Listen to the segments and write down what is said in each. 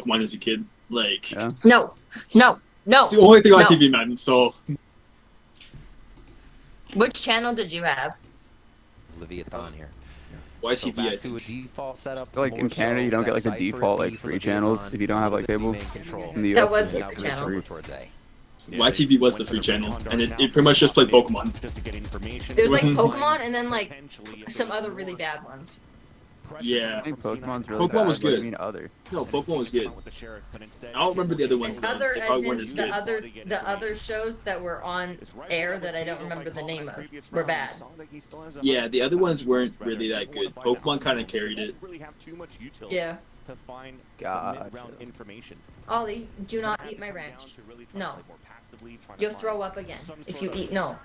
Pokemon as a kid. Like, Yeah. No. it's the only thing on No. TV, man. So, Which channel did you have? Leviathan here. YTV, I back to a think. default setup. Like in Canada, you don't get like the default like free channels if you don't have like cable. In the US, That was it's, the like, free channel. free. YTV was the free channel, and it pretty much just played Pokemon. It was like wasn't- Pokemon and then like some other really bad ones. Yeah. I think Pokemon's really Pokemon bad. was What do good. you mean other? No, Pokemon was good. I don't remember the other ones. And other They probably as weren't in as good. the other shows that were on air that I don't remember the name of were bad. Yeah, the other ones weren't really that good. Pokemon kind of carried it. Yeah. Gotcha. Ollie, do not eat my ranch. No. You'll throw up again if you eat. No.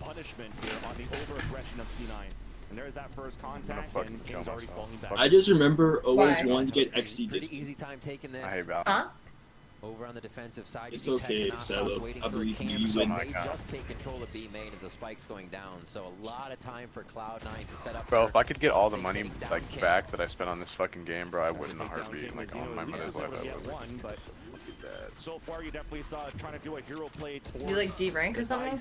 Punishment here on the overaggression of C9. And there's that first contact, and King's already falling back. I just remember always Why? wanting to get XD Pretty disc. easy time taking this. I hate Val. Huh? Over on the defensive side, It's you see okay, Texanoff Salo. waiting I for a believe in camp, you. so Oh my they God. just take control of B main as the spike's going down. So a lot of time for Cloud9 to set up. Bro, their- if I could get all the stay money sitting down like camp. back that I spent on this fucking game, bro, I would in a heartbeat. Like on my mother's life, I would. One, but so far you definitely saw trying to do a hero play. You like D rank or something?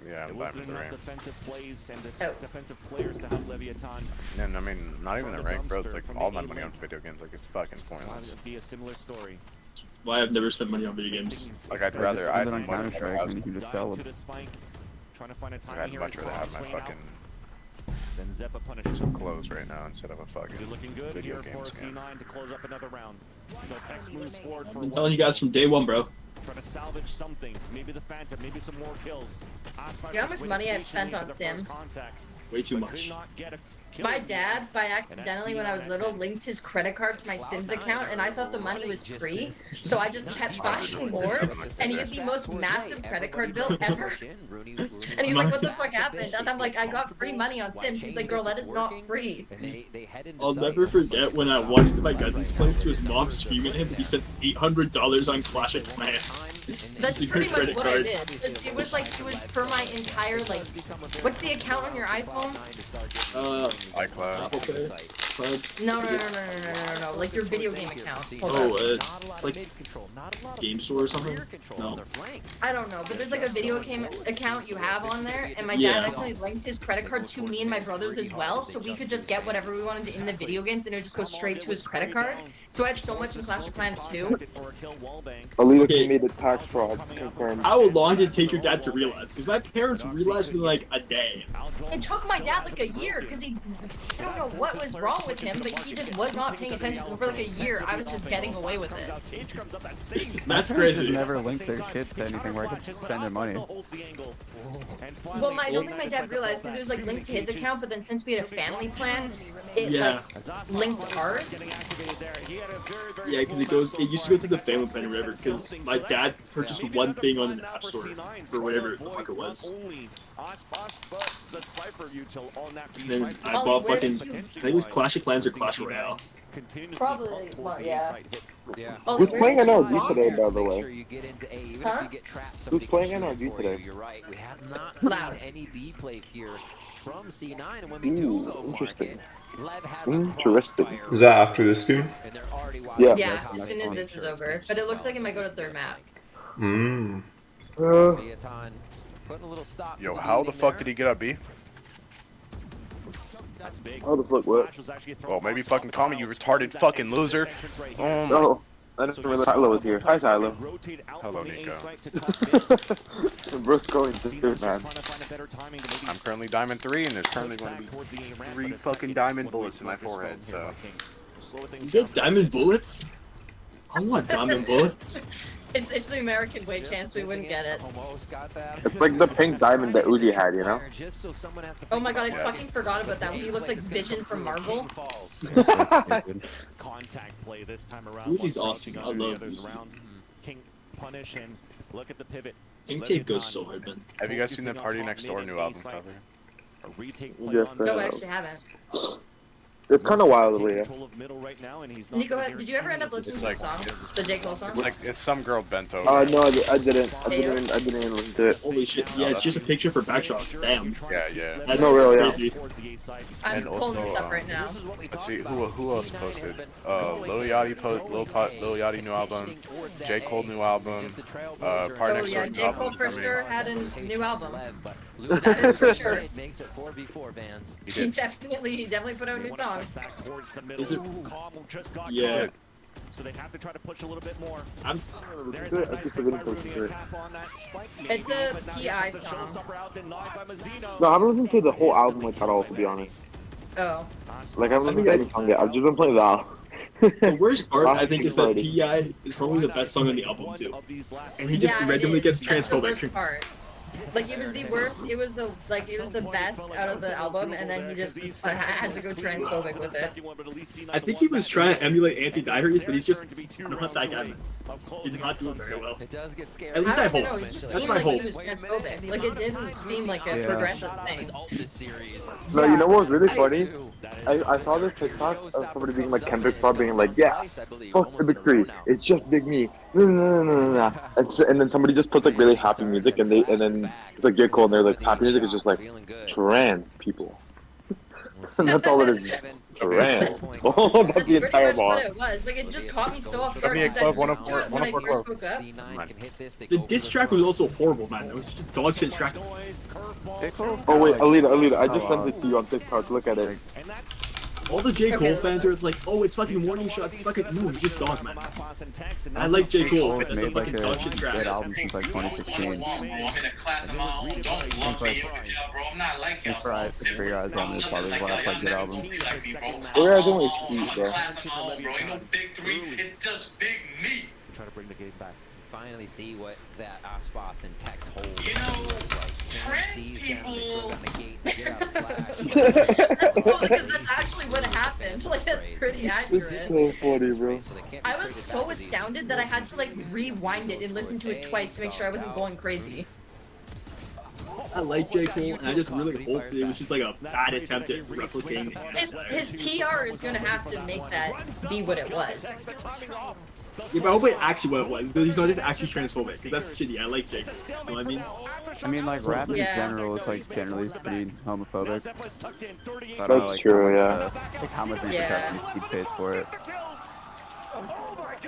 Yeah, It I'm wasn't diamond enough rank. defensive plays and Oh. defensive players to help Leviathan. And I mean, not even the rank, bro. It's like all my money on video games. Like it's fucking pointless. It'd be a similar story. Why I've never spent money on video games. Like I'd I rather just I spend it on much Counter Strike rather and you can just sell them. Trying to find a timing I'd here. much rather have my fucking Then Zeppa punishes some him. clothes right now instead of a fucking Good looking good video here for games game. C9 to close up another round. So Tex moves forward for I've been telling you guys from day one, bro. trying to salvage something. Maybe the Phantom, maybe some more kills. You know how much money I've spent on Sims? Way too much. My dad, by accidentally when I was little, linked his credit card to my Sims account, and I thought the money was free, so I just kept buying more, and he had the most massive credit card bill ever. And he's like, what the fuck happened? And I'm like, I got free money on Sims. He's like, girl, that is not free. I'll never forget when I walked to my cousin's place to his mom screaming at him that he spent $800 on Clash of Clans. That's Using her pretty much credit what I card. did. It was like, it was for my entire, like, what's the account on your iPhone? iCloud. Apple Pay? Cloud? No. Like your video game account. Hold Oh, on. it's like Game Store or something? No. I don't know, but there's like a video game account you have on there, and my dad Yeah. actually linked his credit card to me and my brothers as well, so we could just get whatever we wanted in the video games, and it would just go straight to his credit card. So I have so much in Clash of Clans too. Alita Okay. committed tax fraud. Confirmed. How long did it take your dad to realize? Because my parents realized in like a day. It took my dad like a year, because I don't know what was wrong with him, but he just was not paying attention. So for like a year, I was just getting away with it. That's Parents crazy. just never link their kids to anything where I could spend their money. Well, I don't think my dad realized, because it was like linked to his account, but then since we had a family plan, it Yeah. like linked ours. Yeah, because it used to go through the family plan or whatever, because my dad purchased one thing on an app store for whatever the fuck it was. And then I Ollie, bought where fucking, did you- I think it was Clash of Clans or Clash Royale. Probably, well, yeah. Yeah. Ollie, Who's where playing did you NRG walk? today, by the Make way? sure you get into A, even Huh? if you get trapped, Who's somebody playing can shoot it NRG for today? you. You're right. We have not Loud. seen any B play here from C9, and when we do go interesting. market, Lev has a Interesting. crossfire, Is that after this game? and they're already Yeah. Yeah, as soon as this is over. But it looks like it might go to third map. Mmm. Leviathan putting a little stop Yo, to how the bleeding fuck there. did he get up B? How the fuck what? Well, maybe fucking call me, you retarded fucking loser. Oh my. No, I didn't realize Tyler was here. Hi, Tyler. Hello, Nico. Bro's going to third, man. I'm currently Diamond 3, and there's currently going to be 3 fucking diamond bullets in my forehead, so. You get diamond bullets? I want diamond bullets. It's the American way chance we wouldn't get it. Almost got that. It's like the pink diamond that Uzi had, you know? Just so someone has to Oh my god, I think fucking forgot about that. When he looked like Vision from Marvel. Contact play this time around. Uzi's awesome. I love Uzi. King punish and look at the pivot. Ink tape goes so hard, man. Have you guys seen that Party Next Door new album cover? A retake Yes, play sir. No, on I actually haven't. It's kind of wild, Leah. Nico, did you ever end up listening to the song? The J. Cole song? It's some girl bent over. No, I didn't even listen to it. Holy shit! Yeah, it's just a picture for backshot. Damn. Yeah. That's No, really, crazy. I'm And pulling this also, up right now. Let's see who else posted. Lil Yachty new album, J. Cole new album, Oh Partner yeah, J. Cole for coming. sure had a new album. That is for sure. Makes it 4v4, Vans. He definitely put out new songs. Is it? Yeah. So they have to try to push a little bit more. I'm. There's a nice quick fire Ruby tap on that spike. It's the PI song. No, I haven't listened to the whole album like at all, to be honest. Oh. Like I haven't listened to any song yet. I've just been playing the album. The worst part, I think, is that PI is probably the best song on the album too, and he just randomly gets That's the transphobic. worst part. Like it was the worst. It was the best out of the album, and then he just had to go transphobic with it. I think he was trying to emulate Anti-Diaries, but he's just not that guy. Did not do it very well. It does get scary. At least I hope. don't know, it just That's seemed my like hope. he was transphobic. Like it didn't seem like a progressive thing. No, you know what was really funny? I saw this TikTok of somebody being like Kendrick Lamar being like, yeah, fuck the big three. It's just Big Me. No. And then somebody just puts like really happy music, and then it's like J. Cole, and they're like happy music is just like trans people. And that's all it is. Trans. Oh, that's the entire Pretty much bar. what it was. Like it just caught me so off guard me a because I club, one listened of to it when I four first clubs. woke up. The diss track was also horrible, man. It was just a dog shit track. Oh wait, Alita, I just sent it to you on TikTok. Look at it. All the J. Cole Okay, fans are like, oh, it's fucking warning shots. It's fucking no, it's just dog, man. I like J. Cole, but that's a Made like fucking a dog shit track. good album since like 2016. I'm in a class of my own. Don't lump me in with y'all, bro. I'm not like y'all, bro. Free Eyes on is probably the last like good album. We're doing I'm sweet, a bro. class of my own, bro. Ain't no big three. It's just big me. Try to bring the game back. Finally see what that Osboss and Tex hold. You know, trans people. That's cool because that's actually what happened. Like that's pretty This is accurate. so funny, bro. I was so astounded that I had to like rewind it and listen to it twice to make sure I wasn't going crazy. I like J. Cole, and I just really hope that it was just like a bad attempt at replicating His PR is gonna have to make that be what it was. Yeah, but I hope it actually what it was. That he's not just actually transphobic, because that's shitty. I like J. Cole. You know what I mean? I mean, like rap in Yeah. general is like generally pretty homophobic. So I don't know, That's like, true, yeah. like how much Yeah. repercussions he pays for it.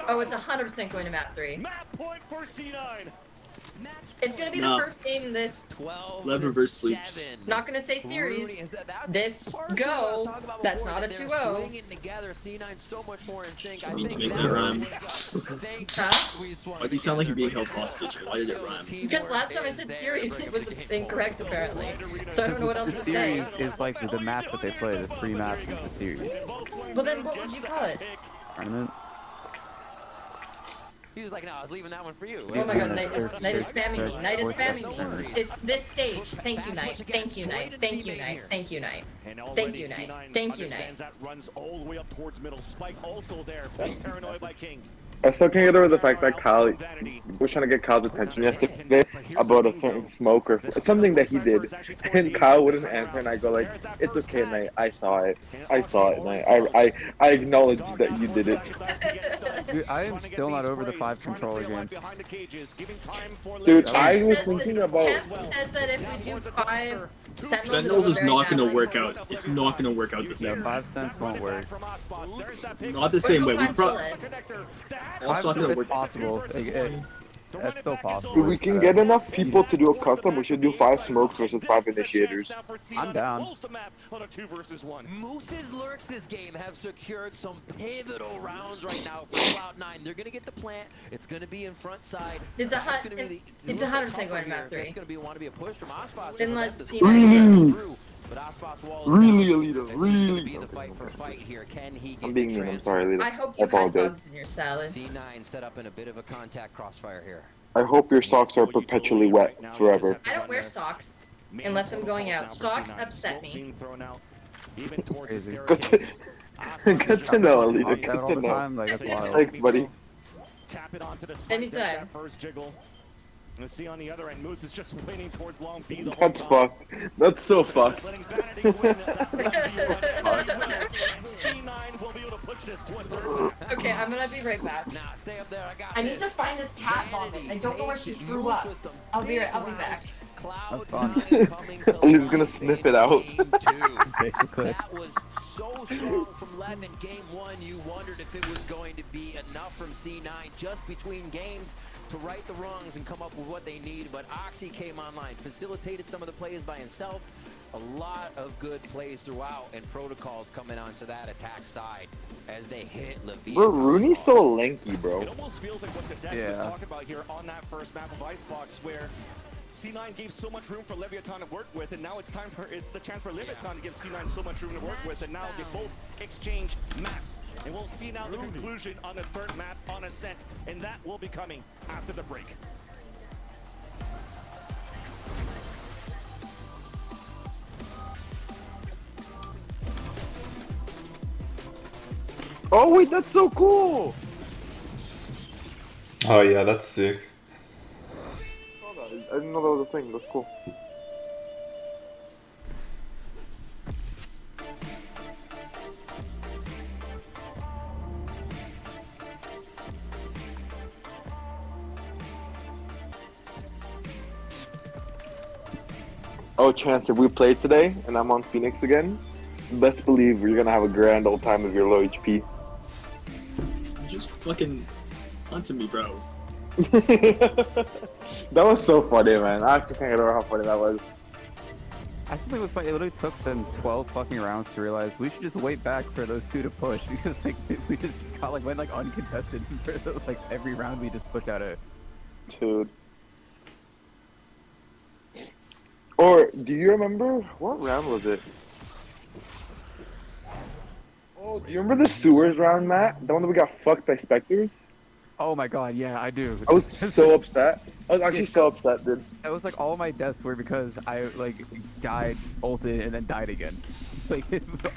Oh, it's 100% going to map 3. Map point for C9. It's gonna be No. the first game this. Love reverse sleeps. Not gonna say series. This go. That's not a 2-0. I mean to make that rhyme. Huh? Why do you sound like you're being held hostage? Why did it rhyme? Because last time I said series, it was incorrect apparently. So I don't know what else The to say. series is like the maps that they play, the 3 maps is the series. Well then, what would you call it? Tournament? He was like, no, I was leaving that one for you. Oh my god, Knight is spamming me. Knight is spamming me. It's this stage. Thank you, Knight. Thank you, Knight. Thank you, Knight. Thank you, Knight. Thank you, Knight. Thank you, Knight. That runs all the way up towards middle. Spike also there. Being paranoid by King. I still can't get over the fact that Kyle was trying to get Kyle's attention yesterday about a certain smoke or something that he did, and Kyle wouldn't answer, and I go like, "It's okay, Knight. I saw it, Knight. I acknowledge that you did it." Dude, I am still not over the 5 controller game. Dude, I was thinking about. Chance says that if we do 5 Sentinels is not gonna work out. It's not gonna work out the Yeah, same. 5 cents won't work. Not the same way. We probably. 5 Also, not gonna cents work. is possible. That's still possible. If we can get enough people to do a custom, we should do 5 smokes versus 5 initiators. I'm down. Moose's lurks this game have secured some pivotal rounds right now for Cloud9. They're gonna get the plant. It's gonna be in front side. It's 100% going to map 3. It's gonna want to be a push from Osboss. Unless Really? But Osboss wall is Really, down. Alita, This is gonna really. be the fight for fight here. Can he get I'm being the mean. I'm transfer? sorry, Alita. I hope I you had apologize. bugs in your salad. C9 set up in a bit of a contact crossfire here. I hope your socks are perpetually wet forever. I don't wear socks unless I'm going out. Socks upset me. Crazy. Good to, good to know, Alita. Talk that Good all to the know. time, like, that's wild. Thanks, buddy. Tap it onto the spike. Anytime. There's that first jiggle. Let's see on the other end, Moose is just waiting towards long B the whole That's time. fucked. That's so fucked. Just letting Vanity win at that 1v1. Okay, I'm gonna be right back. Nah, stay up there. I need to find this cat vomit. I don't know where she threw up. I'll be back. That's fun. He's gonna sniff it out. Basically. That was so strong from Levin. Game 1, you wondered if it was going to be enough from C9 just between games to right the wrongs and come up with what they need. But Oxy came online, facilitated some of the plays by himself. A lot of good plays throughout, and protocols coming onto that attack side as they hit Levine. Bro, Rooney's so lanky, bro. It almost feels like what the desk was talking about here on that first map of Icebox, where C9 gave so much room for Leviathan to work with, and now it's the chance for Leviathan to give C9 so much room to work with, and now they both exchange maps. And we'll see now the conclusion on the third map on Ascent, and that will be coming after the break. Oh wait, that's so cool! Oh yeah, that's sick. I didn't know that was a thing, that's cool. Oh, Chance, if we play today and I'm on Phoenix again, best believe you're gonna have a grand old time with your low HP. Just fucking onto me, bro. That was so funny, man. I actually can't get over how funny that was. I still think it was funny. It literally took them 12 fucking rounds to realize we should just wait back for those two to push because like we just got went uncontested for like every round we just pushed out a. Dude. Or do you remember what round was it? Oh, do you remember the sewers round, Matt? The one that we got fucked by specters? Oh my god, yeah, I do. I was so upset. I was actually so upset, dude. It was like all my deaths were because I like died, ulted, and then died again. Like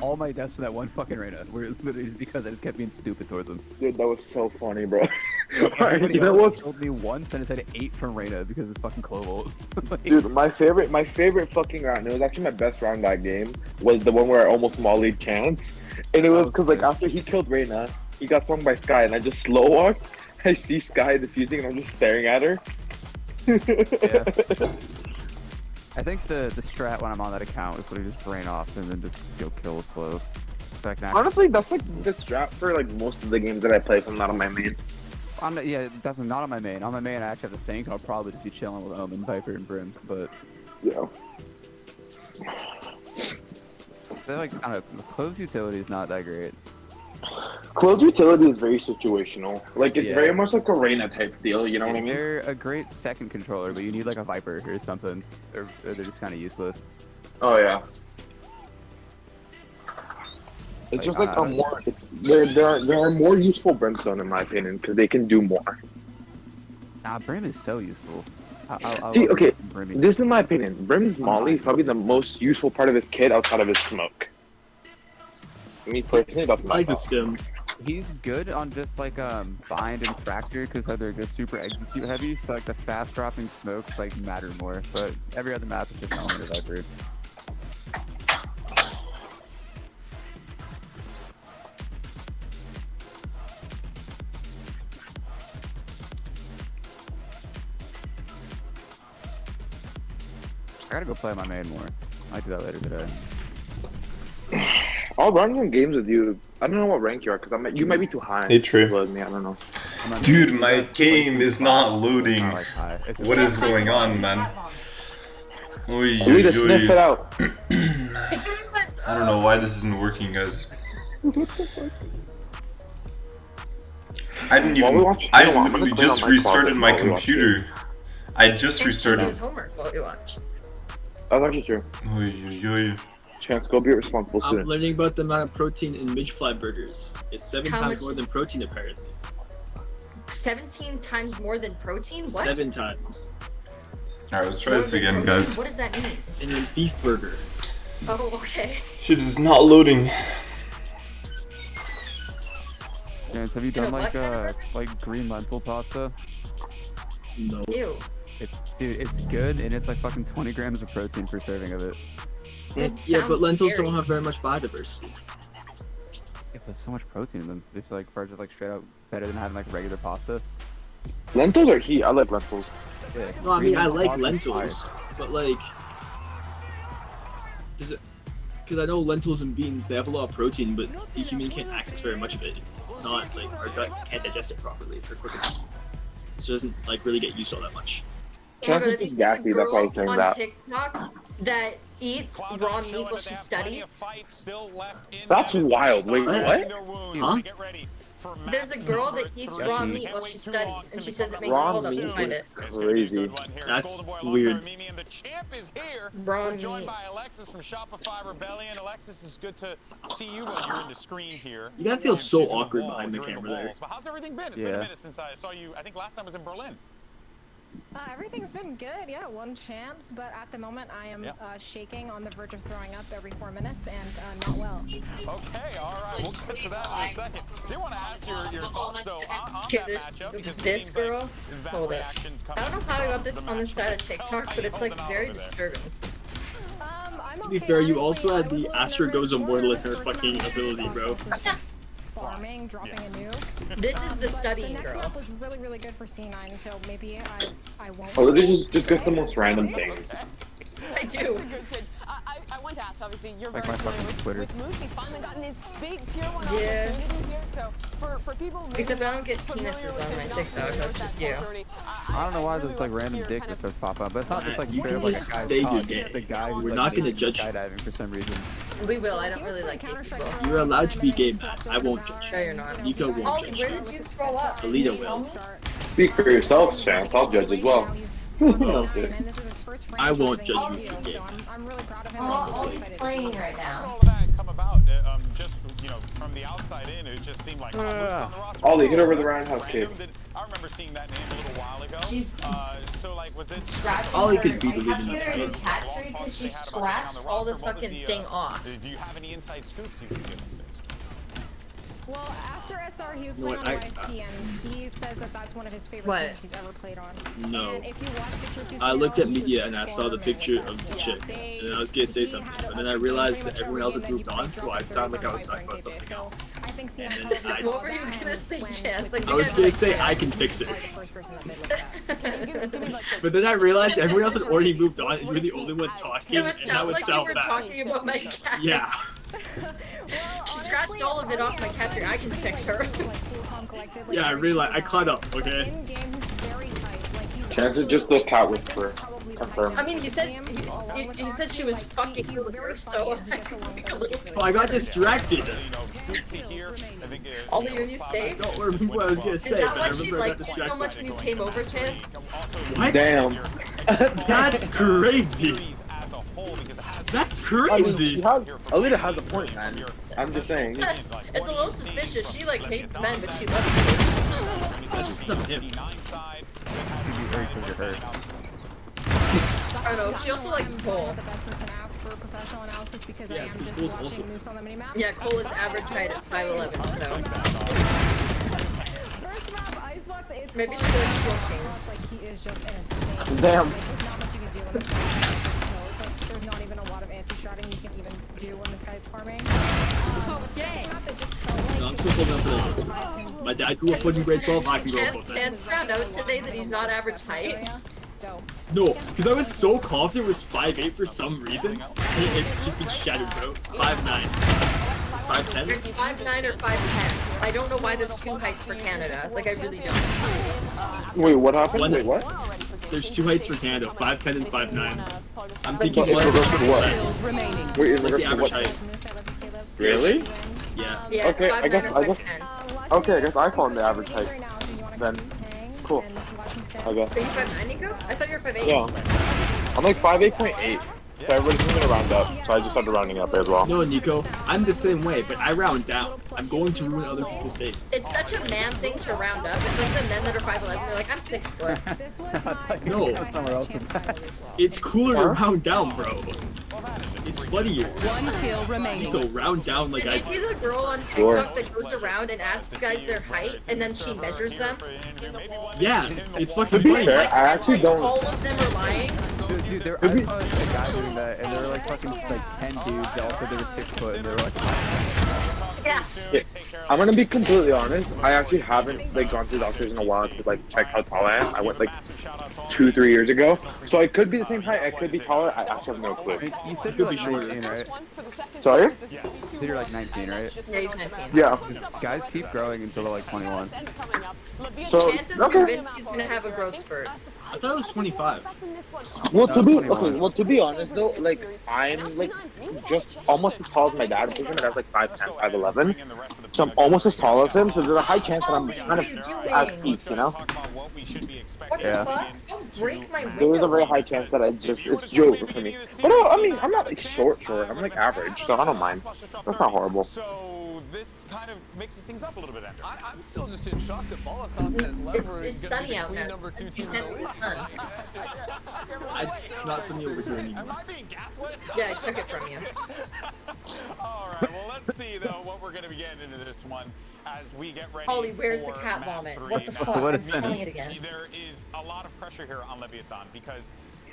all my deaths from that one fucking Reyna were literally just because I just kept being stupid towards them. Dude, that was so funny, bro. Everybody You know what? killed me once and I said 8 from Reyna because of fucking Clove ult. Like, Dude, my favorite fucking round, it was actually my best round that game, was the one where I almost mollied Chance. And it was because like after he killed Reyna, he got swung by Skye and I just slow walked. I see Skye defusing and I'm just staring at her. yeah. I think the strat when I'm on that account is literally just brain off and then just go kill with Clove. Honestly, that's like the strat for like most of the games that I play if I'm not on my main. Yeah, that's not on my main. On my main, I actually have to think. I'll probably just be chilling with Omen, Viper, and Brim, but... Yeah. They're like, I don't know, Clove's utility is not that great. Close utility is very situational. Like, it's very much like a Reyna type deal, you know what I mean? They're a great second controller, but you need like a Viper or something. Or they're just kind of useless. Oh, yeah. It's just like a more... There are more useful Brimstone, in my opinion, because they can do more. Nah, Brim is so useful. See, okay, this is my opinion. Brim's Molly is probably the most useful part of his kit outside of his smoke. Me personally, that's my stim. He's good on just like bind and fracture because they're just super execute heavy. So like the fast dropping smokes like matter more. But every other map is just not under Viper. I gotta go play my main more. I might do that later today. I'll run some games with you. I don't know what rank you are, because you might be too high. Hey, Trey. Me, I don't know. Dude, my game is not loading. What is going on, man? Oy, You need to sniff it out. I don't know why this isn't working, guys. I didn't even. I literally just restarted my computer. I just restarted. His homework while we watch. That's actually true. Oy, oy, oy. Chance, go be a responsible I'm student. learning about the amount of protein in midge-fly burgers. It's 7 How times much more is- than protein, apparently. 17 times more than protein? What? 7 times. Alright, let's try this again, guys. What does that mean? In a beef burger. Oh, okay. Shit is not loading. James, have you done like green lentil pasta? No. Ew. Dude, it's good and it's like fucking 20 grams of protein per serving of it. That Yeah, but sounds lentils scary. don't have very much biodiversity. Yeah, there's so much protein in them. They feel like for just like straight out better than having like regular pasta. Lentils are heat. I like lentils. Yeah, No, I mean I like pasta is lentils, fire. but like, is it? Because I know lentils and beans, they have a lot of protein, but the human can't access very much of it. It's not like our gut can't digest it properly if they're quick enough. So it doesn't like really get used all that much. Chance is just gassy. That's why I was saying on that. TikTok that eats raw meat while she studies. That's wild. Wait, what? Huh? There's a girl that eats raw meat while she studies, and she says it makes Raw hold up meat to find is it. crazy. That's weird. Raw meat. Joined by Alexis from Shopify Rebellion. Alexis, it's good to see you when you're in the screen here. You gotta feel so awkward behind the camera there. But how's everything been? It's been a minute since I saw you. I think last time was in Berlin. Everything's been good, yeah, won champs, but at the moment I am shaking on the verge of throwing up every 4 minutes and not well. Okay, alright, we'll get to that in a second. I do want to ask your thoughts though on Okay, that matchup, because this it seems girl, like hold it. reactions I don't know how I got this on this side of TikTok, but it's like very disturbing. To be fair, you also had the Astra goes immortal in her fucking ability, bro. Farming, dropping a nuke. This is the studying The next girl. map was really, really good for C9, so maybe I won't. Oh, they just get the most random things. I do. I want to ask, obviously, you're Like very my fucking familiar Twitter. with Moose. He's finally gotten his big tier 1 Yeah. opportunity here. So for people maybe Except I don't get familiar penises with on my him, not TikTok, familiar that's with just that you. Call of Duty, I don't know why really there's like like to random hear dick kind that starts popping up, but it's not just like You straight can up like a just guy's stay cock, your it's game. just a guy who's We're like not gonna naked judge you. skydiving for some reason. We will. I don't really like gay people. You're allowed to be gay, man. I won't judge. No, you're not. Nico won't Ollie, judge. where did you throw up? Alita will. Speak for yourself, Chance. I'll judge as well. I won't judge you for gay. So I'm really proud of him. Ollie's playing right How now. did all that come about? Just, from the outside in, it just seemed like Moose on the roster. Ollie, hit over the roundhouse kick. I remember seeing that name a little while ago. She's So, like, was this... Ollie could be the I leader had her in of a cat tree because she scratched all the fucking thing off. Do you have any inside scoops you can give me? Well, after SR, he was You know playing what, on YP, and he says that that's one of his favorite What? teams he's ever played on. No. And if you watch the Tier 2 I looked at Seattle, he media was and I saw the picture of the chick, and then I was gonna say something, but then I realized that everyone else had moved on, so I'd sound like I was talking about something else. I think And C9 then probably I- What were you gonna say, Chance? Like, I was gonna say I can fix it, first person that they looked at. but then I realized everyone else had already moved on, and you were the only one talking, It and would that sound would like you sound were bad. talking about my cat. Yeah. She scratched all of it off my cat tree. I can fix her. Yeah, I realized I caught up. Okay. Chance is just the cat whisperer. Confirmed. I mean, he said she was fucking her, so Oh, I got distracted. Ollie, are you safe? Don't remember what I was gonna Is say, that but I why she remember I got liked you so much distracted. when you came over, Chance? What? Damn. That's crazy. That's crazy. Alita has a point, man. I'm just saying. It's a little suspicious. She like hates men, but she loves you. That's just some him. I don't know. She also likes Cole. Yeah, it's because Cole's also. Yeah, Cole is average height at 5'11", so. Maybe she likes short kings. Damn. There's not even a lot of anti-shotting you can even do when this guy's farming. No, I'm still holding up for that. My dad grew up in grade 12, I can grow up with that. Chance found out today that he's not average height. No, because I was so confident it was 5'8" for some reason. It's just been shattered, bro. 5'9". 5'10"? It's 5'9" or 5'10". I don't know why there's two heights for Canada. Like, I really don't. Wait, what happened? One- Wait, what? There's two heights for Canada, 5'10" and 5'9". I'm But thinking in one regards to what? Wait, in like regards the to average what? height. Really? Yeah. Yeah, it's Okay, 5'9" I guess, or I guess, 5'10". okay, I guess I found the average height. Then, cool. I guess. Are you 5'9", Nico? I thought you were 5'8". Yeah. I'm like 5'8.8. So everybody's going to round up, so I just started rounding up as well. No, Nico, I'm the same way, but I round down. I'm going to ruin other people's days. It's such a man thing to round up. It's like the men that are 5'11", they're like, I'm 6 foot. No, somewhere else. it's cooler to round down, bro. It's funnier. One kill remaining. Nico, round down like Did I you see the girl on TikTok that goes around and asks guys their height, and then she measures them? Yeah, it's To fucking be funny. fair, I actually don't. All of them are lying. Dude, I saw a guy doing that, and there were like fucking like 10 dudes. They all said they were 6 foot, and they were like, Yeah. Yeah. I'm gonna be completely honest. I actually haven't like gone to the doctors in a while to like check how tall I am. I went like 2-3 years ago, so I could be the same height. I could be taller. I actually have no clue. You said you're like 19, right? Sorry? You said you're like 19, right? Yeah, he's 19. Yeah. Guys keep growing until they're like 21. So Chances okay. convinced he's gonna have a growth spurt. I thought it was 25. Well, to be honest though, like I'm like just almost as tall as my dad. I'm thinking that's like 5'10", 5'11". So I'm almost as tall as him. So there's a high chance that I'm kind of at peak, you know? What Yeah. the fuck? Don't break my There is a window. very high chance that it's Joe for me. But no, I mean I'm not like short. I'm like average, so I don't mind. That's not horrible. So this kind of mixes things up a little bit, Andrew. I'm still just in shock that Bala thought that lever It's is gonna sunny be out between now. number 2 You team sent and me the the lead. sun. It's not sunny over here anymore. Am I being gaslit? Yeah, I took it from you. All right, well, let's see, though, what we're going to be getting into this one as we get ready. Holly, where's the for cat map vomit? 3. What the Now, fuck? What a I'm sentence. saying it again. There is a lot of pressure here on Leviathan because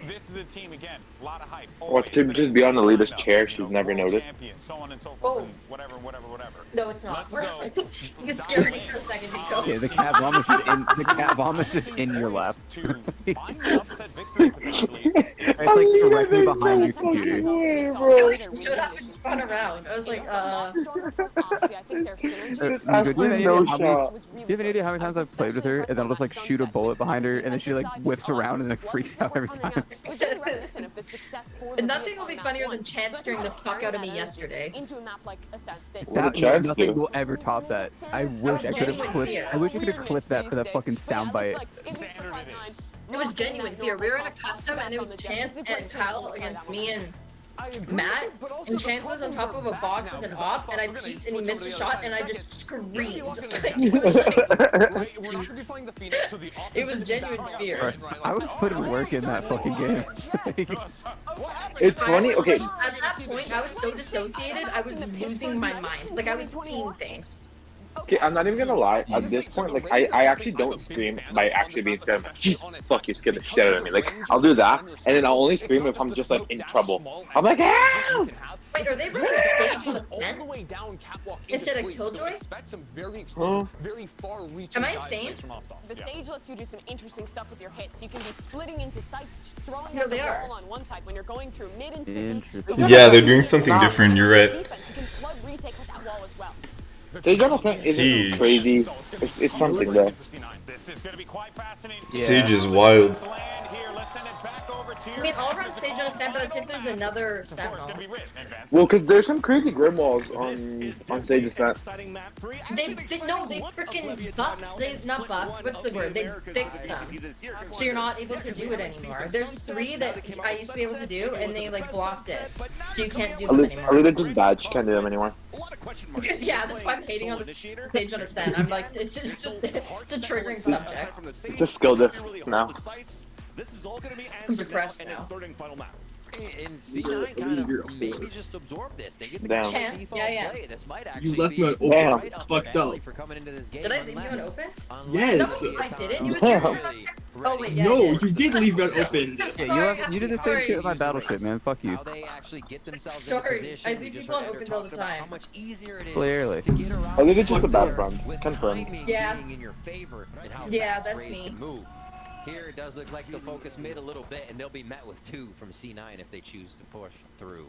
this is a team, again, a lot of hype. Or to just be on the leader's chair, she's never noticed. Champion, so on and so forth, Oh. and whatever. No, it's not. Let's go. You scared me for a second, Nico. Yeah, the cat vomit is just in your lap. To find the upset victory, potentially. It's like directly behind your computer. I just stood up and spun around. I was like, Do you have any idea how many times I've played with her and then I'll just like shoot a bullet behind her and then she like whips around and like freaks out every time? And nothing will be funnier than Chance scaring the fuck out of me yesterday. What did Chance Nothing do? will ever top that. I wish I could have clipped. I wish I could have clipped that for that fucking soundbite. It was genuine fear. We were in a custom and it was Chance and Kyle against me and Matt, and Chance was on top of a box with an op, and I peeked and he missed a shot, and I just screamed. It was genuine fear. I was putting work in that fucking game. It's funny. Okay, At that point, I was so dissociated, I was losing my mind. Like, I was seeing things. okay, I'm not even gonna lie. At this point, like I actually don't scream by actually being scared. I'm like, Jesus fuck, you scared the shit out of me. Like I'll do that, and then I'll only scream if I'm just like in trouble. I'm like, ah! Wait, are they running stage ascent instead of Killjoy? Am I insane? The stage lets you do some interesting stuff with your hits. You can be splitting into sights, throwing No, out the they are. ball on one side when you're going through mid and Interesting. Yeah, they're doing something different. You're right. defense. You can flood retake with that wall as well. Sage on ascent isn't Siege. crazy. It's something there. This is going to be quite fascinating. Sage is wild. Land here. Let's send it back over to I mean, I'll run stage on ascent, but that's if there's another sentinel. Well, because there's some crazy grim walls on stage ascent. They freaking buffed, not buffed, what's the word? They fixed them. So you're not able to do it anymore. There's 3 that I used to be able to do, and they like blocked it. So you can't do them anymore. Alita just bad. She can't do them anymore. Yeah, that's why I'm hating on the stage on ascent. I'm like, it's just it's a triggering subject. It's a skill diff now. I'm depressed now. And C9 kind of maybe just absorb this. They get the Damn. Chance, yeah. play. This might You actually left me on open. Damn. It's fucked up. for coming into this game. Did I leave you on open? Yes. No, I didn't. It was your turn. Oh wait, yeah. No, I did. you did leave me on open. Yeah, you did the same shit with my battleship, man. Fuck you. How they actually get themselves Sorry, in position. I We leave just people on heard open Ender all the talk about time. How much easier it is Clearly. to get around Alita just a with bad friend. timing Confirmed. Yeah. being in your favor and how Yeah, fast that's Rays me. can move. Here it does look like they'll focus mid a little bit, and they'll be met with 2 from C9 if they choose to push through.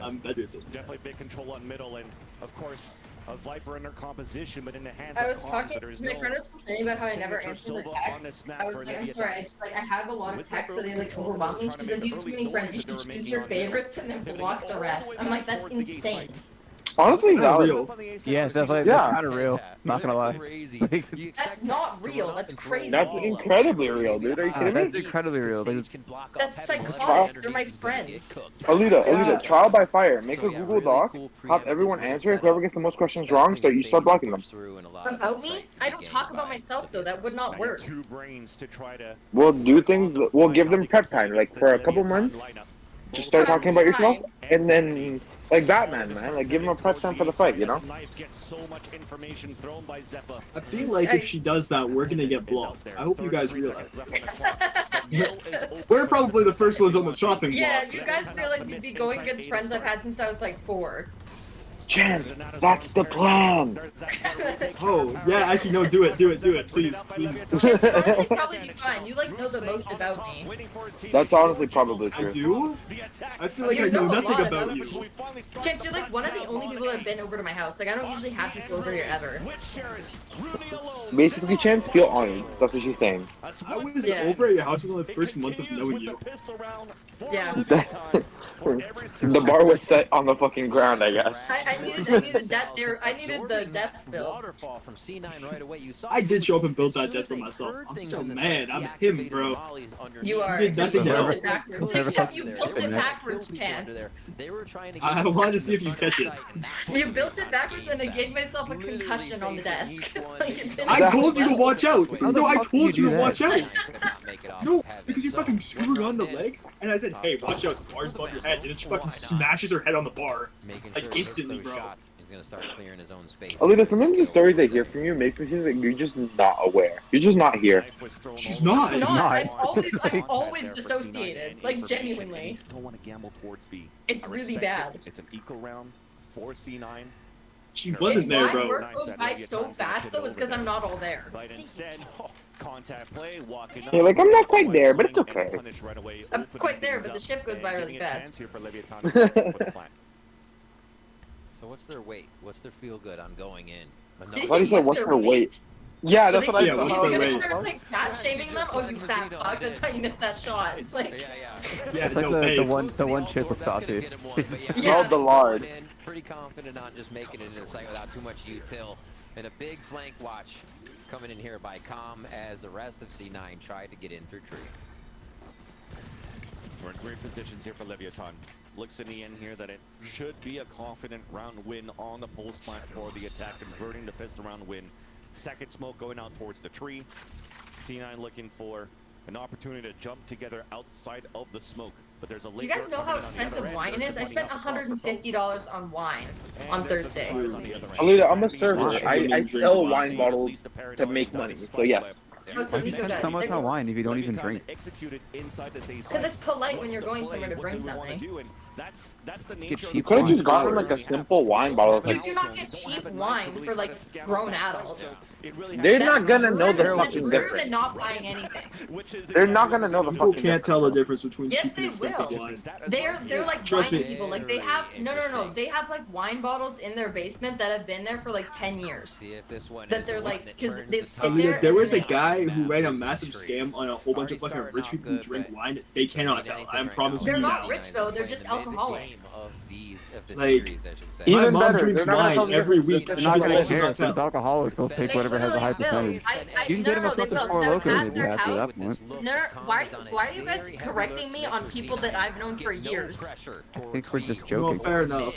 I'm better than Definitely big control on middle, and of course, a Viper in her composition, but in the hands I of was Cons, talking so to there's my no friend was complaining about how I never signature answer her solo on this texts. map I was for like, I'm Leviathan. sorry, I have a lot of texts, so they like overwhelm me because if you have too many friends, you should choose your favorites and then block the rest. I'm like, that's insane. Honestly, Not valid. real. Yeah, that's Yeah. kind of real. Not gonna lie. That's not real. That's crazy. That's incredibly real, dude. Are you kidding That's me? incredibly real. That's psychotic. They're my friends. Alita, trial by fire. Make a Google Doc, have everyone answer it. Whoever gets the most questions wrong, you start blocking them. About me? I don't talk about myself though. That would not work. 2 brains to try to We'll do things. We'll give them prep time, like for a couple months. Just start talking about yourself, and then like Batman, man. Like give them a prep time for the fight, you know? I feel like if she does that, we're gonna get blocked. I hope you guys realize. We're probably the first ones on the chopping block. Yeah, you guys realize you'd be going against friends I've had since I was like 4. Chance, that's the plan. Oh, yeah, actually, no, do it, please, please. Chance, you honestly probably be fine. You like know the most about me. That's honestly probably I true. do? I feel like You I know know a nothing lot about about you. me. Chance, you're like one of the only people that have been over to my house. Like, I don't usually have people over here ever. Basically, Chance, feel honored. That's what she's saying. I was over at your house in the first month of knowing you. Yeah. The bar was set on the fucking ground, I guess. I needed the desk build. I did show up and build that desk for myself. I'm such a man. I'm him, bro. You are. You did nothing You built else. it backwards. Except you built it backwards, Chance. I wanted to see if you catch it. You built it backwards and I gave myself a concussion on the desk. Like, it didn't I told you to watch out. How the No, I fuck told did you you to do watch that? out. No, because you fucking screwed on the legs, and I said, hey, watch out, the bar's above your head, and then she fucking smashes her head on the bar. Like, instantly, bro. He's gonna start clearing his own space. Alita, sometimes the stories I hear from you make me feel like you're just not aware. You're just not here. She's not. I'm She's not. not. I'm always dissociated. Like, genuinely. Still want to gamble towards B. It's really bad. It's an equal round for C9. She wasn't there, My bro. work goes by so fast, though, it's because I'm not all there. But instead, contact play, walking You're like, I'm not quite there, but it's okay. I'm quite there, but the shift goes by really fast. So what's their weight? What's their feel good on going in? Did you Why do you say say what's her weight? Yeah, that's what I Yeah, said. what's He's her gonna weight? start like fat shaming them. Oh, you fat fuck! That's how you missed that shot. It's like, Yeah, It's like no the face. one chip with saucy. Smell the lard. Pretty confident on just making it in the site without too much util. And a big flank watch coming in here by Com as the rest of C9 tried to get in through tree. We're in great positions here for Leviathan. Looks in the end here that it should be a confident round win on the pulse plant for the attack, converting the fist around win. Second smoke going out towards the tree. C9 looking for an opportunity to jump together outside of the smoke. But there's a you guys know how expensive wine is? I spent $150 on wine on Thursday. Alita, I'm a server. I sell wine bottles to make money, so yes. Oh, so You Nico spend does. so much on wine if you don't even drink. Because it's polite when you're going somewhere to bring something. You could have just gotten like a simple wine bottle. You do not get cheap wine for like grown adults. They're not gonna know the That's fucking ruder difference. than not buying anything. They're not gonna know the People fucking can't tell the difference between Yes, cheap they and expensive will. wine. They're like Trust wine me. people. Like they have no. They have like wine bottles in their basement that have been there for like 10 years. See if this one That is they're the one like that because turns they the sit tide. there. There was a and then guy who ran a massive scam on a whole bunch of fucking rich people who drink wine. They cannot tell. I'm promising They're you not now. rich though. They're just alcoholics. Like, Even my mom better, drinks they're not gonna tell wine the every difference. week. They're She not can gonna also care. not Since tell. alcoholics, they'll take whatever has a high percentage. I, You can no, get them no, a they fucking will. Four So Loko at if their you have to at house. that point. No, why are you guys correcting me on people that I've known for years? I think we're just Well, joking. fair enough.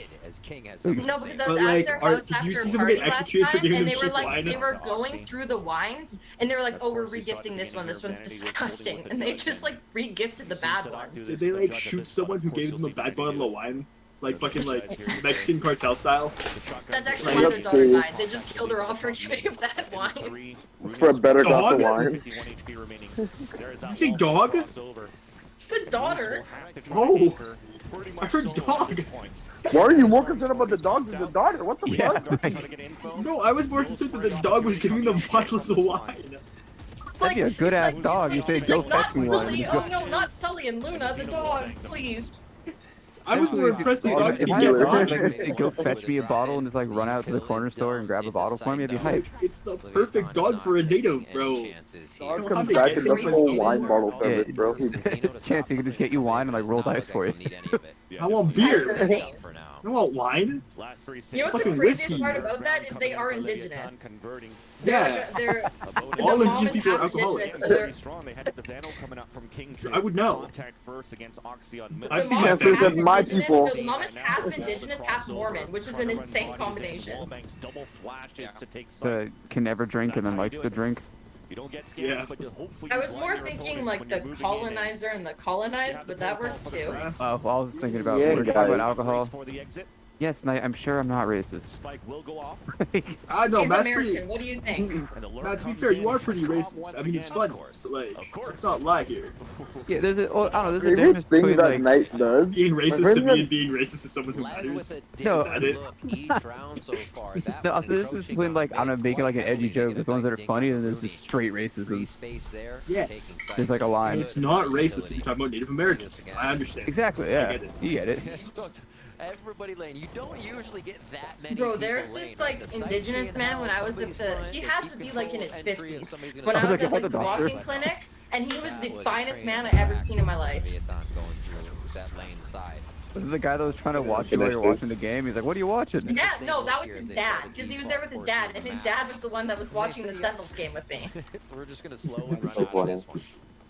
No, because I was But, at like, their are- house did you after see a someone party get last executed for time, giving and them they were cheap like, wine? they were going through the wines, and they were like, oh, we're regifting this one. This one's disgusting, and they just like re-gifted the bad ones. Did they like shoot someone who gave them a bad bottle of wine? Like fucking like Mexican cartel style? That's actually why their daughter died. They just killed her off for giving a bad wine. For a better glass of Dog? wine. You say dog? It's the daughter. Oh, I heard dog. Why are you more concerned about the dog than the daughter? What the Yeah, fuck? No, I was more concerned that the dog was giving them bottles of wine. That'd be a good ass dog. You say, go Not fetch me one. Sully. Oh no, not Sully and Luna. The dogs, please. I was more impressed the dogs If could I get had wine. like, just go fetch me a bottle and just like run out to the corner store and grab a bottle for me, I'd be hype. It's the perfect dog for a native, bro. Dog comes back and does the whole wine bottle service, bro. Chance, he can just get you wine and like roll dice for you. I want beer. I want wine. You know what the Fucking craziest whiskey. part about that is they are indigenous. Yeah. They're All the indigenous mom is people are half alcoholics. indigenous, so I would know. I've seen mom that is thing. half My indigenous, people. so the mom is half indigenous, half Mormon, which is an insane combination. Can never drink and then likes to drink. Yeah. I was more thinking like the colonizer and the colonized, but that works too. Well, I was just thinking about Yeah, we're talking guys. about alcohol. Yes, and I'm sure I'm not racist. Spike will go off. I know, He's Matt's American. pretty. What do you think? Matt, to be fair, you are pretty racist. I mean, he's funny. But, like, let's not lie here. Yeah, there's a. I don't know. There's a Favorite difference thing between that like. Knight does. Being My racist friend to me had- and being racist is someone who matters. No, Is that it? No, also there's difference between like I don't know, making like an edgy joke. There's ones that are funny, and there's just straight racism. Yeah. There's like a line. And it's not racist if you're talking about Native Americans. I understand. Exactly. I Yeah. get it. You get it. Everybody lane. You don't usually get that many. Bro, people there's lane, this right? like The sight indigenous being man how when I was somebody's at the. fun, He if had you to can be pull like in an his entry and 50s somebody's gonna when I Oh, was the at guy like at the the doctor? walking clinic, and he was the That was finest crazy. man I've ever seen in my life. Leviathan going through that lane side. Was it the guy that was trying to watch you while you're watching the game? He's like, "What are you watching?" Yeah, no, that was his dad, because he was there with his dad, and his dad was the one that was watching the Sentinels game with me. So we're just gonna slowly run So out of funny. this one.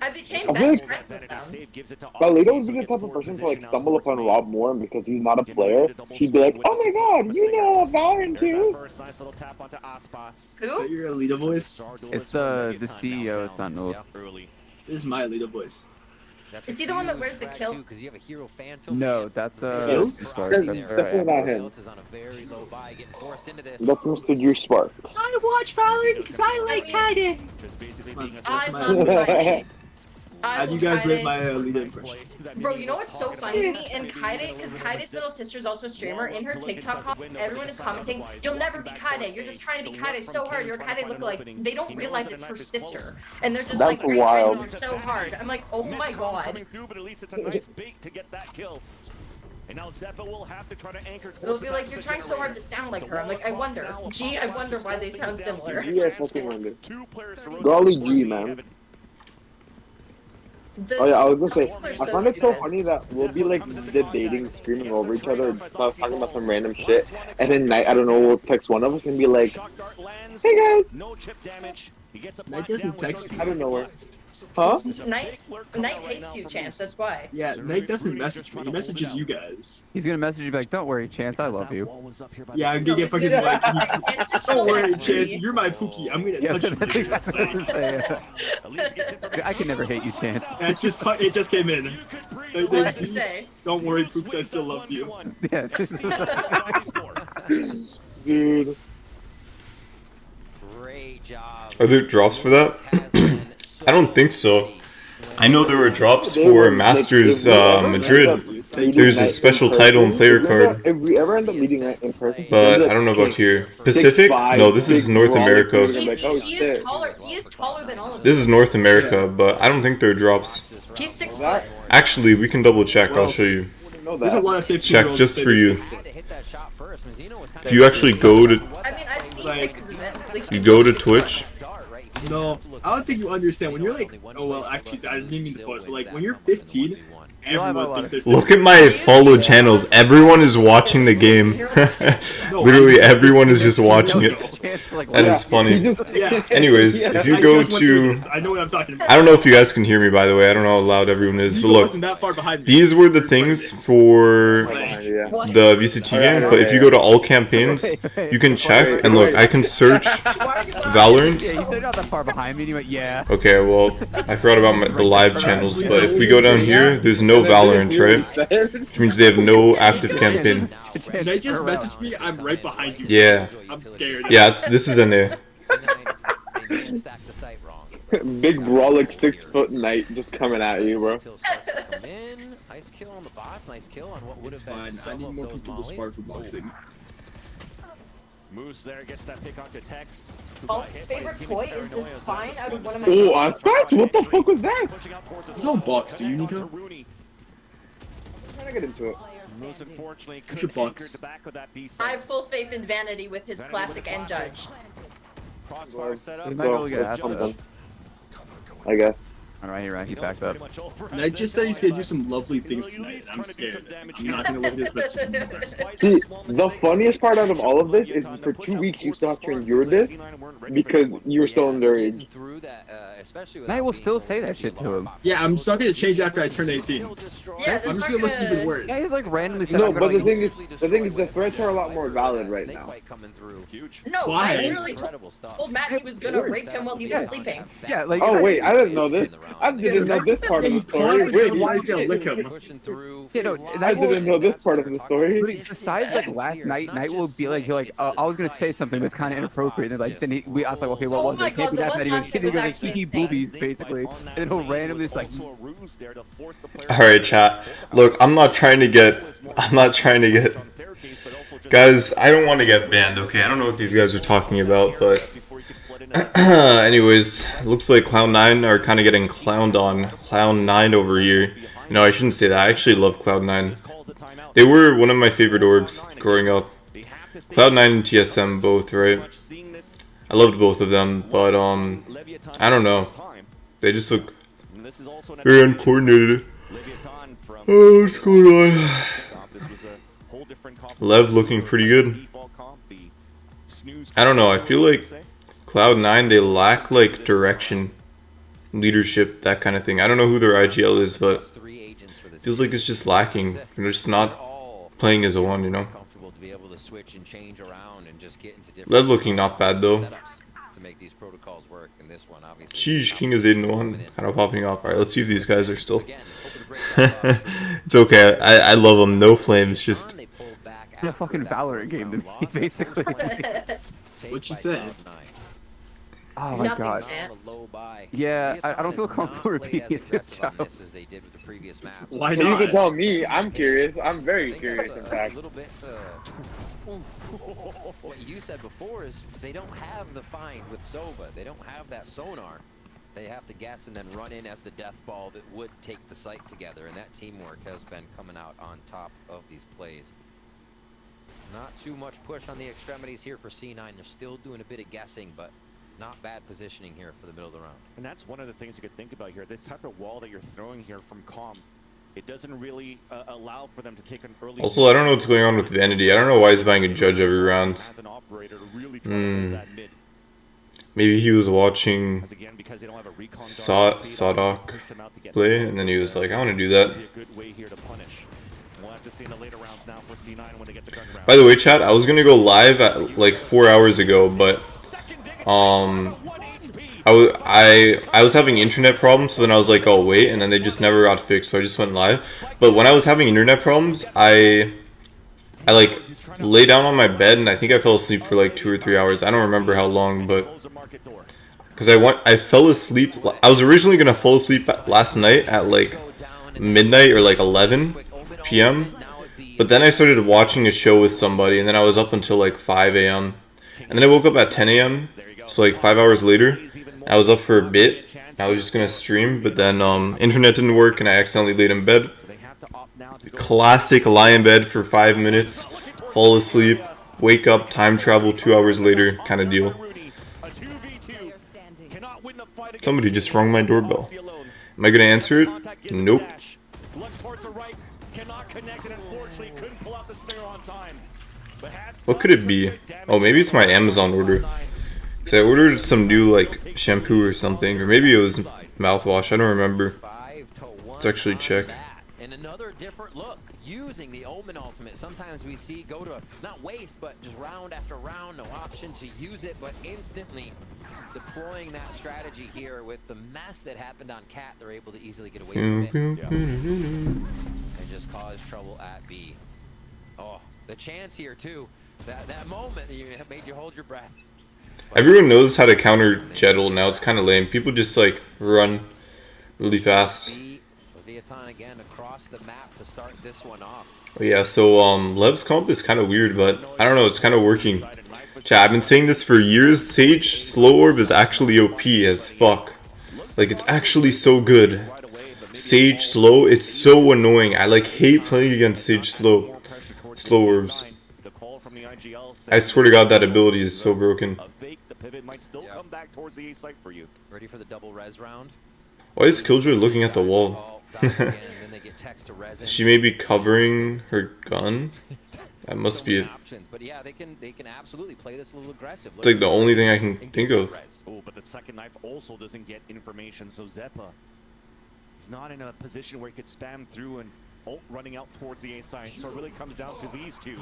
I became I best feel friends with them. But Lito would be the type of person to like stumble upon Rob Moore, and because he's not a player, he'd be like, "Oh my God, you know Valorant too." First nice little tap onto Aspas. Is Who? that your Alita voice? It's the CEO of Sentinels. This is my Alita voice. Is he the one that wears the kilt? Because you have a hero phantom. No, that's Kilt? Spark. That's That's definitely right. not him. Is on a very low buy, getting forced into this. That's Mr. Drew Sparks. I watch Valorant because I like Kaiden. Just basically being a I my- love Kaiden. How do you guys rate my Alita impression? Bro, you know what's so funny to me? And Kaide, because Kaide's little sister's also a streamer, in her TikTok comments, everyone is commenting, "You'll never be Kaide. You're just trying to be Kaide so hard. You're Kaide lookalike." They don't realize it's her sister, and they're just like, That's "You're trying wild. so hard." I'm like, "Oh my god." But at least it's a nice bait to get that kill. And now Zeppa will have to try to anchor. They'll be like, "You're trying so hard to sound like her." I'm like, I wonder. Gee, I wonder why they sound similar. Yeah, I fucking wonder. Golly gee, man. Oh yeah, I was gonna say, I find it so funny that we'll be like debating, screaming over each other, talking about some random shit, and then Knight, I don't know, will text one of us and be like, "Hey guys." No chip damage. He gets a Knight doesn't text me. I don't know where. Huh? Knight hates you, Chance. That's why. Yeah, Knight doesn't message me. He messages you guys. He's gonna message you back. Don't worry, Chance. I love you. Yeah, I'm gonna get fucking like. Don't worry, Chance. You're my Pookie. I'm gonna Yes, touch that's you. exactly what I'm saying. I can never hate you, Chance. It just came in. What did he say? Don't worry, Pooks. I still love you. Yeah, this is Dude. Great job. Are there drops for that? I don't think so. I know there were drops for Masters Madrid. There's a special title and player card, If we ever end up meeting Knight in person, but I don't know about here. Pacific? No, this is North America. He is taller. He is taller than all of This us. is North America, but I don't think there are drops. He's 6 foot. Actually, we can double check. I'll show you. There's a lot of 15-year-olds. Check just for you. Had to hit that shot first. Mazzino was kind If you actually go to I mean, I've seen Like, pictures of it. Like, you he go to looks 6 foot. Twitch. No, I don't think you understand. When you're like, oh well, actually, I didn't mean to pause, but like when you're 15, everyone thinks they're 16. Look at my follow channels. Everyone is watching the game. Literally, everyone is just watching it. That is funny. Yeah. Anyways, if you I go just went through to... this. I know what I'm talking about. I don't know if you guys can hear me, by the way. I don't know how loud everyone is. But You look, wasn't that far behind me. these were the things for the VCT game. But if you go to all campaigns, you can check. And look, I can search Valorant. Yeah, you said you're not that far behind me, and you went, yeah. Okay, well, I forgot about the live channels. But if we go down here, there's no Valorant, right? Which means they have no active campaign. They just messaged me. I'm right behind you. Yeah. I'm scared. Yeah, this is an A. Big brolic 6 foot Knight just coming at you, bro. Nice kill on the bots. Nice kill on what would It's have been fine. I some need of more those people to mollies. spar for boxing. Moose there gets that pick onto Tex. Oh, his favorite toy is this fine out of one of my. Oh, Aspas? What the fuck was that? There's no box, do you, Nico? I'm trying to get into it. Moose unfortunately You should box. the back of that B I have full faith in Vanity with his classic end judge. Crossfire set up. We might be able to get I'm after done. that. I guess. Alright, you're right. He backed up. And I just said he's gonna do some lovely things tonight. I'm scared. I'm not gonna look at his messages. See, the funniest part out of all of this is for 2 weeks you still have to endure this because you're still underage. Knight will still say that shit to him. Yeah, I'm just not gonna change after I turn 18. Yeah, I'm that's just not gonna look even worse. Yeah, he's like randomly said, No, I'm but gonna, the thing is, the threats are a lot more valid right now. No, Why? I literally told Matt he was gonna rape him while he was sleeping. yeah, like. Oh wait, I didn't know this. I didn't know this part of the story. Wait, why he's gonna lick him? You know, I didn't know this part of the story. Besides, like last night, Night will be like, you're like, I was gonna say something that's kind of inappropriate. And like, I was like, okay, what Oh was my it? Can't God, be the that one bad. He goes, last game he was goes like, actually kiki insane. boobies, basically, and then he'll randomly just like. Alright, chat. Look, I'm not trying to get. Guys, I don't want to get banned, okay? I don't know what these guys are talking about, but. Anyways, looks like Cloud9 are kind of getting clowned on. Cloud9 over here. No, I shouldn't say that. I actually love Cloud9. They were one of my favorite orgs growing up. Cloud9 and TSM both, right? I loved both of them, but I don't know. They just look very uncoordinated. Oh, what's going on? Lev looking pretty good. I don't know, I feel like Cloud9, they lack like direction, leadership, that kind of thing. I don't know who their IGL is, but it feels like it's just lacking. They're just not playing as a one, you know? Lev looking not bad though. Sheesh, King is 8-1, kind of popping off. Alright, let's see if these guys are still. It's okay, I love them. No flames, just. A fucking Valorant game to me, basically. What'd you say? Oh my god. Yeah, I don't feel comfortable repeating it to Joe. Why You not? can tell me. I'm curious. I'm very curious, in fact. What you said before is they don't have the find with Sova. They don't have that sonar. They have to guess and then run in as the death ball that would take the site together, and that teamwork has been coming out on top of these plays. Not too much push on the extremities here for C9. They're still doing a bit of guessing, but not bad positioning here for the middle of the round. And that's one of the things you could think about here. This type of wall that you're throwing here from Calm, it doesn't really allow for them to take an early. Also, I don't know what's going on with Vanity. I don't know why he's buying a judge every round. Maybe he was watching Sadok play, and then he was like, I want to do that. By the way, chat, I was gonna go live at like 4 hours ago, but I was having internet problems, so then I was like, oh wait, and then they just never got fixed, so I just went live. But when I was having internet problems, I like lay down on my bed and I think I fell asleep for like 2 or 3 hours. I don't remember how long, but because I fell asleep. I was originally gonna fall asleep last night at like midnight or like 11 p.m. But then I started watching a show with somebody, and then I was up until like 5 a.m. And then I woke up at 10 a.m. So like 5 hours later, I was up for a bit. I was just gonna stream, but then internet didn't work, and I accidentally laid in bed. Classic lie in bed for 5 minutes, fall asleep, wake up, time travel 2 hours later, kind of deal. Somebody just rung my doorbell. Am I gonna answer it? Nope. What could it be? Oh, maybe it's my Amazon order. Because I ordered some new, like, shampoo or something. Or maybe it was mouthwash. I don't remember. Let's actually check. And another different look using the Omen ultimate. Sometimes we see go to not waste, but just round after round, no option to use it, but instantly deploying that strategy here with the mess that happened on Cat. They're able to easily get away from it and just cause trouble at B. Oh, the chance here too. That moment that made you hold your breath. Everyone knows how to counter Jettle now. It's kind of lame. People just like run really fast. Again across the map to start this one off. Oh, yeah, so Lev's comp is kind of weird, but I don't know. It's kind of working. Chat, I've been saying this for years. Sage Slow Orb is actually OP as fuck. Like, it's actually so good. Sage Slow, it's so annoying. I like hate playing against Sage Slow Orbs. I swear to God, that ability is so broken. Ready for the double res round? Why is Killjoy looking at the wall? She may be covering her gun. That must be it. But yeah, they can absolutely play this a little aggressive. It's like the only thing I can think of. Oh, but the second knife also doesn't get information, so Zeppa is not in a position where he could spam through and ult running out towards the A side. So it really comes down to these two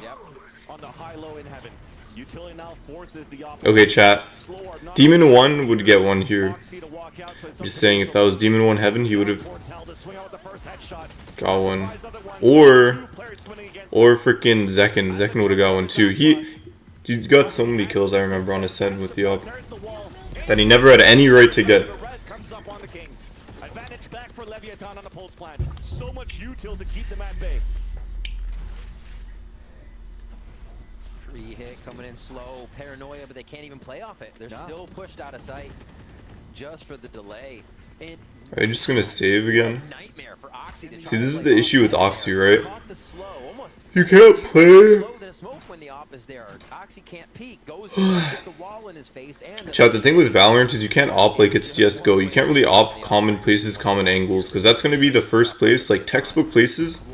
on the high-low in heaven. Utility now forces the Okay, chat. Demon 1 would get one here. I'm just saying, if that was Demon 1 Heaven, he would have got one. Or freaking Zekin. Zekin would have got one too. He's got so many kills, I remember, on his set with the op that he never had any right to get. Advantage back for Leviathan on the pulse plan. So much util to keep them at bay. Free hit coming in slow, paranoia, but they can't even play off it. They're still pushed out of sight just for the delay. Are you just gonna save again? See, this is the issue with Oxy, right? You can't play. Chat, the thing with Valorant is you can't op like it's CSGO. You can't really op common places, common angles, because that's gonna be the first place, like textbook places.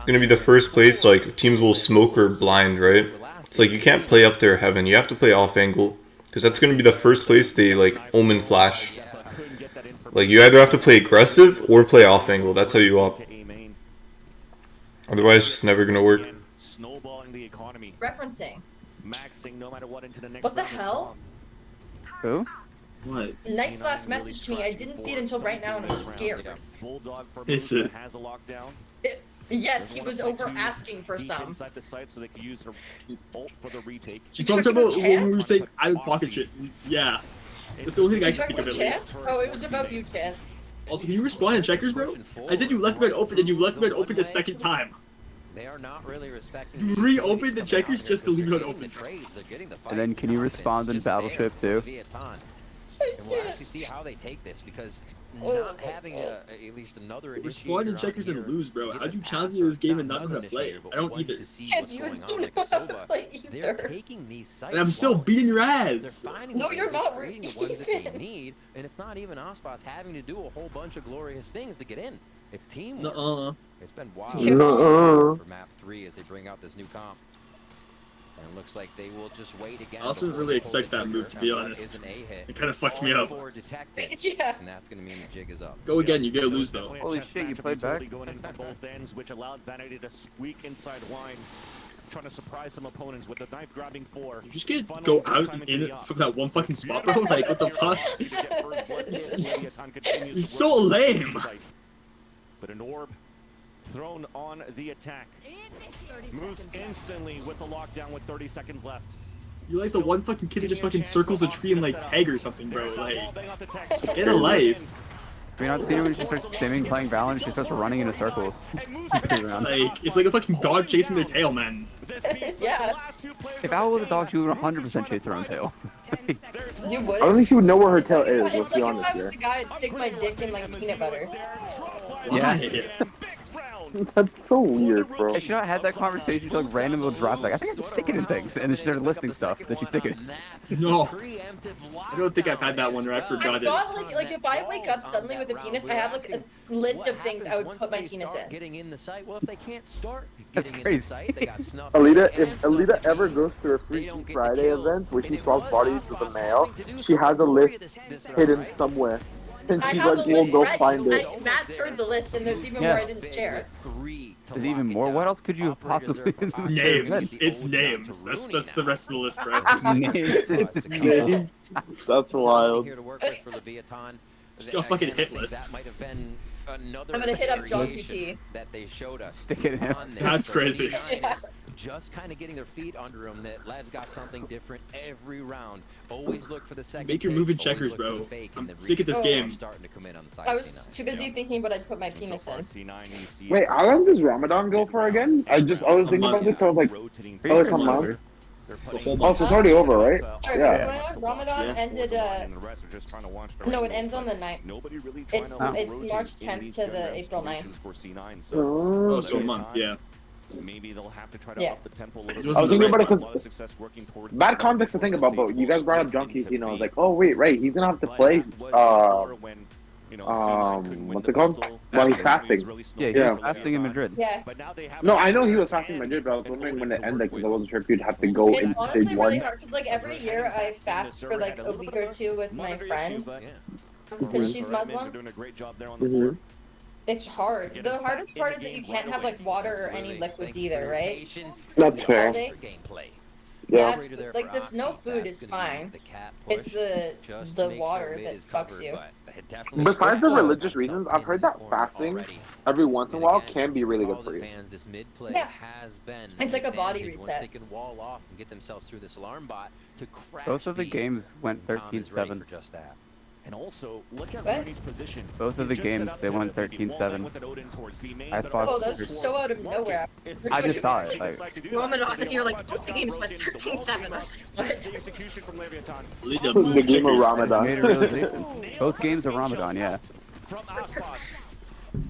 Gonna be the first place like teams will smoke or blind, right? It's like you can't play up there Heaven. You have to play off angle, because that's gonna be the first place they like omen flash. Like you either have to play aggressive or play off angle. That's how you op. Otherwise, it's just never gonna work. Referencing. What What the hell? Who? What? Knight's last message to me. I didn't see it until right now, and I'm scared. Is it? Yes, he was over asking for some. She talked about when we were saying I would pocket shit. Yeah. That's the only thing I can think of at Chance? least. Oh, it was about you, Chance. Also, can you respond in checkers, bro? I said you left mid open and you left mid open a second time. They are not really respecting. You reopened the checkers just to leave it open. And then can you respond in Battleship too? And we'll actually see how they take this, because not having at least another respond in checkers and lose, bro. How'd you challenge me this game and not know how to play? I don't either. They're taking these sites, and I'm still beating your ass. No, you're not. The ones that they need, and it's not even Ospas having to do a whole bunch of glorious things to get in. It's teamwork. It's been wild for map 3 as they bring out this new comp. And it looks like they will just wait again. I also didn't really expect that move, to be honest. It kind of fucked me up. Yeah. And that's going to mean the jig is up. Go again, you gotta lose though. Holy shit, you played back? Going in from both ends, which allowed Vanity to squeak inside wine, trying to surprise some opponents with the knife grabbing 4. You just get go out and in it from that one fucking spot, bro. Like, what the fuck? He's so lame. But an orb thrown on the attack. Moves instantly with the lockdown with 30 seconds left. You like the one fucking kid who just fucking circles a tree and like tag or something, bro. Like, get a life. Have you not seen her when she starts stimming playing Valorant? She starts running in a circle. Like, it's like a fucking dog chasing their tail, man. Yeah. If Owl was a dog, she would 100% chase her own tail. You would? I don't think she would know where her tail is, It's let's like be if honest I was here. the guy, I'd stick my dick in like peanut butter. Yeah. That's so weird, bro. I should not have had that conversation. She like randomly will drop like I think I'm sticking in things, and then she started listing stuff that she's sticking. No, I don't think I've had that one where I forgot I've it. got like if I wake up suddenly with a penis, I have like a list of things I would put my penis in. Getting in the site. Well, if they can't start That's getting in the crazy. site, they got snuffed. Alita, if Alita ever goes to a Freaky Friday event where she swaps bodies with a male, she has a list hidden somewhere. And I she's have like, a we'll list go ready. find it. Matt's heard the list, and there's even Yeah. more I didn't share. There's even more. What else could you have possibly? Names. It's names. That's the rest of the list, bro. Names. It's just people. That's wild. Here to work with for Leviathan. Just got fucking hit list. That might have been another I'm gonna hit up John variation QT. that they showed us. Stick it in. on there. That's So crazy. C9 is just kind of getting their feet under them. That Lev's got something different every round. Always look for the second. Make your take, move in always checkers, look for bro. the fake, I'm and the sick of this read game. are starting to come in on the side I of was C9. too busy thinking, but I'd put my penis in. Wait, how long does Ramadan go for again? I was thinking about this, so I was like, oh, it's a month. It's the whole Oh, so it's already over, right? Sorry, Yeah. what's going on? Ramadan ended, no, it ends on the 9th. It's March 10th to the April 9th. Oh, so a month, yeah. Maybe they'll have to try to Yeah. up the tempo a It little was I was the thinking right about it one. because bad context to think about, but you guys brought up Junkies, you know, I was like, oh wait, right, he's gonna have to play, what's it called? While he's fasting. Yeah, Yeah. he's fasting in Madrid. Yeah. No, I know he was fasting in Madrid, but I was wondering when it ended because I wasn't sure if you'd have to go It's in honestly stage really 1. hard, because like every year I fast for like a week or two with my friend, because she's Muslim. Mhm. It's hard. The hardest part is that you can't have like water or any liquids either, right? That's fair. All day. Yeah. That's, like this no food is fine. It's the water that fucks you. Besides the religious reasons, I've heard that fasting every once in a while can be really good for you. Yeah. It's like a body reset. Both of the games went 13-7. And also, look at What? Rooney's position. Both of the games, they won 13-7. Oh, that's so out of nowhere. I just saw it. Like, You want me to, you're like, both the games went 13-7. I was like, what? Execution from Leviathan. The game of made it Ramadan. realistic. Both games are Ramadan, yeah. From Aspas.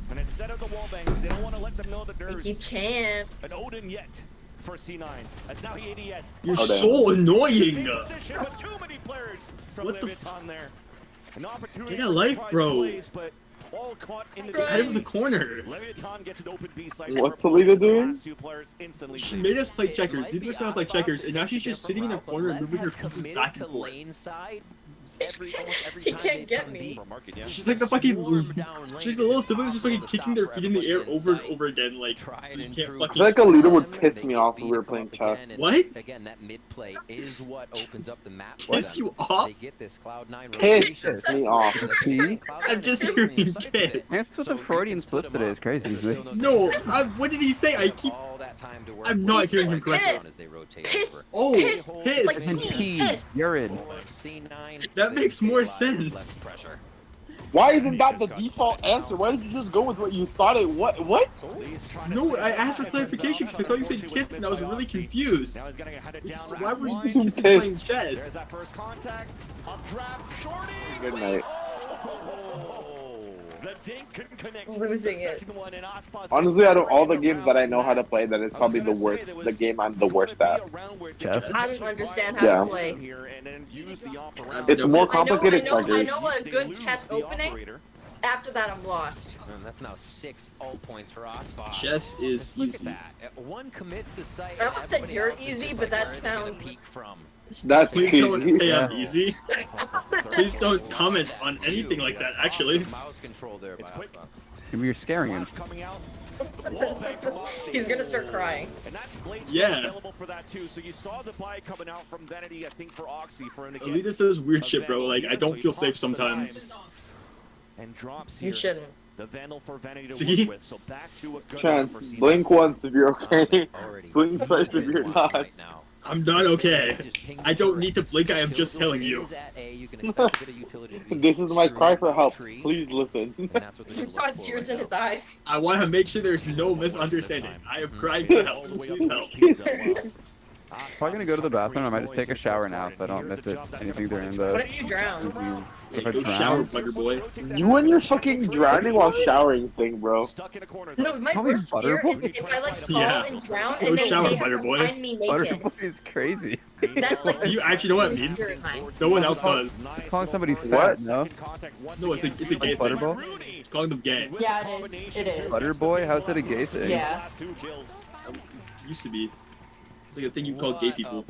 And instead of the wall bangs, they don't want to let them know that there's Keep chance. an Odin yet for C9. As now he ADS. You're Oh, damn. so annoying. Same position with too many players from What the Leviathan there. An opportunity Get a for life, surprise bro. plays, but all caught in the Out of the corner. Leviathan gets an open B side. What's Alita doing? She made us play checkers. Neither of us know how to play checkers, and now she's just sitting in a corner and moving her pieces back and forth. He can't get me. She's like the fucking. She's the little siblings just fucking kicking their feet in the air over and over again, like so you can't I fucking. feel like Alita would piss me off when we were playing chess. What? Again, that mid play is what opens up the map. Piss you off? They get this Cloud9 Piss rotation. me off. I'm just hearing you kiss. That's what the Freudian slips today is crazy. No, what did he say? I keep. I'm not hearing him correctly. Piss. Oh, Piss. piss. Like And pee, piss. urine. That makes more sense. Why isn't that the default answer? Why did you just go with what you thought it was? What? No, I asked for clarification because I thought you said kiss and I was really confused. Why were you kissing playing chess? Good night. The dink couldn't connect. Losing it. Honestly, out of all the games that I know how to play, that is probably the worst. The game I'm the worst at. Chess. I don't understand how Yeah. to play. It's more I complicated. know Checkers. a good chess opening. After that, I'm lost. That's now 6 ult points for Ospa. Chess is Look easy. at that. One commits the site. I almost said everybody you're else is easy, just, but like, that where are they gonna sounds- peek from? That's Please don't say I'm Yeah. easy. Please don't comment on anything like that, actually. Awesome mouse control there by Ospa. Maybe you're scaring him. He's gonna start crying. And that's Blade's Yeah. available for that too. So you saw the buy coming out from Vanity, I think, for Oxy for him to get Alita says weird shit, bro. Like, I don't feel safe sometimes. and drops You here. shouldn't. The Vandal for Vanity to See? work with. So back to a good Chance, for C9. blink once if you're okay. Already Blink twice if you're not. right now. I'm not okay. I don't need to blink, I am just telling you. This is my cry for help. Please listen. He's got tears in his eyes. I want to make sure there's no misunderstanding. I am crying for help. Please help. Probably gonna go to the bathroom. I might just take a shower now so I don't miss it. Anything during What the. if you drown? Hey, If I go drown? shower, bugger boy. You and your fucking drowning while showering thing, bro. Stuck in a corner. No, my Call me worst fear is Butterboy? if I like fall Yeah. and drown Go and then shower, they have to Butterboy. find me naked. Butterboy is crazy. That's like Do you actually know what it means? terrifying. No one else does. It's calling somebody What? fat, no? No, it's a gay thing. Butterball? It's calling them gay. Yeah, it is. It is. Butterboy? How's that a gay thing? Yeah. Used to be. It's like a thing you call gay people.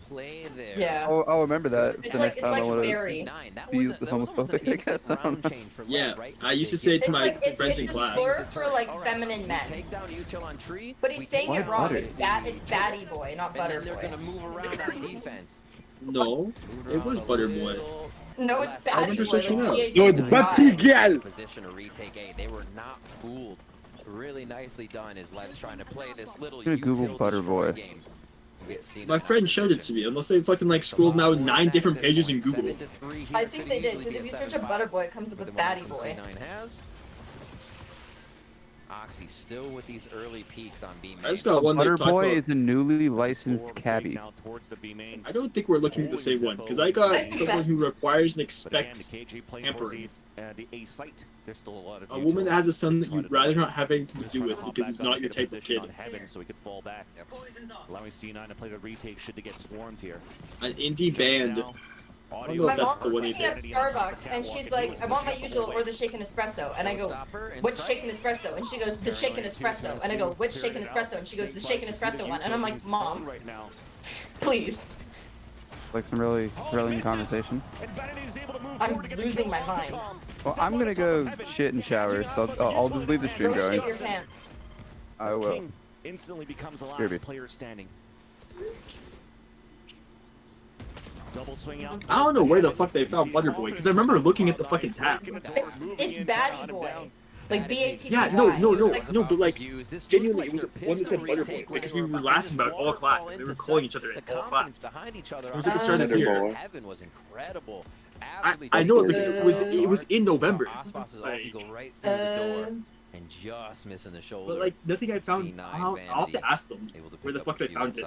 Yeah. Oh, I'll remember that. It's the like next time I want to fairy. be homophobic, I guess. I don't know. Yeah, I used to say it to It's my like it's friends in a class. slur for like feminine men. But he's saying Why it wrong. butter? It's baddie boy, not butter They're gonna boy. move around on defense. No, it was Butterboy. No, it's I baddie wonder boy. searching like out. PhD Yo, it's guy. Betty girl. Position to retake A. They were not fooled. Really nicely done as Lev's trying to play this little I'm gonna Google utility Butterboy. game. We get seen My in friend showed it to me, unless they fucking like scrolled now 9 different pages in Google. 7-3 here I think could they did, easily because be if you a search a 7-5. butter boy, it comes up with baddie boy. C9 has. Oxy still with these early peaks on B main. I just got one that talked Butterboy about. is a newly licensed cabbie. I don't think we're looking at the same one, because I got someone who requires and expects pampering. A woman that has a son that you'd rather not have anything to do with because he's not your type of kid. So he could fall back. Allowing C9 to play the retake should they get swarmed here. An indie band. I don't know My if that's mom the was one he picking up did. Starbucks, and she's like, I want my usual or the shaken espresso. And I go, which shaken espresso? And she goes, the shaken espresso. And I go, which shaken espresso? And she goes, the shaken espresso one. And I'm like, Mom, please. Like some really thrilling conversation. I'm losing my mind. Well, I'm gonna go shit and shower, so I'll just leave the stream Go going. shit your pants. I will. Instantly becomes the Here, last B. player standing. Double swing out. I don't know where the fuck they found Butter Boy, because I remember looking at the fucking tab. It's Batty Boy. Like BATCY. Yeah, no, but like, genuinely, it was one that said Butter Boy, because we were laughing about it all class, and we were calling each other in all class. It was at the start of this year. Heaven was incredible. I know it because it was in November. Like, and just missing the shoulder. but like, nothing I found, I'll have to ask them where the fuck they found it.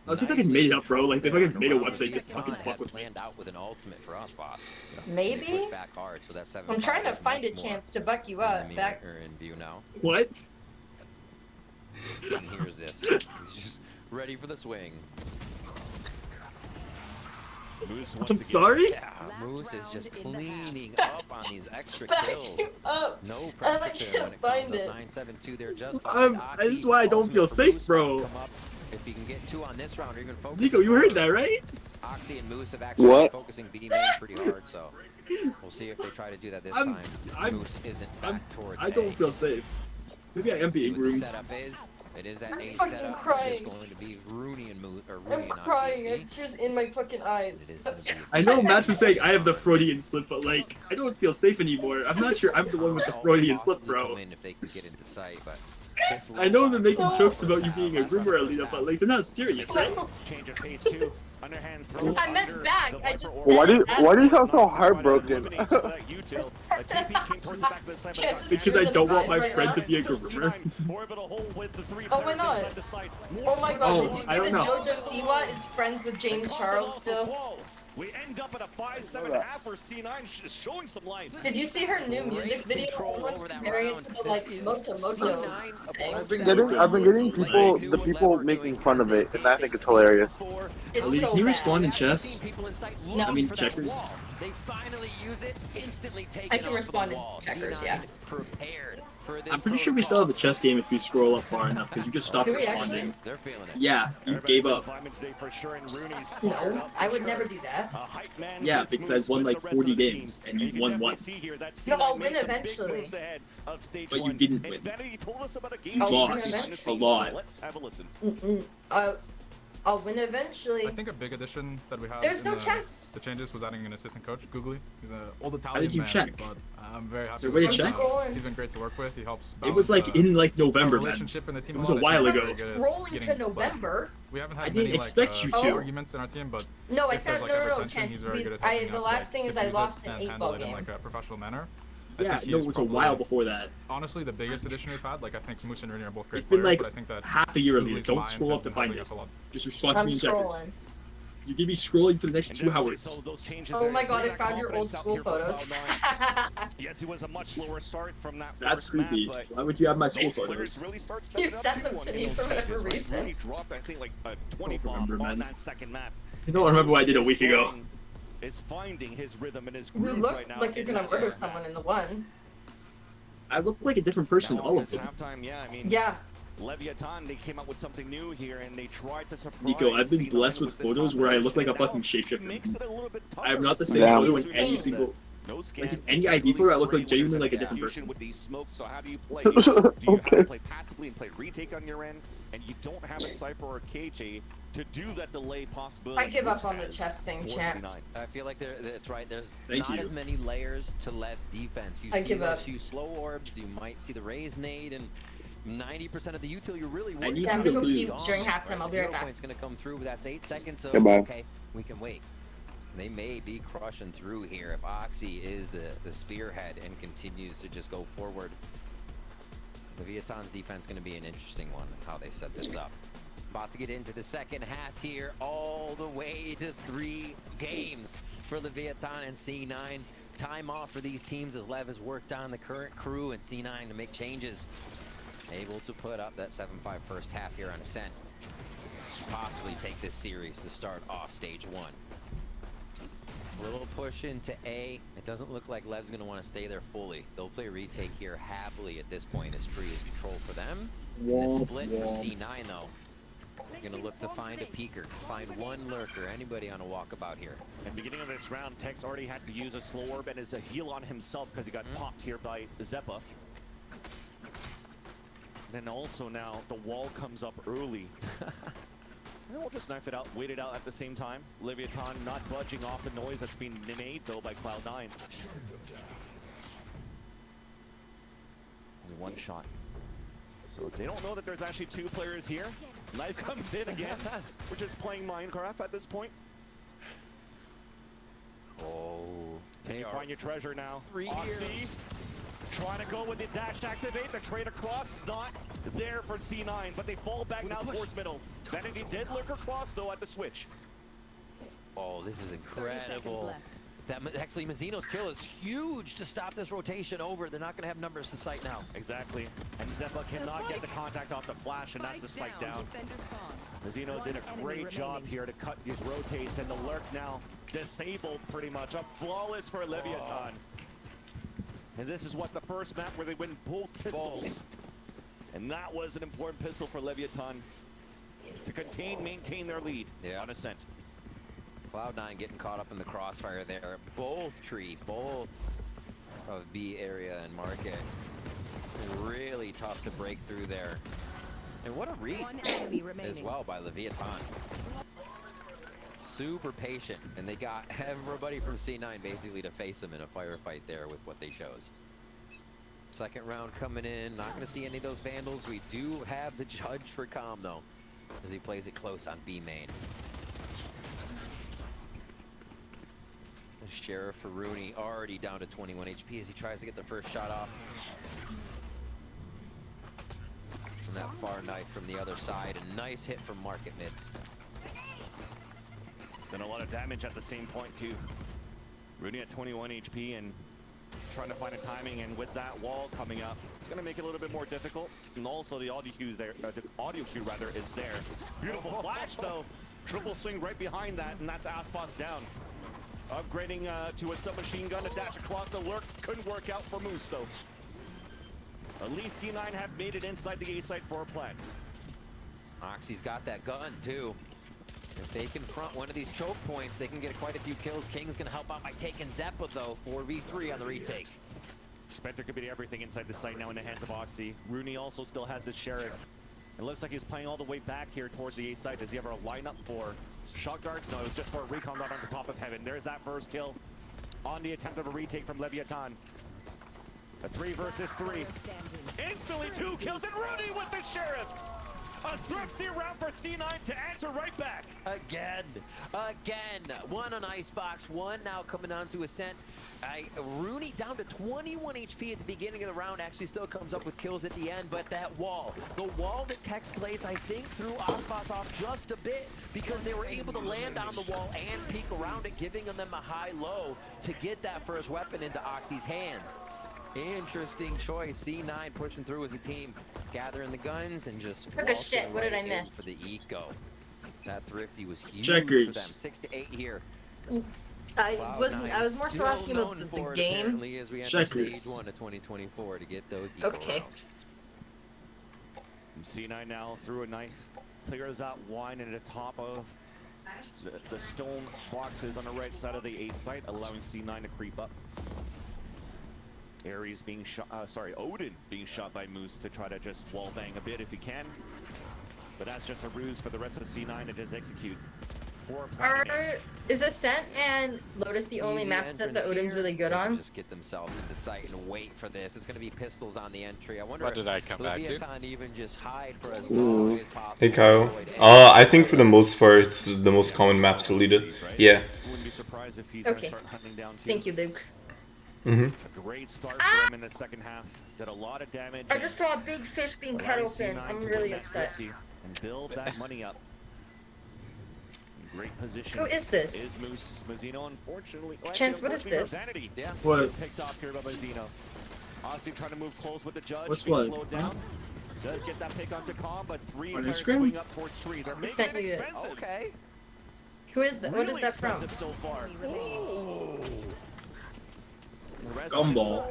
I'll see if I can make it up, bro. Like, if I can make a website, just fucking fuck with me. Out with an ultimate for us, boss. Maybe? Back hard, so that's I'm trying to find a chance to buck you up. Back. In view now. What? And here's this. He's just ready for the swing. I'm sorry? Yeah, Moose is just cleaning up on these extra kills. No pressure when it comes up 9-7-2 there just this is why I don't feel safe, bro. If you can get 2 on this round or even focus. Nico, you heard that, right? Oxy and Moose have actually been focusing B main pretty hard, so we'll see if they try to do that this time. Moose isn't back towards I don't feel safe. Maybe I am being groomed. Setup is. It is that A fucking setup. crying. It's going to be Rooney and Moose, or I'm Rooney and crying. I have tears in my fucking eyes. I know Matt was saying I have the Freudian slip, but like, I don't feel safe anymore. I'm not sure I'm the one with the Freudian slip, bro. If they can get into sight, but I know they're making jokes about you being a groomer, Alita, but like, they're not serious, right? Change of phase 2. Underhand throw. I meant back. I just said Why do you sound so heartbroken? Because I don't want my friend to be a groomer. Oh, why not? Oh my god, did you see that Jojo Siwa is friends with James Charles still? We end up at a 5-7.5 where C9 is showing some life. Did you see her new music video? Everyone's comparing it to the like Moto thing. I've been getting people making fun of it, and I think it's hilarious. It's Alita, so can you bad. respond in chess? No. I mean, checkers. They finally use it, instantly take I can respond in checkers, yeah. Prepared. I'm pretty sure we still have a chess game if you scroll up far enough, because you just stopped Do we responding. They're feeling it. Yeah, you gave up. No, I would never do that. Yeah, because I've won like 40 games, and you won one. No, I'll win eventually. But you didn't win. You lost a lot. I'll win eventually. I think a big addition that we had There's in no chess. the changes was adding an assistant coach, Googly. He's an old How Italian did you man, check? but I'm very happy. Is there a way to check? He's been great to work with. He helps. It was like in like November, man. Relationship in the team It was a while ago. Rolling to November. We haven't had I didn't many, expect you to. arguments in our team, but No, I if there's, found like, ever no, tension, Chance. he's very good at helping The us, last thing is I diffuse it lost an and 8 handle ball it in game. like a professional manner. Yeah, no, it was a while before that. Honestly, the biggest addition we've had, like I think Moose and Rooney are both great It's been players, like but I think that half a year, Alita. Googly's Don't mind scroll has up to been find helping it. us a lot. Just respond to I'm me in checkers. scrolling. You're gonna be scrolling for the next 2 hours. Oh my god, I found your old school photos. Yes, it was a much lower start from that. That's creepy. Why would you have my school photos? You sent them to me for whatever reason. He dropped, I think, like a 20 bomb on that second map. I don't remember what I did a week ago. Is finding his rhythm and his You groove look right now. like you're gonna murder someone in the one. I look like a different person in all of them. Halftime, yeah, I mean, Yeah. Leviathan, they came out with something new here and they tried to surprise. Nico, I've been C9 blessed with this photos where I look like a confidence, fucking shapeshifter. makes it a little bit tougher. I am not the same Yeah. photo in any single. No scan, Like in any IV photo, I look like genuinely like a different person. with these smokes, so how do you play? Do you have to play passively and play retake on your end? And you don't have a Cypher or KJ to do that delay possibility. I give up on the chess thing, Chance. I feel like that's right. There's Thank not you. as many layers to Lev's defense. You I see give those up. few slow orbs. You might see the raise nade, and 90% of the util you're really I worried need Yeah, I'm you gonna to go keep lose. during halftime. I'll be right back. Point's gonna come through. That's 8 seconds. So Goodbye. okay, we can wait. They may be crushing through here if Oxy is the spearhead and continues to just go forward. Leviathan's defense going to be an interesting one, how they set this up. About to get into the second half here, all the way to 3 games for Leviathan and C9. Time off for these teams as Lev has worked on the current crew and C9 to make changes. Able to put up that 7-5 first half here on Ascent. Possibly take this series to start off stage 1. Little push into A. It doesn't look like Lev's going to want to stay there fully. They'll play retake here happily at this point. This tree is controlled for them. And the split for C9 though. They're going to look to find a peeker, find one lurker, anybody on a walkabout here. At the beginning of this round, Tex already had to use a slow orb and is a heal on himself because he got popped here by Zeppa. Then also now the wall comes up early. And we'll just knife it out, wait it out at the same time. Lvkedreams not budging off the noise that's being made though by Cloud9. Only one shot. So they don't know that there's actually two players here. Knife comes in again. We're just playing Minecraft at this point. Oh. Can you find your treasure now? Three Oxy trying to go with the dash activate. The trade across not there for C9, but they fall back now towards middle. Vanity did look across though at the switch. Oh, this is incredible. That actually Mazzino's kill is huge to stop this rotation over. They're not going to have numbers to sight now. Exactly. And Zeppa cannot get the contact off the flash, and that's the spike down. Mazzino did a great job here to cut these rotates, and the lurk now disabled pretty much. A flawless for Lvkedreams. And this is what the first map where they win both pistols. And that was an important pistol for Lvkedreams to maintain their lead on Ascent. Cloud9 getting caught up in the crossfire there. Both of B area and market. Really tough to break through there. And what a read as well by Lvkedreams. Super patient, and they got everybody from C9 basically to face them in a firefight there with what they chose. Second round coming in, not going to see any of those Vandals. We do have the judge for Calm though, as he plays it close on B main. The Sheriff for Rooney already down to 21 HP as he tries to get the first shot off. From that far knife from the other side, a nice hit from Market Mid. Done a lot of damage at the same point too. Rooney at 21 HP and trying to find a timing, and with that wall coming up, it's going to make it a little bit more difficult. And also the audio cue there, the audio cue rather, is there. Beautiful flash though. Triple swing right behind that, and that's Aspas down. Upgrading to a submachine gun to dash across the lurk. Couldn't work out for Moose though. At least C9 have made it inside the A site for a plant. Oxy's got that gun too. If they confront one of these choke points, they can get quite a few kills. King's gonna help out by taking Zeppa though, 4v3 on the retake. Spectre could be everything inside the site now in the hands of Oxy. Rooney also still has the Sheriff. It looks like he's playing all the way back here towards the A site. Does he ever line up for shot guards? No, it was just for a recon run on the top of heaven. There's that first kill on the attempt of a retake from Lvkedreams. A 3 versus 3. Instantly 2 kills, and Rooney with the Sheriff. A thrifty round for C9 to answer right back. Again. One on Icebox, one now coming on to Ascent. Rooney down to 21 HP at the beginning of the round, actually still comes up with kills at the end, but that wall, the wall that Tex plays, I think threw Aspas off just a bit because they were able to land on the wall and peek around it, giving them a high-low to get that first weapon into Oxy's hands. Interesting choice. C9 pushing through as a team, gathering the guns and just took a shit. What did I miss? For the eco. That thrifty was huge Checkers. for them. 6 to 8 here. I was more so asking about the game. As we enter Checkers. stage 1 of 2024 to get those eco Okay. rounds. And C9 now through a knife, clears out one and at the top of the stone boxes on the right side of the A site, allowing C9 to creep up. Ares being shot, Odin being shot by Moose to try to just wall bang a bit if he can. But that's just a ruse for the rest of C9 to just execute. Is Ascent and Lotus the only Easy maps that the entrance Odin's here. really good They can on? Just get themselves into sight and wait for this. It's going to be pistols on the entry. I wonder What did I come back to? Lvkedreams even just hide for as long as possible. Hey Kyle. I think for the most part, it's the most common maps to lead it. Yeah. Wouldn't be surprised if he's Okay. gonna start hunting down too. Thank you, Luke. Mm-hmm. A great start for him in the second half. Did a lot of damage. I just saw a big fish being cut open. I'm really upset. And build that money up. In great position. Who is this? Is Moose. Mazzino, unfortunately. Chance, what is this? Vanity. Yeah. What? Is picked off here by Mazzino. Austin trying to move close with the judge. What's being what? slowed down. Does get that pick onto Calm, but 3 On kind the of screen? swing up towards 3. They're making sent it you it. expensive. Okay. Who is that? What is Really that from? expensive so far. Gumball.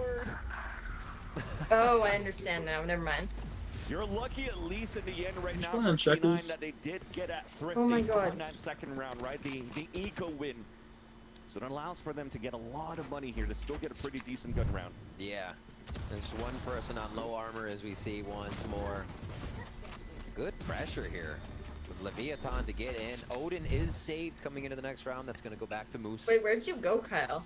Oh, I understand now. Never mind. You're lucky at least in the end right now playing for on C9 checkers. that they did get at Thrifty Oh my God. on that second round, right? The eco win. So it allows for them to get a lot of money here to still get a pretty decent gun round. Yeah. There's one person on low armor as we see once more. Good pressure here. Leviathan to get in. Odin is saved coming into the next round. That's going to go back to Moose. Wait, where'd you go, Kyle?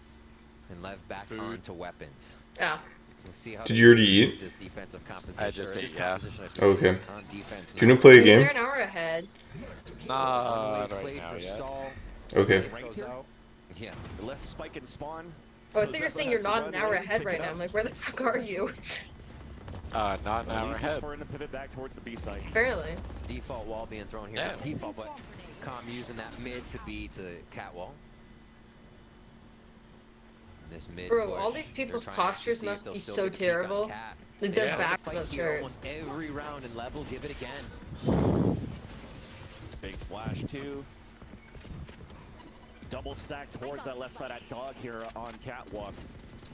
And Lev back onto weapons. Yeah. We'll see how Did you already eat? this defensive composition. I just ate, yeah. Okay. On defense. Do you want to play a They're game? an hour ahead. Not right now yet. Okay. Right here. Yeah. The left spike and spawn. Oh, I think you're saying you're not an hour ahead right now. I'm like, where the fuck are you? Not an hour ahead. For him to pivot back towards the B side. Apparently. Default wall being thrown here. Not default, but Com using that mid to be to cat wall. This mid Bro, push, all these people's they're trying to postures see if must they'll be still so get the peak on terrible. Cat. Like their Yeah. backs Fight must here hurt. almost every round, and Lev will give it again. Big flash too. Double stack towards that left side at dog here on catwalk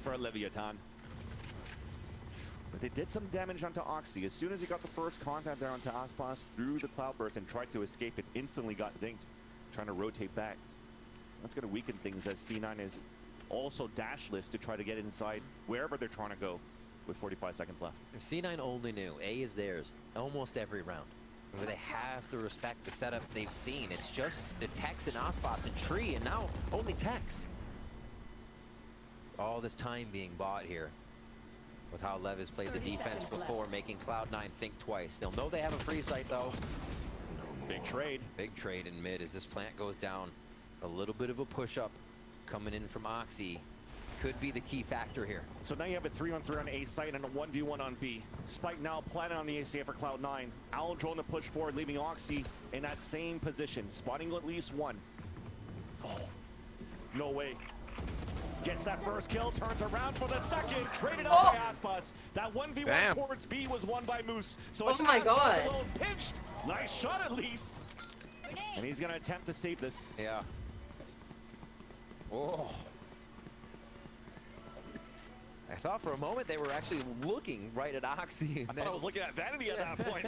for Leviathan. But they did some damage onto Oxy. As soon as he got the first contact there onto Aspas through the cloudburst and tried to escape, it instantly got dinked, trying to rotate back. That's going to weaken things as C9 is also dashless to try to get inside wherever they're trying to go with 45 seconds left. If C9 only knew, A is theirs almost every round. Where they have to respect the setup they've seen. It's just the Tex and Aspas and Tree, and now only Tex. All this time being bought here with how Lev has played the defense before, making Cloud9 think twice. They'll know they have a free site though. Big trade. Big trade in mid as this plant goes down. A little bit of a push up coming in from Oxy. Could be the key factor here. So now you have a 3-on-3 on A site and a 1v1 on B. Spike now planted on the ACA for Cloud9. Owl drone to push forward, leaving Oxy in that same position, spotting at least one. Oh, no way. Gets that first kill, turns around for the second, traded out by Aspas. That 1v1 towards B was won by Moose. So it's my Aspas God. alone, pinched. Nice shot at least. And he's gonna attempt to save this. Yeah. Oh. I thought for a moment they were actually looking right at Oxy. I thought I was looking at Vanity at that point.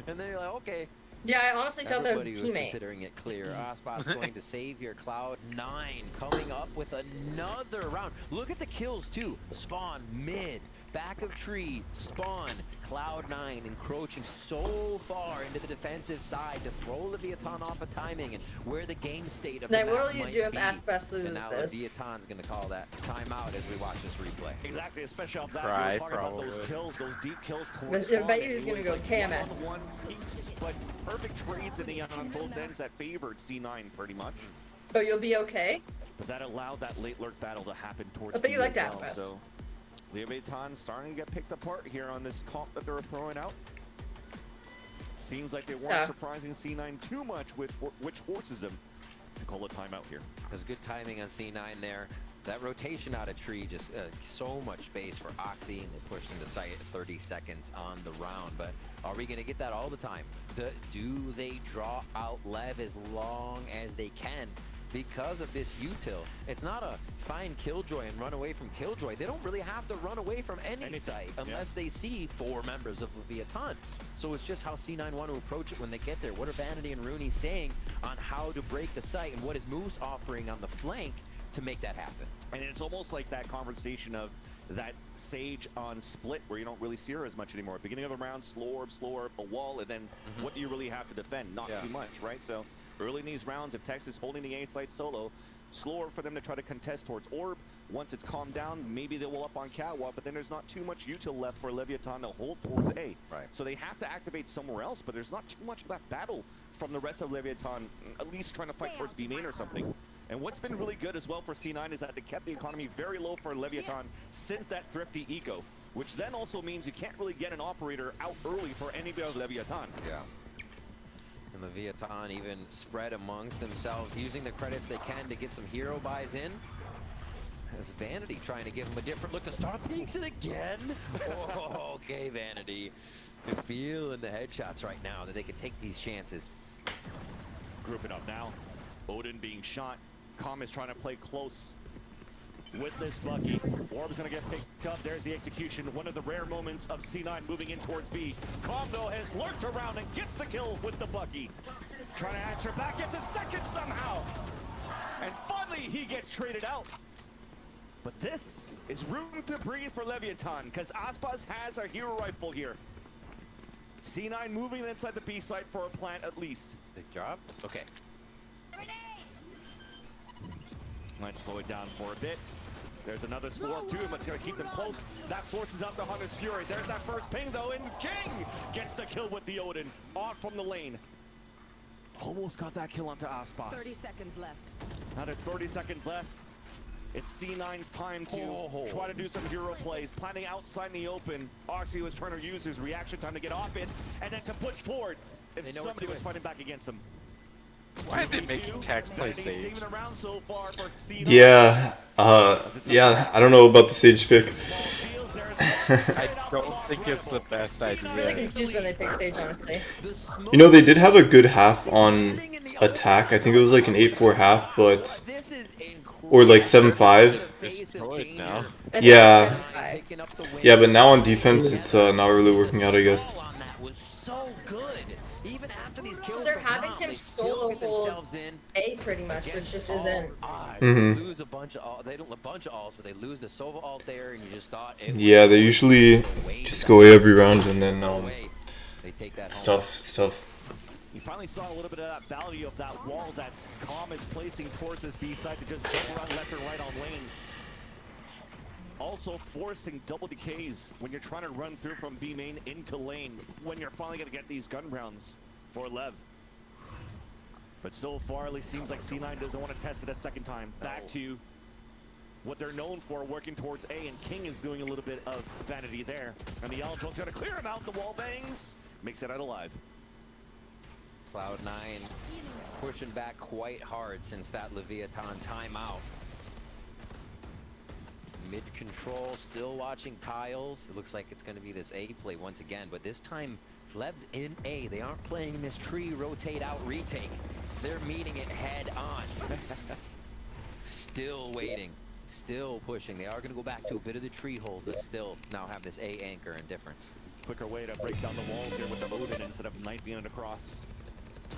And then you're like, okay. Yeah, I honestly thought that was a Everybody was teammate. considering it clear. Aspas going to save your Cloud9 coming up with another round. Look at the kills too. Spawn mid, back of tree, spawn, Cloud9 encroaching so far into the defensive side to throw Leviathan off of timing and where the game state of the Then map what will you might do if be. Aspas And loses now this? Leviathan's going to call that timeout as we watch this replay. Exactly, especially off that. Right, we were talking about those probably. kills, those deep kills towards I bet spawn. he was It gonna go like KMS. one-on-one peaks, but perfect trades in the end on both ends that favored C9 pretty much. Oh, you'll be okay? But that allowed that late lurk battle to happen towards I bet you B liked as well, Aspas. So Leviathan starting to get picked apart here on this comp that they're throwing out. Seems like they weren't surprising C9 too much, which forces them to call a timeout here. There's good timing on C9 there. That rotation out of tree, just so much space for Oxy, and they pushed into sight at 30 seconds on the round. But are we going to get that all the time? Do they draw out Lev as long as they can because of this util? It's not a find Killjoy and run away from Killjoy. They don't really have to run away from any site unless they see 4 members of Leviathan. So it's just how C9 want to approach it when they get there. What are Vanity and Rooney saying on how to break the site, and what is Moose offering on the flank to make that happen? And it's almost like that conversation of that Sage on split where you don't really see her as much anymore. Beginning of the round, slow orb, a wall, and then what do you really have to defend? Not too much, right? So early in these rounds, if Tex is holding the A site solo, slower for them to try to contest towards orb. Once it's calmed down, maybe they will up on catwalk, but then there's not too much util left for Leviathan to hold towards A. Right. So they have to activate somewhere else, but there's not too much of that battle from the rest of Leviathan, at least trying to fight towards B main or something. And what's been really good as well for C9 is that they kept the economy very low for Leviathan since that thrifty eco, which then also means you can't really get an operator out early for anybody of Leviathan. Yeah. And Leviathan even spread amongst themselves, using the credits they can to get some hero buys in. As Vanity trying to give him a different look to start peeks it again. Oh, okay, Vanity. They're feeling the headshots right now that they can take these chances. Grouping up now. Odin being shot. Com is trying to play close with this Bucky. Orb's gonna get picked up. There's the execution. One of the rare moments of C9 moving in towards B. Com though has lurked around and gets the kill with the Bucky. Trying to answer back, gets a second somehow. And finally he gets traded out. But this is room to breathe for Leviathan because Aspas has a hero rifle here. C9 moving inside the B site for a plant at least. Big job. Okay. Might slow it down for a bit. There's another slow up too, but it's going to keep them close. That forces out the Hunter's Fury. There's that first ping though, and King gets the kill with the Odin. Off from the lane. Almost got that kill onto Aspas. 30 seconds left. Now there's 30 seconds left. It's C9's time to try to do some hero plays. Planning outside in the open. Oxy was trying to use his reaction time to get off it, and then to push forward if somebody was fighting back against him. Why are they making Tax play Sage? Yeah, yeah, I don't know about the Sage pick. I don't think it's the best idea. I'm really confused when they pick Sage, honestly. You know, they did have a good half on attack. I think it was like an 8-4 half, but... Or like 7-5. Destroyed now. Yeah. Yeah, but now on defense, it's not really working out, I guess. They're having him solo hold A pretty much, which just isn't. They lose a bunch of alts, but they lose the Sova alt there, and you just thought. Yeah, they usually just go away every round and then stuff. You finally saw a little bit of that value of that wall that Calm is placing towards this B side to just jump around left and right on lane. Also forcing double decays when you're trying to run through from B main into lane when you're finally going to get these gun rounds for Lev. But so far, at least seems like C9 doesn't want to test it a second time. Back to what they're known for, working towards A, and King is doing a little bit of vanity there. And the Yellow Drone's going to clear him out. The wall bangs. Makes it out alive. Cloud9 pushing back quite hard since that Leviathan timeout. Mid control, still watching tiles. It looks like it's going to be this A play once again, but this time Lev's in A. They aren't playing this tree rotate out retake. They're meeting it head on. Still waiting, still pushing. They are going to go back to a bit of the tree hold, but still now have this A anchor and difference. Quicker way to break down the walls here with the Odin instead of knifing it across.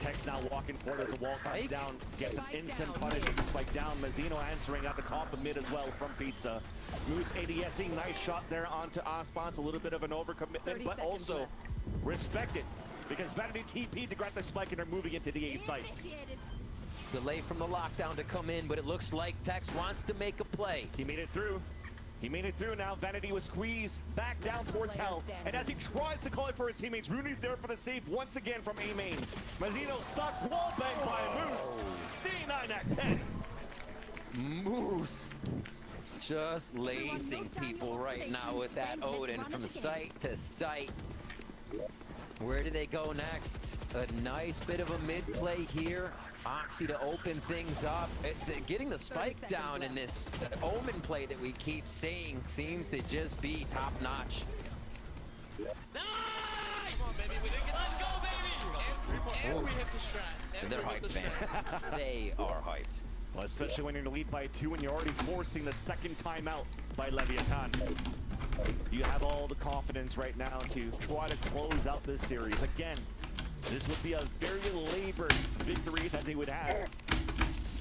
Tex now walking forward as the wall comes down, gets an instant punish with the spike down. Mazzino answering at the top of mid as well from Pizza. Moose ADSing, nice shot there onto Aspas, a little bit of an overcommitment, but also respect it, because Vanity TP to grab the spike and are moving into the A site. Delay from the lockdown to come in, but it looks like Tex wants to make a play. He made it through. He made it through now. Vanity was squeezed back down towards Hell. And as he tries to call it for his teammates, Rooney's there for the save once again from A main. Mazzino stuck, wall bang by Moose. C9 at 10. Moose just lacing people right now with that Odin from site to site. Where do they go next? A nice bit of a mid play here. Oxy to open things up. Getting the spike down in this Omen play that we keep seeing seems to just be top notch. Nice! Come on, baby. Let's go, baby! And we hit the strat. They're hyped, fans. They are hyped. Well, especially when you're in the lead by 2 and you're already forcing the second timeout by Leviathan. You have all the confidence right now to try to close out this series. Again, this would be a very labored victory that they would have.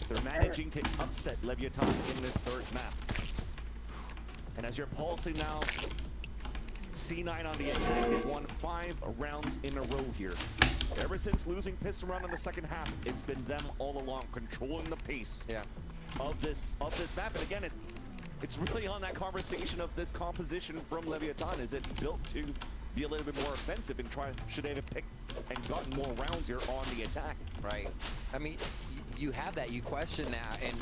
They're managing to upset Leviathan in this third map. And as you're pulsing now, C9 on the attack, they've won 5 rounds in a row here. Ever since losing pistol round in the second half, it's been them all along controlling the pace of this map. And again, it's really on that conversation of this composition from Leviathan. Is it built to be a little bit more offensive and should they have picked and gotten more rounds here on the attack? Right. I mean, you have that, you question that, and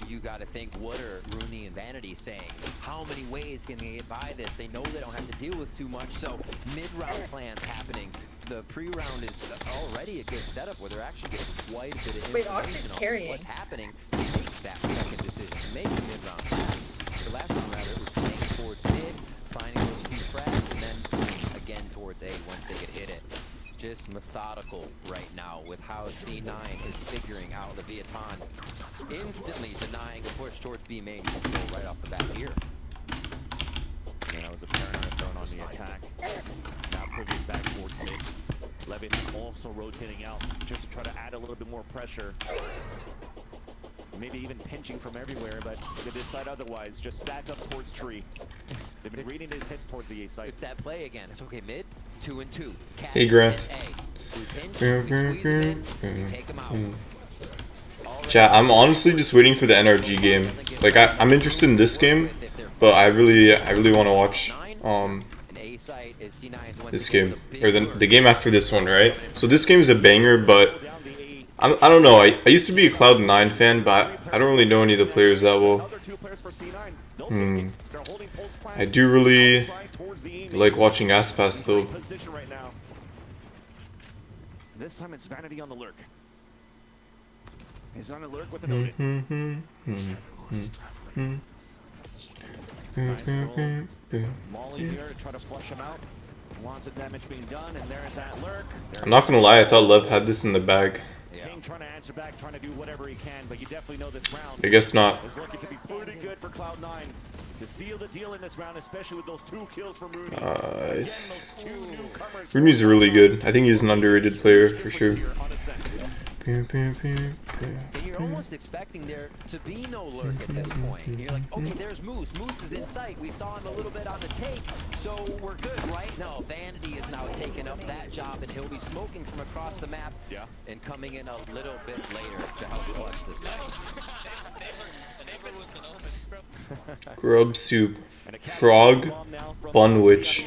you got to think, what are Rooney and Vanity saying? How many ways can they get by this? They know they don't have to deal with too much, so mid-round plans happening. The pre-round is already a good setup where they're actually getting quite a bit of information on what's happening to make that second decision, to make the mid-round pass. The last round, rather, was playing towards mid, finding those few frags, and then again towards A once they get hit it. Just methodical right now with how C9 is figuring out Leviathan, instantly denying a push towards B main right off the bat here. And that was a paranoid thrown on the attack. Now pushing back towards mid. Leviathan also rotating out just to try to add a little bit more pressure. Maybe even pinching from everywhere, but they decide otherwise. Just stack up towards tree. They've been reading his hits towards the A site. It's that play again. It's okay, mid. 2 and 2. Hey, Grant. Chat, I'm honestly just waiting for the NRG game. Like, I'm interested in this game, but I really want to watch this game, or the game after this one, right? So this game is a banger, but I don't know. I used to be a Cloud9 fan, but I don't really know any of the players that well. I do really like watching Aspas though. This time it's Vanity on the lurk. He's on the lurk with an Molly here to try to flush him out. Lots of damage being done, and there's that lurk. I'm not gonna lie, I thought Lev had this in the bag. King trying to answer back, trying to do whatever he can, but you definitely know this round. I guess not. Is looking to be pretty good for Cloud9 to seal the deal in this round, especially with those 2 kills from Rooney. Rooney's really good. I think he's an underrated player for sure. And you're almost expecting there to be no lurk at this point. You're like, okay, there's Moose. Moose is in sight. We saw him a little bit on the take, so we're good, right? No, Vanity is now taking up that job, and he'll be smoking from across the map and coming in a little bit later to help clutch the site. Grub soup, frog, bunwich.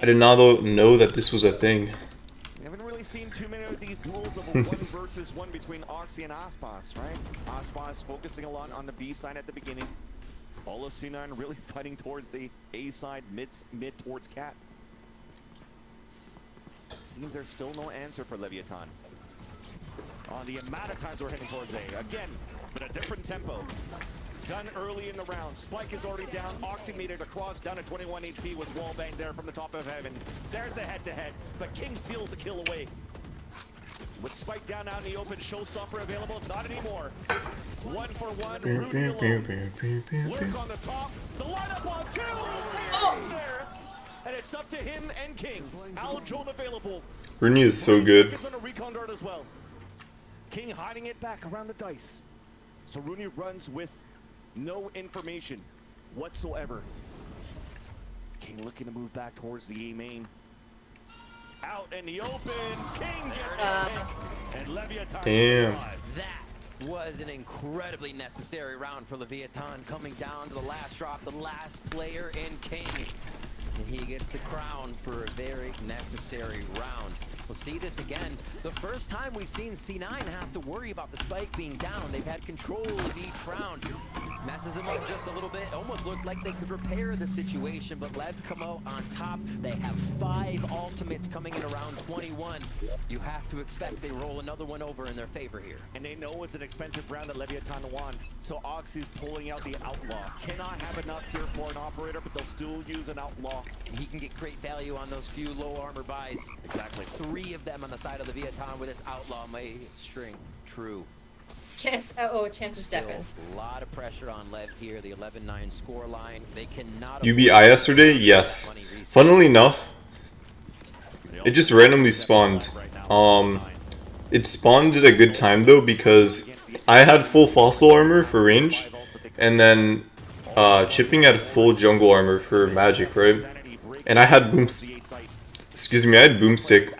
I did not know that this was a thing. Haven't really seen too many of these duels of a 1 versus 1 between Oxy and Aspas, right? Aspas focusing a lot on the B side at the beginning. All of C9 really fighting towards the A side, mid towards Cat. It seems there's still no answer for Leviathan. On the amount of times we're heading towards A. Again, but a different tempo. Done early in the round. Spike is already down. Oxy made it across, down at 21 HP, was wallbanged there from the top of heaven. There's the head-to-head, but King steals the kill away. With Spike down out in the open, showstopper available, not anymore. 1 for 1, Ruby alone. Lurk on the top, the lineup on 2! There. And it's up to him and King. Al Drone available. Rooney is so good. On a recon dart as well. King hiding it back around the dice. So Rooney runs with no information whatsoever. King looking to move back towards the A main. Out in the open, King gets it, and Leviathan. Damn. That was an incredibly necessary round for Leviathan, coming down to the last drop, the last player in King. And he gets the crown for a very necessary round. We'll see this again. The first time we've seen C9 have to worry about the spike being down. They've had control of each round. Messes them up just a little bit. Almost looked like they could repair the situation, but Lev come out on top. They have 5 ultimates coming in around 21. You have to expect they roll another one over in their favor here. And they know it's an expensive round that Leviathan won. So Oxy's pulling out the outlaw. Cannot have enough here for an operator, but they'll still use an outlaw. And he can get great value on those few low armor buys. Exactly. 3 of them on the side of the Leviathan with his outlaw may string true. Chance is deafened. A lot of pressure on Lev here. The 11-9 score line. They cannot. You beat I yesterday? Yes. Funnily enough, it just randomly spawned. It spawned at a good time though because I had full fossil armor for range, and then Chipping had full jungle armor for magic, right? And I had I had boomstick.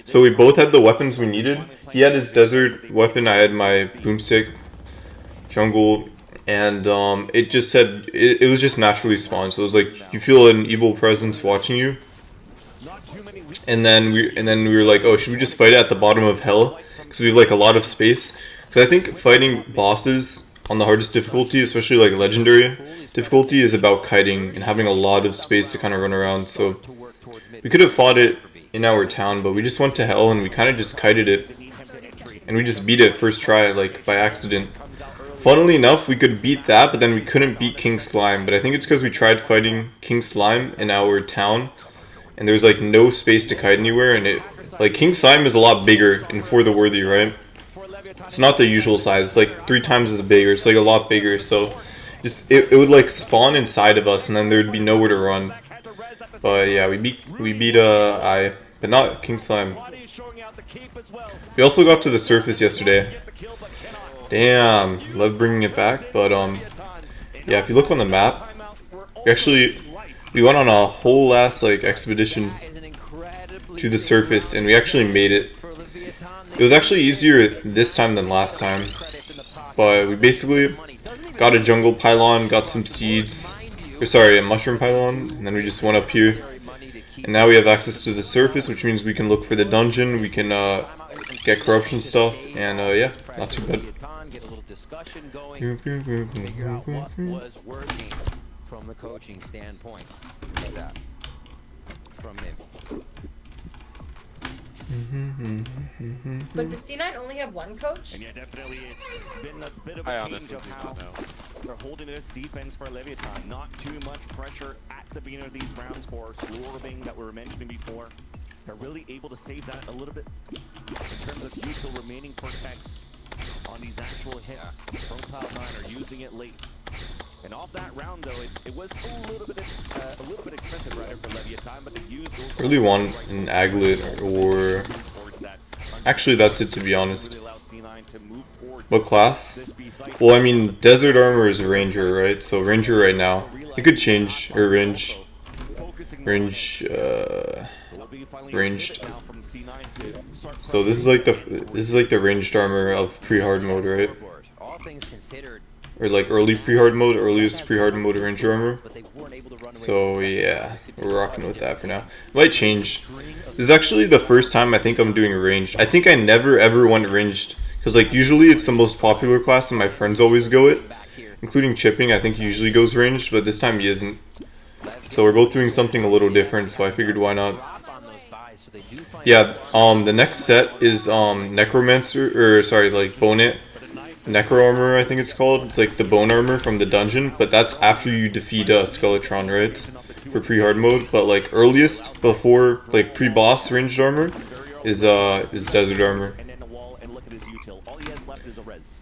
So we both had the weapons we needed. He had his desert weapon, I had my boomstick, jungle, and it just said it was just naturally spawned. So it was like you feel an evil presence watching you. And then we were like, oh, should we just fight it at the bottom of hell? Because we have like a lot of space. Because I think fighting bosses on the hardest difficulty, especially like legendary difficulty, is about kiting and having a lot of space to kind of run around. So we could have fought it in our town, but we just went to hell and we kind of just kited it. And we just beat it first try, like by accident. Funnily enough, we could beat that, but then we couldn't beat King Slime. But I think it's because we tried fighting King Slime in our town, and there was like no space to kite anywhere, and it like King Slime is a lot bigger in For the Worthy, right? It's not the usual size. It's like 3 times as big, or it's like a lot bigger. So just it would like spawn inside of us, and then there'd be nowhere to run. But yeah, we beat I, but not King Slime. We also got to the surface yesterday. Damn, love bringing it back, but yeah, if you look on the map, we went on a whole last like expedition to the surface, and we actually made it. It was actually easier this time than last time, but we basically got a jungle pylon, got some seeds, or sorry, a mushroom pylon, and then we just went up here. And now we have access to the surface, which means we can look for the dungeon, we can get corruption stuff, and yeah, not too bad. Figure out what was working from the coaching standpoint. Like that. From him. But did C9 only have one coach? And yeah, definitely it's been a bit of a change of how they're holding this defense for Leviathan. Not too much pressure at the beginning of these rounds for Slorving that we were mentioning before. They're really able to save that a little bit in terms of usual remaining protects on these actual hits. Pro Cloud9 are using it late. And off that round though, it was a little bit expensive right for Leviathan, but they used those. Really want an aglet or actually that's it to be honest. What class? Well, I mean desert armor is a ranger, right? So ranger right now. It could change or ranged. So this is like the ranged armor of pre-hard mode, right? Or like early pre-hard mode, earliest pre-hard mode ranger armor. So yeah, we're rocking with that for now. Might change. This is actually the first time I think I'm doing ranged. I think I never ever went ranged because like usually it's the most popular class and my friends always go it, including Chipping. I think he usually goes ranged, but this time he isn't. So we're both doing something a little different. So I figured why not. Yeah. The next set is Necromancer, or sorry, like Bonet. Necro armor, I think it's called. It's like the bone armor from the dungeon, but that's after you defeat Skeletron, right? For pre-hard mode. But like earliest before like pre-boss ranged armor is desert armor. And then the wall and look at his util. All he has left is a res.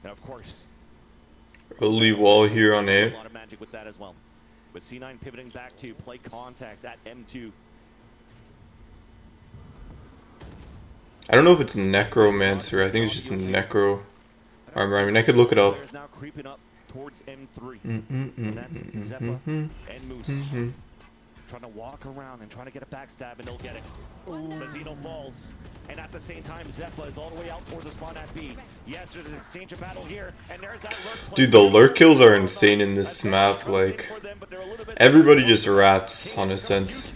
Now of course. Early wall here on A. A lot of magic with that as well. With C9 pivoting back to play contact at M2. I don't know if it's Necromancer. I think it's just Necro armor. I mean, I could look it up. Now creeping up towards M3. And that's Zeppa and Moose. Trying to walk around and trying to get a backstab, and they'll get it. Mazzino falls. And at the same time, Zeppa is all the way out towards the spawn at B. Yes, there's an exchange of battle here. And there's that lurk. Dude, the lurk kills are insane in this map. Like, everybody just rats on a sense.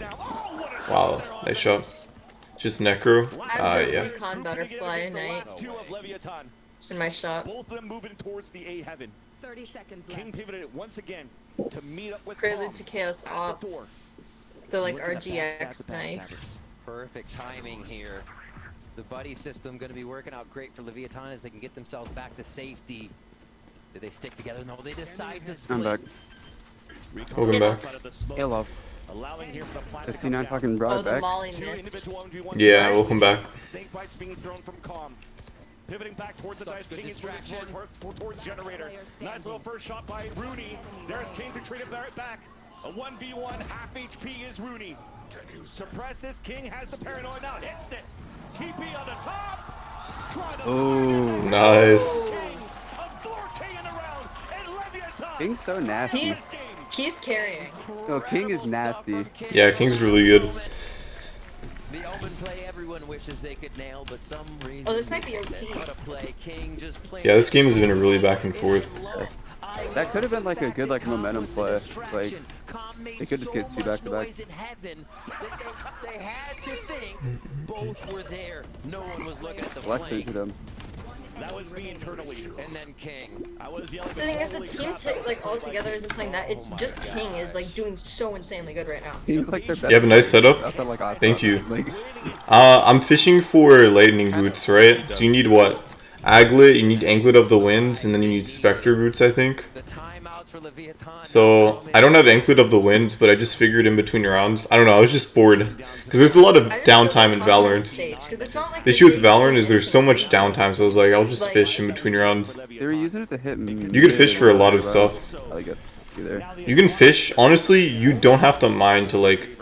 Wow, nice shot. Just Necro. Yeah. Con butterfly night. In my shot. Both of them moving towards the A heaven. 30 seconds left. King pivoted it once again to meet up with Prelude to Chaos Op. The like RGX knife. Perfect timing here. The buddy system going to be working out great for Leviathan as they can get themselves back to safety. Do they stick together? No, they decide to split. I'm back. Welcome back. Hey, love. Allowing here for the plastic Is C9 fucking brought it back? Yeah, welcome back. Snake bites being thrown from Calm. Pivoting back towards the dice. King is moving towards Generator. Nice little first shot by Rooney. There's King to trade it back. A 1v1, half HP is Rooney. Suppresses. King has the paranoid now. Hits it. TP on the top. Oh, nice. King's so nasty. He's carrying. No, King is nasty. Yeah, King's really good. The open play everyone wishes they could nail, but some reason. Oh, this might be OT. Yeah, this game has been really back and forth. That could have been like a good like momentum play. Like they could just get two back to back. They had to think both were there. No one was looking at the flank. That was me internally, and then King. I was yelling. The thing is, the team like all together isn't playing that. It's just King is like doing so insanely good right now. He's like their best. You have a nice setup. Like awesome. Thank you. I'm fishing for lightning boots, right? So you need what? Aglet. You need Anklet of the Winds, and then you need Spectre boots, I think. So I don't have Anklet of the Wind, but I just figured in between rounds. I don't know. I was just bored because there's a lot of downtime in Valorant. The issue with Valorant is there's so much downtime, so I was like, I'll just fish in between rounds. They were using it to hit me. You can fish for a lot of stuff. You can fish. Honestly, you don't have to mine to like.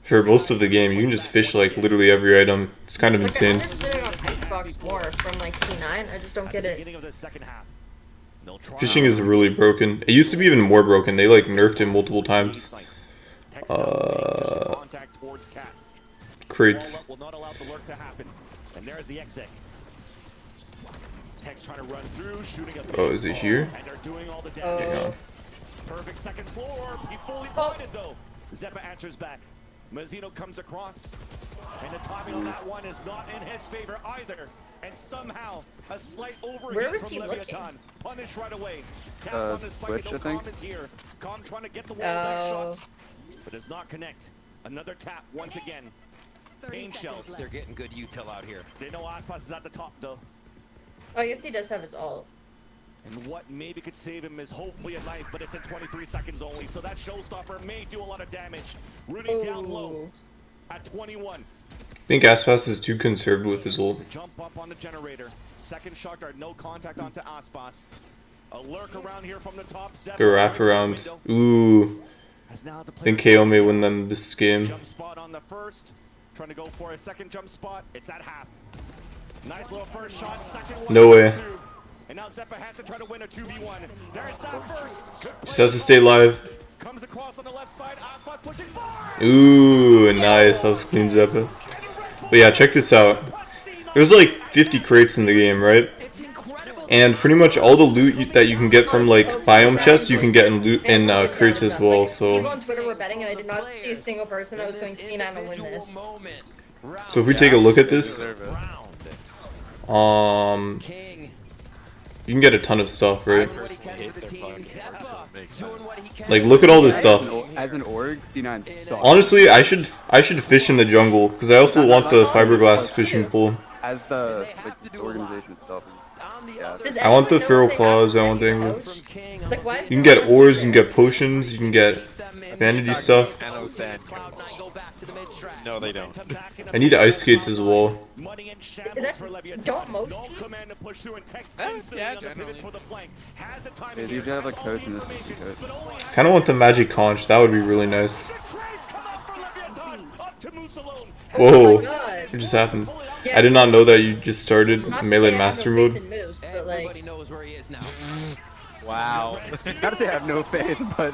For most of the game, you can just fish like literally every item. It's kind of insane. I understood it on Icebox more from like C9. I just don't get it. Fishing is really broken. It used to be even more broken. They like nerfed it multiple times. Crates. Will not allow the lurk to happen. And there's the exit. Tex trying to run through, shooting a Oh, is it here? and they're doing all the damage. Yeah. Perfect second floor. He fully blinded though. Zeppa answers back. Mazzino comes across. And the timing on that one is not in his favor either. And somehow a slight overheat was from he Leviathan. looking? Punished right away. Tap on this fight, Twitch, no I think. Calm is here. Calm trying to get the wall back shots. But does not connect. Another tap once again. Pain shells. They're getting good util out here. They know Aspas is at the top though. Oh, I guess he does have his ult. And what maybe could save him is hopefully a knife, but it's in 23 seconds only. So that showstopper may do a lot of damage. Rooney down low at 21. I think Aspas is too conserved with his ult. Jump up on the generator. Second shot guard, no contact onto Aspas. A lurk around here from the top. Go wrap around. Ooh. I think KO may win them this game. Jump spot on the first. Trying to go for a second jump spot. It's at half. Nice little first shot. Second one. No way. And now Zeppa has to try to win a 2v1. There's that first. Just has to stay live. Comes across on the left side. Aspas pushing forward. Ooh, nice. That was clean Zeppa. But yeah, check this out. There's like 50 crates in the game, right? And pretty much all the loot that you can get from like biome chests, you can get in loot in crates as well. So People on Twitter were betting, and I did not see a single person that was going C9 to win this. so if we take a look at this, you can get a ton of stuff, right? Like, look at all this stuff. As an org, C9 sucks. Honestly, I should fish in the jungle because I also want the fiberglass fishing pole. As the organization itself. Yeah. I want the feral claws. I want the angle. Like, why You can get ores. You can get potions. You can get vanity stuff. No, they don't. I need ice skates as well. Don't most teams? Yeah, generally. Yeah, you have like coach in this. Kind of want the magic conch. That would be really nice. Whoa! What just happened? I did not know that you just started melee master mode. Everybody knows where he is now. Wow. Not to say I have no faith, but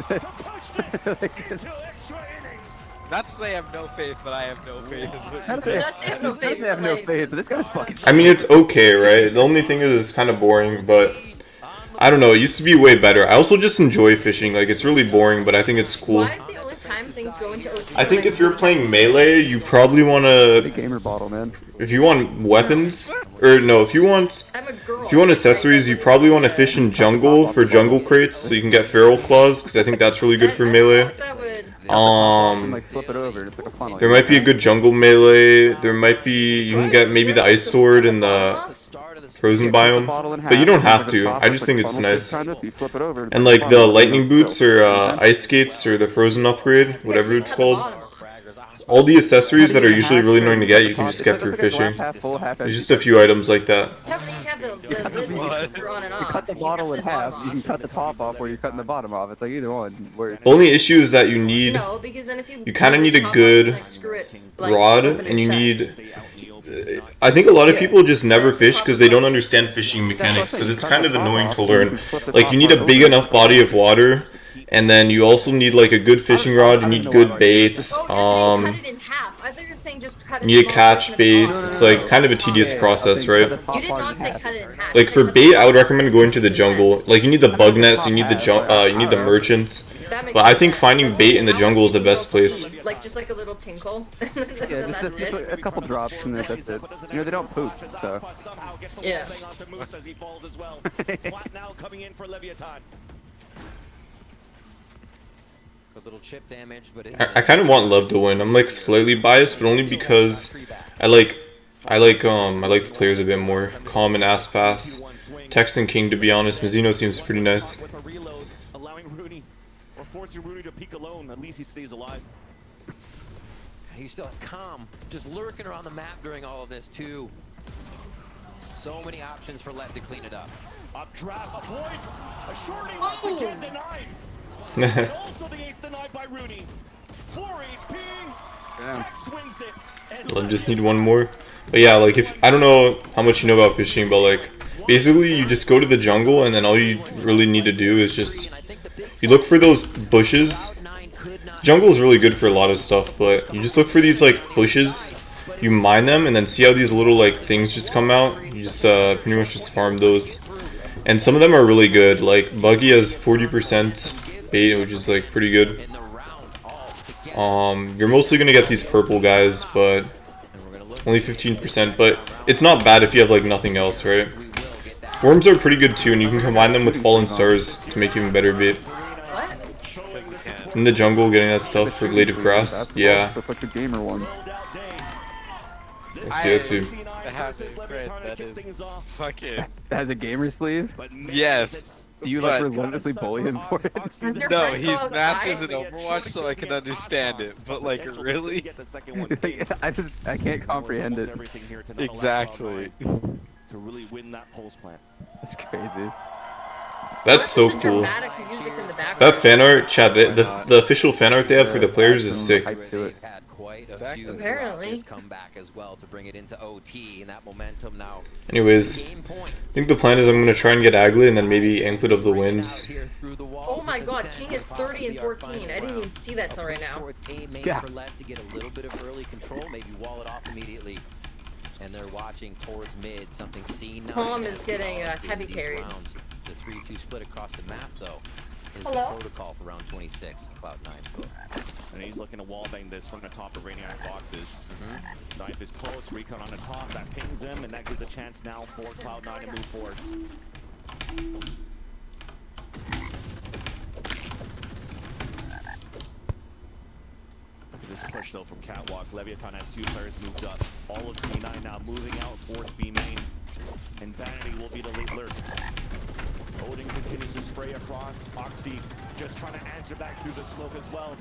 Not to say I have no faith, but I have no faith. Not to say I have no faith, but this guy's fucking. I mean, it's okay, right? The only thing is it's kind of boring, but I don't know. It used to be way better. I also just enjoy fishing. Like, it's really boring, but I think it's cool. Why is the only time things go into OT? I think if you're playing melee, you probably want to. Gamer bottle, man. If you want weapons, or no, if you want accessories, you probably want to fish in jungle for jungle crates, so you can get feral claws, because I think that's really good for melee. Like flip it over. It's like a funnel. There might be a good jungle melee. There might be, you can get maybe the ice sword in the frozen biome, but you don't have to. I just think it's nice. And like the lightning boots or ice skates or the frozen upgrade, whatever it's called. All the accessories that are usually really annoying to get, you can just get through fishing. There's just a few items like that. You cut the bottle in half, you can cut the top off or you're cutting the bottom off. It's like either one. Only issue is that you need, you kind of need a good rod, and you need, I think a lot of people just never fish because they don't understand fishing mechanics, because it's kind of annoying to learn. Like, you need a big enough body of water, and then you also need like a good fishing rod, you need good baits, you need to catch baits. It's like kind of a tedious process, right? You did not say cut it in half. Like for bait, I would recommend going to the jungle. Like you need the bug nets, you need the merchants. But I think finding bait in the jungle is the best place. Like just like a little tinkle. Yeah, just like a couple drops and then that's it. You know, they don't poop, so. Yeah. A little chip damage, but I kind of want Love to win. I'm like slightly biased, but only because I like the players a bit more. Calm and Aspas. Tex and King, to be honest. Mazzino seems pretty nice. Allowing Rooney or forcing Rooney to peek alone. At least he stays alive. He still has Calm just lurking around the map during all of this too. So many options for Lev to clean it up. Up trap avoids a shorty once again denied. And also the ace denied by Rooney. 4 HP. Tex wins it. I'll just need one more. But yeah, like if I don't know how much you know about fishing, but like basically you just go to the jungle and then all you really need to do is just you look for those bushes Jungle's really good for a lot of stuff, but you just look for these like pushes, you mine them, and then see how these little like things just come out. You just pretty much just farm those, and some of them are really good. Like Buggy has 40% bait, which is like pretty good. You're mostly gonna get these purple guys, but only 15%. But it's not bad if you have like nothing else, right? Worms are pretty good too, and you can combine them with Fallen Stars to make even better bait. In the jungle, getting that stuff for Blade of Grass. Yeah. That's like the gamer ones. I see. That is fucking. That has a gamer sleeve? Yes. Do you like relentlessly bully him for it? No, he snapped as an Overwatch so I can understand it, but like really? I can't comprehend it. Exactly. To really win that pulse plant. That's crazy. That's so cool. That fan art, Chad, the official fan art they have for the players is sick. Apparently. Come back as well to bring it into OT and that momentum now. Anyways, I think the plan is I'm gonna try and get Aglet and then maybe Anklet of the Winds. Oh my god, King is 30 and 14. I didn't even see that till right now. Yeah. For Lev to get a little bit of early control, maybe wall it off immediately. And they're watching towards mid, something seen. Palm is getting heavy carried. The 3-2 split across the map, though, is Hello? the protocol for round 26, Cloud9. And he's looking to wallbang this from the top of Rainiac boxes. Knife is close, Recon on the top, that pings him, and that gives a chance now for Cloud9 to move forward. This push though from Catwalk, Leviathan has 2 players moved up. All of C9 now moving out towards B main. And Vanity will be the late lurk. Odin continues to spray across. Oxy just trying to answer back through the smoke as well.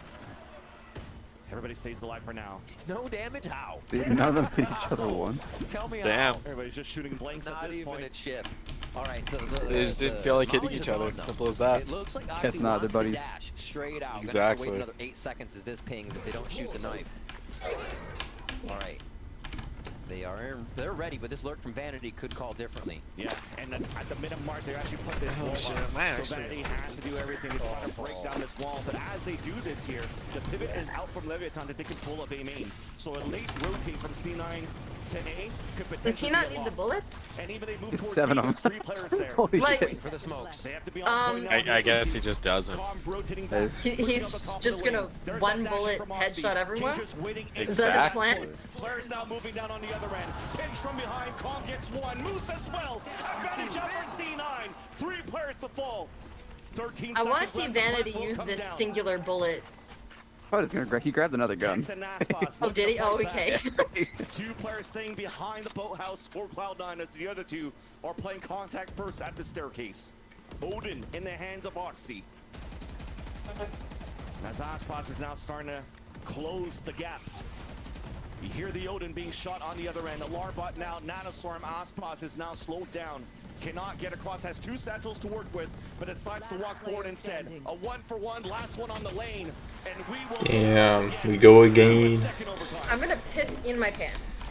Everybody stays alive for now. No damage? How? None of them hit each other once. Tell me Damn. how. Everybody's just shooting blanks at this point. Not even a chip. Alright, so They just didn't feel like hitting each other. Simple as that. It looks like Guess not, they're buddies. dash straight out. Exactly. Wait another 8 seconds as this pings if they don't shoot the knife. Alright. They're ready, but this lurk from Vanity could call differently. Yeah, and then at the minute mark, they actually put this wall up. So Vanity has to do everything to try to break down this wall. But as they do this here, the pivot is out from Leviathan that they can pull up A main. So a late rotate from C9 to A could potentially Does he not be a need the loss. bullets? And even they move There's towards 7 B, of there's 3 players there. Holy Like- shit. For the smokes. They have to be on point now. I guess he just doesn't. Calm rotating That back. is- He's just gonna one bullet headshot everyone? Just waiting Is that his plan? Players now moving down on the other end. Pinch from behind. Calm gets one. Moose as well. Advantage up for C9. 3 players to fall. 13 I want to seconds see left. Vanity Black will use come this down. singular bullet. Oh, he grabbed another gun. Jackson Naspas Oh, did he? Oh, okay. 2 players staying behind the boathouse for Cloud9 as the other 2 are playing contact first at the staircase. Odin in the hands of Oxy. As Aspas is now starting to close the gap. You hear the Odin being shot on the other end. The Larbot now, Nanostorm, Aspas is now slowed down. Cannot get across, has 2 satchels to work with, but decides to walk forward instead. A 1-for-1, last one on the lane. And we will Damn, we go again. I'm gonna piss in my pants.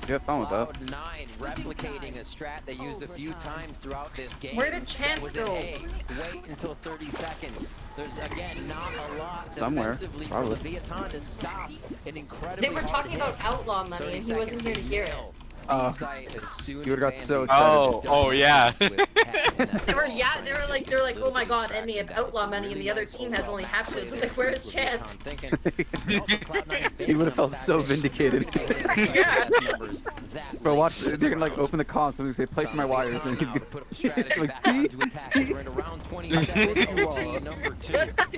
You have fun with that. Cloud9 replicating a strat they used a few times throughout this game. Where did Chance Was go? it A, wait until 30 seconds. There's again not a lot Somewhere, defensively for probably. Leviathan to stop an incredibly They were talking about outlaw money and he wasn't here to hear it. You would've got so excited. Oh yeah. They were like, oh my god, and they have outlaw money and the other team has only half shields. I'm like, where is Chance? He would have felt so vindicated. Yeah. Bro, watch, they're gonna like open the comms and say, play for my wires, and he's gonna like, see?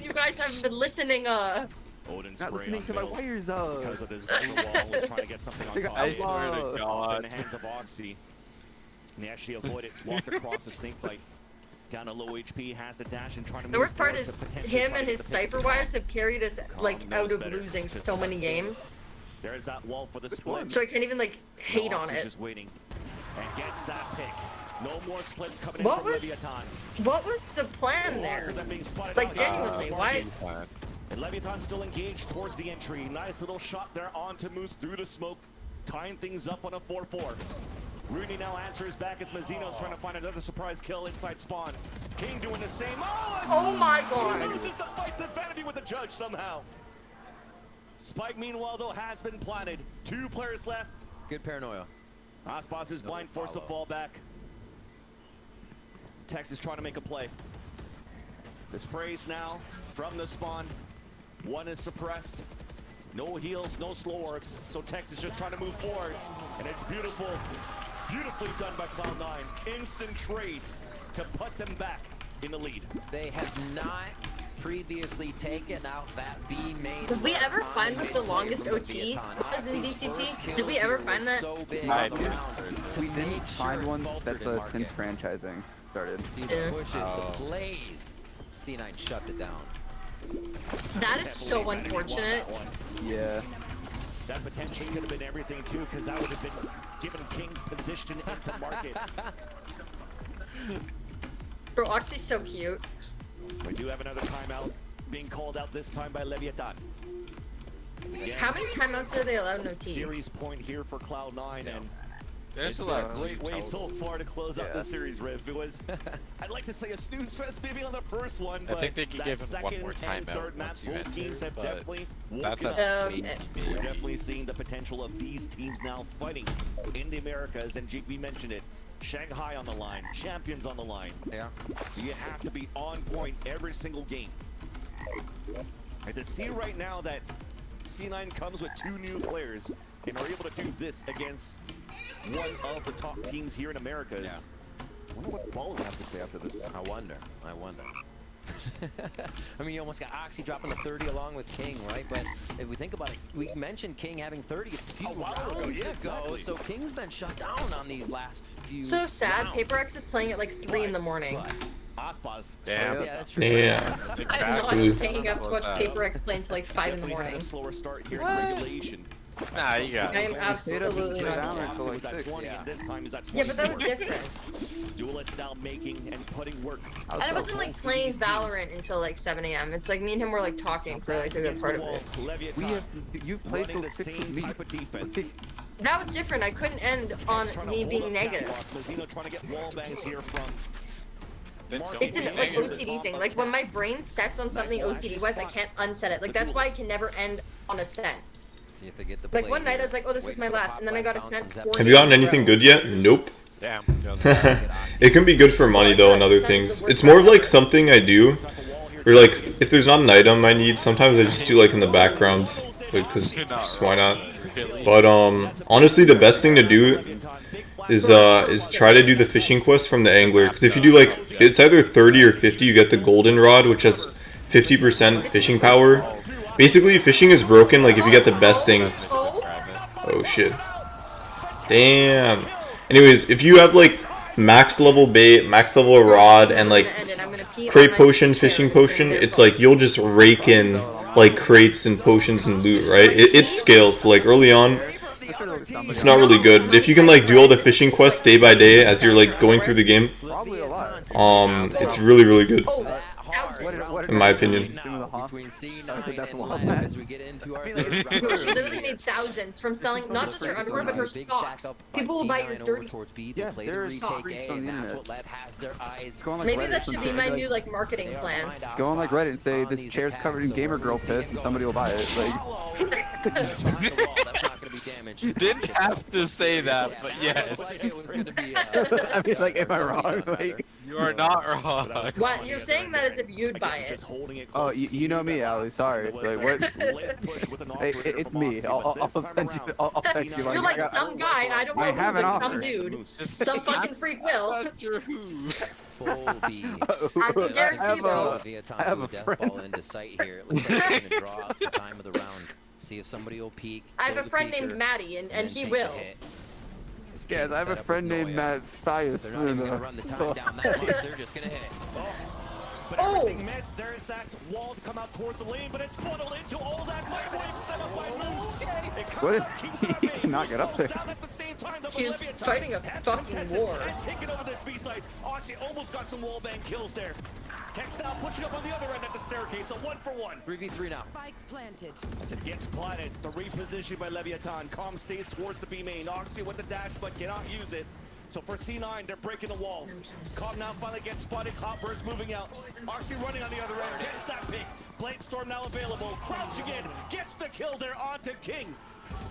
You guys haven't been listening, Odin Not spray listening on to my middle. wires, Because of this double wall, was trying to get something on They got top. I swear to God. In the hands of Oxy. And they actually avoided, walked across the snake bite. Down to low HP, has the dash and trying to move The worst part forward is to potentially him fight and his the cipher picture. wires have carried us like knows out of better. losing so many games. There's that wall for the split. So I can't even like hate No, on Oxy's it. just waiting. And gets that pick. No more splits coming in What from was- Leviathan. What was the plan there? Them being spotted Like out. genuinely, why? And Leviathan still engaged towards the entry. Nice little shot there onto Moose through the smoke. Tying things up on a 4-4. Rooney now answers back as Mazzino's trying to find another surprise kill inside spawn. King doing the same. Oh my god. Loses the fight to Vanity with the judge somehow. Spike, meanwhile, though, has been planted. 2 players left. Good paranoia. Aspas is blind, forced to fall back. Tex is trying to make a play. The sprays now from the spawn. 1 is suppressed. No heals, no slow orbs. So Tex is just trying to move forward. And it's beautiful. Beautifully done by Cloud9. Instant trades to put them back in the lead. They have not previously taken out that B main. Did we ever find what the longest OT was in VCT? Did we ever find that? We didn't find one that's since franchising started. See the pushes, the plays. C9 shuts it down. That is so unfortunate. Yeah. That potentially could have been everything too, because that would have been given King position into market. Bro, Oxy's so cute. We do have another timeout being called out this time by Leviathan. Again, How many timeouts are they allowed in OT? series point here for Cloud9, and There's it's a been lot a of great way total. so far to close out the series, Riff. It was, I'd like to say a snooze fest maybe on the first one, I but think they could that give him one second more and timeout third map, once you both enter, teams have but definitely that's woken a up. Okay. We're definitely seeing the potential of these teams now fighting in the Americas, and JP mentioned it. Shanghai on the line, champions on the line. Yeah. So you have to be on point every single game. And to see right now that C9 comes with 2 new players and are able to do this against one of the top teams here in Americas. Yeah. I wonder what Ball will have to say after this. I wonder. I mean, you almost got Oxy dropping to 30 along with King, right? But if we think about it, we mentioned King having 30 a few rounds ago. Exactly. So King's been shut down on these last few So sad. rounds. Paper X is playing at like 3 in the morning. Aspas. Damn. Yeah, that's true. Yeah. I'm Exactly. not staying up to watch Paper X play until like 5 in the Definitely had morning. a slower start here in What? regulation. Nah, you got I it. am absolutely not. Obviously was at 20, and this time is at 24. Yeah, but that was different. Duelist now making and putting work. And I wasn't like playing Valorant until like 7 a.m. It's like me and him were like talking for like a good part of it. You've played running till the 6 same with me. type of defense. That was different. I couldn't end on me being negative. Mazzino trying to get wall bangs here from. It's an like OCD thing. Like when my brain sets on something OCD wise, I can't unset it. Like that's why I can never end on a set. See if they get the Like play one night I here. was like, oh, this is my last, and then I got a set 4 Have you gotten anything good yet? Nope. Damn. It can be good for money though and other things. It's more of like something I do, or like if there's not an item I need, sometimes I just do like in the background, because just why not? But honestly, the best thing to do is try to do the fishing quest from the angler, because if you do like, it's either 30 or 50, you get the golden rod, which has 50% fishing power. Basically, fishing is broken like if you get the best things. Oh shit. Damn. Anyways, if you have like max level bait, max level rod, and like crate potion, fishing potion, it's like you'll just rake in like crates and potions and loot, right? It scales, so like early on, it's not really good. If you can like do all the fishing quests day by day as you're like going through the game, it's really good. In my opinion. She literally made thousands from selling not just her underwear, but her socks. People will buy your dirty. Yeah, there are socks on the internet. Maybe that should be my new like marketing plan. Go on like Reddit and say this chair's covered in gamer girl piss, and somebody will buy it. Like. Didn't have to say that, but yes. I mean, like, am I wrong? Like, you are not wrong. What? You're saying that as if you'd buy it. Oh, you know me, Ali. Sorry. Like, what? Hey, it's me. I'll send you. I'll send you. You're like some guy, and I don't know who, have an but some offer. dude, some fucking freak will. Full B. I can guarantee though. I have a friend. Fall into sight here. It looks like they're gonna draw up the time of the round. See if somebody will peek. I have a friend named Maddie, and he will. Guys, I have a friend named Matt Thias. They're not even gonna run the time down that much. They're just gonna hit it. But everything missed. There's that wall to come out towards the lane, but it's funneled into all that microwave set up by Moose. It comes What? up, keeps it at bay. He cannot get up there. Down at the same time, though, He's Leviathan fighting a had to fucking contest it war. and taking over this B side. Aussie almost got some wall bang kills there. Tex now pushing up on the other end at the staircase, a 1-for-1. 3v3 now. Spike planted. As it gets planted, the reposition by Leviathan. Calm stays towards the B main. Oxy with the dash, but cannot use it. So for C9, they're breaking the wall. Calm now finally gets spotted. Cloudburst moving out. Oxy running on the other end. Gets that pick. Bladestorm now available. Crouching in. Gets the kill there onto King.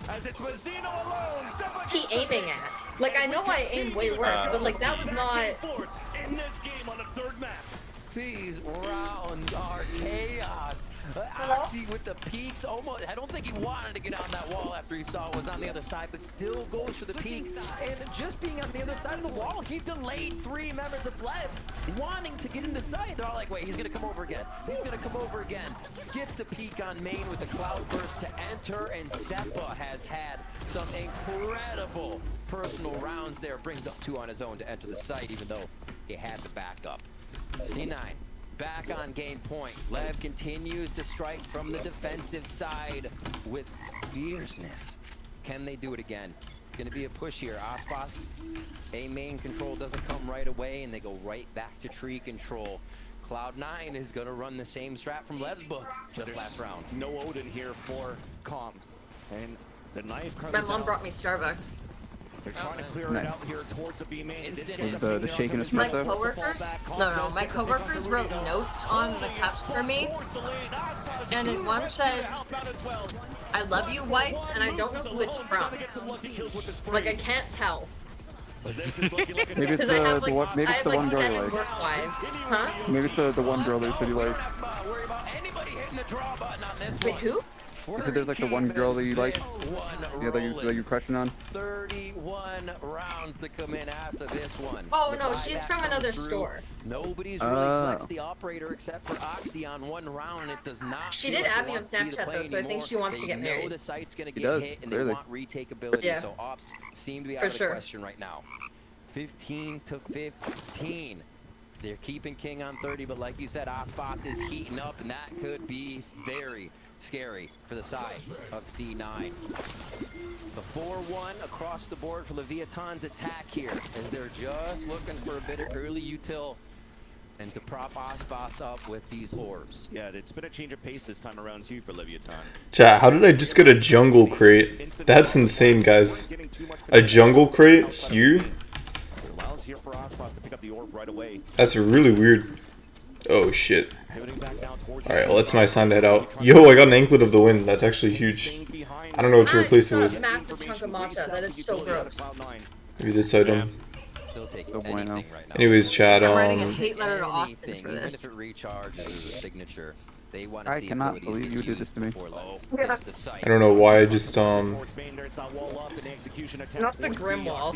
As it's Mazzino alone. What's he aiming at? Like, I know I aim way worse, but like that was not. In this game on the third map. These rounds are chaos. Oxy with the peaks, almost. I don't think he wanted to get on that wall after he saw it was on the other side, but still goes for the peak. And just being on the other side of the wall, he delayed 3 members of Lev wanting to get into sight. They're all like, wait, he's gonna come over again. He's gonna come over again. Gets the peak on main with the Cloudburst to enter, and Zeppa has had some incredible personal rounds there. Brings up 2 on his own to enter the site, even though he had the backup. C9 back on game point. Lev continues to strike from the defensive side with fierceness. Can they do it again? It's going to be a push here. Aspas, A main control doesn't come right away, and they go right back to tree control. Cloud9 is going to run the same strat from Lev's book just last round. No Odin here for Calm. And the knife comes My mom out. brought me Starbucks. They're trying to clear it out here towards the B main. Is the shaking My espresso? coworkers? No, my coworkers wrote notes on the cups for me, and one says, "I love you, wife," and I don't know who it's from. Like, I can't tell. Maybe it's Because I have like, maybe I it's have the like one girl you 7 like. work wives. Huh? Maybe it's the one girl that you said you like. Wait, who? You said there's like the one girl that you like. Yeah, that you're crushing on. 31 rounds to come in after this one. Oh no, she's from another store. Nobody's really flexed the operator except for Oxy on 1 round, and it does not. She did add me on Snapchat though, so I think she wants to get married. The site's gonna get hit, and they want retake ability. So ops seem to be out of the question right now. 15 to 15. They're keeping King on 30, but like you said, Aspas is heating up, and that could be very scary for the side of C9. The 4-1 across the board for Leviathan's attack here, as they're just looking for a bit of early util and to prop Aspas up with these orbs. Yeah, it's been a change of pace this time around too for Leviathan. Chat, how did I just get a jungle crate? That's insane, guys. A jungle crate here? Allows here for Aspas to pick up the orb right away. That's really weird. Oh shit. Alright, well, that's my sign to head out. Yo, I got an Anklet of the Wind. That's actually huge. I don't know what to replace it with. Massive chunk of matcha. That is so gross. Maybe this item. So bueno. Anyways, chat, I'm writing a hate letter to Austin for even this. if it recharges as a signature, they want to I see cannot abilities believe you get did this to me. used for Lev. It's the site. I don't know why I just Not the grim wall.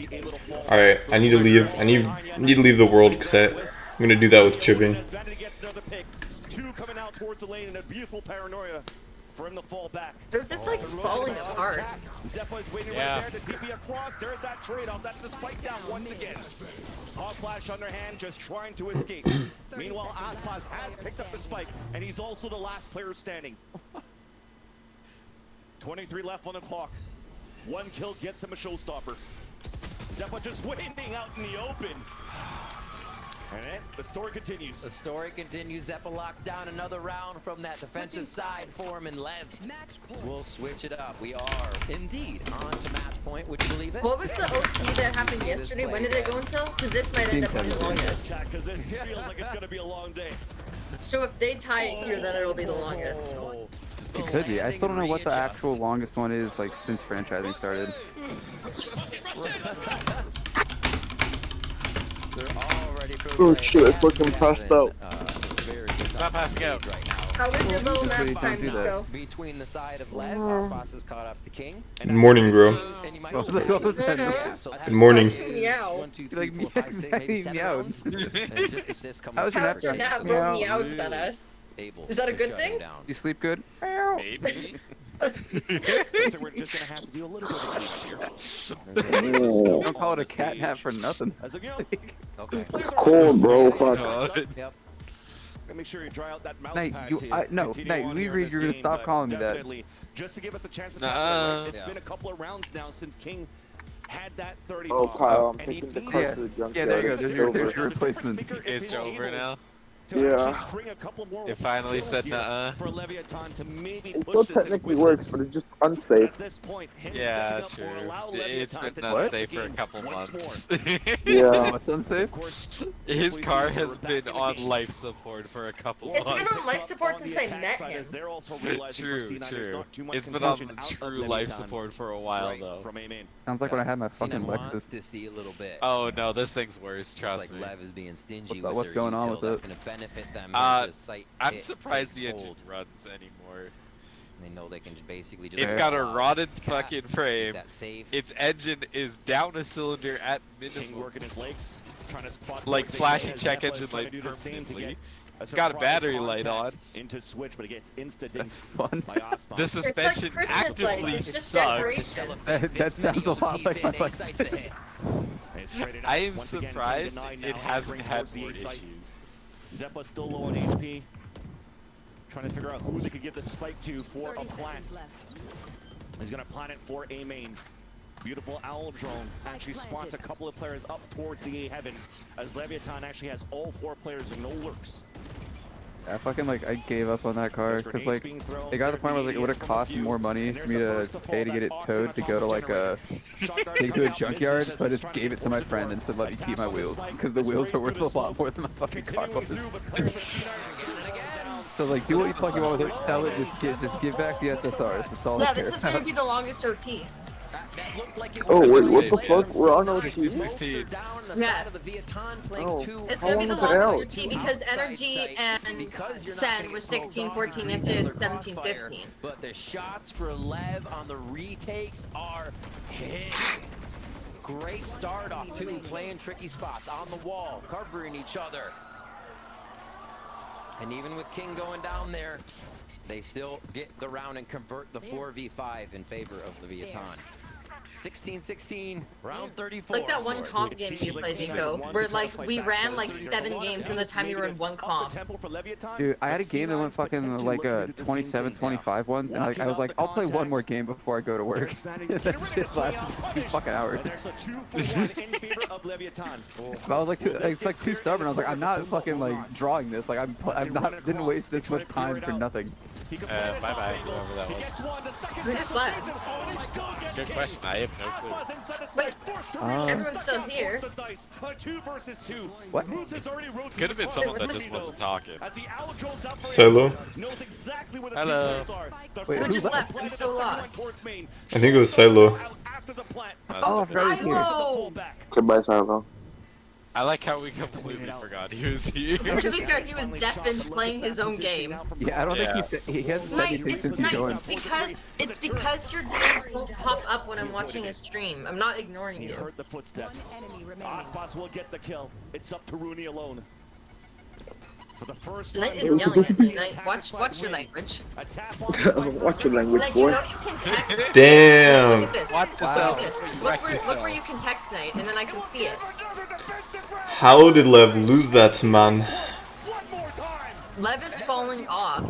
Alright, I need to leave. I need to leave the world because I'm gonna do that with chipping. 2 coming out towards the lane in a beautiful paranoia for him to fall back. They're just like falling apart. Zeppa is waiting right there to TP across. There's that trade-off. That's the spike down once again. Hot flash underhand, just trying to escape. Meanwhile, Aspas has picked up the spike, and he's also the last player standing. 23 left on the clock. 1 kill gets him a showstopper. Zeppa just waiting out in the open. And then the story continues. The story continues. Zeppa locks down another round from that defensive side for him, and Lev will switch it up. We are indeed on to match point. Would you believe it? What was the OT that happened yesterday? When did it go until? Because this might end up being the longest. Because this feels like it's going to be a long day. So if they tie it here, then it'll be the longest. It could be. I still don't know what the actual longest one is, like, since franchising started. Oh shit, I fucking passed out. Stop passing out. How is your little nap time, do that. Nico? Between the side of Lev, Aspas is caught up to King. Good morning, bro. And you might Good Good morning. Meow. 1, 2, 3, Like, 4, 5, 6, maybe 7 meow. rounds. And just assists come How's up. your How's your nap? Meow. Bro, meows at us. Able Is that a to good shut thing? him down. You sleep good? Maybe. So we're just going to have to do a little bit of cleanup here. Don't call it a cat nap for nothing. As of, Okay. It's cold, bro. Fuck. Yep. Make sure you dry out that mouse Nate, pad you, to no, continue Nate, on we here in read this you're gonna game, stop but calling me that. definitely, just to give us a chance to It's been a couple of rounds now since King had that 30 Oh, bomb, Kyle, I'm and he taking the needs car Yeah, to the junkyard. yeah, there you go. It's There's over. your replacement. It's over now. to Yeah. actually string a couple more It finally kills said here nuh-uh. for Leviathan to maybe It push still this in technically with works, this. but it's just unsafe. At this point, him Yeah, stepping up true. will allow It's Leviathan been to take unsafe the for a game couple once months. Yeah. What's unsafe? Of course, His we car see has we're back been in the on game. life support for a couple It's months. been on life support since I met him. They're also realizing for True, C9 there's true. not too much It's been on contention out of true life Leviathan. support for a while Right, though. From A main. Sounds like when I had my fucking C9 wants Lexus. to see a little bit. Oh no, this thing's worse. Looks Trust like me. Lev is being stingy What's with what's their going on util. with That's it? gonna benefit them. Uh, Here's a site I'm hit, surprised takes the engine hold. runs anymore. They know they can just basically just It's got a roll out, rotted cap, fucking frame. keep that safe. Its engine is down a cylinder at King minimum. working his legs, trying to spot Like where they flashing go. check Zeppa is engine trying light to do the same to permanently. get a It's got a surprise battery light contact on. into switch, but it gets insta That's fun. by Osman. The It's like suspension Christmas lights. actively It's just sucks. decoration. That sounds a lot like my Lexus. I am surprised it hasn't had more issues. Zeppa still low on HP. Trying to figure out who they could give the spike to for a plant. He's gonna plant it for A main. Beautiful owl drone actually spots a couple of players up towards the A heaven as Leviathan actually has all 4 players and no lurks. I fucking I gave up on that car because it got to the point where it would have cost more money for me to pay to get it towed to go to take to a junkyard, so I just gave it to my friend and said let me keep my wheels because the wheels are worth a lot more than my fucking car was. So do what you fucking want with it, sell it, just give back the SSR. This is all I Yeah, care this is gonna about. be the longest OT. Oh wait, what the fuck? We're on OT. 16. Yeah. Oh, It's how gonna be long the is it out? longest OT because Energy and Sen was 16-14, yesterday was 17-15. But the shots for Lev on the retakes are hitting. Great start off too, playing tricky spots on the wall, covering each other. And even with King going down there, they still get the round and convert the 4v5 in favor of Leviathan. 16-16, round 34. Like that one comp game you played, Nico, where we ran 7 games in the time you were in one comp. Dude, I had a game that went fucking 27-25 once, and I was like, I'll play one more game before I go to work. That shit lasted 2 fucking hours. But I was it's too stubborn. I was like, I'm not fucking drawing this. I'm not didn't waste this much time for nothing. Bye-bye, whoever that was. Who just left? Good question, I have no clue. Wait, everyone's still here. What? Could have been someone that just wasn't talking. Solo. Hello. Wait, Who just left? I'm so lost. I think it was Silo. Oh, Freddy's here. Whoa! Goodbye, Silo. I like how we completely forgot he was here. To be fair, he was deafened playing his own game. Yeah, I don't think he hasn't said anything since he joined. It's because your DMs won't pop up when I'm watching a stream. I'm not ignoring He you. heard the footsteps. Osbots will get the kill. It's up to Rooney alone. For the first Knight is yelling at me. Knight, watch your language. Watch your language, Knight, boy. you know you can text. Damn. Look at this. Watch Look yourself. at this. Look where you can text Knight, and then I can see it. How did Lev lose that, man? Lev is falling off.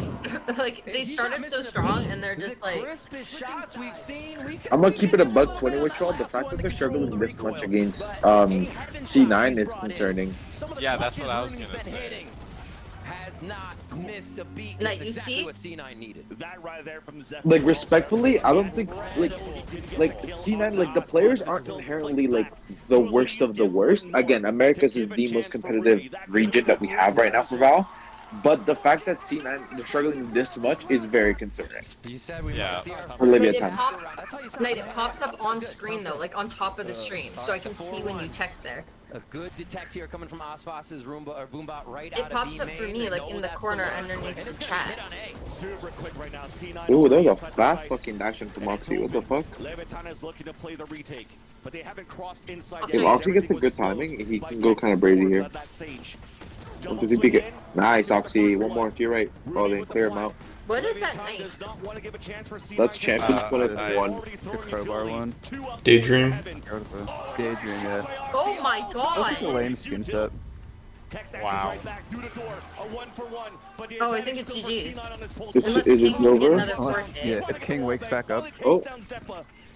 They started so strong, and they're just I'm gonna keep it a buck 20 with y'all. The fact that they're struggling this much against C9 is concerning. Yeah, that's what I was gonna say. Has not missed a beat. Knight, That's you exactly see? what C9 needed. That right there from Zephyr. Respectfully, I don't think C9 the players aren't inherently the worst of the worst. Again, America's is the most competitive region that we have right now for Val. But the fact that C9 they're struggling this much is very concerning. You said we Yeah. For Leviathan. Knight, it pops up on screen though, on top of the stream, so I can see when you text there. A good detect here coming from Osfos's Boombot right out It of pops up for B-main. me, They in know the that's corner last underneath one. the It's gonna chat. hit on A. Super quick right now. C9 Ooh, that was a inside the fast site. fucking dash into Moxie. What the fuck? Leviathan is looking to play the retake, but they haven't crossed inside. Also, If Oxy gets a good timing, he can go kind of brazy here. 1, 2, 3, peek it. Nice, Oxy. One more to your right. Oh, they clear him out. What is that knife? That's champions when it's one. The crowbar one. Daydream. Daydream, yeah. Oh my That's just a god! lame skin set. Wow. Oh, I think it's GG's. Is it King can get over? another 4 hit. Yeah, if King wakes back up. Oh.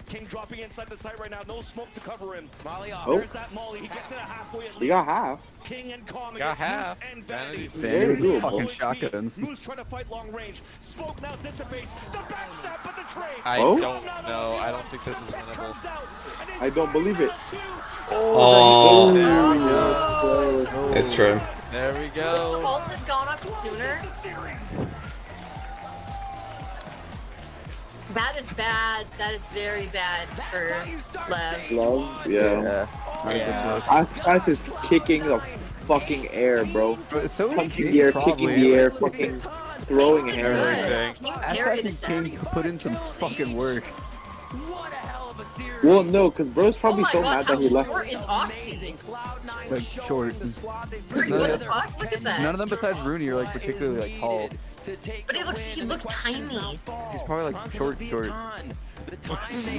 King dropping inside the site right now. No smoke to cover him. Molly off. Oh. There's that Molly. He gets it halfway at least. He got half. King and Calm Got against half. Moose and Vanity. Very doable. Fucking shotguns. Moose trying to fight long range. Smoke now dissipates. The backstab, but the trade. I Oh? don't know. I don't think this is winnable. Comes out, and it's I don't believe it. Oh, Oh. nice try. There we If the go. ult had gone up sooner. That is bad. That is very bad for Lev. Love, yeah. Ass is kicking the fucking air, bro. So is Punching King, the air, probably. kicking the air, fucking throwing King is hair. good. everything. King Ass carried has us King put in some fucking work. What a hell of a series. Well, no, because bro's Oh probably my so god, mad how that he left. short is Oxy? Like short. What the fuck? Look at that. None of them besides Rooney are like particularly like tall. But he looks tiny. He's probably like short.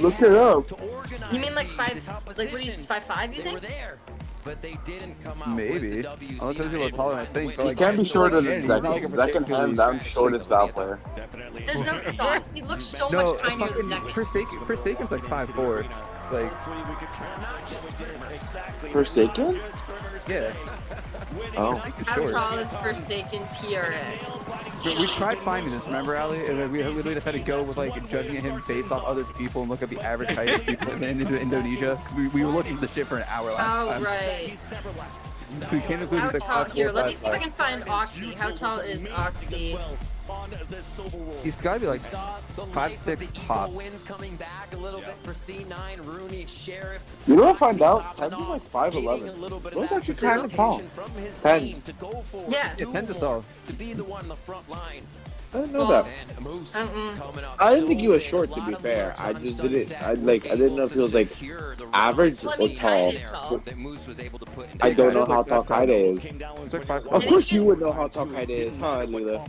Look it up. You mean like 5, like what he's 5'5", you think? But they didn't come out Maybe. with the Unless those people are taller than I think. But He like, can't be shorter than he's not Zach. like a Zach and him, I'm shortest Valve player. There's no thought. He looks so no, much tinier than fucking Zach. Forsaken's like 5'4". Like, Forsaken? yeah. Oh. How Short. tall is Forsaken PRX? We tried finding this, remember, Ali? And we literally just had to go with like judging him based off other people and look at the average height of people in Indonesia. 'Cause we were looking for the shit for an hour last Oh, time. right. We came to How like tall? 5'4", Here, let me see if I 5'5". can find Oxy. How tall is Oxy? He's gotta be like 5'6" tops. Wins coming back a little bit for C9, Rooney, Sheriff. You know what I find out? Ten's like 5'11". Bro's actually kind of tall. 10. Yeah. Yeah, 10 is tall. To be the one on the front line. I didn't know that. And Moose Mm-mm. coming up. I didn't think he was short, to be fair. I just didn't. I didn't know if he was like average Well, I or mean, tall. Kaide is tall. That Moose was able to put in I don't know Kaide's how like tall that tall. Kaide is. It's like 5'4". Of course you would know how tall Kaide is, huh, Lila?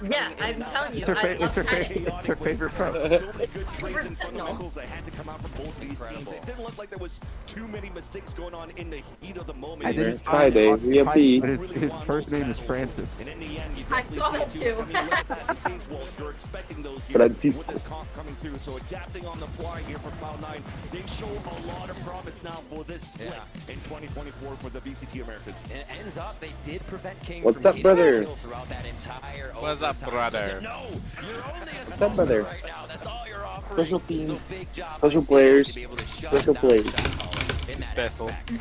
Yeah, I'm telling you. It's her, I love Kaide. it's her favorite pro. Favorite Sentinel. that had to come out from both these teams. It didn't look like there was too many mistakes going on in the heat of the moment. I didn't Kaide, find VMP. but his first name is Francis. And in the end, you I definitely saw see that two too. coming like that at the same time. You're expecting those here But I'd see with this comp coming through. So adapting on the fly here for Cloud9. They show a lot of promise now for this split in 2024 for the VCT Americas. And it ends up, they did prevent King What's from up, getting brother? a kill throughout that entire What's up, overtime. brother? No, you're only a What's up, brother? right now. That's all you're offering. Special teams, So big job special by players, Steve to be able to shut special down plays. the shot caller in that Special. aspect.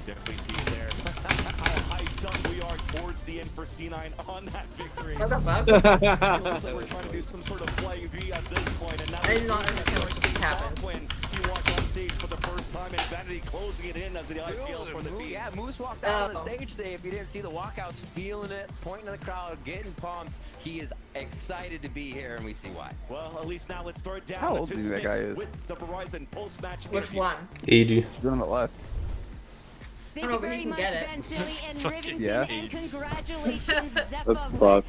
Definitely see it there. How hyped up we are towards the end for C9 on that victory. What the fuck? It looks like we're trying to do some sort of flying V at this point, and now I did not understand what just happened. when he walked on stage for the first time, and Vanity closing it in as the IPL for the team. Yeah, Moose walked out on the Oh. stage today. If you didn't see the walkouts, feeling it, pointing at the crowd, getting pumped. He is excited to be here, and we see why. Well, at least now let's throw it down How to old do you think that guy is? with the Verizon post-match Which interview. one? 80. He's on the left. I don't know, but he can get it. Yeah. And congratulations, That's Zeppa. fucked.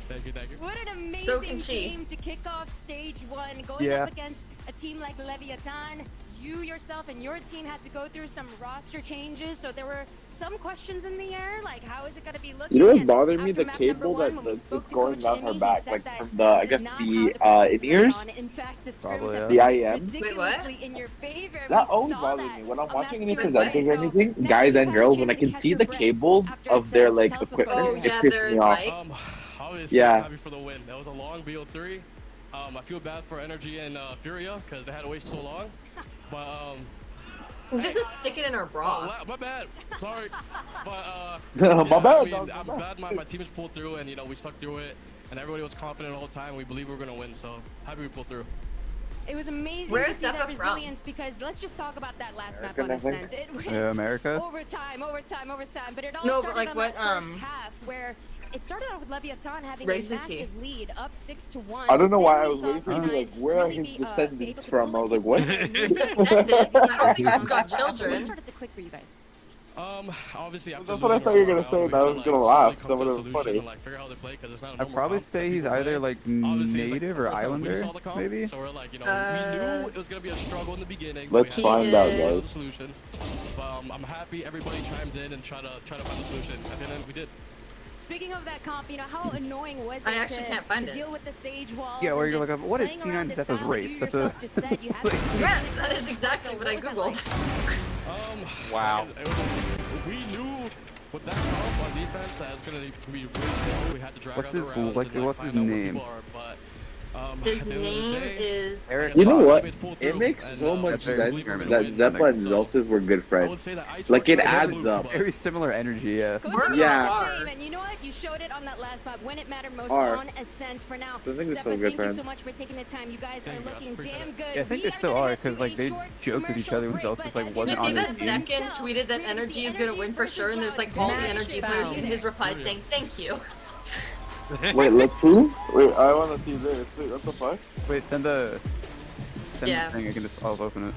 What an So can amazing she. game to kick off stage 1, going Yeah. up against a team like Leviathan. You yourself and your team had to go through some roster changes, so there were some questions in the air, like how is it going to be looking? You know what's And bothering me? after The map cable number one, that when we that's spoke to going Coach down her Amy, he back, said like that from the, I this guess is not the how to play in ears. on. In fact, the scrims Probably, have yeah. The been IM? ridiculously in your favor. That We always saw bothers that me when I'm on watching that any series. presenting or So anything, now guys you've and had a girls, when I chance to can catch see your the breath cables after of their sets. like Tell us what's equipment. going on. Oh, yeah, It they're pisses in me off. white. Obviously, Yeah. I'm happy for the win. That was a long BO3. I feel bad for Energy and Furia because they had to wait so long. But We could just stick it in our bra. my bad. Sorry. But My bad, I mean, dog, my I'm bad. glad my team just pulled through, and we stuck through it, and everybody was confident the whole time. We believe we were gonna win, so happy we pulled through. It was amazing Where to is see that Zeppa from? resilience because let's just talk about that last map on American, I Ascent. It went Yeah, America. overtime, but it all No, started but like on what, that first half where it started out with Leviathan having race a is he? massive lead, up 6-1. I don't know why I Then we was saw waiting for you to be C9 like, where are really his be able descendants to from? I pull was it like, what? together. Descendants? I don't think he's got When children. started to click for you guys? Obviously after That's what I losing thought you were our gonna round, say, we and I had to, was gonna slowly laugh. come That to a would've been solution funny. and, figure out how they play, 'cause it's not a I'd normal probably comp. say he's either like Obviously, it's native the or first time we Islander, saw the comp, maybe. So we're like, we knew it was gonna be a struggle in the beginning. Let's We had find to out, figure guys. the solutions. But I'm happy everybody chimed in and try to find a solution. At the end, we did. Speaking of that comp, you know, how annoying was it I actually can't find to it. deal with the sage walls? Yeah, or and you're just like, what is playing around C9's the Zethos style race? you That's a. yourself just said you had to Yes, that is exactly what I googled. Wow. We knew with that comp on defense that it was going to be really slow. We had to drag What's out his the rounds like? and, like, What's his find out where name? people are, but, His at the end of the name day, is. Eric. You know what? teammates pulled It through, makes and, so much very sense German. that Zeppa and So, Zelsis were good I friends. would say that Ice Like, it Force adds was up. Very similar energy, yeah. Yeah. And you know what? You showed it on that last map when it mattered most Are. on Ascent. For now, I think it's Zeppa, so good, thank you friend. so much for taking the time. You guys are looking damn good. Yeah, I think they still are because like they joke with each other when Zelsis like You wasn't see on that his team. Zekin tweeted that Energy is gonna win for sure, and there's like all the Energy players in his reply saying thank you. Wait, let's see. Wait, I want to see this. Wait, what the fuck? Wait, send the Yeah. thing. I can just I'll open it.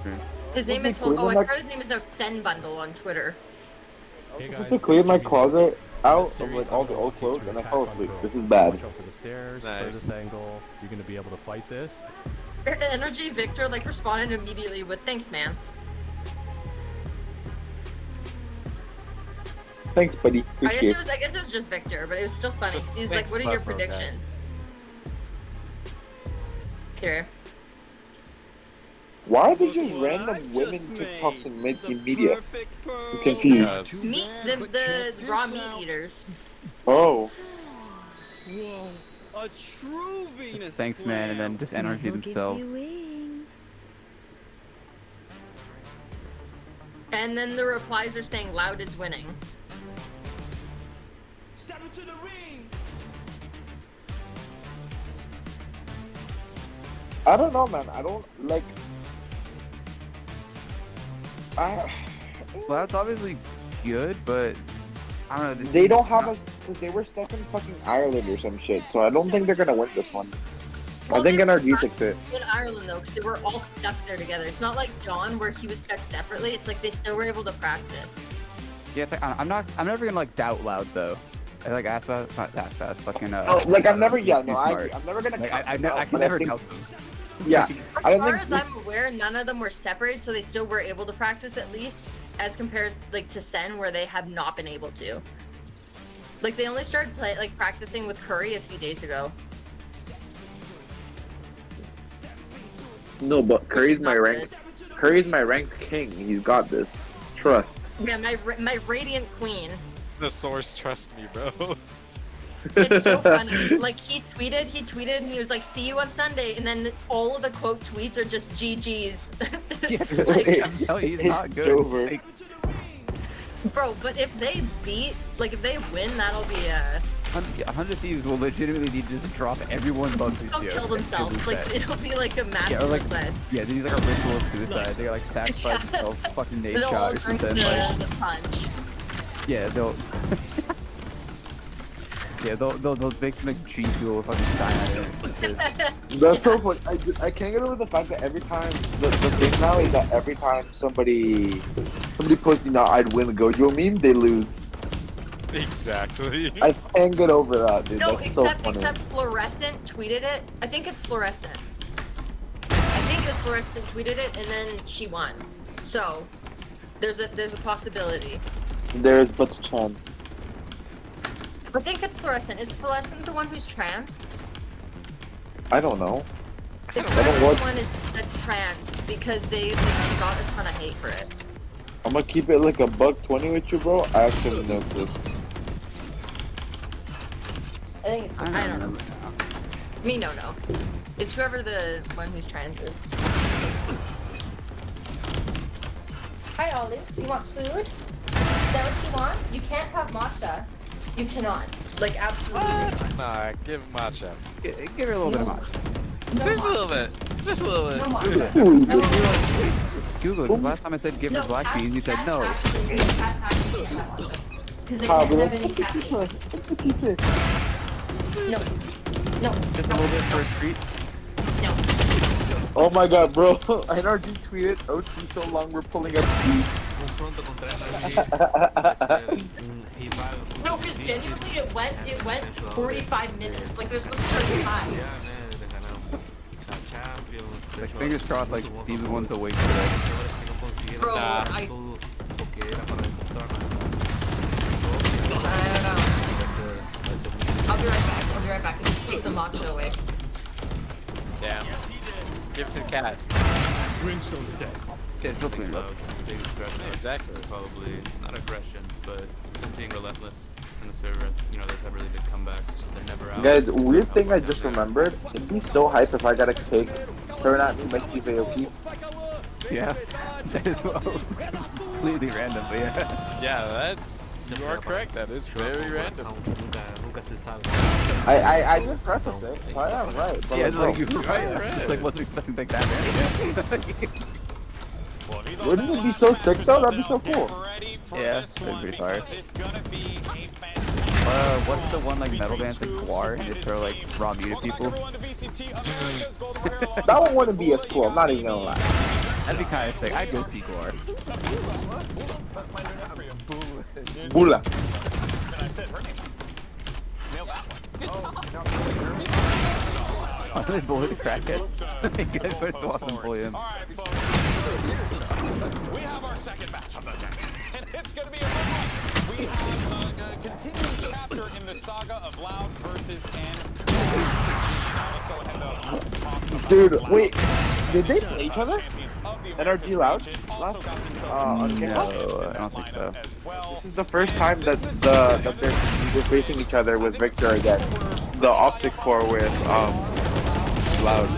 Here. His name is. Oh, I heard his name is now Sen Bundle on Twitter. I'm supposed to clear my closet out of like all the old clothes, and I fell asleep. This is bad. Watch out for the stairs, Nice. clear this angle. You're gonna be able to fight this. Energy Victor like responded immediately with thanks, man. Thanks, buddy. I Appreciate guess it was just Victor, but it was still funny. 'Cause he's like, Thanks, "What are your bro, guy. predictions?" Here. Why are they just random women TikToks and making media? I'm confused. Meat, the raw meat eaters. Oh. Whoa, a true Venus. Thanks, man, and then just energy themselves. And then the replies are saying loud is winning. Step into the ring. I don't know, man. I don't like. Well, that's obviously good, but I don't know. They don't have us because they were stuck in fucking Ireland or some shit. So I don't think they're gonna win this one. Well, I think they were NRG takes it. in Ireland though, because they were all stuck there together. It's not like John where he was stuck separately. It's like they still were able to practice. Yeah, it's like I'm never gonna like doubt loud though. I like ask about not that fast, fucking. Oh, like I'm never. Yeah, no, smart. I'm never gonna. Like, count I them out, can but never think- doubt them. Yeah, As I don't far think. as I'm aware, none of them were separated, so they still were able to practice at least, as compared like to Sen, where they have not been able to. Like they only started practicing with Curry a few days ago. No, but Curry's is my not rank. Curry's my ranked king. He's got this. Trust. Yeah, my Radiant Queen. The source, trust me, bro. It's so funny. Like he tweeted, and he was like, "See you on Sunday," and then all of the quote tweets are just GGs. Oh, he's It's not good. over. Like, Bro, but if they if they win, that'll be 100 Thieves will legitimately need to just drop everyone but just go Lucio. kill themselves. Like it'll be like a mass Yeah, or like, suicide. yeah, they use like a ritual of suicide. They like sacrifice themselves, fucking nade They'll all shot or drink something. Like, the punch. yeah, they'll. Yeah, they'll make some like G fuel fucking cyanide. That's so funny. I can't get over the fact that every time the thing now is that every time somebody posts, you know, I'd win the Gojo meme, they lose. Exactly. I can't get over that, dude. No, That's so except funny. Fluorescent tweeted it. I think it's Fluorescent. I think it was Fluorescent tweeted it, and then she won. So there's a possibility. There's but a chance. I think it's Fluorescent. Is Fluorescent the one who's trans? I don't know. It's I don't the watch. one that's trans because she got a ton of hate for it. I'm gonna keep it like a $120 with you, bro. I actually have no clue. I think it's. I don't know. Me no. It's whoever the one who's trans is. Hi Ollie, you want food? Is that what you want? You can't have matcha. You cannot. Like absolutely not. Nah, give matcha. Give her a little bit of matcha. No Just a matcha. little bit. Just a little bit. No matcha. No matcha. Google it. The last time I said give her black cats- beans, you said cats no. Actually, cats actually can't have matcha. Because they Ah, can't but have let's any caffeine. No. No. Just a little bit for a treat. No. Oh my god, bro. NRG tweeted, OT so long we're pulling up seats. No, because genuinely it went 45 minutes. Like there's supposed to start at 5. Like, fingers crossed, like, these are the ones awake today. Bro, I don't know. matcha away. Damn. Give it to the cat. Brimstone's dead. Yeah, it's looking Loud's biggest threat Exactly. is probably not aggression, but being relentless in the server. You know, they've had really good comebacks. They're never out. Guys, weird thing I just remembered. It'd be so hype if I got a cake thrown at me by TVOP. Yeah, that is completely random, but yeah. Yeah, that's. You are correct. That is very random. I didn't preface it, so I am right. But Yeah, like, like you're bro, right. Just like wasn't expecting like that random. wouldn't it be so sick though? That'd be so cool. Yeah, that'd be pretty fire. What's the one like metal band like Guar and just throw like raw meat at people? That one wouldn't be as cool. I'm not even gonna lie. That'd be kind of sick. I'd go see Guar. Bula. Oh, they bully the crackhead? You guys better go off and bully him. We have our second match of the day, and it's going to be a good one. We have a continuing chapter in the saga of Loud versus N. Now let's go ahead and Dude, wait. Did they play each other? NRG Loud? No, I don't think so. This is the first time that they're facing each other with Victor again. The optic core with Loud.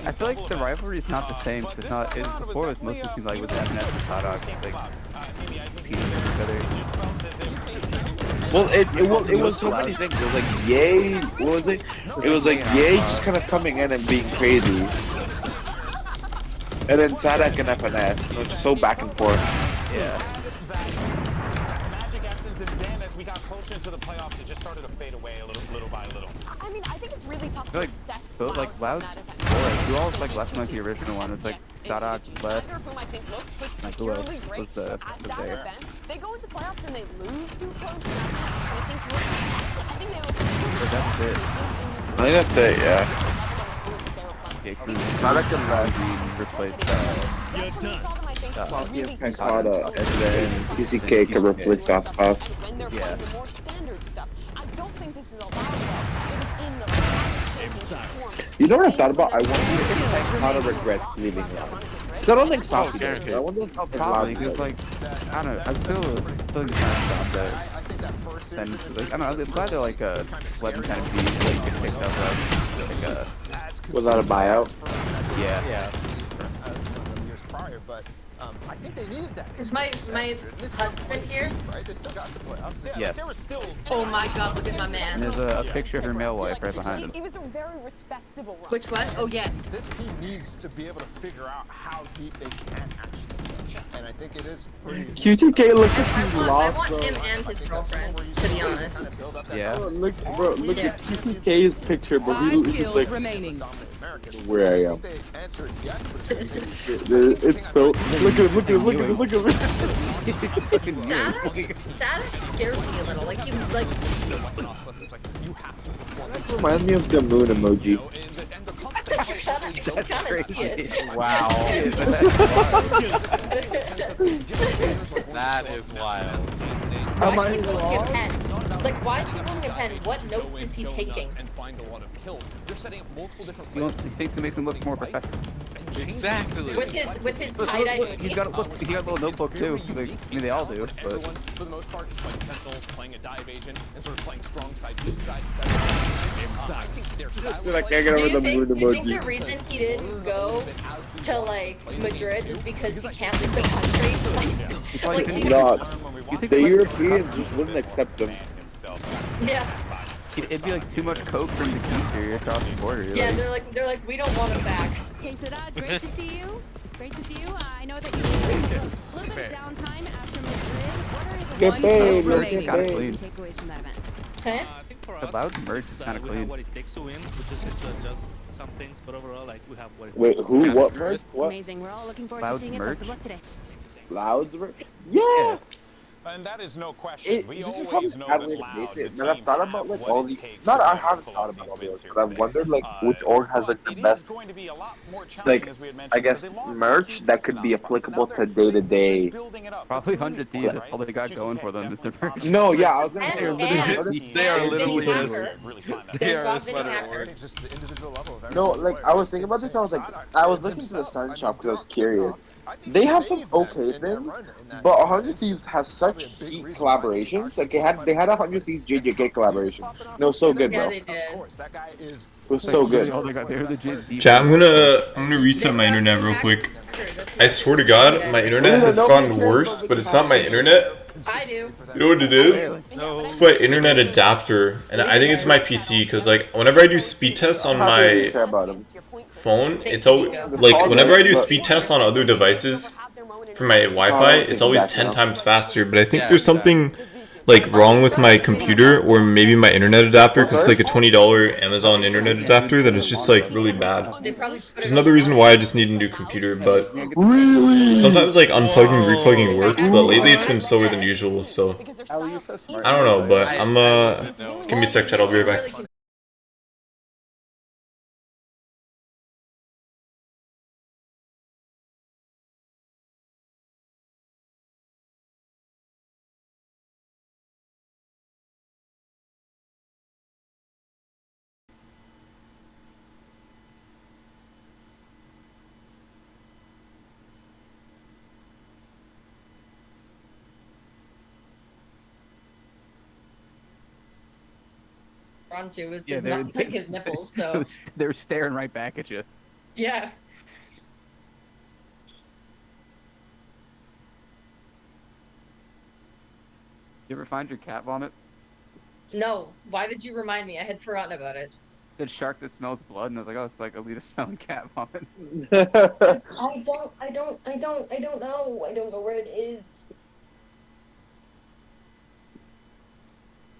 I feel like the rivalry is not the same. Cause it's not. Before it was mostly seemed like with FNF and Sadok, like competing with each other. Well, it was so many things. It was like Yay. What was it? It was like Yay just kind of coming in and being crazy. And then Sadak and FNF. It was so back and forth. Yeah. Magic Essence and then as we got closer into the playoffs, it just started to fade away a little by little. I mean, I think it's really tough to assess So like Loud's, who all was like less than like the original one? It's like Sadak, Les, like who else was there? They go into playoffs and they lose too close. I think That's it. I think that's it, yeah. Sadak and Les replaced Pancada, and then CCK can replace Scuffed. Yeah. You know what I thought about? I wonder if Pancada regrets leaving Loud. So I don't think Scuffed did. I wonder if Probably, because like, I don't know, I'm still feeling kind of dumb that send, like, I don't know, I'm glad they're like letting kind of be like get picked up like without a buyout. Yeah. Years prior, but I think they needed that. Is my husband here? Right? They still got the playoffs. Yes. Oh my god, look at my man. And there's a picture of her male wife right behind him. It was a very respectable run. Which one? Oh yes. This team needs to be able to figure out how deep they can actually go. And I think it is pretty... QTK looks like I he's want lost, him and his girlfriend, to be honest. Yeah. Look at QTK's picture, but he looks like where I am. It's so... Look at him. Sadak scares me a little. Like, you, like... That reminds me of the moon emoji. That's crazy. Wow. That is wild. Why is he pulling a pen? Like, why is he pulling a pen? What notes is he taking? He thinks it makes him look more professional. Exactly. With his tie-dye. He got a little notebook too. Like, I mean, they all do. But Everyone, for the most part, is playing Sentinels, playing a dive agent, and sort of playing strong side, weak side. I think their style I can't get over the moon Do you think the emoji. reason he didn't go to, like, Madrid is because he can't leave the country? Like, The Europeans just wouldn't accept him. yeah. it'd be like too much coke from the keister across the border. Yeah, they're like, we don't want him back. Hey, Sadat, great to see you. Great to see you. I know that you had a little bit of downtime after Madrid. What are the Merch kind of clean. takeaways from that event? Huh? I think for The us, Loud merch is kind of we clean. have what it takes to win, which is to adjust some things, but overall, like, we have what it Wait, takes. who? What merch? What? Amazing. We're all looking forward Loud's to seeing it. merch? Best of luck today. Loud's merch? Yeah! And that is no question. We This is always know probably that Loud, the but I've team, thought about have like what all it these. takes Not to I be able to haven't pull thought out about these all wins those, here but I've today. wondered like which org has like the It is best, going to be a lot more challenging, like as we had mentioned, I because guess they lost merch that could be applicable to day to day. Probably 100 Thieves. That's all they got going for them is their merch. No, yeah, I was gonna And, say. They are and literally Vinny a, Hacker. they are a Involved Vinny sweater Hacker. org. Just the individual level of every No, single like player I was is thinking about this. I was like, insane. I was looking to the Sun Shop because I was curious. They have some okay things, but 100 Thieves has such heat collaborations. Like they had a 100 Thieves JJK collaboration. No, so good, Yeah, bro. they did. It was so good. All they got there, Chat, I'm gonna reset my internet real quick. I swear to God, my internet has gotten worse, but it's not my internet. I do. You know what it is? It's my internet adapter, and I think it's my PC, because like whenever I do speed tests on my phone, it's always like whenever I do speed tests on other devices for my Wi-Fi, it's always 10 times faster. But I think there's something like wrong with my computer or maybe my internet adapter, because it's like a $20 Amazon internet adapter that is just like really bad. They probably put There's another reason why I just need a new computer, but sometimes like unplugging and replugging works, but lately it's been slower than usual, so I don't know, but I'm give me a sec, chat, I'll be right back. Onto is Yeah, not like his nipples, so they're staring right back at you. yeah. You ever find your cat vomit? No, why did you remind me? I had forgotten about it. Said shark that smells blood, and I was like, oh, it's like Alita smelling cat vomit. I don't know. I don't know where it is.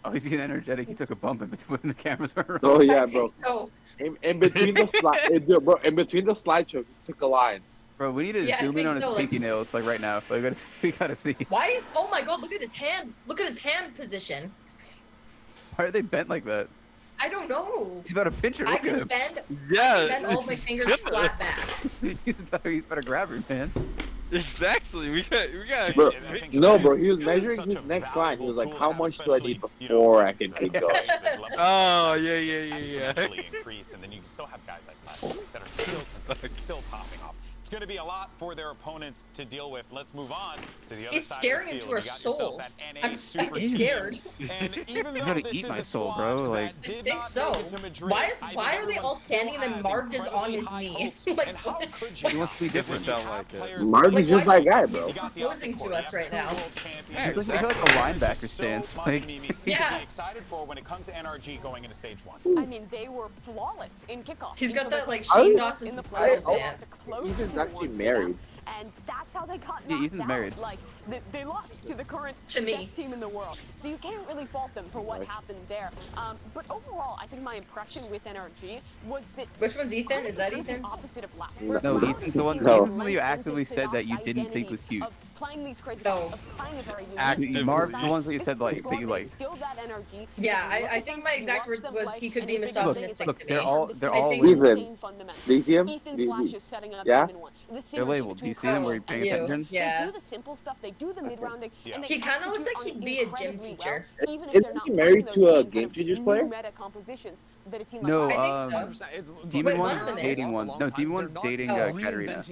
Oh, he's getting energetic. He took a bump in between when the cameras were around. Oh yeah, bro. So, In between the slide, bro. In between the slideshow, he took a line. Bro, we need to Yeah, I zoom in think on his so, pinky like- nails, like right now. Like, we gotta see. why is? Oh my God! Look at his hand. Look at his hand position. Why are they bent like that? I don't know. He's about to pinch her. I Look at can him. bend. Yeah. I can bend all of my fingers flat back. he's about to grab her, man. Exactly. We got. Bro, no, bro. He was measuring his next line. He was like, "How much do I need before I can take off?" Oh yeah. Increase, and then you still have guys like that are still popping off. It's going to be a lot for their opponents to deal with. Let's move on to the other It's side staring of the into field. our You got yourself souls. that NA I'm super scared. And even He's though gonna this eat is my a soul, squad bro. Like, that did I think not so. make it to Madrid, Why I think are they all everyone standing and then still Mark has is on his incredibly high knee? hopes. Like, And how what? could he wants to be different. Felt like it. Mark is just that guy, He's bro. proposing to us right now. He's like a linebacker stance. Like, Yeah. Be excited for when it comes to NRG going into stage 1. I mean, they were flawless in kickoff. He's got that like I- Shane Dawson in the proposal playoffs. stance. Ethan's actually married. And that's how they got Yeah, knocked Ethan's out. married. Like they lost to the current To me. best team in the world, so you can't really fault them for what happened there. But overall, I think my impression with NRG was that Which one's Ethan? honestly Is that kind of the Ethan? opposite of Loud. no, Where Ethan's the one. No. Ethan's the one you actively said that you didn't think was cute. of playing these crazy No. games, of playing a very unique Actively. Marv's the ones that you This said is a like squad that you that like. instilled that energy. Yeah, You look I at think them, my you exact watch words them was play, he could and be you think the misogynistic thing to is me. They're all I think- labeled. insane fundamentals. Do you see him? Ethan's Do- flash is setting up Yeah? game in one. The They're synergy labeled. Do between you see them where you're Carlos paying and You. attention? Yeah. They do the simple stuff. They do the mid-rounding. And they He kinda looks execute like he'd on be a gym incredibly teacher. well, even if Isn't they're not he married playing to those a same Game kind of Changers new player? meta compositions that a team like No, I think so. Demon Wait, One's one of them is. dating one. No, Demon One's dating Katarina.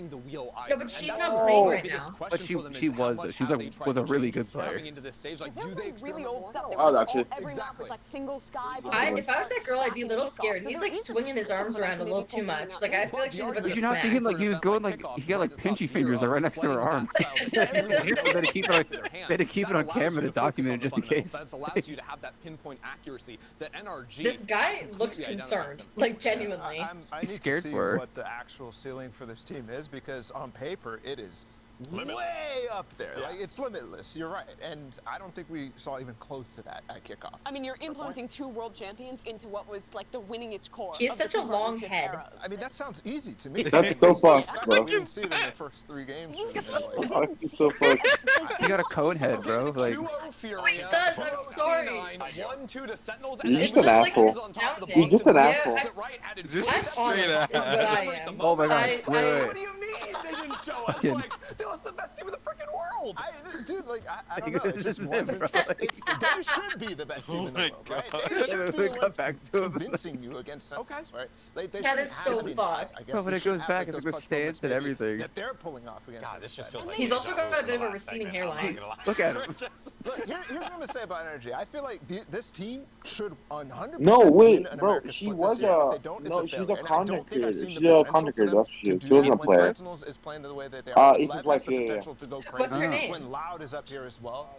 No, but she's not playing right now. But she was though. She was a really good player. Is there like really old stuff? They Oh, were actually. all, every map was like single sky. If I was that girl, I'd be a little scared. He's like swinging his arms around a little too much. Like I feel like she's about to Did you get not see smacked. him like he was going like he got like pinchy fingers like right next to her arm. They had to keep it on, they had to keep it on camera to document it just in case. Allows you to have that pinpoint accuracy that NRG. This guy looks concerned, like genuinely. I He's need scared to see for her. what the actual ceiling for this team is because on paper it is way up there. Like it's limitless. You're right, and I don't think we saw even close to that at kickoff. I mean, you're implementing 2 world champions into what was like the winningest core. He has of the such a long 2005 head. era. I mean, that sounds easy to me. That's so fucked, bro. We didn't see it in the first 3 games. It's so fucked. You got a cone head, bro. Like, He does, I'm sorry. 1-2 to Sentinels, You're and just an asshole. You're just an asshole. I'm honest, is what I am. oh my god. I- Wait. What do you mean they didn't show us? Fucking- Like, that was the best team in the freaking world. Dude, like, I don't Like, know. It just this is wasn't. it, bro. Like- They should be the best team in the world, right? They Wait, should be wait, the come back ones to him. convincing you against Sentinels, right? They That shouldn't is so have- I mean, fucked. I guess Bro, when they it should goes have, back, like, it's like those the clutch moments stance and everything. that they're pulling off against. God, this just feels like He's also got a bit of a receding hairline. Look at him. Look, here's what I'm gonna say about energy. I feel like this team should 100%. No, wait, win an bro. America She split was this year. If a they don't, it's no. a She's failure. a And I content don't think I've creator. seen She's the a potential content for creator. them That's what she to is. do She wasn't that a when player. Sentinels is playing the way that they are. Ethan's Lev wife, has the yeah, yeah. potential to go crazy. What's her name? When Loud is up here as well,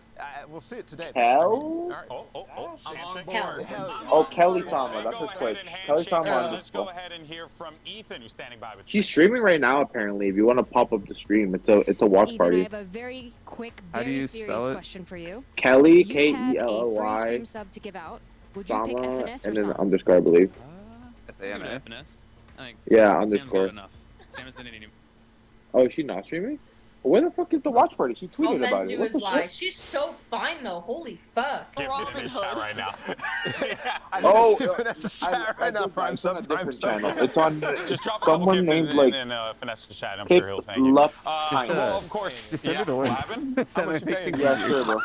we'll see it today. Kel? I'm on Hell. board. Oh, Kelly Sama. That's her Twitch. Kelly Sama on Let's this go one. ahead and hear from Ethan, who's standing by with She's streaming right now. Apparently, if you want to pop up the stream, it's a watch Ethan, I party. have a very quick, How do very you serious spell it? question for you. Kelly, You have a free Kelly, stream sub to give out. Would you pick Sama, FNS or and then Sama? underscore, I believe. S-A-M-A. FNS. I think Yeah, Sam's underscore. got enough. Sam's didn't need him. Oh, is she not streaming? Where the fuck is the watch party? She All tweeted men about do it. What is the lie. shit? She's so fine though. Holy fuck. Give me in his chat right now. Oh, Finesse chat right now. Prime it's on a sub, prime different sub. channel. It's on Just drop a couple someone gifts named like in Finesse's chat. I'm Pick sure he'll thank you. Left Well, of course. Just send Yeah, her the link. Lavin, That might make things Yeah, easier. sure, bro.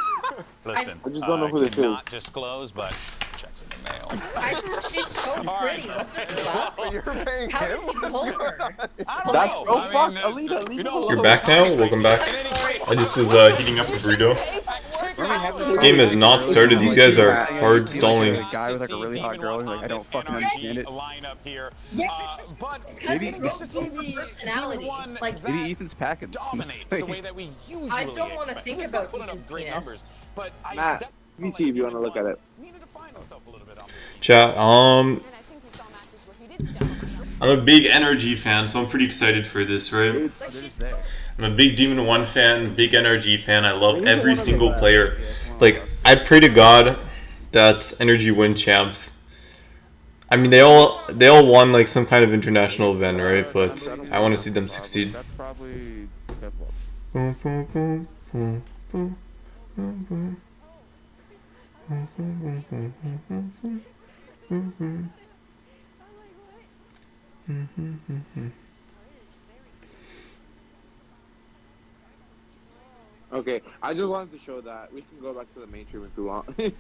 listen. I just don't know who this is. Not disclose, but checks in the mail. She's so pretty. What the fuck? You're paying How him? did you pull her? That's know. oh I fuck, mean, Alita, leave you me know, alone. You're back now? Welcome back. I just was heating up a burrito. This game has not started. These guys are hard stalling. A guy with like a really hot girl who's like, I don't fucking understand it. Lineup here. But It's kind of girls with personality. Like, Maybe Ethan's packing. dominates the way that we usually I don't want to expect. think He's about putting up Ethan's great penis. numbers, but I Matt, let me see if you want to look at it. needed to find himself a little bit on this. Chat, And I think we saw matches where he did stand for sure. I'm a big NRG fan, so I'm pretty excited for this, right? I'm a big Demon 1 fan, big NRG fan. I love every single player. Like, I pray to God that NRG win champs. I mean, they all won like some kind of international event, right? But I want to see them succeed. That's probably. Boom, boom, boom, boom, boom, boom, boom. Okay, I just wanted to show that. We can go back to the main stream if we want. you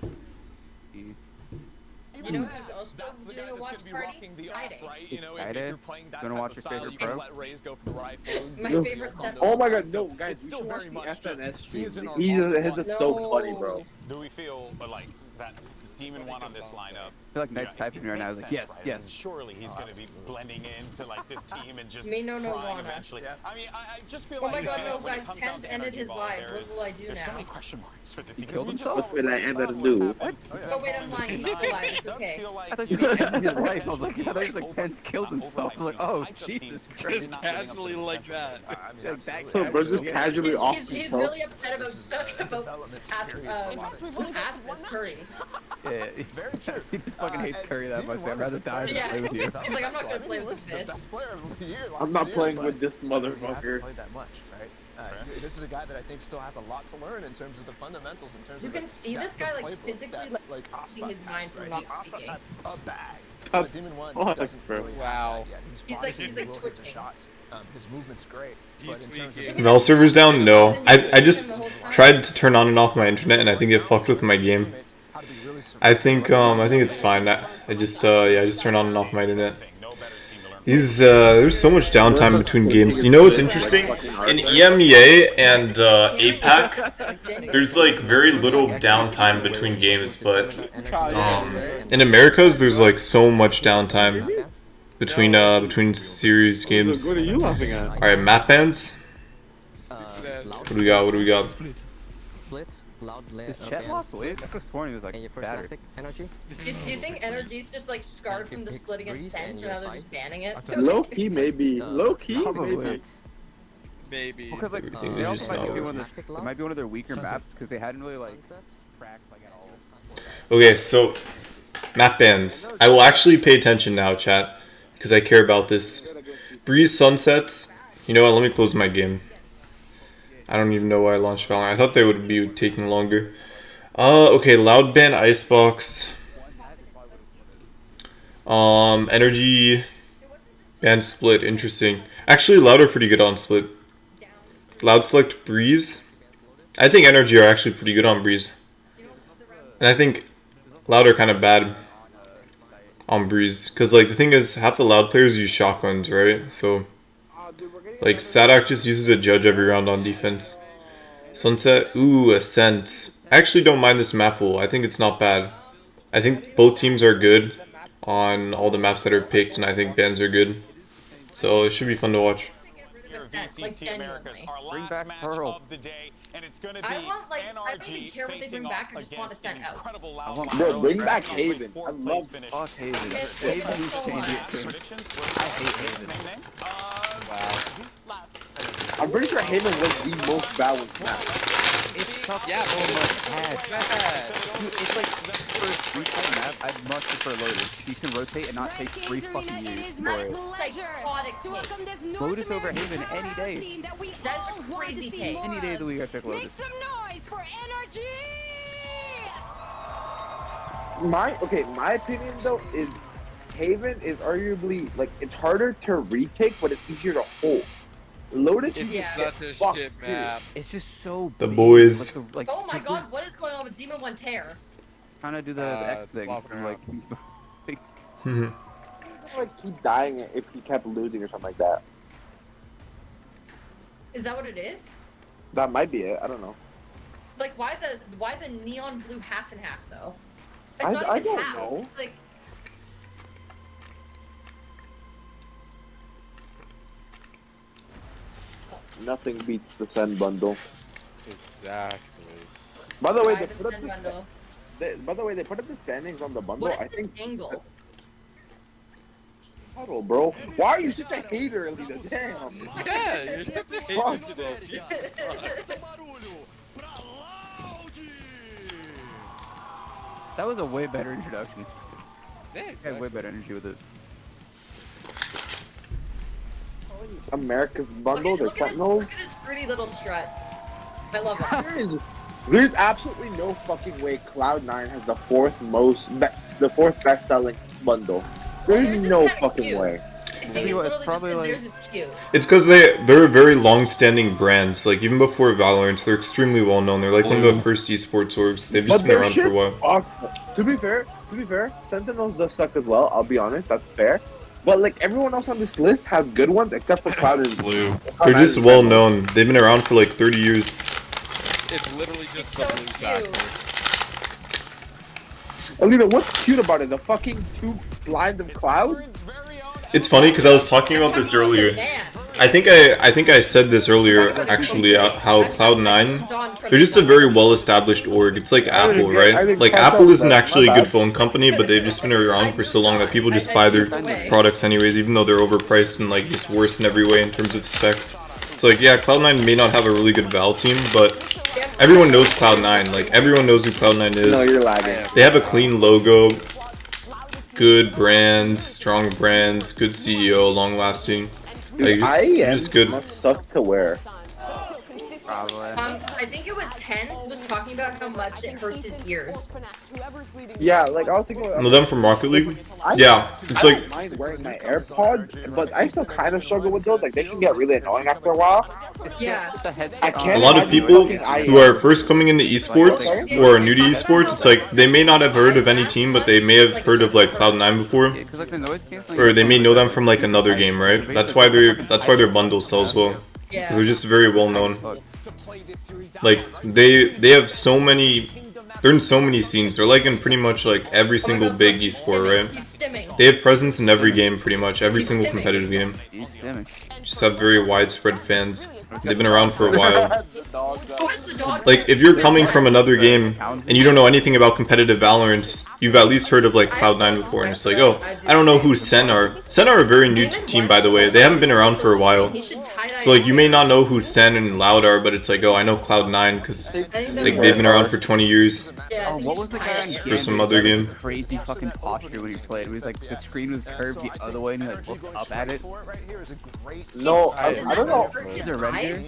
know who's also That's the doing guy a that's watch going to be party? rocking the Friday. off, right? You know, if Friday? you're playing that Gonna type watch of your style, favorite you can pro? let Rays go for the rifle. My No. favorite set. Oh my god, no, guys, It's we still should very watch much the just FNS stream. he is in our His is so No. funny, bro. Do we feel like that Demon 1 on this lineup? I feel like Knight's typing right now. I was like, makes yes, sense, right? yes. And surely he's going to be blending into like this team and just Me no frying wanna. eventually. I mean, I just feel Oh my like god, no, when it guys, comes down Ken's to ended energy his ball, life. What there's will I do so now? many question marks with this team. killed We just himself? saw What will I really end fun up what do? happened. Oh wait, I'm lying. He's still alive. It's okay. I thought you were ending his life. I was like, I thought he was like Tense killed himself. I was like, oh Jesus Christ. Just casually like that. Like that Bro, just casually off He's himself. really upset about past Curry. Yeah, he just fucking hates Curry that much. I'd rather die than Yeah. play with you. He's like, I'm not gonna play with this bitch. Best player of the year I'm last not year, playing but with this he hasn't motherfucker. played that much, right? This is a guy that I think still has a lot to learn in terms of the fundamentals, in terms You of can the see this depth guy of like playbook physically that, like Aspas his mind has, from right? not Aspas speaking. has a bag. Oh, But Demon 1 fuck, doesn't bro. really have Wow. that yet. He's like finding the twitching. shots. His movement's great, but in terms tweaking. of Val servers down? No. I just tried to turn on and off my internet, and I think it fucked with my game. I think it's fine. I just turn on and off my internet. There's so much downtime between games. You know what's interesting? In EMEA and APAC, there's like very little downtime between games, but in Americas there's like so much downtime between series games. What are you laughing at? Alright, map bands. What do we got? What do we got? Splits, loud Is Chet lost weight? I could have sworn he was like battered. energy. Do you think Energy's just like scarred from the split against Sense, and now they're just banning it? Low key, maybe. Low key, Probably. maybe. Maybe. Because like Everything they is also just might not be working. it might be one of their weaker maps because they hadn't really like cracked like at all. Okay, so map bans. I will actually pay attention now, chat, because I care about this. Breeze Sunsets. You know what? Let me close my game. I don't even know why I launched Valorant. I thought they would be taking longer. Okay, Loud ban Icebox. Energy ban Split. Interesting. Actually, Loud are pretty good on Split. Loud select Breeze. I think Energy are actually pretty good on Breeze. And I think Loud are kind of bad on Breeze. Because, like, the thing is, half the Loud players use shotguns, right? So, like, Sadak just uses a judge every round on defense. Sunset. Ooh, Ascent. I actually don't mind this map pool. I think it's not bad. I think both teams are good on all the maps that are picked, and I think bans are good. So, it should be fun to watch. Like, genuinely. Bring back Pearl. I want, like, I don't even care what they bring back, I just want to send out. Bro, bring back Haven. I love Fuck Haven. Haven needs to change it. I hate Haven. Wow. I'm pretty sure Haven was the most balanced map. It's tough. Yeah, dude, it's like for a 3-time map, I'd much prefer Lotus. You can rotate and not take 3 fucking years for it. Lotus over Haven any day. That's crazy take. Any day of the week I pick Lotus. My opinion though is Haven is arguably like it's harder to retake, but it's easier to hold. Lotus, it's such a shit map. It's just so The big. boys. Like, Oh my god, what is going on with Demon One's hair? Trying to do the X thing. Like, like keep dying if he kept losing or something like that. Is that what it is? That might be it. I don't know. Like, why the neon blue half and half though? It's I not even don't half. know. It's like Nothing beats the Send bundle. Exactly. By the way, why the Send bundle? they put up the standings on the bundle. What is I this think angle? Huddle, bro. Why are you such a hater, Alita? Damn. Yeah, you're such a hater today. Jesus Christ. that was a way better introduction. Yeah, I had exactly. way better energy with it. America's bundle. Look at his pretty little strut. I love it. There's absolutely no fucking way Cloud9 has the fourth best selling bundle. There's no fucking cute. way. It's literally just because theirs is cute. It's because they're a very long-standing brands. Like, even before Valorant, they're extremely well-known. They're like one of the first esports orgs. They've just been around for a while. To be fair, Sentinels does suck as well. I'll be honest, that's fair. But like everyone else on this list has good ones except for Cloud and Blue. They're just well-known. They've been around for like 30 years. It's literally just so the blue factor. Alita, what's cute about it? The fucking two blind of Cloud? It's funny because I was talking about this earlier. I think I said this earlier actually. How Cloud9, they're just a very well-established org. It's like Apple, right? Like Apple isn't actually a good phone company, but they've just been around for so long that people just buy their products anyways, even though they're overpriced and like just worse in every way in terms of specs. It's like, yeah, Cloud9 may not have a really good Val team, but everyone knows Cloud9. Like everyone knows who Cloud9 is. No, you're lagging. They have a clean logo, good brands, strong brands, good CEO, long-lasting. Dude, Like, just good. Must suck to wear. Probably. I think it was Tens was talking about how much it hurts his ears. Yeah, like I was thinking. Some of them from Rocket League. I don't mind wearing my AirPods, but I still kind of struggle with those. Like they can get really annoying after a while. Yeah. I can't. A lot of people who are first coming into esports or are new to esports, it's like they may not have heard of any team, but they may have heard of like Cloud9 before, or they may know them from like another game, right? That's why their bundle sells well. Yeah. They're just very well known. Like they have so many. They're in so many scenes. They're like in pretty much like every single big esport, right? They have presence in every game, pretty much every single competitive game. Just have very widespread fans. They've been around for a while. Who is the dog? Like, if you're coming from another game and you don't know anything about competitive Valorant, you've at least heard of like Cloud9 before, and it's like, oh, I don't know who Sen are. Sen are a very new team, by the way. They haven't been around for a while. So like, you may not know who Sen and Loud are, but it's like, oh, I know Cloud9 because like they've been around for 20 years. Oh, what was the guy For some other game. Crazy fucking posture when he played. It was like the screen was curved the other way and he like looked up at it. No, I don't know. Is it render?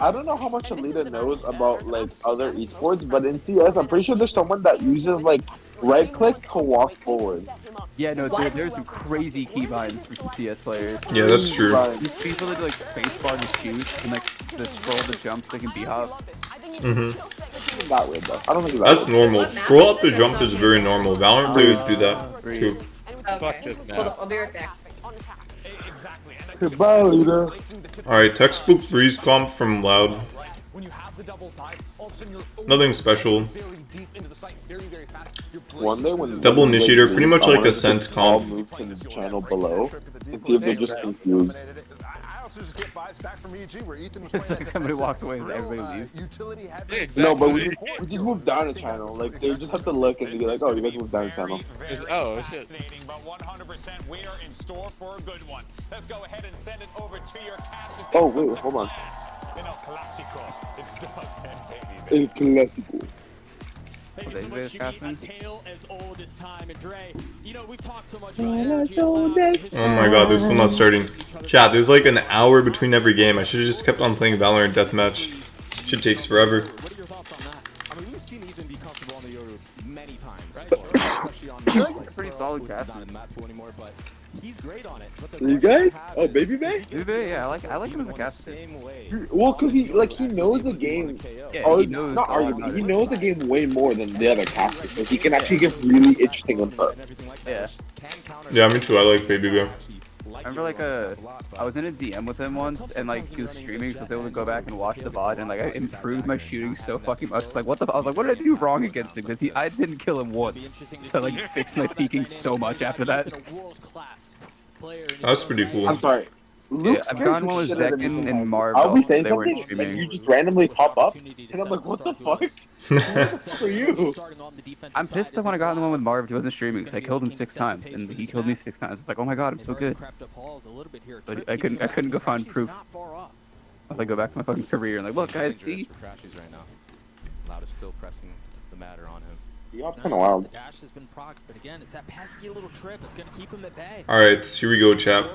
I don't know how much Alita knows about like other esports, but in CS, I'm pretty sure there's someone that uses like right click to walk forward. Yeah, no, dude, there's some crazy keybinds for some CS players. Yeah, that's true. These people that do like spacebar to shoot and like the scroll to jump so they can b-hop. That way, though. I don't think That's normal. Scroll up the jump is very normal. Valorant players do that too. Okay. Hold on, I'll be right back. Goodbye, Alita. Alright, textbook Breeze comp from Loud. Nothing special. One day when Double initiator, pretty much like a sense I'll comp. move to the channel below and see if they're just confused. It's like somebody walks away and everybody leaves. No, but we just moved down a channel. Like they just have to look and be like, oh, you guys moved down a channel. Oh shit. But 100% we are in store for a good one. Let's go ahead and send it over to your casters. Oh wait, hold on. It's dog baby. El Clásico. Oh my god, they're still not starting. Chat, there's like an hour between every game. I should have just kept on playing Valorant Deathmatch. Shit takes forever. What are your thoughts on that? I mean, we've seen Ethan be comfortable on the Yoru many times, right? Especially on a pretty solid cast. Not in that pool anymore, but he's great on it. But You guys? Oh, Baby Bay? Baby Bay, yeah, I like him as a caster. Well, cause he knows the game. Yeah, Or, he knows not all arguably, about he it. knows the game way more than the other casters. Like, he can actually give really interesting input. Yeah. Yeah, me too. I like Baby Bear. I remember like I was in a DM with him once and like he was streaming, so I was able to go back and watch the VOD and like I improved my shooting so fucking much. It's like what the I was like, what did I do wrong against him? Because I didn't kill him once. So like fixed my peeking so much after that. That's pretty cool. I'm sorry. Luke I've gone one with Zekin and Marv. I'll be saying they weren't something, streaming. and you just randomly pop up, and I'm like, what the fuck? For you. I'm pissed that when I got in the one with Marv, he wasn't streaming because I killed him 6 times and he killed me 6 times. It's like, oh my god, I'm so good. But I couldn't go find proof. I was like, go back to my fucking career and like, look guys, see. Loud is still pressing the matter on him. Yeah, it's kind of wild. Dash has been procced, but again, it's that pesky little trip. It's gonna keep him at bay. Alright, here we go, chap.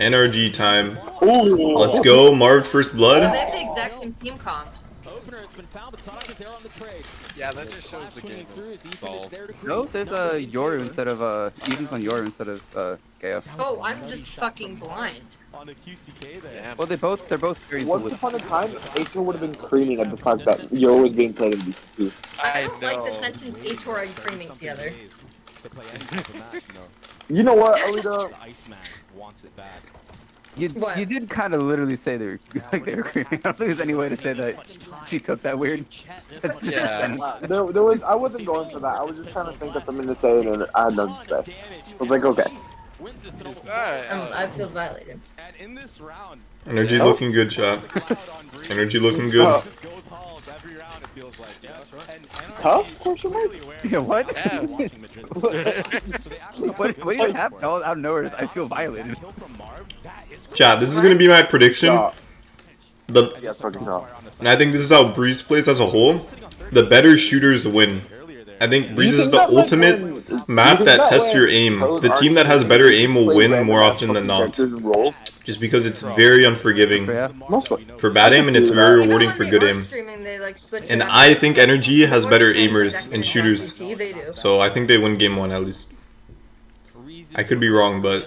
NRG time. Ooh. Let's go. Marv first Oh, blood. they have the exact same team comps. Opener has been found, but Sonic is there on the trade. Yeah, that just shows the game is solved. No, there's a Yoru instead of Eden's on Yoru instead of Geo. Oh, I'm just fucking blind. On the QCK there. Well, they're both very Once upon a time, Acer would have been creaming at the fact that Yo was being played in BCP. I don't like the sentence Ator and creaming together. You know what, Alita? Iceman wants it bad. You did kind of literally say they were like they were creaming. I don't think there's any way to say that she took that weird. That's just a sentence. There was. I wasn't going for that. I was just trying to think of something to say, and I had nothing to say. I was like, okay. I feel violated. And in this round, Energy looking good, chat. Energy looking good. Huh? Question mark? Yeah, what? What do you have? Out of nowhere, I feel violated. Chat, this is gonna be my prediction. And I think this is how Breeze plays as a whole. The better shooters win. I think Breeze is the ultimate map that tests your aim. The team that has better aim will win more often than not. Just because it's very unforgiving for bad aim and it's very rewarding for good aim. And I think Energy has better aimers and shooters. So I think they win game 1 at least. I could be wrong, but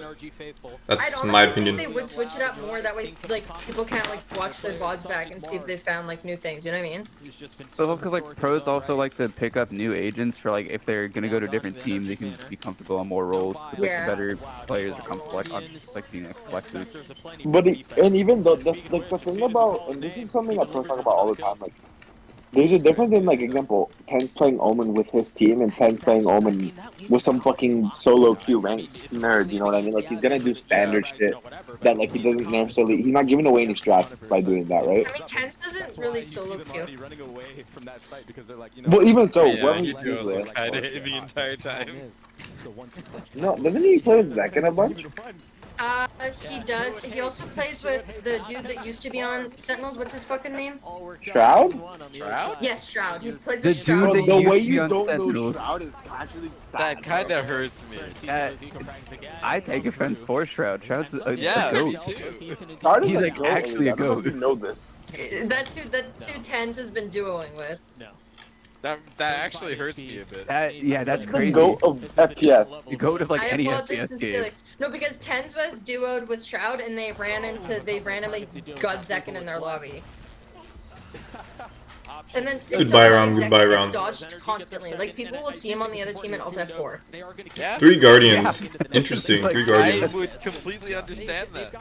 that's my opinion. I think they would switch it up more, that way like people can't like watch their VODs back and see if they found like new things, you know what I mean? So because like pros also like to pick up new agents for like if they're gonna go to a different team, they can be comfortable on more roles. Because like the better players are comfortable like being like flexes. But and even though the thing about, and this is something that pros talk about all the time, like There's a difference in, like, example, Ten's playing Omen with his team and Ten's playing Omen with some fucking solo queue ranked nerd, you know what I mean? Like, he's gonna do standard shit that, like, he doesn't necessarily, he's not giving away any strats by doing that, right? I mean, Tens doesn't really solo queue. Well, even so, Yeah, whoever he he plays goes with. kind of the entire time. No, doesn't he play with Zekken a bunch? He does. He also plays with the dude that used to be on Sentinels. What's his fucking name? Shroud? Shroud? Yes, Shroud. He plays The with dude Shroud. that The used way to be you on don't know Sentinels. Shroud is actually sad. That kind of hurts me. I take offense for Shroud. Shroud's a Yeah, me goat. too. Shroud is He's a like goat, actually a I don't know goat. if you know this. That's who Tens has been duoing with. That actually hurts me a bit. Yeah, that's The crazy. goat of FPS. The goat of like I any apologize FPS sincerely. game. No, because Tens was duoed with Shroud, and they randomly got Zekken in their lobby. And then Goodbye round, Zekken goodbye gets round. dodged constantly. Like people will see him on the other team in Alt F4. Yeah. 3 Guardians. Interesting. Like, 3 I Guardians. would completely understand that.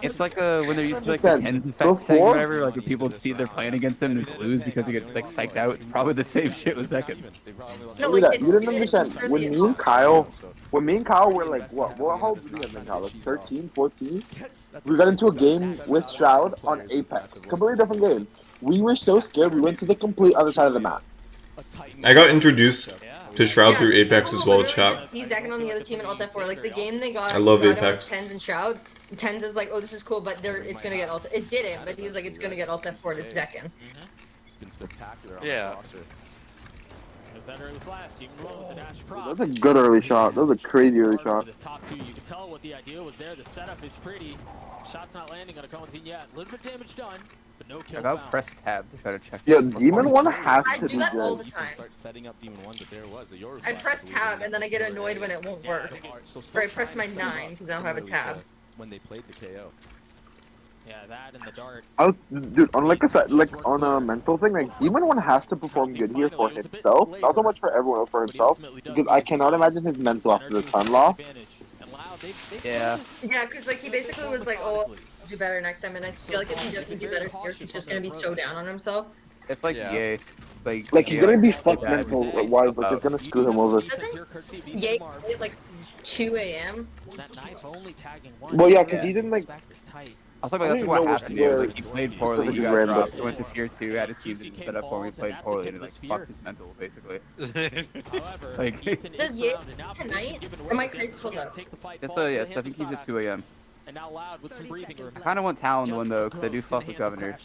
It's like when there used to be like the tens effect thing or whatever, like when people would see they're playing against him and just lose because they get like psyched out. It's probably the same shit with Zekken. No, Look like at that. You didn't understand. When me and Kyle were like, what hold did we have in Kyle? Like 13, 14? We got into a game with Shroud on Apex. Completely different game. We were so scared, we went to the complete other side of the map. I got introduced to Shroud through Apex as well, chat. He's Zekken on the other team in Alt F4. Like the game they got. I love got him with Apex. Tens and Shroud. Tens is like, oh, this is cool, but it's gonna get Alt. It didn't, but he was like, it's gonna get Alt F4 to Zekken. Been spectacular. Yeah. That's a good early shot. That was a crazy early shot. The top two, you can tell what the idea was there. The setup is pretty. Shots not landing on a Cohen's yet. A little bit of damage done, but no kill. I got press tab to try to check. Yeah, Demon 1 has I to do be that all the good. time. Start setting up Demon 1, but there was the Yoru. I press tab and then I get annoyed when it won't work. Or I press my 9 because I don't have a tab. When they played the KO. Yeah, that and the dart. Dude, on like on a mental thing, like Demon 1 has to perform good here for himself, not so much for everyone else, for himself, because I cannot imagine his mental after the turn law. Yeah. Yeah, because like he basically was like, oh, I'll do better next time, and I feel like if he doesn't do better here, he's just gonna be so down on himself. It's like yay. Like he's gonna be fucked mental wise, like it's gonna screw him over. Yay, at like 2 a.m. That knife only tagging one. Well, yeah, because he didn't like. I was like, that's what happened to you. Like, he played poorly, he got random. dropped, went to tier 2, had a team that set up for him, he played poorly, and like, fucked his mental, basically. Like, Does Yay tonight? Am I crazy? Hold up. yes, yes, I think he's at 2 a.m. And now Loud with some breathing room. I kind of want Talon to win, though, because I do fuck with Governor.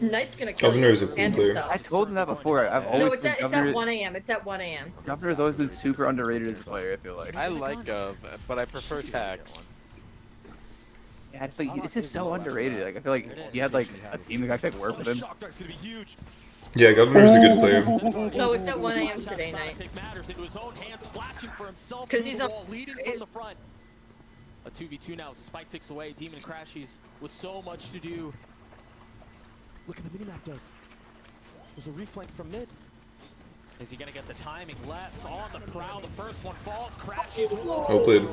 Knight's gonna kill Governor is a you cool and player. himself. I told him that before. I've No, always it's been at Governor. 1 a.m. It's at 1 a.m. Governor has always been super underrated as a player, I feel like. I like Gov, but I prefer Tax. Yeah, it's like, this is so underrated. Like, I feel like he had like a team that actually like, worked with him. Yeah, Governor's a good player. No, it's at 1 a.m. today night. Because he's on. Leading from the front. A 2v2 now. Spike ticks away. Demon crashes with so much to do. Look at the minimap, Doug. There's a reflank from mid. Is he gonna get the timing? Less on the prowl. The first one falls, crashes. Well played.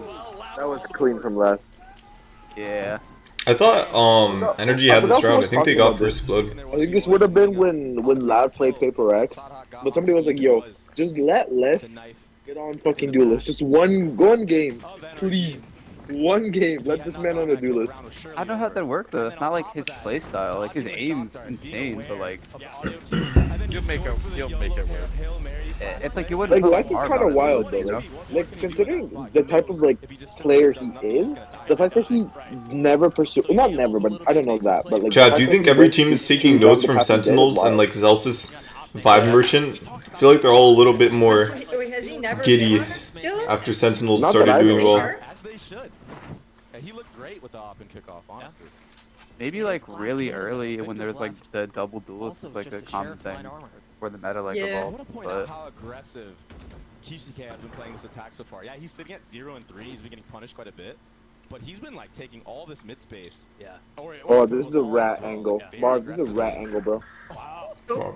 That was clean from Les. Yeah. I thought Energy had this round. I think they got first blood. I think this would have been when Loud played Paper X, but somebody was like, "Yo, just let Les get on fucking duelist. Just one game, please." One game. Let this man on a duelist. I don't know how that worked though. It's not like his playstyle. Like his aim's insane, but like You'll make it work. it's like you wouldn't. Like put Les is Marv kind on of it, wild you though. know? Like considering the type of like player he is, the fact that he never pursued, not never, but I don't know that. But like, Chad, do you think every team is taking notes from Sentinels and like Zelsis Vibe Merchant? I feel like they're all a little bit more Has he never giddy been on a duelist? after Sentinels Not that started I doing know. well. Sure? As they should. He looked great with the op and kickoff, honestly. Maybe like really early when there's like the double duelists is like a common thing where the meta like Yeah. I evolved. want to point But out how aggressive QCK has been playing this attack so far. Yeah, he's sitting at 0 and 3. He's been getting punished quite a bit. But he's been like taking all this mid space. Yeah. Oh, this is a rat angle. Marv, this is a rat angle, bro. Wow. Wow.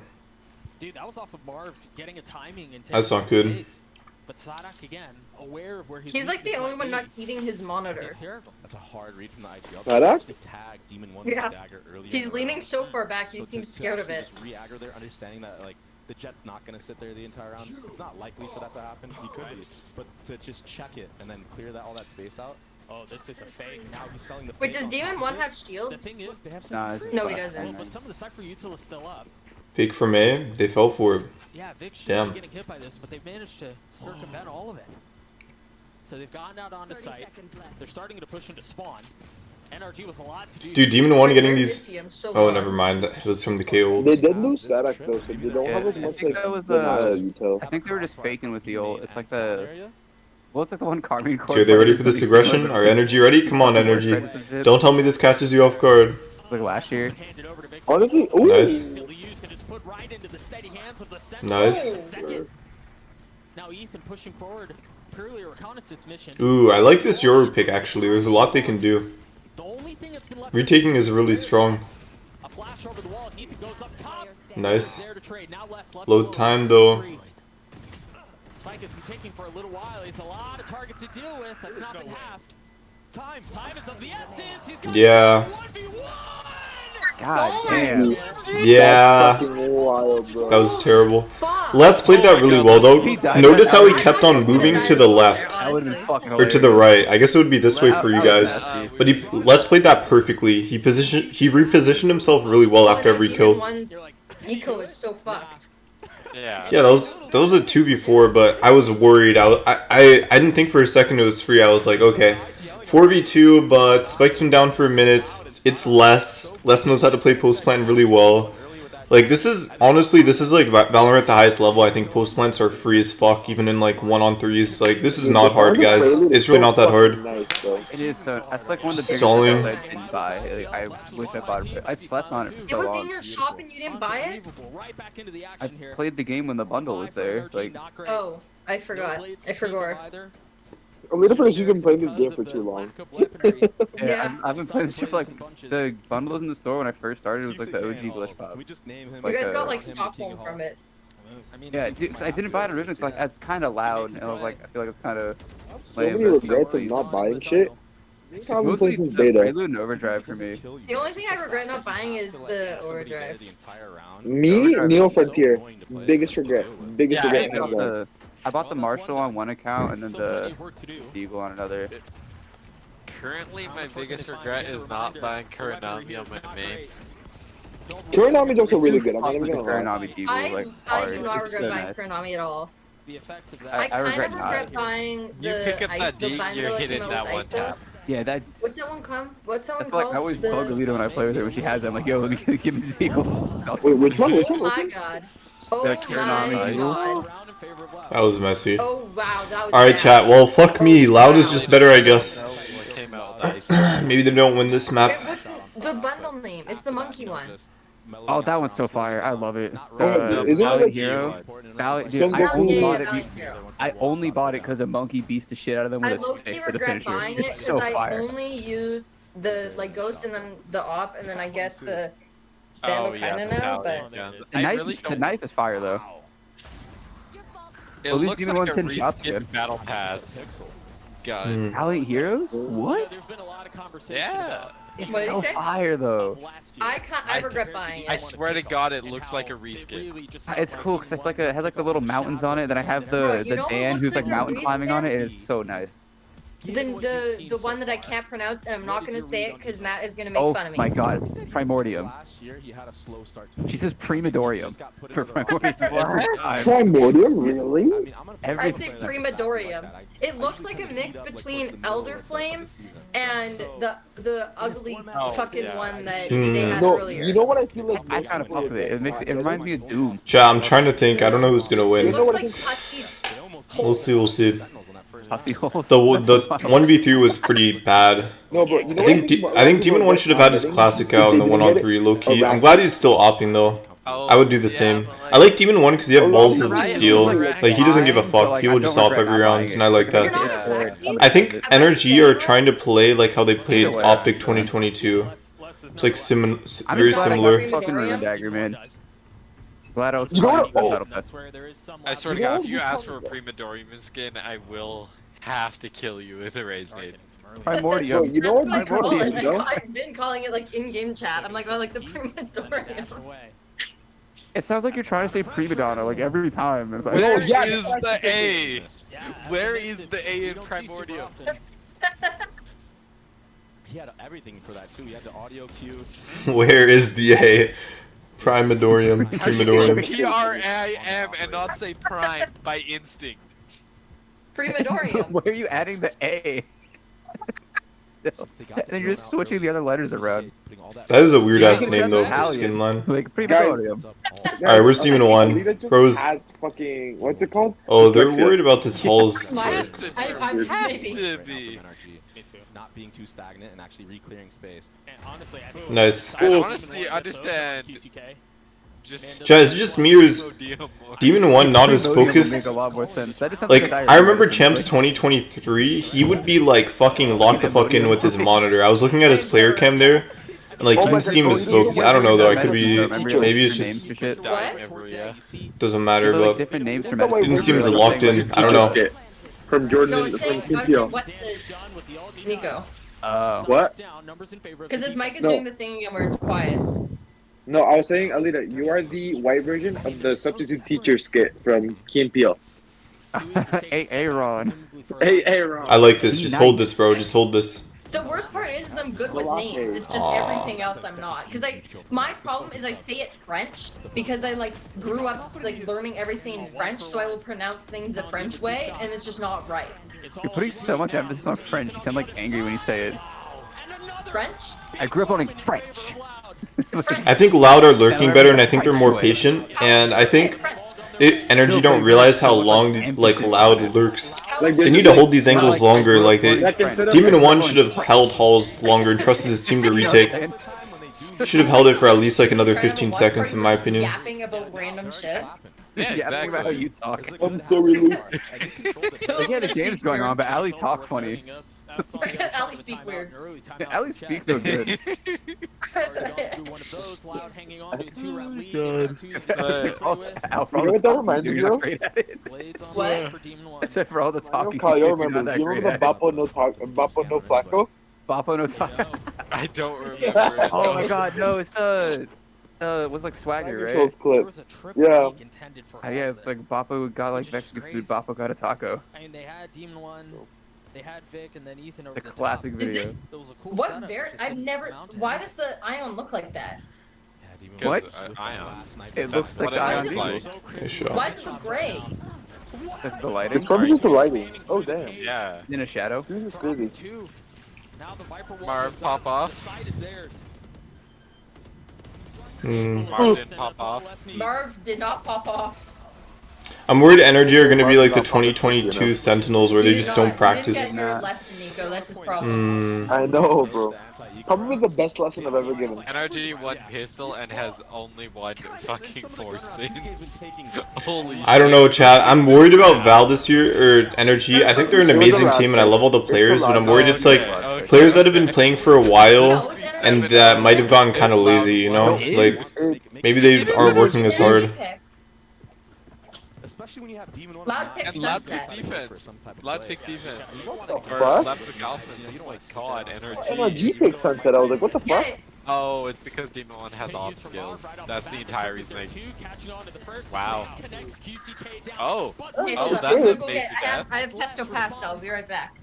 Dude, that was off of Marv getting a timing and That's taking not good. space. But Sadak, again, aware of where his He's like the weakness only might one be. not eating his monitor. That's a hard read from the IGL. That They up? actually tag Demon 1 with Yeah. the dagger earlier. He's in the leaning round. so far back, he So seems to scared of actually it. just re-aggro there, understanding that like the Jet's not going to sit there the entire round. It's not likely for that to happen. He could be, but to just check it and then clear all that space out. Oh, this is a fake. Now he's selling the. Wait, fake does on Demon top 1 of it. have shields? The thing is, they have Nah, it's just No, he fine. doesn't. but some of the Cypher util is still up. Fake from A, they fell for it. Yeah, Vic should Damn. be getting hit by this, but they've managed to circumvent all of it. So they've gotten out onto site. They're starting to push into spawn. NRG with a lot to do. Dude, Demon 1 getting these... I'm so Oh, lost. never mind. It was from the KO. They did lose Sadak though, so they don't Yeah, have as I much think like that was util. I think they were just faking with the ult. It's like the what's like the one Carmine So are they ready for this aggression? Are Energy ready? Come on, Energy. Don't tell me this catches you off guard. Like last year. Honestly, ooh. Nice. Nice. Now Ethan pushing forward purely a reconnaissance mission. Ooh, I like this Yoru pick actually. There's a lot they can do. Retaking is really strong. A flash over the wall. Ethan goes up top. Nice. There to trade. Now less left Load time though. Spike has been taking for a little while. He's a lot of targets to deal with. That's not been halved. Time is of the essence. He's got Yeah. God damn. Yeah. Wild, bro. That was terrible. Les played that really well though. Notice how he kept on moving to the left. That would have been fucking Or to the right. I guess it would be this way for you guys. But Les played that perfectly. He repositioned himself really well after every kill. Demon 1's eco is so fucked. Yeah. Yeah, that was a 2v4, but I was worried. I didn't think for a second it was free. I was like, okay, 4v2, but Spike's been down for a minute. It's Les. Les knows how to play post plant really well. Like this is honestly, this is like Valorant at the highest level. I think post plants are free as fuck, even in like 1-on-3s. Like this is not hard, guys. It's really not that hard. It is so. That's like one of the biggest Stalling. stuff I didn't buy. Like, I wish I bought it. I slept on it for It so would be in long. your shop and you didn't buy it? I played the game when the bundle was there. Like Oh, I forgot. I forgot. A little bit, you've been playing this game for too long. yeah, I've been playing this shit for like the bundles in the store when I first started. It was like the OG glitch pop. You guys got like Stockholm from it. Yeah, dude, 'cause I didn't buy it originally. It's like it's kind of loud, and I was like, I feel like it's kind of. So many regrets of not buying shit. It's I've been mostly playing since the beta. Prelude and Overdrive for me. The only thing I regret not buying is the Overdrive. Me, Neo Frontier, biggest regret. Biggest Yeah, regret. I bought the Marshall on one account and then the Eagle on another. Currently, my biggest regret is not buying Kuranami on my main. Kuranami's also really good. I'm not even gonna lie. Kuranami Eagle, like, I do not It's regret so buying nice. Kuranami at all. I I kind regret of not. regret buying You the pick up ice, that the D, bundle you're that hitting came out that with one ice stuff. tap. Yeah, that. What's that one come? What's that I one feel like called? I always The- bug Alita when I play with her when she has them. Like, yo, let me give me the Eagle. Wait, which one? Which Oh one? my god. Oh The my Kuranami god. That was messy. Oh wow, that was Alright, bad. chat. Well, fuck me. Loud is just better, I guess. Came out with ice. Maybe they don't win this map. What's the bundle name? It's the monkey one. Oh, that one's so fire. I love it. isn't it Valiant like- Hero. Valiant, Don't dude, go I only cool. bought it. Valiant Hero. I only bought it because a monkey beats the shit out of them I with a low-key stick for the regret finisher. buying it It's so because I fire. only use the like ghost and then the op and then I guess the Oh, Vandal yeah, kinda the now, Valiant but gun. The I knife, really is, the don't. knife is fire though. It At least looks Demon like One's a hitting shots reskin again. battle pass. Gun. Valiant Heroes? What? Yeah. It's What did so he say? fire though. I regret buying it. I swear to God, it looks like a reskin. It's cool because it's like it has like the little mountains on it. Then I have Bro, the you know what Dan looks who's like like a mountain climbing on it, and reskin? it's so nice. The one that I can't pronounce and I'm not gonna say it because Matt is gonna make Oh fun of me. my God, Primordium. She says Primordium for Primordium every time. Primordium, really? I say Primadorium. It looks like a mix between Elder Flame and the ugly fucking one that they had No, earlier. you know what I feel like? I kind of fuck with it. It reminds me of Doom. Chat, I'm trying to think. I don't know who's gonna It win. looks like Husky. We'll see. We'll see. Hussy holes. The 1v3 was pretty bad. No, but you know I think what I think Demon 1 should have had his classic out in the 1-on-3 low key. I'm glad he's still opping though. I would do the same. I like Demon 1 because he had balls of steel. Like he doesn't give a fuck. He will just op every round, and I like that. I think NRG are trying to play like how they played Optic 2022. It's like very I'm similar. fucking Ruin Dagger, man. Glad I was You know playing what? title That's where there is some. I swear to God, if you ask for a Primadorium skin, I will have to kill you with a raise nade. Primordium. Bro, you know what? That's what I call it. Primordium, I've been calling it like in-game chat. I'm like, oh, like the Primadorium. It sounds like you're trying to say prima donna like every time. It's like, Where is the A? Where is the A in Primordium? He had everything for that too. He had the audio cue. Where is the A? Primadorium. How do you say Primadorium. P-R-I-M and not say prime by instinct? Primadorium. Where are you adding the A? And then you're just switching the other letters around. That is a weird ass Yeah, name though for the Italian. skin line. Like Guys, Primordium. Alright, we're Steven 1. Alita just Bros. has fucking, what's it called? Oh, they're Dyslexia. worried about this Hall's. I'm Has maybe. to be. Not being too stagnant and actually re-clearing space. And honestly, I think Nice. I honestly understand. Just Chad, is it just me or is Demon 1 not as Primordium would focused? make a lot more sense. That just sounds Like, a diary I remember or something. Champs 2023, he would be like fucking locked the fuck in with his monitor. I was looking at his player cam there, and like, you can see him as focused. I don't know though, I could be, maybe it's just, doesn't matter, They're, like, but different names for it medicine. didn't seem as locked in. I don't know. From Jordan No, I and was from saying, Kimpio. what to Nico? What? Because this mic is No. doing the thing again where it's quiet. No, I was saying, Alita, you are the white version of the substitute teacher skit from Key and Peele. Hey, Aaron. Hey, Aaron. I like this. Just hold this, bro. Just hold this. The worst part is I'm good with names. It's just everything else I'm not. Because my problem is I say it French because I like grew up like learning everything in French, so I will pronounce things the French way, and it's just not right. You're putting so much emphasis on French. You sound like angry when you say it. French? I grew up learning French. I think Loud are lurking better, and I think they're more patient, and I think Energy don't realize how long like Loud lurks. They need to hold these angles longer. Like Demon 1 should have held Halls longer and trusted his team to retake. Should have held it for at least like another 15 seconds, in my opinion. Yapping about random shit. Yeah, Think about how you talk. I'm so relieved. Like, yeah, the game's going on, but Ali talk funny. Ali speak weird. Ali speak no good. You know what that reminds me of? What? Except for all the talking. Kyle, shit, you you're remember? not Do that you great remember at it. Bappo no Flaco? Bappo no Taco. I don't remember it. Oh my god, no, it's the it was like Swagger, right? Trolls clip. Yeah. Yeah, it's like Bappo got like Mexican food, Bappo got a taco. I mean, they had Demon 1, they had Vic, and then Ethan over The the classic top. video. It was a cool What setup, var- just I've a never. mountain. Why does the Ion look like that? What? Ion. It looks like the Why Ion does Eagle. it- Okay, sure. Why does it look gray? That's the lighting. It's probably just the lighting. Oh, damn. Yeah. In a shadow. This is crazy. Now the Viper wall Marv, goes pop up, off. the side is theirs. Marv didn't pop off. Marv did not pop off. I'm worried Energy are going to be like the 2022 Sentinels where they just don't He didn't practice. get your lesson, Nico. That's his problem. I know, bro. Probably the best lesson I've ever given. NRG one pistol and has only one fucking force sins. Holy I don't know, Chad. I'm worried about Val this year, or Energy. I think they're an amazing team, and I love all the players, but I'm worried it's like players that have been playing for a while, and that might have gotten kind of lazy, you know? Like, maybe they aren't working as hard. Especially when you have Demon 1 Loud pick And Loud sunset. pick defense. Loud pick defense. What the Or fuck? Loud pick offense. Oh my god, NRG Energy. picked Sunset. I was like, what the fuck? Oh, it's because Demon 1 has off skills. That's the entire reason they... Wow. Oh. Okay, Oh, hold up. that's I'm gonna a go basic get. I have pesto pasta. I'll be right back.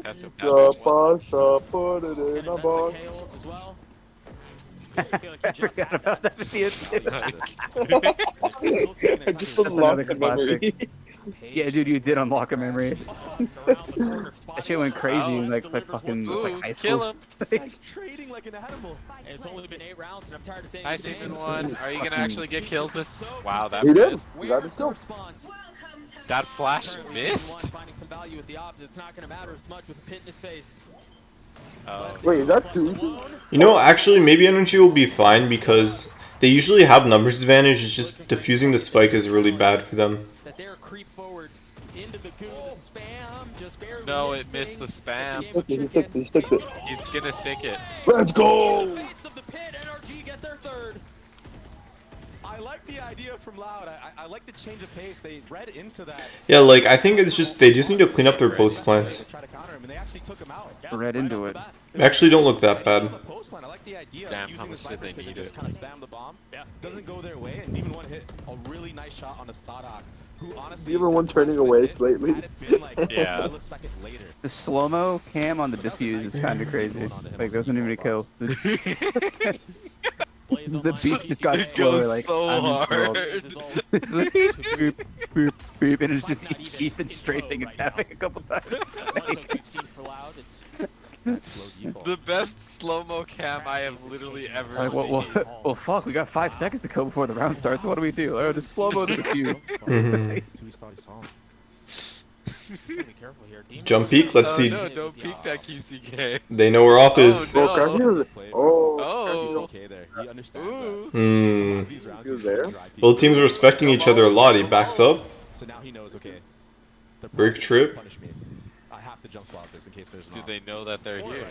Pesto The pasta. pasta, put it in a box. I forgot about that video too. I just unlocked the memory. Yeah, dude, you did unlock a memory. That shit went crazy, like fucking, it was like high school. Kill him. He's trading like an animal. It's only been 8 rounds, and I'm tired of saying Nice the same. Ethan 1. Are you gonna actually get kills this? Wow, that He did. missed. You got the skill. That flash missed? Finding some value with the opposite. It's not gonna matter as much with the pit in his face. Wait, is that too easy? You know, actually, maybe Energy will be fine because they usually have numbers advantage. It's just defusing the spike is really bad for them. That they're creep forward into the goo, the spam, just barely No, it missing. missed the spam. He sticked it. He's gonna stick it. Let's go! Fates of the pit, NRG get their third. I like the idea from Loud. I like the change of pace. They read into that. Yeah, like I think it's just they just need to clean up their post plant. Read into it. They actually don't look that bad. Damn, how much did they need it? Kind of spam the bomb. Yeah, doesn't go their way, and even one hit a really nice shot on a Sadak, who honestly. Even one turning away slightly. Yeah. The slow-mo cam on the defuse is kind of crazy. Like, doesn't even kill. The beat just got slower, like, so hard. It's like, boop, boop, boop, and it's just Ethan strafing and tapping a couple times. The best slow-mo cam I have literally ever Like, seen. well, fuck, we got 5 seconds to go before the round starts. What do we do? Oh, just slow-mo the defuse. Jump peek, let's see. No, don't peek that QCK. They know where op is. Oh, Oh. Hmm. He was there. Both teams are respecting each other a lot. He backs up. So now he knows, okay. Break trip. I have to jump spot this in case there's Do they know that they're here?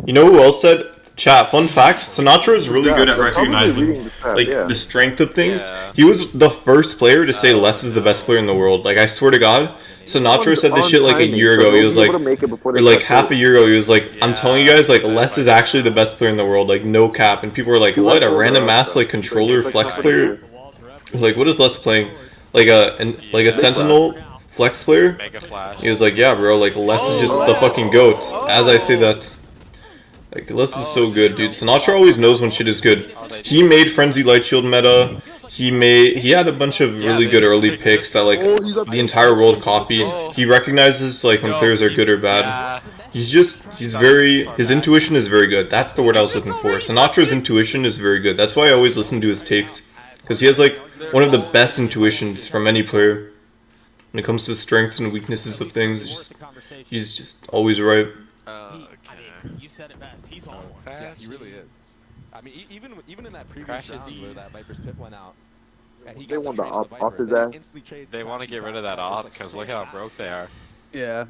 You know who else said? Chat, fun fact, Sinatra is really good at recognizing like the strength of things. He was the first player to say Les is the best player in the world. Like, I swear to God, Sinatra said this shit like a year ago. He was like, or like half a year ago, he was like, I'm telling you guys, like, Les is actually the best player in the world. Like, no cap. And people were like, what? A random ass like controller flex player? Like, what is Les playing? Like a Sentinel flex player? Mega Flash. He was like, yeah, bro, like, Les is just the fucking GOAT. As I say that. Like, Les is so good, dude. Sinatra always knows when shit is good. He made Frenzy Light Shield meta. He had a bunch of really good early picks that, like, the entire world copied. He recognizes, like, when players are good or bad. His intuition is very good. That's the word I was looking for. Sinatra's intuition is very good. That's why I always listen to his takes. Because he has, like, one of the best intuitions from any player. When it comes to strengths and weaknesses of things, he's just always right. You said it best. He's on one. Yeah, he really is. I mean, even in that previous round where that Viper's pit went out, and he They want the off his ass. They want to get rid of that op because look how broke they are. Yeah.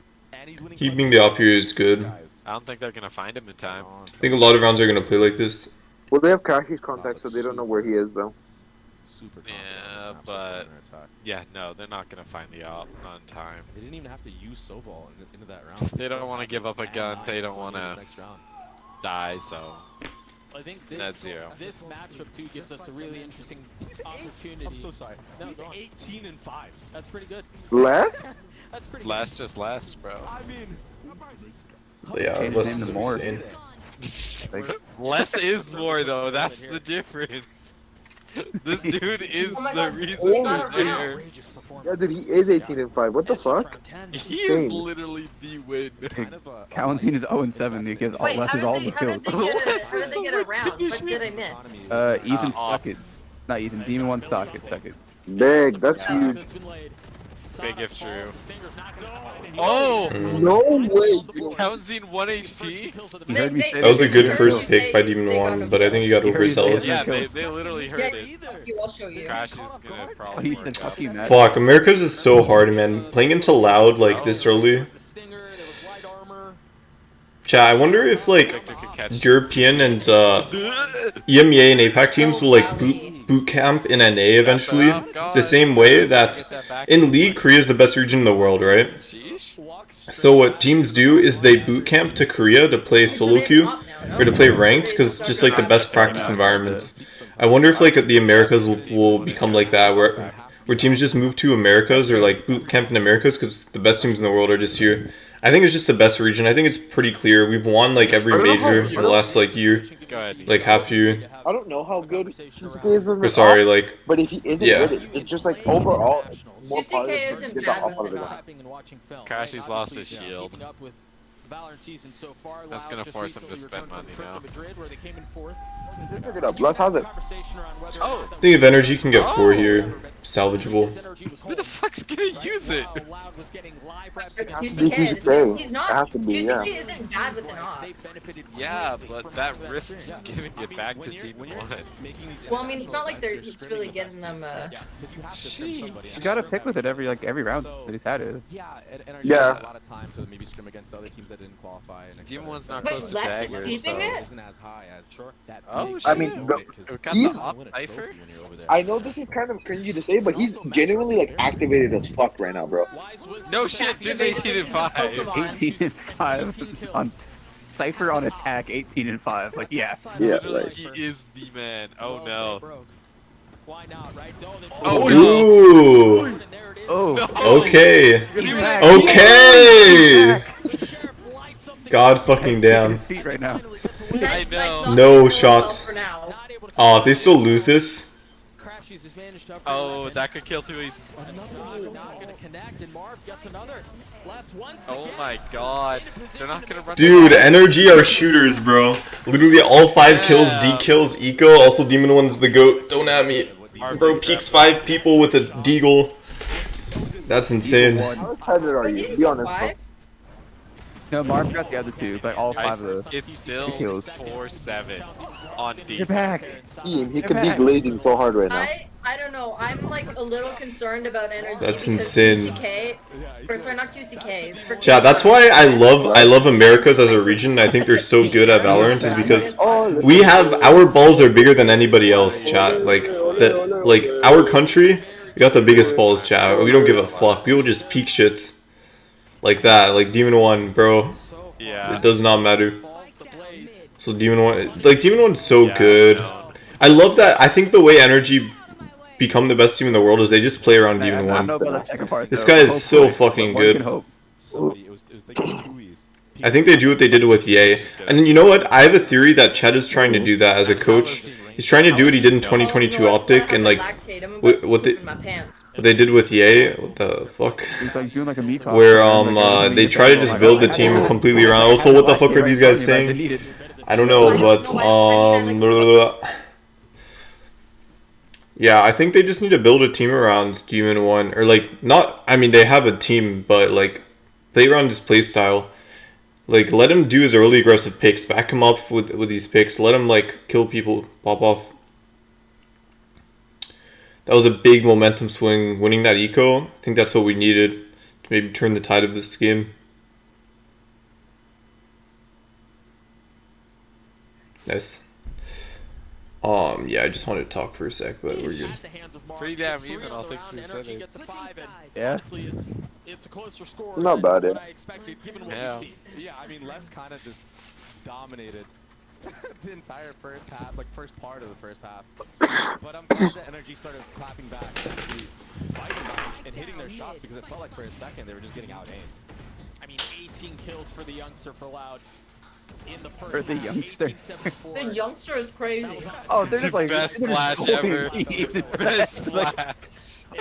Keeping the op here is good. I don't think they're gonna find him in time. I think a lot of rounds are gonna play like this. Well, they have Kashi's contact, so they don't know where he is, though. Yeah, but yeah, no, they're not gonna find the op on time. They didn't even have to use Sobol into that round. They don't want to give up a gun. They don't want to die. So I think that's zero. This matchup too gives us a really interesting opportunity. I'm so sorry. No, he's 18-5. That's pretty good. Less? That's pretty Last just last, bro. I mean, Yeah, Les is insane. Less is more though. That's the difference. This dude is the reason we're there. Yeah, dude, he is 18-5. What the fuck? He is literally the win. Kalentin is 0-7 because Les is all the kills. How did they get a round? What did I miss? Ethan stuck it. Not Ethan, Demon 1 stuck it. Big, that's huge. Big if true. Oh! No way, dude. Kalentin 1 HP? That was a good first pick by Demon 1, but I think he got overzealous. Yeah, they literally heard it. I'll show you. Crash is gonna probably work out. Fuck, America's is so hard, man. Playing into loud like this early. Chat, I wonder if like European and EMEA and APAC teams will like boot camp in NA eventually, the same way that in League, Korea is the best region in the world, right? So what teams do is they boot camp to Korea to play solo queue or to play ranked because it's just like the best practice environments. I wonder if like the Americas will become like that, where teams just move to Americas or like boot camp in Americas because the best teams in the world are just here. I think it's just the best region. I think it's pretty clear. We've won like every major in the last like year, like half year. I don't know how good QCK is. Or sorry, like. But if he isn't good, it's just like overall more QCK isn't bad with the op. Kashi's lost his shield. That's gonna force him to spend money now. Pick it up. Les, how's it? Oh! I think if energy can get 4 here, salvageable. Who the fuck's gonna use it? QCK, he's not. Has to be, yeah. QCK isn't bad with an op. Yeah, but that risks giving it back to Team 1. Well, I mean, it's not like it's really getting them. You gotta pick with it every round that he's had it. Yeah, and Yeah. a lot of time to maybe scrim against other teams that that didn't qualify. And Demon One's not But close to Lex is Daggers, keeping so... it? Isn't as high as that. Oh, big shit. I mean, moment, 'cause We got he's- the Op Cypher? I know this is kind of cringy to say, but he's genuinely like activated as fuck right now, bro. No shit, dude's 18 and 5. 18 and 5 on Cypher on attack. 18 and 5. Like yeah. Yeah, Literally, like. he is the man. Oh no. Why not, right? Oh Ooh. Oh. Okay. He's back. Okay. God fucking damn. His feet right now. I know. No shot. Oh, if they still lose this. Oh, that could kill too easy. Not gonna connect, and Marv gets another. Oh my god. They're not gonna run. Dude, Energy are shooters, bro. Literally all 5 kills, D kills, Eco. Also, Demon One's the GOAT. Don't at me. Bro peeks 5 people with a deagle. That's insane. How excited are you? Be honest, bro. No, Marv got the other 2, but all 5 of those. It's still kills. 4-7 on D. You're back. He could be glazing so hard right now. I don't know. I'm like a little concerned about Energy. That's because insane. QCK, or sorry, not QCK. Yeah, that's why I love Americas as a region. I think they're so good at Valorant is because we have our balls are bigger than anybody else, chat. Like our country, we got the biggest balls, chat. We don't give a fuck. People just peek shits like that. Like Demon One, bro. Yeah. It does not matter. So Demon One, like Demon One's so good. I love that. I think the way Energy become the best team in the world is they just play around Demon I don't know One. about the second part, This though. guy is so Hopefully, fucking one can good. hope. I think they do what they did with Ye. And you know what? I have a theory that Chet is trying to do that as a coach. He's trying to do what he did in 2022 Optic and like what they did with Ye. What the fuck? He's like doing like a meat Where they try to just build the team completely around. Also, what the fuck are these guys saying? I don't know, but yeah, I think they just need to build a team around Demon One, or like not. I mean, they have a team, but like play around his play style. Like let him do his early aggressive picks, back him up with these picks. Let him like kill people, pop off. That was a big momentum swing, winning that eco. I think that's what we needed to maybe turn the tide of this game. Nice. Yeah, I just wanted to talk for a sec, but we're good. Pretty damn even, all things considered. Yeah. It's a closer score. Not bad, than what I expected, given what Yeah. we've seen. Yeah, I mean, Les kind of just dominated the entire first half, like first part of the first half. But I'm glad the Energy started clapping back and actually fighting back and hitting their shots, because it felt like for a second they were just getting out aimed. I mean, 18 kills for the youngster for Loud in the first For the half, youngster. 1874. The youngster is crazy. Oh, they're just like Best they're just flash going ever. deep. Best Like- flash.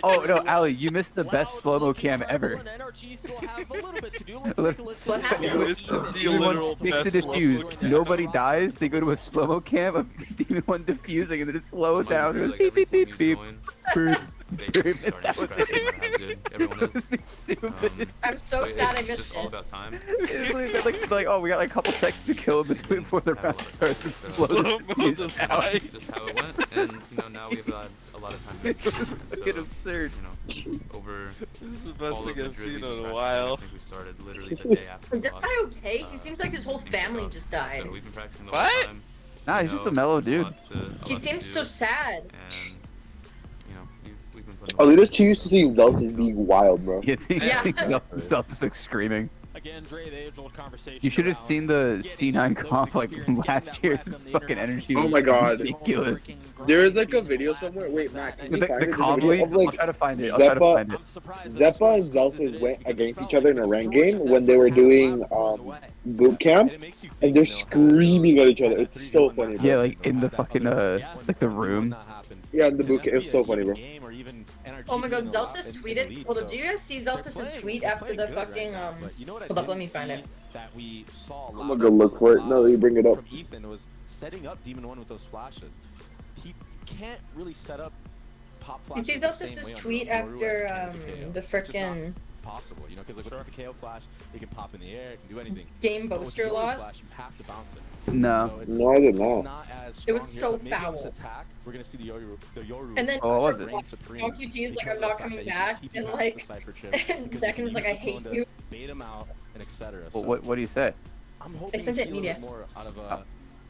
Oh no, Ali, you missed the best slow-mo cam ever. NRG still have a little bit to do. Let's Look- take a listen What to happened? it. This is the Demon One literal sticks to best defuse. slow-mo. Nobody dies. They go to a slow-mo cam of Demon One defusing and then it slows down. Like, Beep, every beep, time beep, he's beep. going, Boom. they started That was scratching it. about how good everyone That is. was the stupidest. I'm so But sad I it's missed just all it. about time. It's like, oh, we got like a couple seconds to kill in between before the round starts and slow the defuse down. Just how it went, and you know now we've had a lot of time. It was And fucking so, absurd. You know, over This is the best all of thing I've Madrid, seen we've been in a practicing. while. I think we started literally the day after. Is this guy okay? He seems like his whole family just died. So we've been practicing the What? whole time. Nah, he's just a mellow dude. He seems so sad. And you know, we've been putting. Alita's too used to seeing Zelsis being wild, bro. It's Yeah. just like screaming. Again, Dre, the age-old conversation. You should have around seen the getting C9 those comp like from experience, last getting year's those reps on the fucking international energy. Oh was my God. ridiculous. There is like a video somewhere. Wait, Matt, can you The find it? There's a comp video league? of, I'll like, try to find it. I'll try to find it. Zeppa and Zelsis went against each other in a ranked game when they were doing boot camp, and they're screaming at each other. It's so funny, bro. Yeah, like in the fucking like the room. Yeah, in the boot camp. It was so funny, bro. Oh my god, Zelsis tweeted. Hold up, do you guys see Zelsis' tweet after the fucking Hold up, let me find it. That we saw I'm gonna go look for it now that you bring it up. from Ethan was setting up Demon One with those flashes. He can't really set up pop You flashes. see the same way Zelsis' on tweet Yoru as he after can with KO. the It's just not frickin' possible, you know, because like with the KO flash, it can pop in the air, it can do anything. game But with boaster Yoru loss. flash, you have to bounce it. No. So it's, No, I did it's not. not as It was strong so here, but maybe on this foul. attack, we're gonna see the Yoru. And then Oh, what was it? reign supreme QT is like, because I'm of not the fact coming that he can back, keep and him out of like, the Cypher chip, and because Zek he is like, I can use hate the you. bait him out and etc. Well, So what do you say? I'm hoping I to sent see it a little media. bit more out of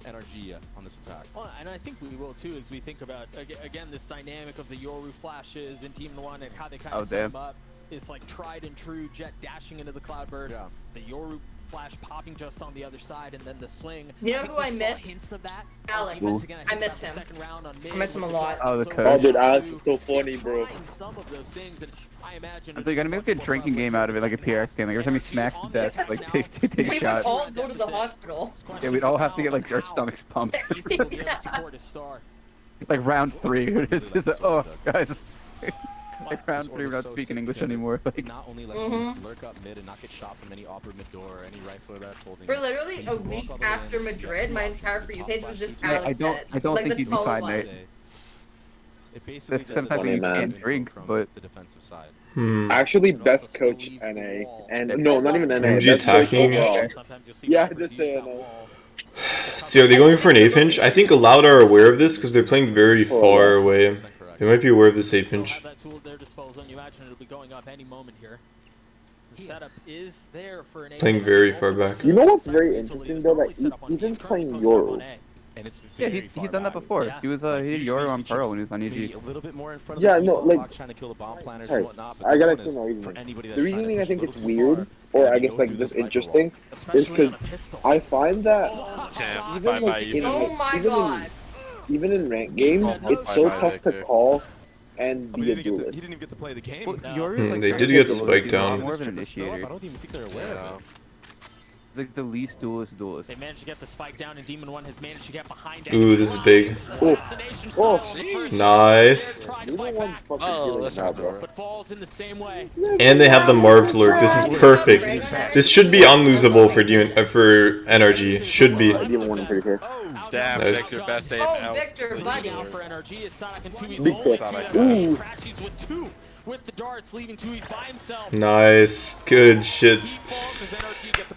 NRG on this attack. Well, and I think we will too, as we think about again this dynamic of the Yoru flashes in Demon 1 and how they kind of set them up. It's like tried and true Jet dashing into the Cloudburst, the Yoru flash popping just on the other side, and then the sling. You know who I miss? Hints of that. Alex. Again, I miss him. I miss him a lot. Oh, the Oh, coach. dude, Alex is so funny, bro. Some of those things, and I imagine They're gonna make like a drinking game out of it, like a PRX game. Like every time he smacks the desk, like take a We would shot. all go to the hospital. Yeah, we'd all have to get like our stomachs pumped. Like round 3, it's just like, oh guys. Like round 3, we're not speaking English anymore. Like, not only lets you lurk up mid and not get shot from any upper mid door or any rifler that's holding. For literally a week after Madrid, my entire For You page was just Alex I don't think you'd be fine, mate. Sometimes you can't drink, but the defensive side. Actually, best coach NA, and no, not even NA. MG best coach attacking. overall. Yeah, that's it. See, are they going for an A pinch? I think Loud are aware of this because they're playing very far away. They might be aware of this A pinch. That tool at their disposal, and you imagine it'll be going up any moment here. The setup is there for an A. Playing very far back. You know what's very interesting though? That Ethan's playing Yoru. And it's yeah, he's done that before. He was he did Yoru on Pearl when he was on EG. A little bit more in front of Yeah, no, like, trying to kill the bomb planners sorry, and whatnot. But I gotta this say one no is for reason. anybody The that's reason trying to I push think a it's little too weird, far, or I you guess go like through just this interesting, is because I find that even like even in ranked games, it's so tough to call and be a duelist. He didn't even get to play the game. Well, Yoru's like They did get spiked he's down. more of an initiator. I don't even think they're aware of it. He's like the least duelist. They managed to get the spike down, and Demon 1 has managed to get behind it. Ooh, this is big. Oh, Nice. Oh, that's not bro. But falls in the same way. And they have the Marved lurk. This is perfect. This should be unlosable for NRG. Should be. Damn, Nice. Victor, best aim Oh, out. Victor, buddy. For NRG is Sonic and Tui's Big only pick. two Ooh. that crashes with 2 with the darts, leaving Tui's by himself. Nice. Good shit.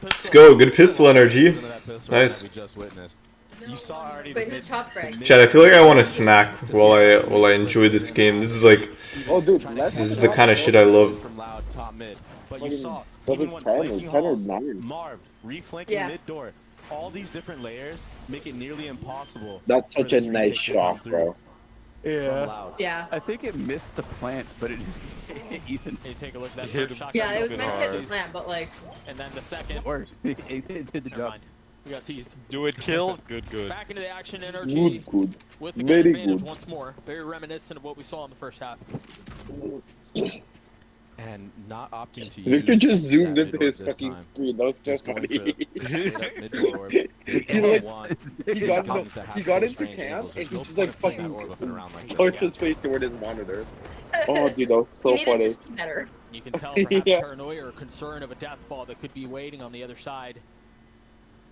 Let's go. Good pistol NRG. Nice. We just witnessed. You saw already. But he's tough, Greg. Chad, I feel like I want to snack while I enjoy this game. This is like, Oh, dude, this is the kind of shit I love. From Loud top mid, but you Fucking saw double even when 10 or flanking 10 or halls, 9. Marv reflanking Yeah. mid door. All these different layers make it nearly impossible. That's for such a this nice retake to shot, come through bro. from Yeah. Loud. Yeah. I think it missed the plant, but it just Ethan. Hey, take a look at that Hit first him. shot. Yeah, it was meant to hit the hard. plant, but like, And then the second. worked. It did the Never job. mind. We got teased. Do it, kill. Good, good. Back into the action, NRG Good. with the Very good advantage good. once more. Very reminiscent of what we saw in the first half. And not opting to Victor use just zoomed that into mid door his this fucking time. screen. That was so Just going funny. for straight up mid door orb. He like, Want- he got comes into, to have he got close into range camp angles. and There's he no just point like of playing fucking that orb up and around like this. pushed his face toward his monitor. Oh, dude, that was he so needed funny. to see better. You can tell perhaps Yeah. paranoia or concern of a death ball that could be waiting on the other side.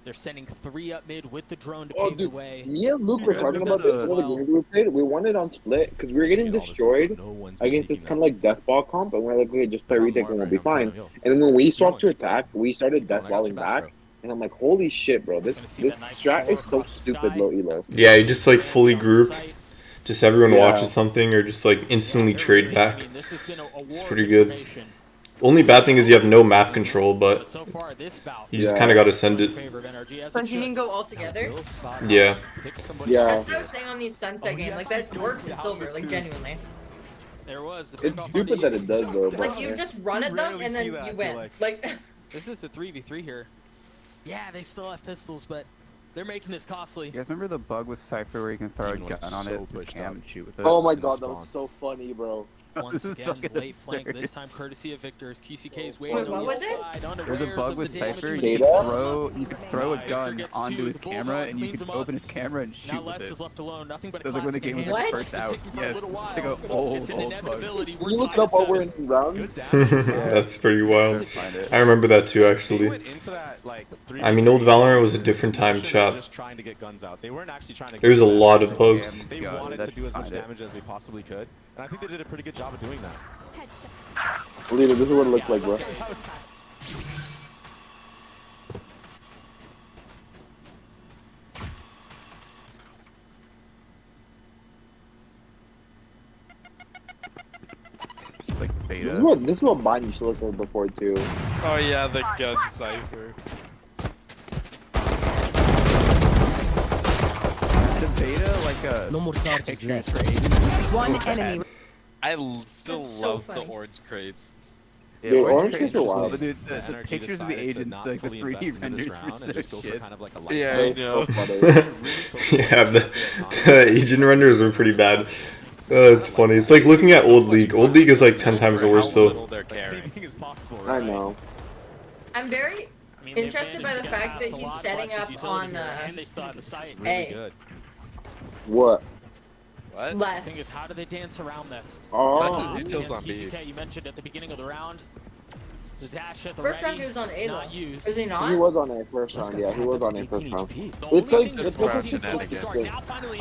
They're sending 3 up mid with the drone to Oh, pave the dude, way. me and Luke were Yeah, talking that's about this a- one of the games we played. We won it on split because we were getting destroyed against this kind of like death ball comp, and we're like, okay, just play retake and we'll be fine. And then when we swapped to attack, we started death balling back, and I'm like, holy shit, bro, this strat is so stupid low elo. Yeah, you just like fully group. Just everyone Yeah. watches something or just like instantly trade back. I mean, this has been a It's war pretty of good. information. Only bad thing is you have no map control, but So far, this bout you just Yeah. kind of got to send it. in favor of NRG as So it you mean should. go all together? Yeah. Yeah. That's what I was saying on these Sunset games. Like, that works in Silver, like, genuinely. There was the It's pickoff on stupid the that it does though, but Like, you just run at them and then see that, I you feel win. like. Like, This is the 3v3 here. Yeah, they still have pistols, but they're making this costly. You guys remember the bug with Cypher where you can throw a Demon gun was on so it, just pushed cam up. and shoot with it? oh my in the god, that spawn. was so funny, bro. Once This is again, fucking late flank, absurd. this time courtesy of Victor's. QCK's Wait, waiting what on was the it? outside, There's a unawares bug of with the damage Cypher. You made. could throw a gun gets onto two, his the Bulldog camera, and you cleans could him up. open his camera and shoot Now with Les it. is left alone. Nothing but a It was like when the classic game was in hand. first out. Taking for a Yes, little it's like while. an old It's an bug. inevitability. We're You looked tied up while at we're in 7. round. That's pretty wild. Find it. I remember that too, They actually. went into that, like, I mean, old Valorant was a different time, chat. Just trying to get guns out. They weren't actually trying to There's a get lot guns of out. bugs. They God, wanted that to do as much find it. damage as they possibly could, and I think they did a pretty good job of doing that. Leader, this is what it looks like, bro. It's like beta. This is what Bonnie should look like before too. Oh yeah, the gun cipher. The beta, like no more pictures for agents. One enemy. Still so love funny. the orange crates. Yeah, Dude, orange orange crates crates are are wild. wild. Dude, the pictures of the agents, like the 3D renders were so shit. Yeah, I know. Yeah, the agent renders are pretty bad. It's funny. It's like looking at old League. Old League is like 10 times worse though. I know. I'm very interested by the fact that he's setting up on A. What? What? The Less. thing is, how do they dance around this? Oh. Details on B. QCK, you mentioned at the beginning of the round. The dash at the First round ready, he was on A not though. used. Is he not? He was on a first round, yeah. He was on a first round. It's like a statistic thing.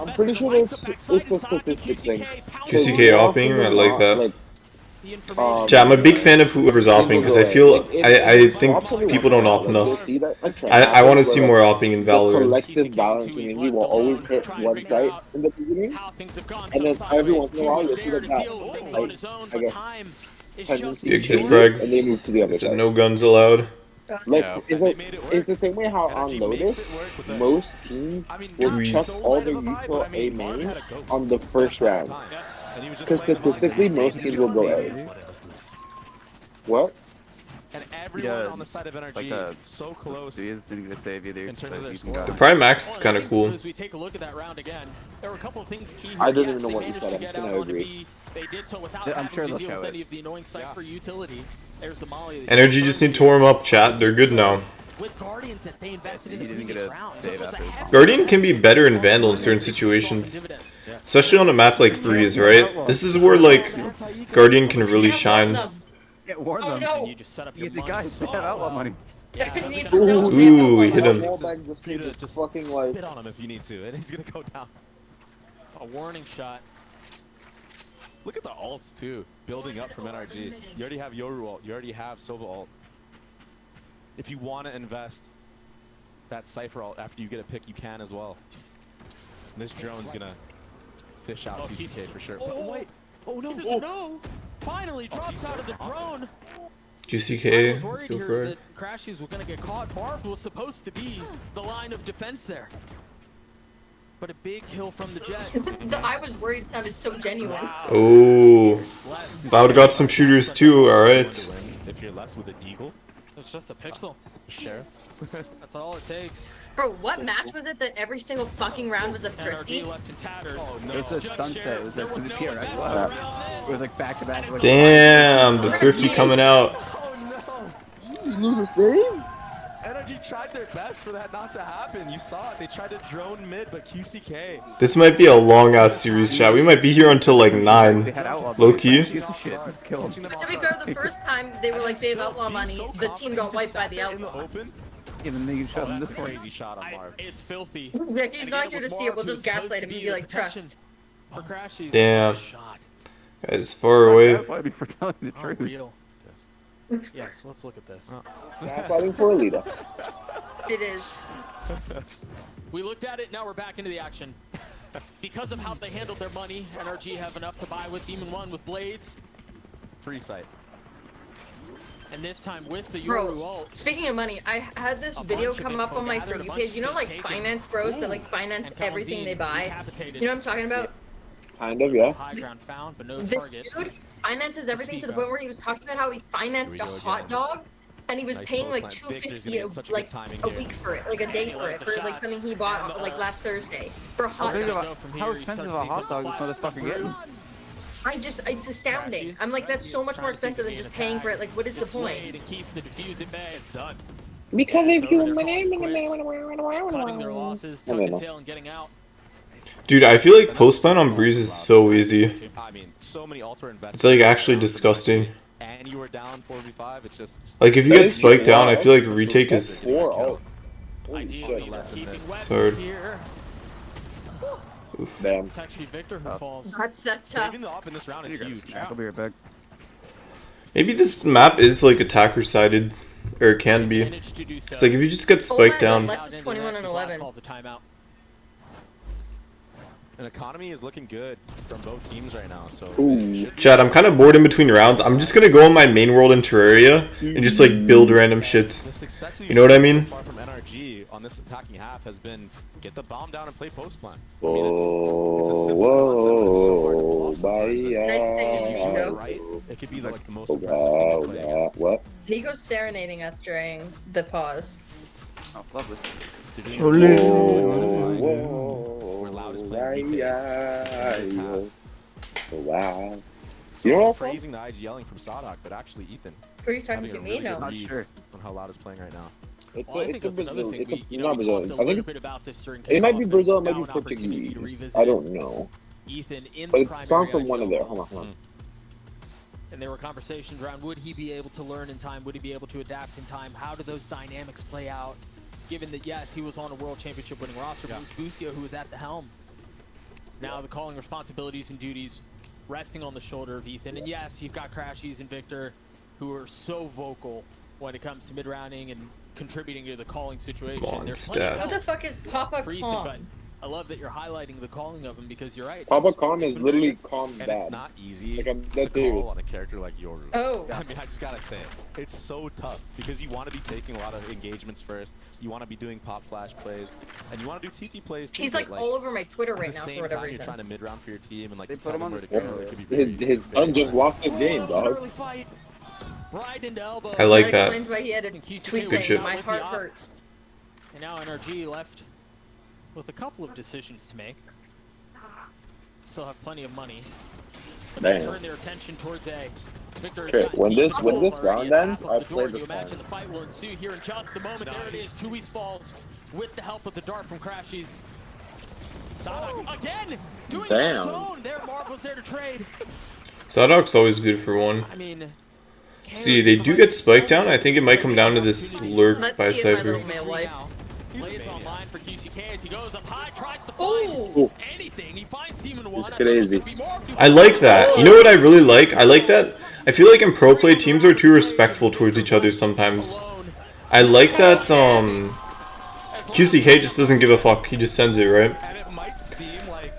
I'm pretty sure it's a statistic thing. QCK opping, I like that. Like, Yeah, I'm a big fan of whoever's opping because I feel I think people don't op enough. I want to see more opping in the Valorant. collective balance, meaning he will always hit one site in the beginning, and then every once in a while you'll see like that, like, I guess, tendency Exit changes, frags. and they move to the other Said side. no guns allowed. Like, it's the same way how on Lotus, most teams will chuck all their neutral A main on the first round. Because statistically, most teams will go A. What? And everyone on the side of energy so close. Dudes didn't get a save either. In terms of their You score. can go. The Prime Max is kind of cool. As we take a look at that round again, there were a couple of things key here. I don't Yes, even know they what you managed said. to I'm get just out gonna onto agree. B. They did so without I'm having sure to they'll deal show with it. any of the annoying Cypher utility. There's the molly. Energy just need to warm up, chat. They're good now. With Guardians that they invested in He the didn't get previous a round. save after. Guardian can be better in Vandal in certain situations. Especially on a map like Breeze, right? This is where like Guardian can really shine. Yeah, warn them. no. You just set up your He's a guy who have outlaw money. Yeah, he needs Ooh, to double Ooh, he hit him. Just fucking like. Spit on him if you need to, and he's gonna go down. a warning shot. Look at the ults too, building up from NRG. You already have Yoru ult, you already have Sova ult. If you want to invest that Cypher ult after you get a pick, you can as well. And this drone's gonna fish out QCK for sure. Oh, wait. Oh no, no. Finally drops out of the drone. I QCK, was worried go here for it. that Crashies were going to get caught. Barb was supposed to be the line of defense there. But a big kill from the Jet. The I was worried sounded so genuine. Oh, Cloud got some shooters too. All right. If you're less with a deagle, It's just a pixel. Sheriff. That's all it takes. Bro, what match was it that every single fucking round was a thrifty? NRG left in tatters. Oh, It was a sunset. It was like the PRX lab. It was like back to back. Damn, the thrifty coming out. You knew the same? Energy tried their best for that not to happen. You saw it. They tried to drone mid, but QCK. This might be a long ass series, chat. We might be here until like 9. Low key. But to be fair, the first time they were like, they have outlaw money, the team got wiped by the outlaw. Even then you shot him this Crazy way. shot on Marv. It's filthy. Yeah, he's not here to see it. We'll just gaslight him and be like, trust. For Crashies. Damn. Guys, far away. That's why for telling the truth. Real. Yes, let's look at this. Fighting for Alita. It is. We looked at it, now we're back into the action. Because of how they handled their money, NRG have enough to buy with Demon 1 with Blades. Free sight. And this time with the Yoru Bro, ult. speaking of money, I had this video come up on my For You page. You know, like finance bros that like finance everything they buy. You know what I'm talking about? Kind of, yeah. High ground found, but no This target. dude finances everything to the point where he was talking about how he financed a hot dog, and he was paying like $250 like a week for it, like a day for it, for like something he bought like last Thursday for a hot dog. How expensive a hot dog is motherfucker getting? It's astounding. I'm like, that's so much more expensive than just paying for it. Like, what is the point? To keep the defuse at bay. It's done. Because if you Cutting their losses, tucking tail, and getting out. Dude, I feel like post-ban on Breeze is so easy. I mean, so many ults were invested. It's like actually disgusting. And you were down 4v5. It's just. Like if you get spiked down, I feel like retake is. Ideally, keeping weapons Sorry. here. Oof. Damn. It's actually Victor who falls. That's tough. Saving the op in this round is huge. I'll be right back. Maybe this map is like attacker sided, or it can be. It's like if you just get spiked down. Less is 21 and 11. Calls a timeout. And economy is looking good from both teams right now. So Chad, I'm kind of bored in between rounds. I'm just gonna go on my main world in Terraria and just like build random shits. You know what I mean? far from NRG on this attacking half has been get the bomb down and play post plan. Whoa, I mean, it's a simple concept, but it's so hard to pull off sometimes. It could be like the most impressive thing to play against. What? Nico's serenading us during the pause. Oh, lovely. Where Loud is playing Wow. So You know what? praising the IG yelling from Sadak, but actually Ethan. Who are you talking having to a me? really No. good Not read sure. on how Loud is playing right now. Well, I think that's another thing. We not talked Brazilian. a I little think bit about this during it might be kickoff, Brazil, it now might be an opportunity to Portuguese. revisit I don't know. Ethan in But the it's a song primary from one of IGL. their. Hold on. And there were conversations around would he be able to learn in time? Would he be able to adapt in time? How do those dynamics play out? Given that, yes, he was on a world championship winning roster, but it was Busio who was at the helm. Now the calling responsibilities and duties resting on the shoulder of Ethan. And yes, you've got Crashies and Victor who are so vocal when it comes to mid-rounding and contributing to the calling situation. What the fuck is Papa for Ethan, Calm? but I love that you're highlighting the calling of him because you're right. Papa It's- Calm it's is been literally very- calm And bad. it's not easy Like, I'm to dead serious. call on a character like Yoru. Oh. I mean, I just gotta say it. It's so tough because you want to be taking a lot of engagements first. You want to be doing pop flash plays, and you want to do TP plays too. He's but, like all over my Twitter right at the now same for whatever time, reason. You're trying to mid round for your team and like They put tell him them on where to the go. It could be very, His son just lost his game, dog. Early fight. Right into elbow. I like That that. explains why he had a tweet Good saying, shit. "My heart hurts." And now NRG left with a couple of decisions to make. Still have plenty of money. But they Damn. turn their attention towards A. Victor Okay, when this round ends, I'll play You this imagine song. the fight will ensue here in just a moment. There it is. Tui's falls with the help of the dart from Crashies. Sadak again doing Damn. his own. There, Marv was there to trade. Sadok's always good for one. I mean, See, they do get spiked down. I think it might come down to this lurk Let's by see in my Cypher. little mail life. Blades online for QCK as he goes up high, tries to Ooh. find anything. He finds Seaman one. It's crazy. I like that. You know what I really like? I like that. I feel like in pro play, teams are too respectful towards each other sometimes. I like that QCK just doesn't give a fuck. He just sends it, right? And it might seem like,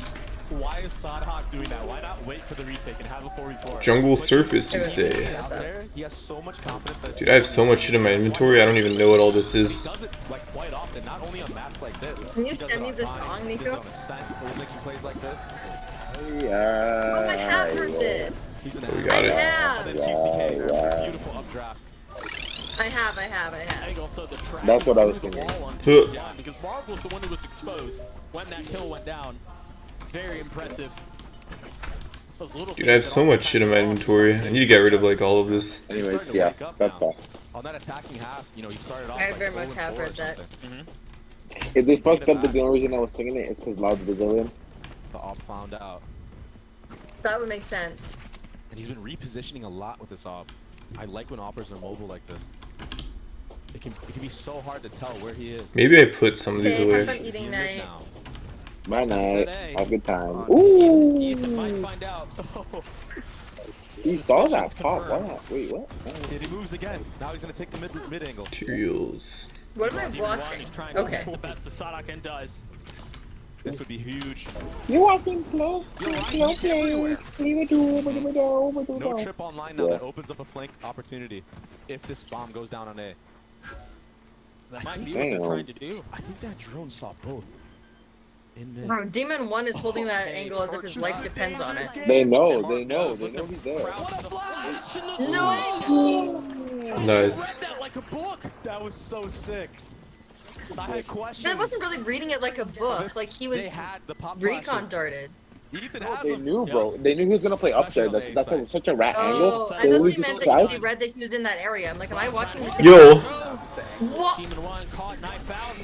why is Sadhawk doing that? Why not wait for the retake and have a 4v4? Jungle surface, you say. Out there, he has so much confidence that Dude, I have so much shit in my inventory, I don't even know what all this he is. does it like quite often, not only on maps like this. Can you He does send it me on the Vine, song, he does Nico? it on Ascent, making plays like this. Oh, I have heard this. He's an We got it. have. And then QCK, beautiful updraft. I have. I think also the track That's what I was through the thinking. wall on Huh. yeah, because Marv was the one who was exposed when that kill went down. It's very impressive. Those little Dude, I have so much shit in my inventory. I need to get rid of like all of this. Anyways, yeah, that's all. On that attacking half, you know, he started off I like very much 0-4 have or heard that. something. If they fucked up, the only reason I was singing it is because Loud's Brazilian. It's the op found out. That would make sense. And he's been repositioning a lot with this op. I like when oppers are mobile like this. It can be so hard to tell where he is. Maybe I put some of these Okay, have away. fun eating night. My night. Have a good time. Ethan might Ooh! find out. He saw that pop. Wow. Wait, what? And he moves again. Now he's gonna take the mid angle. Materials. What am I watching? Okay. The best the Sadaken does. This would be huge. You walking slow? You're right, he's everywhere. No No trip online now. That opens up a flank opportunity if this bomb goes down on A. That might be what they're trying to do. I think that drone saw both. In mid. Bro, Demon 1 is holding that angle as if his life depends on it. They know he's there. No! Nice. That like a book. That was so sick. I had questions. But I wasn't really reading it like a book. Like he was They had the pop recon flashes. darted. Ethan No, has they them. knew, bro. They knew he was gonna play up there. That's such a rat Oh, angle. I They thought literally they meant just that he tried. read that he was in that area. I'm like, am I watching this? Yo. What? Demon 1 caught, knife out.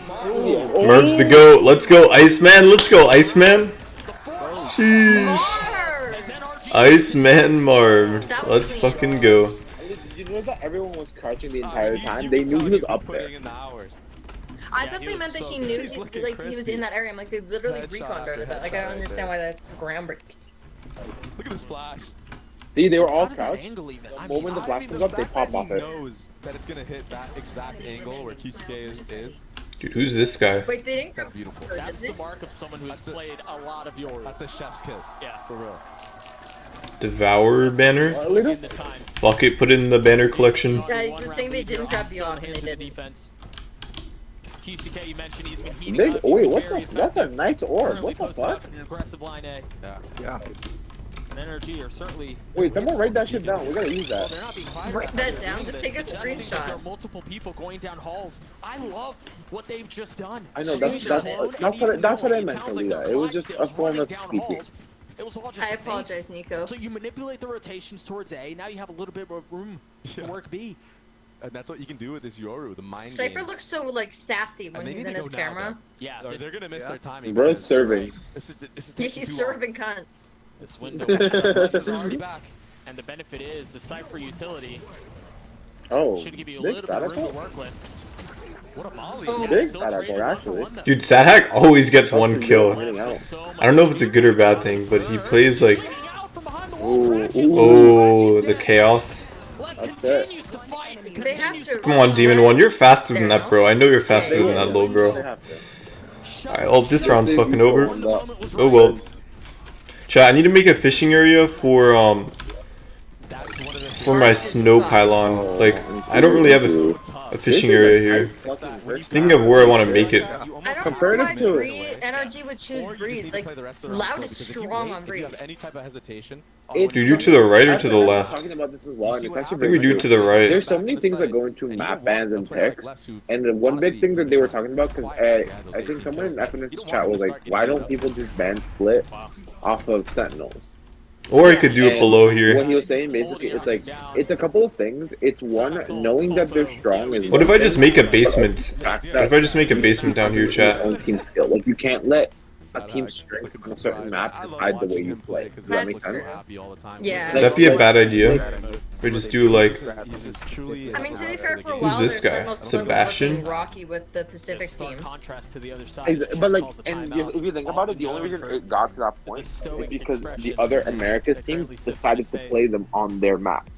Merge the goat. Let's go, Iceman. Let's go, Iceman. Sheesh. Iceman Marv. Let's fucking go. Did you know that everyone was crouching the entire time? They knew he was up there. I thought they meant that he knew he was in that area. I'm like, they literally recon darted that. Like, I don't understand why that's groundbreaking. Look at this flash. See, they were all How does that crouched. angle even? The I moment mean, the flash I mean, comes the up, they fact pop that off he it. knows that it's gonna hit that exact angle where QCK is. Dude, who's this guy? Wait, they didn't. That's beautiful. That's the mark of someone who has played a lot of Yoru. That's a chef's kiss. Yeah, for real. Devourer banner? In the time. Fuck it, put it in the banner collection. Yeah, he was saying they didn't grab the off and they did. Defense. QCK, you mentioned he's been heating Big, up. wait, He's what's very a, that's a nice orb. What the posted fuck? up in an aggressive line A. Yeah. And Energy are certainly. Wait, someone write that shit down. We gotta use Well, that. they're not being fired Write at. that They're down. doing Just this, take a suggesting that There are screenshot. multiple people going down halls. I love what they've just done. I know, that's what I meant, Kalita. It was just a form of speaking. It was all just I a feint. apologize, Nico. So you manipulate the rotations towards A. Now you have a little bit of room to work B. And that's what you can do with this Yoru, the mind Cypher game. looks so like sassy when And they he's need in to his go now, camera. Yeah, Or they're gonna miss their timing. Bro's because serving. This is Yeah, taking he's too long. serving cunt. This window is already back. And the benefit is the Cypher utility Oh, should give you a big little bit of room to Sadako? work with. What a molly. Oh. Big Sadako, actually. Dude, Sadhack always gets one kill. Winning out. I don't know if it's a good or bad thing, but he plays like, Ooh, oh, the chaos. That's it. They have to. Come on, Demon One, you're faster than that, bro. I know you're faster than that, low, bro. Alright, oh, this round's fucking over. Oh well. Chat, I need to make a fishing area for my snow pylon. Like, I don't really have a fishing area here. Thinking of where I want to make it. I don't know why NRG would choose Breeze. Like, Loud is strong on Breeze. Any type of hesitation. Do you do to the right or to the left? Talking about this as well, and it's actually I think very we do true. to the right. There's so many things that go into map bans and picks, and the one big thing that they were talking about, because I think someone in FNS chat was like, why don't people just ban Split off of Sentinels? Or I could do it below What here. he was saying basically, it's like, it's a couple of things. It's one, knowing that they're strong is What if one I just thing, make a but basement? fact What that if I just make a basement down here, chat? own team skill. Like, you can't let a team strength on a certain map decide the way you play. Does that make sense? Yeah. Would that be a bad idea? If I just do like, I mean, to be fair, for a Who's while, this guy? Sentinels was Sebastian? looking rocky with the Pacific teams. Contrast to the other side. But like, and if you think about it, the only reason it got to that point is because the other Americas team decided to play them on their map.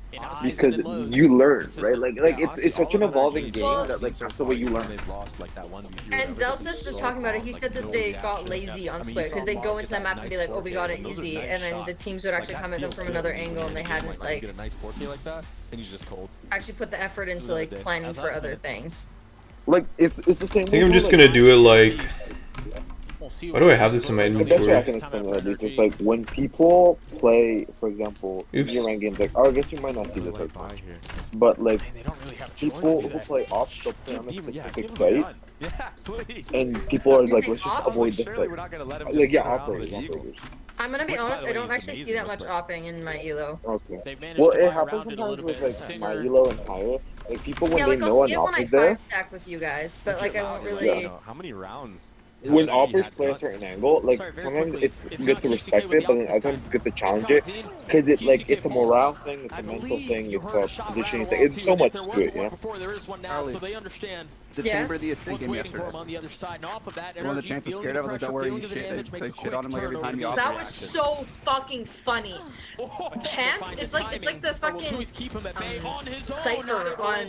Because you learn, right? Like it's such an evolving game that like that's the way you learn. And Zelsis was talking about it. He said that they got lazy on Split because they go into that map and be like, "Oh, we got it easy," and then the teams would actually come at them from another angle, and they hadn't like actually put the effort into like planning for other things. Like it's the same. I think I'm just gonna do it like. Why do I have this in my The best way I inventory? can explain it is just like when people play, for example, year-round games. Like, oh, I guess you might not see this like much, but like people who play ops, they'll play on a specific site, and people are like, let's just avoid this site. Like, yeah, operators. I'm gonna be honest, I don't actually see that much opping in my elo. Okay. Well, it happens sometimes with like my elo and higher. Like people when Yeah, they like know I'll an see it when op I is there. 5-stack with you guys, but like I won't really. How many rounds? When offers play a certain angle, like sometimes it's good to respect it, but then other times it's good to challenge it, because it like it's a morale thing, it's a mental thing, it's a positioning thing. It's so much to it, you know. There is one now, so they understand. The chamber of the estate What's game waiting for yesterday. him on the other side, and off of that, One of the champs was scared of it, like, don't worry, you shit. They shit on him like every time you off. That was so fucking funny. Champs, it's like the fucking Cypher on.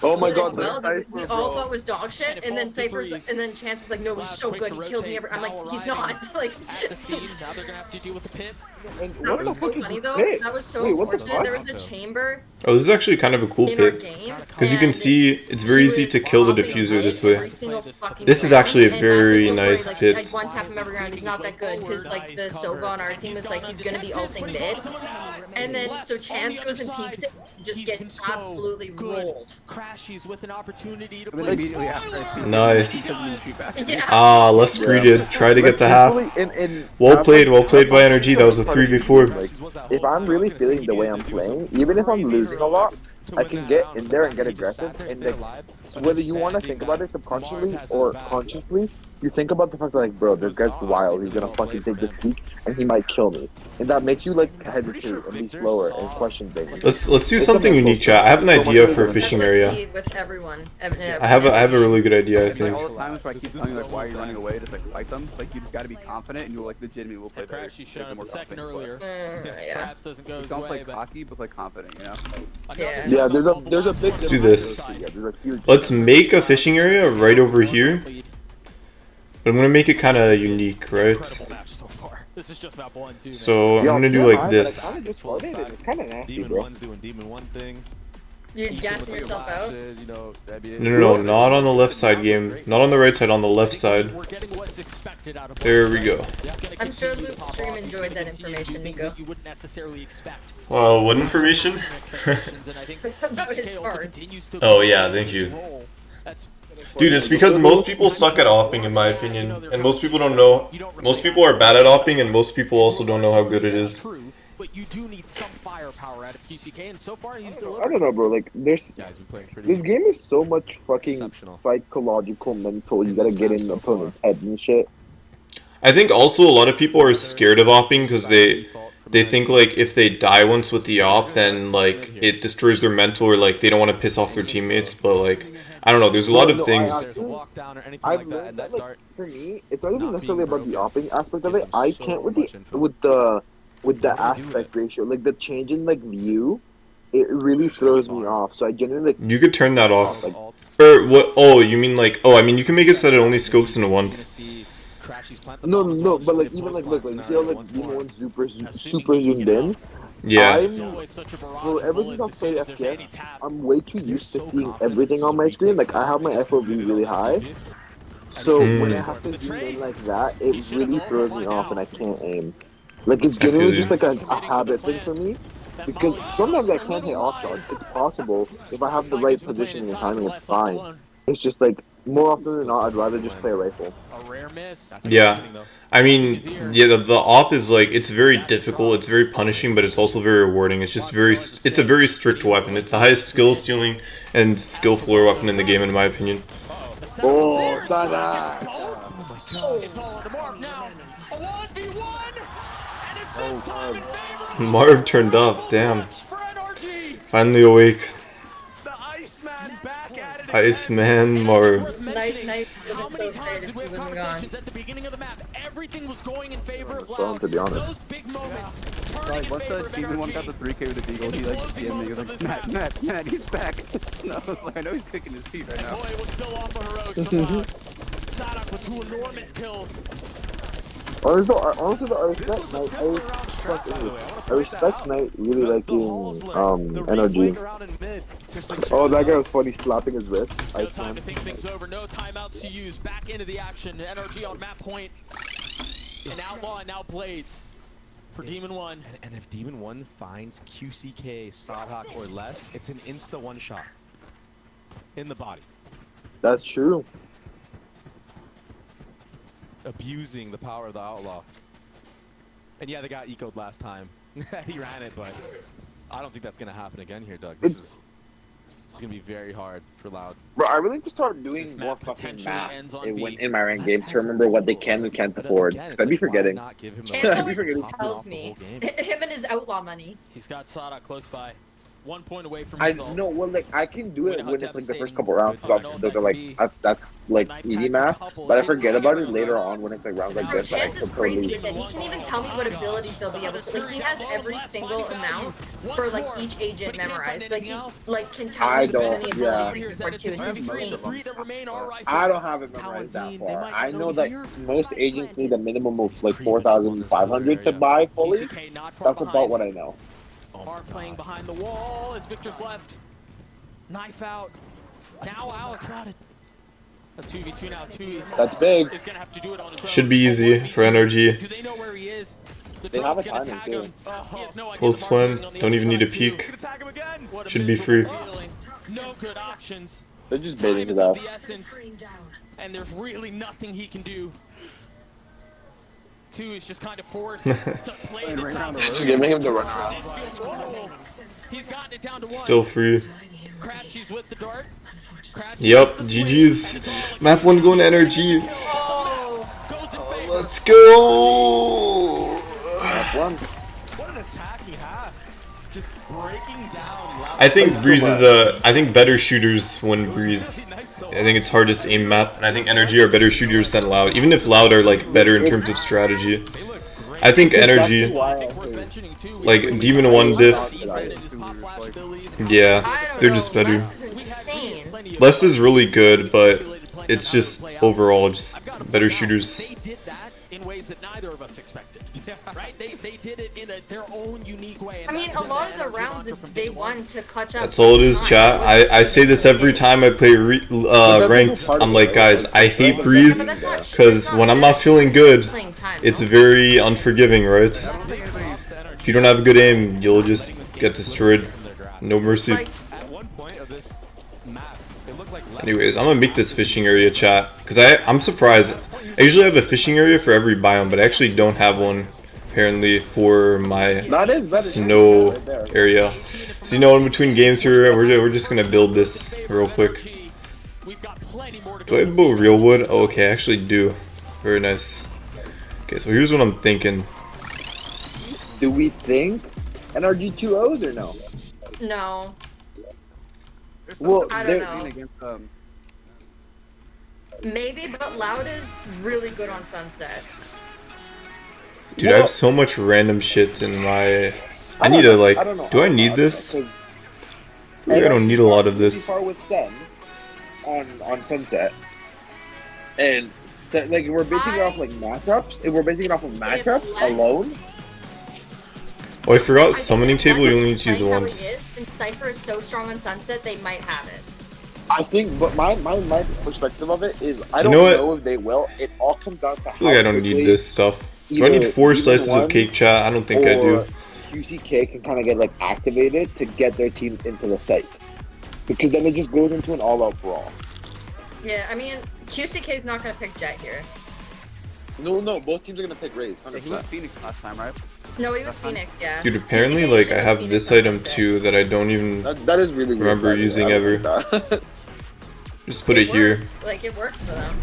Oh my God, Well, the we Cypher, all bro. thought was dog shit, and then Cypher's, and then Chance was like, no, he's so good, he killed me. I'm like, he's not. Like, At the scene, now they're gonna have to deal with the pit. that was so funny though. That was so Wait, what the unfortunate. fuck? There was a chamber Oh, this is actually kind of a cool in our pit. game, Because you can see it's very easy to kill the diffuser this way. every single fucking This is round, actually a and very Matt's like, don't worry, nice like, pit. I'd one tap him every round. He's not that good because like the Soga on our team was like he's gonna be ulting mid, and then so Chance goes and peeks it, just gets absolutely rolled. Crashies with an opportunity to I mean, play immediately after I speak, Nice. Yeah. Ah, less greeted. Try to get the half. Well played by Energy. That was a 3 before. Like, if I'm really feeling the way I'm playing, even if I'm losing a lot, I can get in there and get aggressive. And like, whether you want to think about it subconsciously or consciously, you think about the fact that like, bro, this guy's wild. He's gonna fucking take this peek and he might kill me. And that makes you like hesitate and be slower and question things. Let's do something unique, chat. I have an idea for a fishing area. With everyone. I have a really good idea, I think. All the time, so I keep telling you like, why are you running away? Just like fight them. Like you just gotta be confident, and you'll like legitimately will play better. Crashy shot him a second earlier. Yeah. Perhaps doesn't go his Don't play way, but cocky, but play confident. You know. Yeah. Yeah, there's a big. Let's do this. Yeah, there's a huge. let's make a fishing area right over here. But I'm gonna make it kind of unique, right? This is just map 1, too. So I'm gonna do like this. It's kind of nasty, Demon bro. 1's doing Demon 1 things. You're gassing yourself out? You know, No, not on the left side game. Not on the right side, on the left side. There we go. I'm sure Luke's stream enjoyed that information, Nico. Well, what information? About his fart. Oh yeah, thank you. Dude, it's because most people suck at opping in my opinion. And most people don't know. Most people are bad at opping and most people also don't know how good it is. But you do need some firepower out of QCK, and so far he's I delivered. don't know, bro. Like, this game is so much fucking psychological, mental. You gotta get in the opponent's head and shit. I think also a lot of people are scared of opping because they think like if they die once with the op, then like it destroys their mental or like they don't want to piss off their teammates. But like I don't know, there's a lot of things. I've learned that, like, for me, it's not even necessarily about the opping aspect of it. I can't with the aspect ratio, like the change in like view, it really throws me off. So I genuinely like. You could turn that off. Or what? Oh, you mean like? Oh, I mean you can make it so that it only scopes into once. No, but like even like look, like you see how like Demon 1 super zoomed in. Yeah. Well, ever since I've played FPS, I'm way too used to seeing everything on my screen. Like I have my FOV really high, so when I have to zoom in like that, it really throws me off and I can't aim. Like it's genuinely just like a habit thing for me. Because sometimes I can't hit off shots. It's possible. If I have the right positioning and timing, it's fine. It's just like, more often than not, I'd rather just play a rifle. Yeah. I mean, yeah, the op is like, it's very difficult, it's very punishing, but it's also very rewarding. It's just it's a very strict weapon. It's the highest skill ceiling and skill floor weapon in the game, in my opinion. Oh, Sada! It's all on the mark now. A 1v1! And it's this time in favor. Marv turned up, damn. Finally awake. Iceman Marv. Night would have been so excited if he wasn't gone. At the beginning of the map, everything was going in favor of Loud. To be honest. Those big moments. Like, once the Demon 1 got the 3K with the Deagle, he like DM'd me. He was like, Matt, he's back. No, I was like, I know he's kicking his feet right now. Boy, it was still off of heroics from Loud. Sadak with 2 enormous kills. Honestly, I respect Knight really liking energy. Oh, that guy was funny slapping his wrist. No time to think things over, no timeouts to use. Back into the action. Energy on map point. An Outlaw and now Blades for Demon 1. And if Demon 1 finds QCK, Sodhawk, or less, it's an insta one-shot in the body. That's true. Abusing the power of the Outlaw. And yeah, they got ecoed last time. He ran it, but I don't think that's going to happen again here, Doug. This is going to be very hard for Loud. Bro, I really need to start doing more fucking math in my ranked games to remember what they can and can't afford. I'd be forgetting. Cancel tells me. Him and his outlaw money. He's got Sada close by. 1 point away from I know, well, like, I can do it when it's like the first couple rounds, because obviously those are like, that's like easy math, but I forget about it later on when it's like rounds like this. Chance is crazy with it. He can even tell me what abilities they'll be able to. Like, he has every single amount for like each agent memorized. Like, he can tell me how many abilities they can afford to. It's insane. I don't have it memorized that far. I know that most agents need a minimum of like 4,500 to buy fully. That's about what I know. Marv playing behind the wall as Victor's left. Knife out. Now Alex got it. A 2v2 now. That's big. Is gonna have to do it on his own. Should be easy for energy. Do they know where he is? They have a timing too. Post one, don't even need a peek. Should be free. No good options. They're just baiting his ass. And there's really nothing he can do. 2 is just kind of forced to play this out. Giving him the run around. He's gotten it down to 1. Still free. Crash, he's with the dart. Yep, GG's. Map 1 going to energy. Let's go. Map 1. What an attack he had. Just breaking down Loud. I think Breeze is I think better shooters win Breeze. I think it's hardest aim map, and I think Energy are better shooters than Loud. Even if Loud are like better in terms of strategy, I think Energy, like Demon 1 diff, yeah, they're just better. Less is really good, but it's just overall just better shooters. They did that in ways that neither of us expected. Right? They did it in their own unique way. I mean, a lot of the rounds that they won to clutch up. That's all it is, chat. I say this every time I play ranked. I'm like, guys, I hate Breeze because when I'm not feeling good, it's very unforgiving, right? If you don't have a good aim, you'll just get destroyed. No mercy. Anyways, I'm gonna make this fishing area, chat, because I'm surprised. I usually have a fishing area for every biome, but I actually don't have one apparently for my snow area. So you know, in between games here, we're just gonna build this real quick. Do I have real wood? Oh, okay, I actually do. Very nice. Okay, so here's what I'm thinking. Do we think NRG2Os or no? No. Well, I don't know. Maybe, but Loud is really good on Sunset. Dude, I have so much random shit in my... I need to, like... Do I need this? I feel like I don't need a lot of this. With Sen on Sunset. And, like, we're basing it off, like, matchups. If we're basing it off of matchups alone... Oh, I forgot summoning table, you only need to use it once. Since Cypher is so strong on Sunset, they might have it. I think, but my perspective of it is, I don't know if they will. It all comes down to I feel like I don't need this stuff. Do I need 4 slices of cake, chat? I don't think I do. QCK can kind of get, like, activated to get their team into the site. Because then it just goes into an all-out brawl. Yeah, I mean, QCK is not going to pick Jet here. No, both teams are going to pick Raze. He was Phoenix last time, right? No, he was Phoenix, yeah. Dude, apparently, like, I have this item too that I don't even that is really remember using ever. Just put it here. Like, it works for them.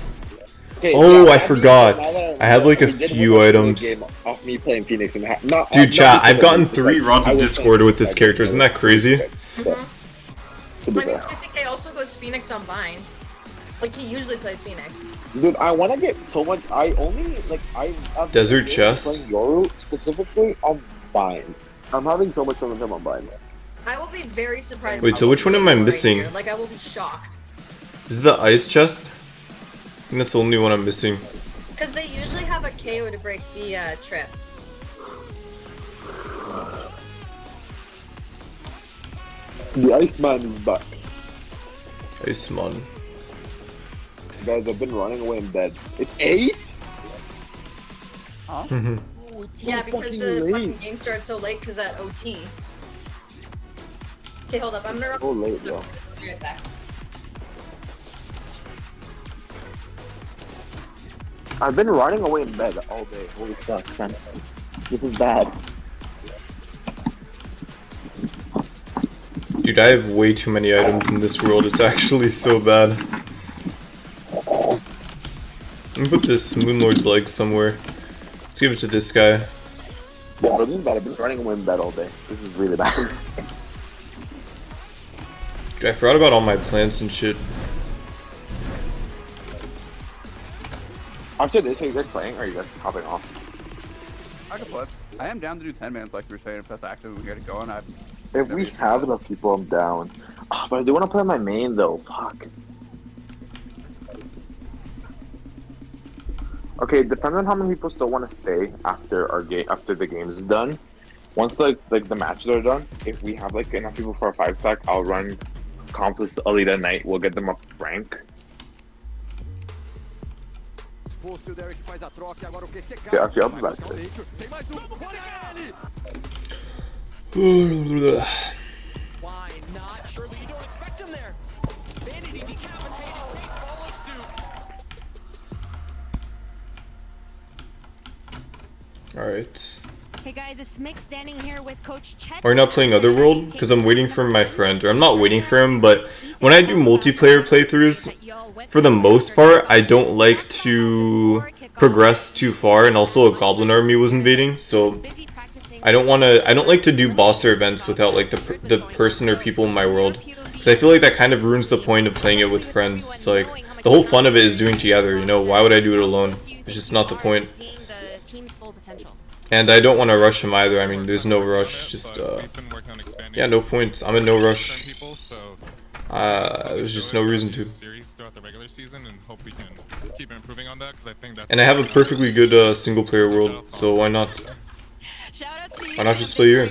Oh, I forgot. I have like a few items. Off me playing Phoenix and dude, chat, I've gotten 3 rounds of Discord with this character. Isn't that crazy? I mean, QCK also goes Phoenix on Bind. Like, he usually plays Phoenix. Dude, I want to get so much. I only like I've Desert Chest. Playing Yoru specifically on Bind. I'm having so much fun with him on Bind. I will be very surprised. Wait, so which one am I missing? Right, like, I will be shocked. Is it the ice chest? I think that's the only one I'm missing. Because they usually have a KO to break the trip. The Iceman is back. Iceman. Guys, I've been running away in bed. It's 8? Huh? Yeah, because the fucking game started so late because that OT. Okay, hold up. I'm gonna run. So late, bro. I'll be right back. I've been running away in bed all day. Holy fuck, man. This is bad. Dude, I have way too many items in this world. It's actually so bad. Let me put this Moonlord's leg somewhere. Let's give it to this guy. Yeah, bro, this is bad. I've been running away in bed all day. This is really bad. Dude, I forgot about all my plants and shit. After this, are you guys playing or are you guys hopping off? I can play. I am down to do 10 mans like we were saying. If that's active, we gotta go on. If we have enough people, I'm down. Oh, but I do want to play my main though. Fuck. Okay, it depends on how many people still want to stay after our game, after the game is done. Once like the matches are done, if we have like enough people for a 5-stack, I'll run comps with Alita Knight. We'll get them up rank. Okay, actually, I'll be back. Why not? Surely you don't expect him there. Vanity decapitated. Fate follows suit. Alright. Hey guys, it's Mick standing here with Coach Chet. Are you not playing Otherworld? Because I'm waiting for my friend. Or I'm not waiting for him, but when I do multiplayer playthroughs, for the most part, I don't like to progress too far, and also a goblin army was invading, so I don't like to do boss or events without like the person or people in my world, because I feel like that kind of ruins the point of playing it with friends. It's like the whole fun of it is doing together, you know. Why would I do it alone? It's just not the point. And I don't want to rush him either. I mean, there's no rush. Just yeah, no point. I'm in no rush. There's just no reason to. Series throughout the regular season, and hope we can keep improving on that because I think that's. And I have a perfectly good single player world, so why not? Why not just play here?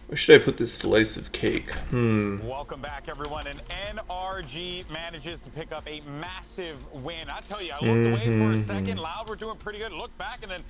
Where should I put this slice of cake? Welcome back, everyone. And NRG manages to pick up a massive win. I tell you, I looked away for a second. Loud were doing pretty good. Looked back, and then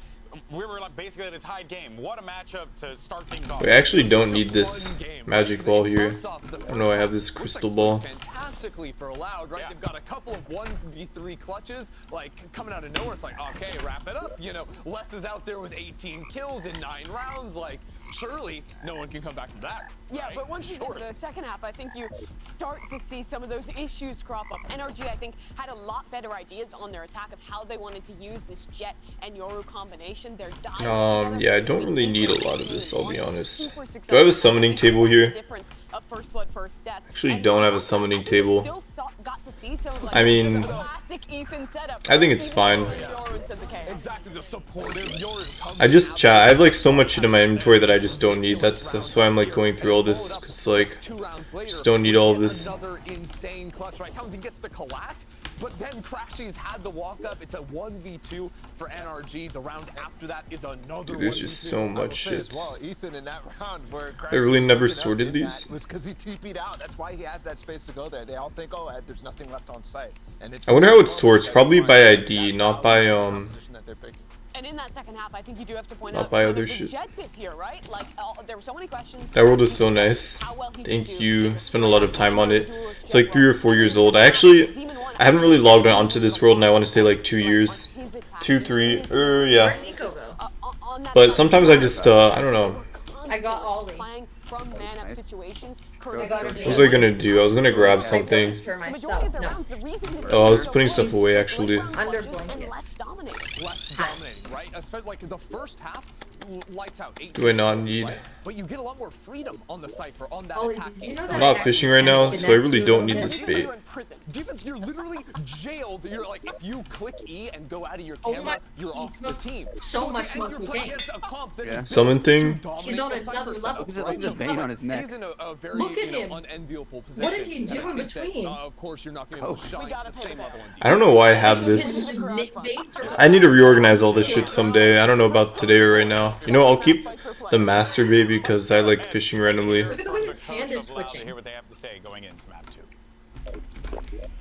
we were like basically at a tied game. What a matchup to start things off. I actually don't need this magic ball here. I don't know. I have this crystal ball. Fantastically for Loud, right? They've got a couple of 1v3 clutches, like coming out of nowhere. It's like, okay, wrap it up. You know, Les is out there with 18 kills in 9 rounds. Like, surely no one can come back from that. Yeah, right? but once you get to the second half, I think you start to see some of those issues crop up. NRG, I think, had a lot better ideas on their attack of how they wanted to use this Jet and Yoru combination. They're dying Yeah, I don't really need a lot of this, I'll be honest. Do I have a summoning table here? Actually don't have a summoning table. I mean, I think it's fine. I have like so much shit in my inventory that I just don't need. That's why I'm like going through all this, cause like just don't need all of this. But then Crashy's had the walk up. It's a 1v2 for NRG. The round after that is another. Dude, there's just so much shit. Well, Ethan in that round where I really never sorted these. was because he TP'd out. That's why he has that space to go there. They all think, oh, there's nothing left on site. And it's I wonder how it sorts. Probably by ID, not by And in that second half, I think you do have to point not out by other shit. here, right? Like there were so many questions. That world is so nice. Thank you. Spent a lot of time on it. It's like 3 or 4 years old. I haven't really logged on to this world, and I want to say like 2 years, 2, 3, yeah. But sometimes I just I don't know. I got Ollie. From man-up situations. What was I gonna do? I was gonna grab something. For myself. No. Oh, I was putting stuff away actually. Under blankets. Less dominating, right? Especially like the first half, lights out. Do I not need? Right? But you get a lot more freedom on the Cypher on that Ollie, attack. I'm not fishing right now, so I really don't need this bait. Defense, you're literally jailed. You're like, if you click E and go out of your camera, you're off the team. So much more Summon thing. He's on another level. Look at the vein on his neck. He's in a very Look at him. unenviable position. What did he do in between? Of course, you're not going to be able to shine at the same level. I don't know why I have this. I need to reorganize all this shit someday. I don't know about today or right now. You know, I'll keep the master baby because I like fishing randomly. Look at the way his hand is twitching. Hear what they have to say going into map 2.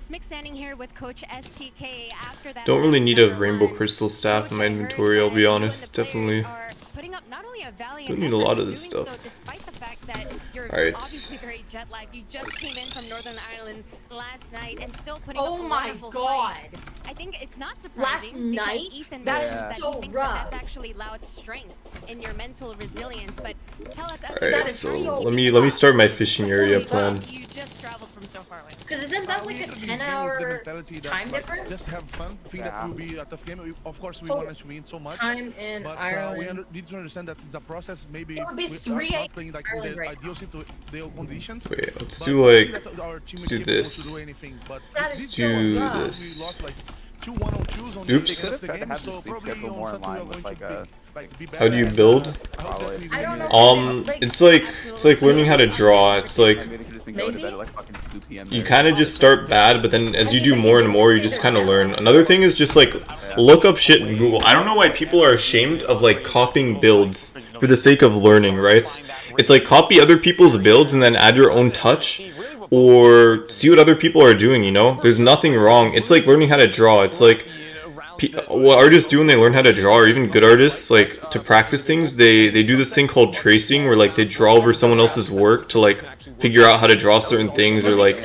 Smick standing here with Coach STK after that. Don't really need a rainbow crystal staff in my inventory, I'll be honest. Definitely don't need a lot of this stuff. Alright. Obviously very jet lagged. You just came in from Northern Ireland last night and still putting up a my wonderful god. Fight. I think it's not surprising Last night? because Ethan That knows is that so he thinks rough. that that's actually Loud's strength in your mental resilience. But tell us, Alright, so let me start my fishing area plan. You just traveled from so far away. Because isn't that like a 10-hour time difference? Just have fun. Think that will be a tough game. Of course, we want to win so much. Time in but Ireland. we need to understand that it's a process. Maybe It would be we 3 are not playing like in Ireland the right ideal conditions. Wait, let's but do like our team let's is do capable this. to do anything, but That is this so game, rough. we this. lost like 2 1-on-2s on Oops. the beginning of the Tried to game, have so the sleep probably schedule on more in Saturday we line are with going to be How do you build? Probably. I don't know. It's like learning how to draw. It's like Maybe should just been going to bed at like fucking 2 p.m. you kind of just start bad, but then as you do more and more, you just kind of learn. Another thing is just like look up shit in Google. I don't know why people are ashamed of like copying builds for the sake of learning, right? It's like copy other people's builds and then add your own touch, or see what other people are doing, you know? There's nothing wrong. It's like learning how to draw. It's like what artists do when they learn how to draw, or even good artists, like to practice things, they do this thing called tracing, where like they draw over someone else's work to like figure out how to draw certain things, or like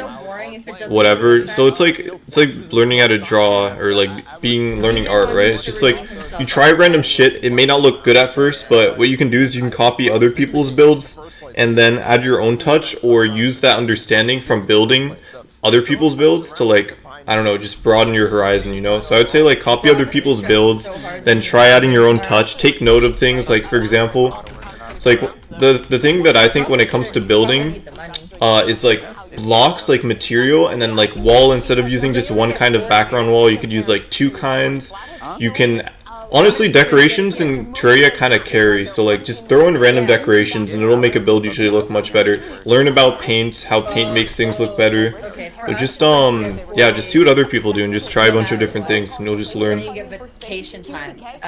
whatever. So it's like learning how to draw, or like learning art, right? It's just like you try random shit. It may not look good at first, but what you can do is you can copy other people's builds and then add your own touch, or use that understanding from building other people's builds to like, I don't know, just broaden your horizon, you know? So I would say like copy other people's builds, then try adding your own touch, take note of things, like for example, it's like the thing that I think when it comes to building is like blocks, like material, and then like wall, instead of using just one kind of background wall, you could use like 2 kinds. You can Honestly, decorations in Terraria kind of carry, so like just throw in random decorations and it'll make a build usually look much better. Learn about paint, how paint makes things look better. But just yeah, just see what other people do and just try a bunch of different things and you'll just learn.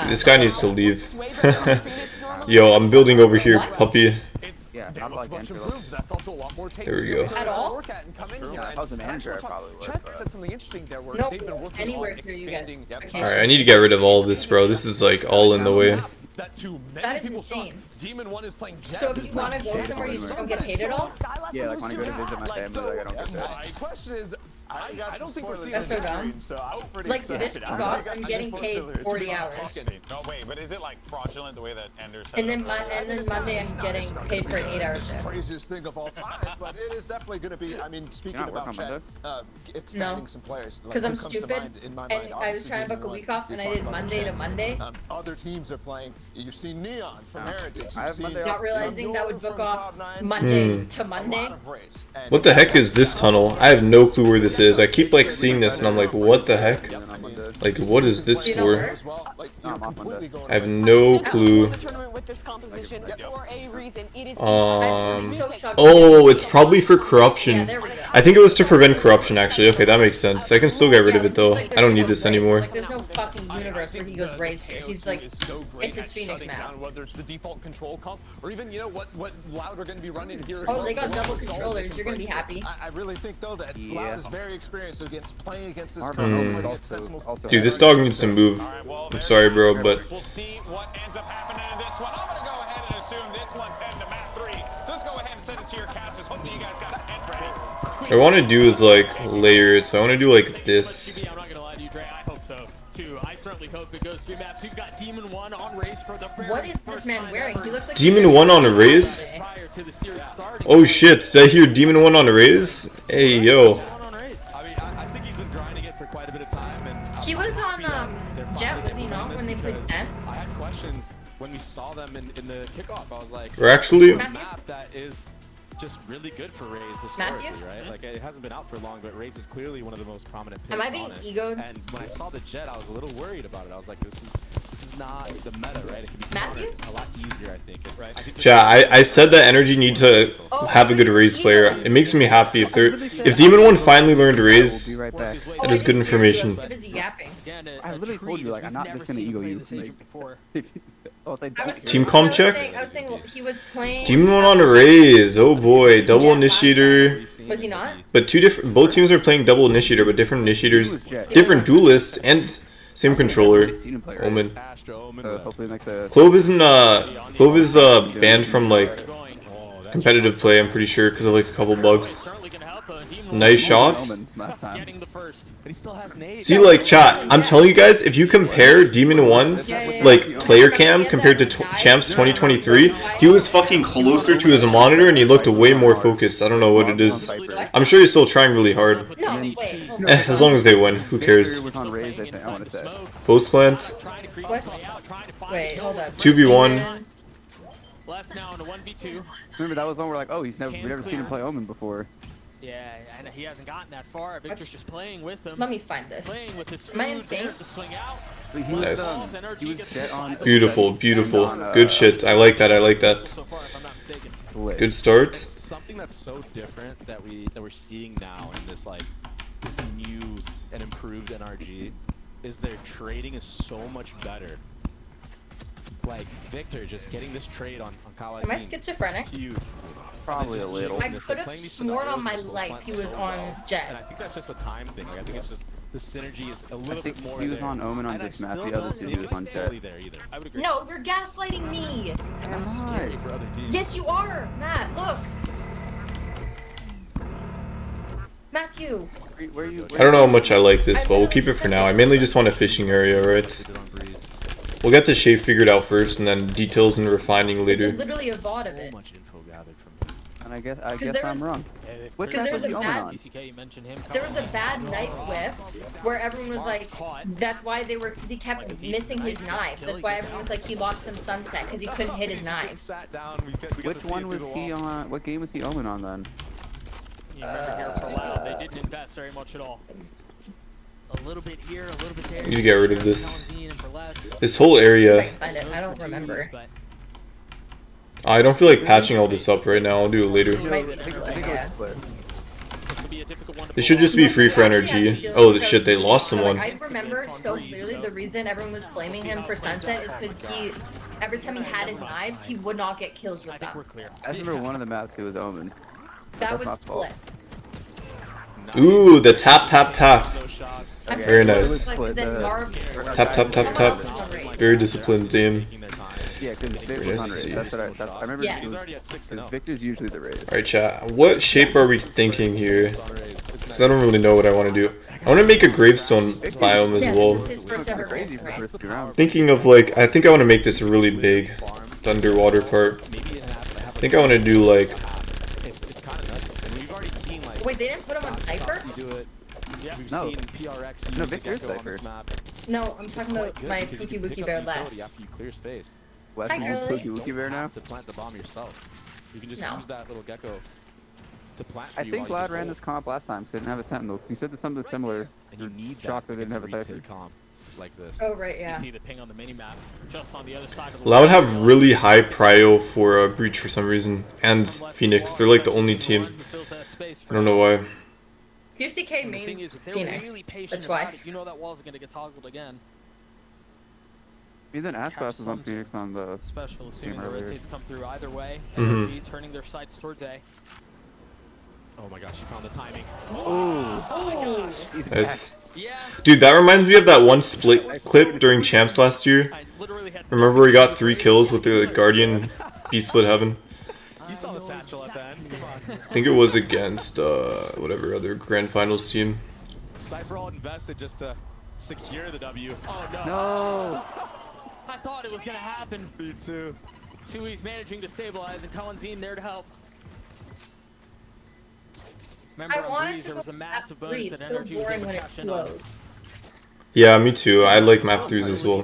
This guy needs to leave. Yo, I'm building over here, puppy. Yeah, not like There we go. At all? Yeah, if I was a manager, I probably would. Chet said something interesting there where Nope. they've been working Anywhere on through you expanding. Alright, I need to get rid of all of this, bro. This is like all in the way. That is insane. Demon 1 is playing Jet. So if you want to go somewhere, you just don't get paid at all? Yeah, like when I go to visit my family, like I don't get paid. My question is, I don't think we're seeing That's so dumb. so I'm pretty Like excited. this week off, I'm getting paid 40 hours. No, wait, but is it like fraudulent the way that Ender said? And then Monday I'm getting paid for an 8-hour shift. Craziest thing of all time, but it is definitely going to be. I mean, speaking about Chet, expanding some players. Because I'm stupid, and I was trying to book a week off, and I did Monday to Monday. Other teams are playing. You've seen Neon from Heritage. Not realizing that would book off Monday to Monday. What the heck is this tunnel? I have no clue where this is. I keep like seeing this and I'm like, what the heck? Like, what is this for? I have no clue. Oh, it's probably for corruption. I think it was to prevent corruption, actually. Okay, that makes sense. I can still get rid of it, though. I don't need this anymore. Like, there's no fucking universe where he goes raised here. He's like, it's his Phoenix map. Whether it's the default control comp, or even, you know, what Loud are going to be running here. Oh, they got double controllers. You're going to be happy. I really think, though, that Loud is very experienced against playing against this Dude, this dog needs to move. I'm sorry, bro, but... We'll see what ends up happening in this one. I'm going to go ahead and assume this one's heading to map 3. So let's go ahead and send it to your casters. Hopefully you guys got a tent ready. What I want to do is, like, layer it. So I want to do, like, this. I'm not going to lie to you, Dre. I hope so, too. I certainly hope it goes 3 maps. We've got Demon 1 on race for the What is this man wearing? He looks like Demon 1 on a raise? Oh shit, did I hear Demon 1 on a raise? Hey, yo. I think he's been grinding it for quite a bit of time. And he was on Jet, was he not, when they played 10? I had questions when we saw them in the kickoff. I was like, We're actually... a map that is just really good for Raze historically, right? Like, it hasn't been out for long, but Raze is clearly one of the most prominent picks Am I being on it. egoed? And when I saw the Jet, I was a little worried about it. I was like, this is not the meta, right? It can be countered a lot easier, I think. Right? Chat, I said that Energy need to have a good Raze player. It makes me happy if Demon 1 finally learned Raze. That is good information. I literally told you, like, I'm not just gonna ego you. Team com check? I was saying he was playing. Demon 1 on a Raze. Oh boy, double initiator. Was he not? But both teams are playing double initiator, but different initiators, different duelists, and same controller. Omen. Clove is banned from like competitive play. I'm pretty sure because of like a couple bugs. Nice shot. See, like, chat, I'm telling you guys, if you compare Demon 1's, like, player cam compared to Champs 2023, he was fucking closer to his monitor and he looked way more focused. I don't know what it is. I'm sure he's still trying really hard. As long as they win, who cares? Post plant. Wait, hold up. 2v1. Remember, that was one where, like, oh, we've never seen him play Omen before. Yeah, and he hasn't gotten that far. Victor's just playing with him. Let me find this. Playing with his Am I insane? Nice. Beautiful, beautiful. Good shit. I like that. I like that. Good start. Something that's so different that we're seeing now in this this new and improved NRG is their trading is so much better. Like Victor just getting this trade on Kawhi. Am I schizophrenic? Huge. Probably a little. I could have sworn on my life he was on Jet. And I think that's just a time thing. Like, I think it's just the synergy is a little bit more. He was on Omen on this map. The other two he was on Jet. I would agree. No, you're gaslighting me. And that's scary for other teams. Yes, you are, Matt. Look. Matthew. I don't know how much I like this, but we'll keep it for now. I mainly just want a fishing area, right? We'll get the shape figured out first, and then details and refining later. It's literally a VOD of it. And I guess I'm wrong. Because there was a bad knife whip where everyone was like, that's why they were, because he kept missing his knives. That's why everyone was like, he lost them Sunset because he couldn't hit his knives. Which one was he on? What game was he Omen on then? You remember here for Loud, they didn't invest very much at all. A little bit here, a little bit there. Need to get rid of this. This whole area. I don't remember. I don't feel like patching all this up right now. I'll do it later. It should just be free for energy. Oh shit, they lost someone. I remember so clearly the reason everyone was flaming him for Sunset is because every time he had his knives, he would not get kills with them. I remember one of the maps he was Omen. That was split. Ooh, the tap tap tap. Very nice. Tap tap tap tap. Very disciplined team. Yeah, because Vic was on raise. That's what I remember. Because Victor's usually the raise. Alright, chat. What shape are we thinking here? Because I don't really know what I want to do. I want to make a gravestone biome as well. Thinking of like, I think I want to make this really big, the underwater part. I think I want to do like. Wait, they didn't put him on Cypher? No. No, Victor is Cypher. No, I'm talking about my Pookie Wookie Bear last. Wes, you use Pookie Wookie Bear now? To plant the bomb yourself. You can just use that little gecko to plant. I think Vlad ran this comp last time, so he didn't have a Sentinel. You said something similar. And you need shocked that they didn't have a Cypher. Comp like this. Oh right, yeah. You see the ping on the mini map just on the other side of the Loud have really high prio for Breach for some reason, and Phoenix. They're like the only team. I don't know why. QCK means Phoenix. That's why. You know that wall's gonna get toggled again. Me then Aspas was on Phoenix on the special, assuming the rotates come through either way. Mm-hmm. Turning their sights towards A. Oh my gosh, you found the timing. Oh, nice. Dude, that reminds me of that one split clip during Champs last year. Remember we got 3 kills with the Guardian Beast Split Heaven? You saw the satchel at the end. Come on. I think it was against whatever other Grand Finals team. Cypher all invested just to secure the W. Oh no. No. I thought it was gonna happen. Me too. 2E's managing to stabilize and Collinzine there to help. Remember on Breeze, there was a massive bonus that energy was able to cash in on. Yeah, me too. I like map 3s as well.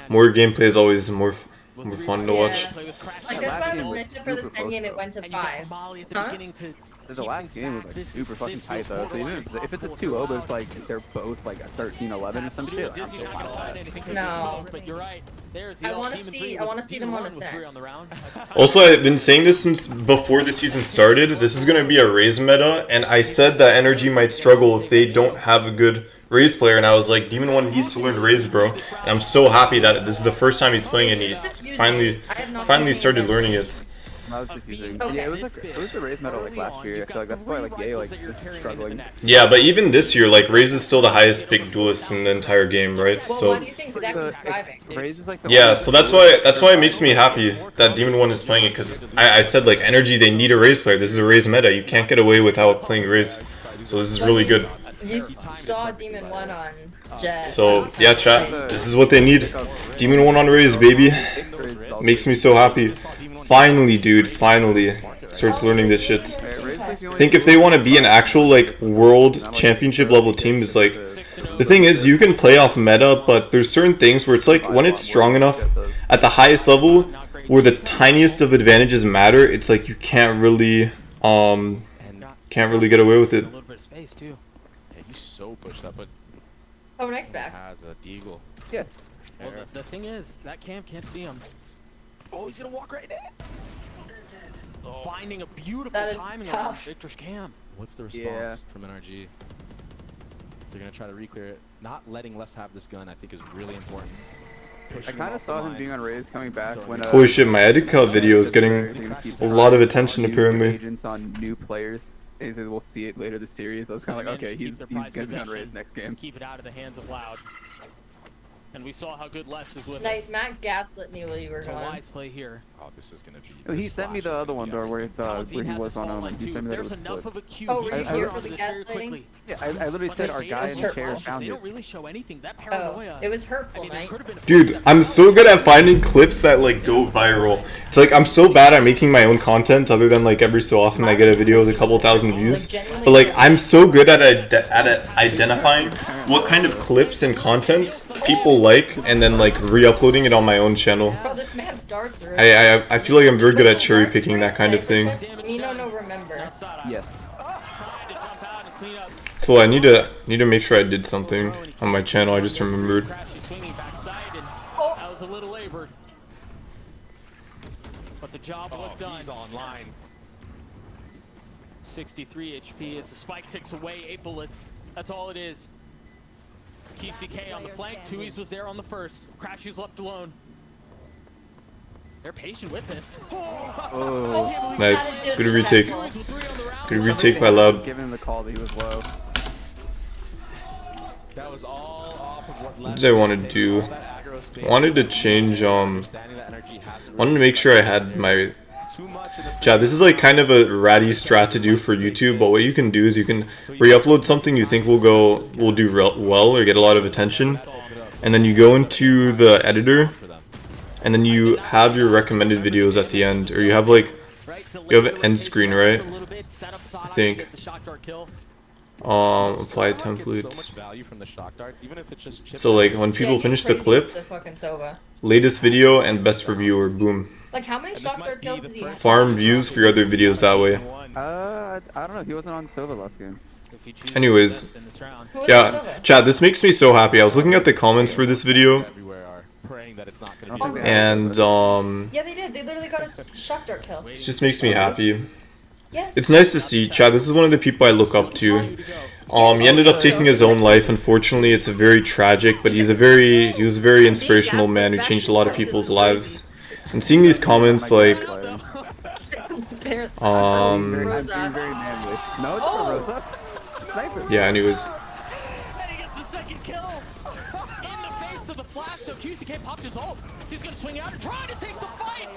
More gameplay is always more fun to watch. Like that's why I was missing for the second game. It went to 5. Huh? The last game was like super fucking tight though, so even if it's a 2-0, but it's like they're both like a 13-11 or some shit. I'm so fine. No. But you're right. I want to see them on a set. Also, I've been saying this since before the season started. This is going to be a Raze meta, and I said that Energy might struggle if they don't have a good Raze player, and I was like, Demon 1 needs to learn Raze, bro. And I'm so happy that this is the first time he's playing, and he finally started learning it. That was confusing. Okay. Yeah, it was the Raze meta like last year. I feel like that's why like Yay like is struggling. Yeah, but even this year, like Raze is still the highest pick duelist in the entire game, right? Well, so why do you think Zach was driving? Raze is like yeah, so that's why it makes me happy that Demon 1 is playing it, because I said like Energy, they need a Raze player. This is a Raze meta. You can't get away without playing Raze. So this is really good. You saw Demon 1 on Jet. So yeah, chat. This is what they need. Demon 1 on Raze, baby. Makes me so happy. Finally, dude, finally starts learning this shit. I think if they want to be an actual like world championship level team, is like the thing is you can play off meta, but there's certain things where it's like when it's strong enough at the highest level where the tiniest of advantages matter, it's like you can't really get away with it. A little bit of space too. Yeah, he's so pushed up, but oh, next back. Has a deagle. Yeah. Well, the thing is, that camp can't see him. Oh, he's gonna walk right in. Oh. Finding a beautiful timing on Victor's camp. What's the response from NRG? They're gonna try to re-clear it. Not letting Les have this gun, I think, is really important. I kind of saw him being on Raze coming back when. Holy shit, my edit cut video is getting a lot of attention apparently. Agents on new players. We'll see it later this series. I was kind of like, okay, he's gonna be on Raze next game. Keep it out of the hands of Loud. And we saw how good Les is with it. Matt gaslit me while you were gone. Wise play here. Oh, this is gonna be. Oh, he sent me the other one though, where he was on Omen. He sent me that it was split. Oh, were you here for the gaslighting? Yeah, I literally said our guy in the chair found it. They don't really show anything. That paranoia. It was hurtful, Knight. Dude, I'm so good at finding clips that like go viral. It's like I'm so bad at making my own content, other than like every so often I get a video with a couple thousand views. But like I'm so good at identifying what kind of clips and contents people like, and then like re-uploading it on my own channel. Bro, this man's darts are I feel like I'm very good at cherry picking that kind of thing. Nino, no, remember. Yes. So I need to make sure I did something on my channel. I just remembered. Swinging backside, and that was a little labored. But the job was done. He's online. 63 HP as the spike ticks away. 8 bullets. That's all it is. QCK on the flank. Tui's was there on the first. Crashy's left alone. They're patient with this. Oh. Nice. Good retake. Good retake by Lab. Giving him the call that he was low. That was all off of What did I want to do? I wanted to change, wanted to make sure I had my... Yeah, this is like kind of a ratty strat to do for YouTube, but what you can do is you can re-upload something you think will do well or get a lot of attention, and then you go into the editor, and then you have your recommended videos at the end, or you have like, you have an end screen, right? I think. Apply templates. So like when people finish the clip, latest video and best reviewer, boom. Like how many shock dart kills does he have? Farm views for your other videos that way. I don't know. He wasn't on Sova last game. Anyways, yeah, chat, this makes me so happy. I was looking at the comments for this video, and yeah, they did. They literally got a shock dart kill. it just makes me happy. Yes. It's nice to see, chat. This is one of the people I look up to. He ended up taking his own life. Unfortunately, it's a very tragic, but he was a very inspirational man who changed a lot of people's lives. And seeing these comments, like, yeah, anyways. And he gets the second kill in the face of the flash. So QCK popped his ult. He's gonna swing out and try to take the fight,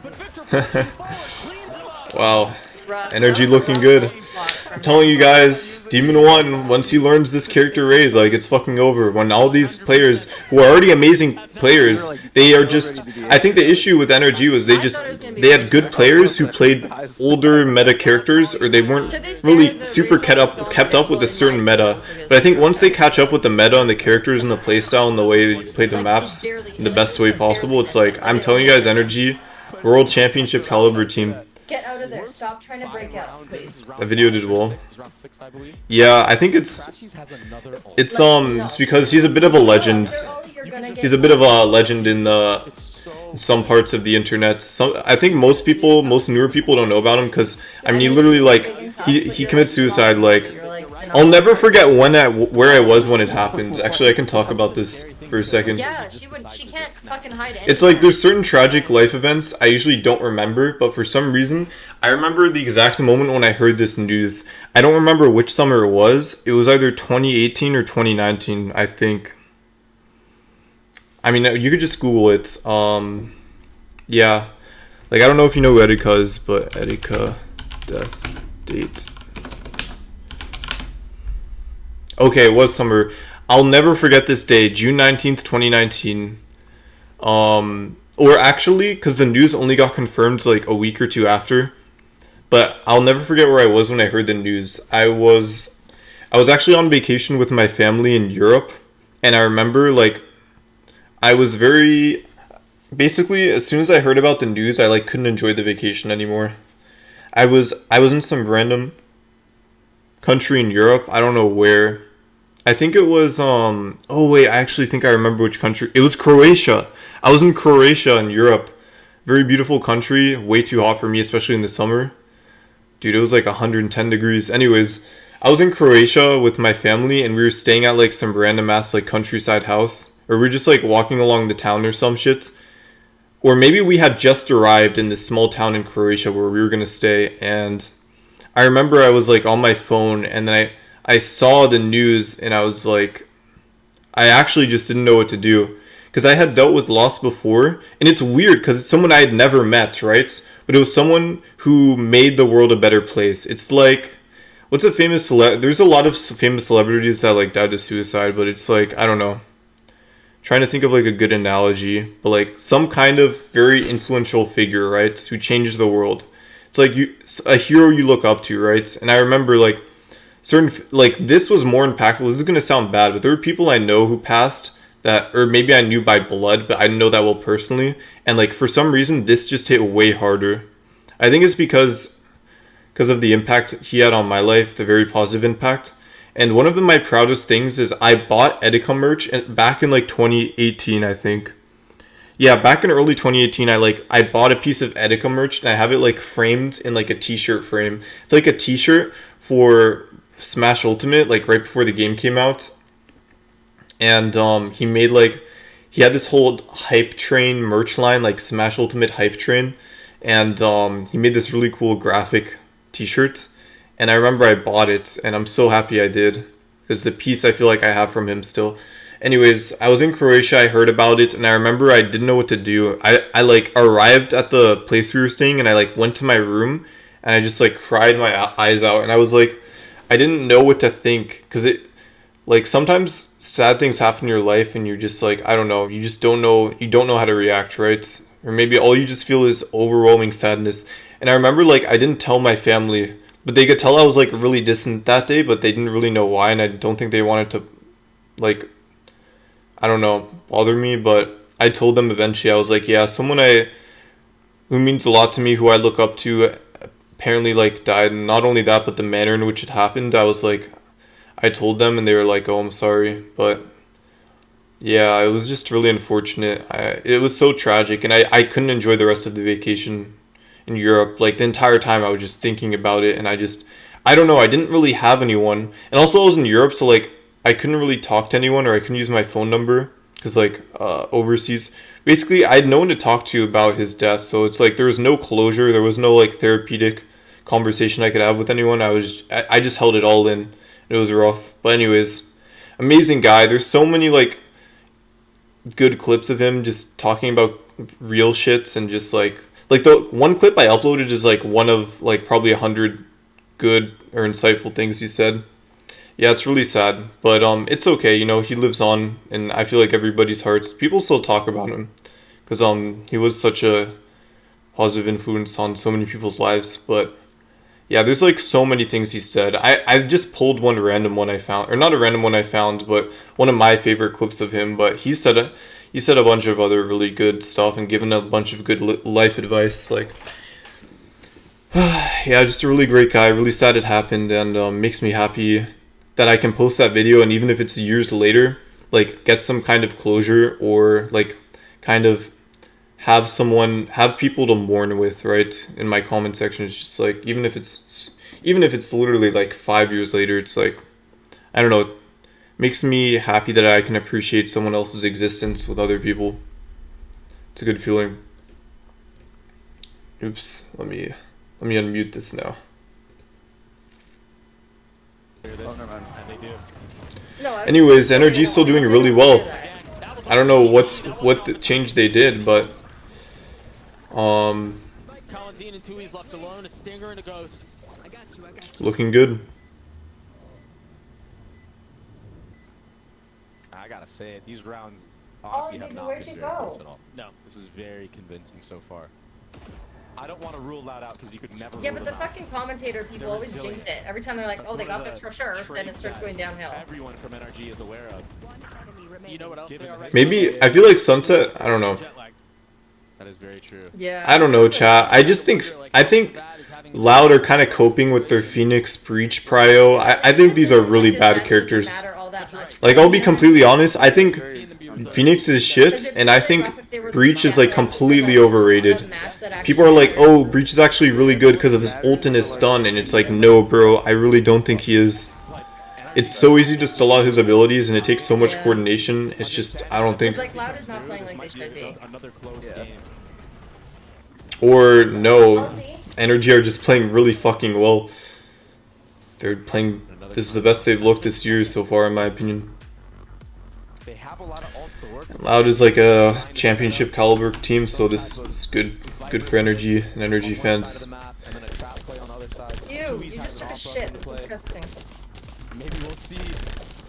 but Victor pushes forward, cleans him up. Wow. Energy looking good. I'm telling you guys, Demon 1, once he learns this character raise, like, it's fucking over. When all these players, who are already amazing players, they are just... I think the issue with NRG was they had good players who played older meta characters, or they weren't really super kept up with a certain meta. But I think once they catch up with the meta and the characters and the playstyle and the way they play the maps in the best way possible, it's like, I'm telling you guys, NRG, World Championship caliber team. Get out of there. Stop trying to break out, please. That video did well. Yeah, I think it's because he's a bit of a legend. He's a bit of a legend in some parts of the internet. I think most newer people don't know about him because, I mean, he literally, like, he commits suicide, like, I'll never forget where I was when it happened. Actually, I can talk about this for a second. Yeah, she can't fucking hide anything. It's like there's certain tragic life events I usually don't remember, but for some reason, I remember the exact moment when I heard this news. I don't remember which summer it was. It was either 2018 or 2019, I think. I mean, you could just Google it. Yeah. Like, I don't know if you know who Erika is, but Erika death date. Okay, it was summer. I'll never forget this day, June 19th, 2019. Or actually, because the news only got confirmed like a week or two after. But I'll never forget where I was when I heard the news. I was actually on vacation with my family in Europe, and I remember, like, I was very... Basically, as soon as I heard about the news, I, like, couldn't enjoy the vacation anymore. I was in some random country in Europe. I don't know where. I think it was, oh wait, I actually think I remember which country. It was Croatia. I was in Croatia in Europe. Very beautiful country. Way too hot for me, especially in the summer. Dude, it was like 110 degrees. Anyways, I was in Croatia with my family, and we were staying at like some random ass like countryside house. Or we were just like walking along the town or some shit. Or maybe we had just arrived in this small town in Croatia where we were gonna stay, and I remember I was like on my phone, and then I saw the news, and I was like, I actually just didn't know what to do. Because I had dealt with loss before, and it's weird because it's someone I had never met, right? But it was someone who made the world a better place. It's like, what's a famous there's a lot of famous celebrities that like died of suicide, but it's like, I don't know. Trying to think of like a good analogy, but like some kind of very influential figure, right? Who changed the world. It's like a hero you look up to, right? And I remember like this was more impactful. This is gonna sound bad, but there were people I know who passed that, or maybe I knew by blood, but I didn't know that well personally. And like for some reason, this just hit way harder. I think it's because of the impact he had on my life, the very positive impact. And one of my proudest things is I bought Edicom merch back in like 2018, I think. Yeah, back in early 2018, I bought a piece of Edicom merch and I have it like framed in like a t-shirt frame. It's like a t-shirt for Smash Ultimate, like right before the game came out. And he made he had this whole hype train merch line, like Smash Ultimate hype train. And he made this really cool graphic t-shirt. And I remember I bought it, and I'm so happy I did. It's a piece I feel like I have from him still. Anyways, I was in Croatia, I heard about it, and I remember I didn't know what to do. I like arrived at the place we were staying, and I like went to my room, and I just like cried my eyes out, and I was like, I didn't know what to think, because it, like, sometimes sad things happen in your life, and you're just like, I don't know, you just don't know, you don't know how to react, right? Or maybe all you just feel is overwhelming sadness. And I remember like I didn't tell my family, but they could tell I was like really distant that day, but they didn't really know why, and I don't think they wanted to, like, I don't know, bother me. But I told them eventually. I was like, yeah, someone who means a lot to me, who I look up to, apparently like died, and not only that, but the manner in which it happened. I was like, I told them, and they were like, oh, I'm sorry. But yeah, it was just really unfortunate. It was so tragic, and I couldn't enjoy the rest of the vacation in Europe. Like the entire time I was just thinking about it, and I don't know, I didn't really have anyone. And also I was in Europe, so like I couldn't really talk to anyone, or I couldn't use my phone number, because like overseas, basically I had no one to talk to about his death. So it's like there was no closure, there was no like therapeutic conversation I could have with anyone. I just held it all in. It was rough. But anyways, amazing guy. There's so many like good clips of him just talking about real shits, and just like the one clip I uploaded is like one of like probably 100 good or insightful things he said. Yeah, it's really sad, but it's okay, you know, he lives on, and I feel like everybody's hearts, people still talk about him, because he was such a positive influence on so many people's lives. But yeah, there's like so many things he said. I just pulled one random one I found, or not a random one I found, but one of my favorite clips of him. But he said a bunch of other really good stuff, and given a bunch of good life advice. Like, yeah, just a really great guy. Really sad it happened, and makes me happy that I can post that video, and even if it's years later, like get some kind of closure, or like kind of have people to mourn with, right? In my comment section, it's just like, even if it's literally like 5 years later, it's like, I don't know, it makes me happy that I can appreciate someone else's existence with other people. It's a good feeling. Oops, let me unmute this now. Anyways, NRG's still doing really well. I don't know what the change they did, but looking good. I gotta say it, these rounds honestly have not been very close at all. No, this is very convincing so far. I don't want to rule that out, because you could never. Yeah, but the fucking commentator people always jinx it. Every time they're like, oh, they got this for sure, then it starts going downhill. Everyone from NRG is aware of. You know what else they are right Maybe, I feel like Sunset, I don't know. That is very true. Yeah. I don't know, chat. I think Loud are kind of coping with their Phoenix, Breach, Prio. I think these are really bad characters. Like, I'll be completely honest, I think Phoenix is shit, and I think Breach is like completely overrated. People are like, oh, Breach is actually really good because of his ult and his stun, and it's like, no, bro, I really don't think he is. It's so easy to stall out his abilities, and it takes so much coordination. It's just, I don't think. Like, Loud is not playing like they should be. Or no, NRG are just playing really fucking well. They're playing. This is the best they've looked this year so far, in my opinion. Loud is like a championship caliber team, so this is good for NRG and NRG fans. Ew, you just took a shit. That's disgusting. Maybe we'll see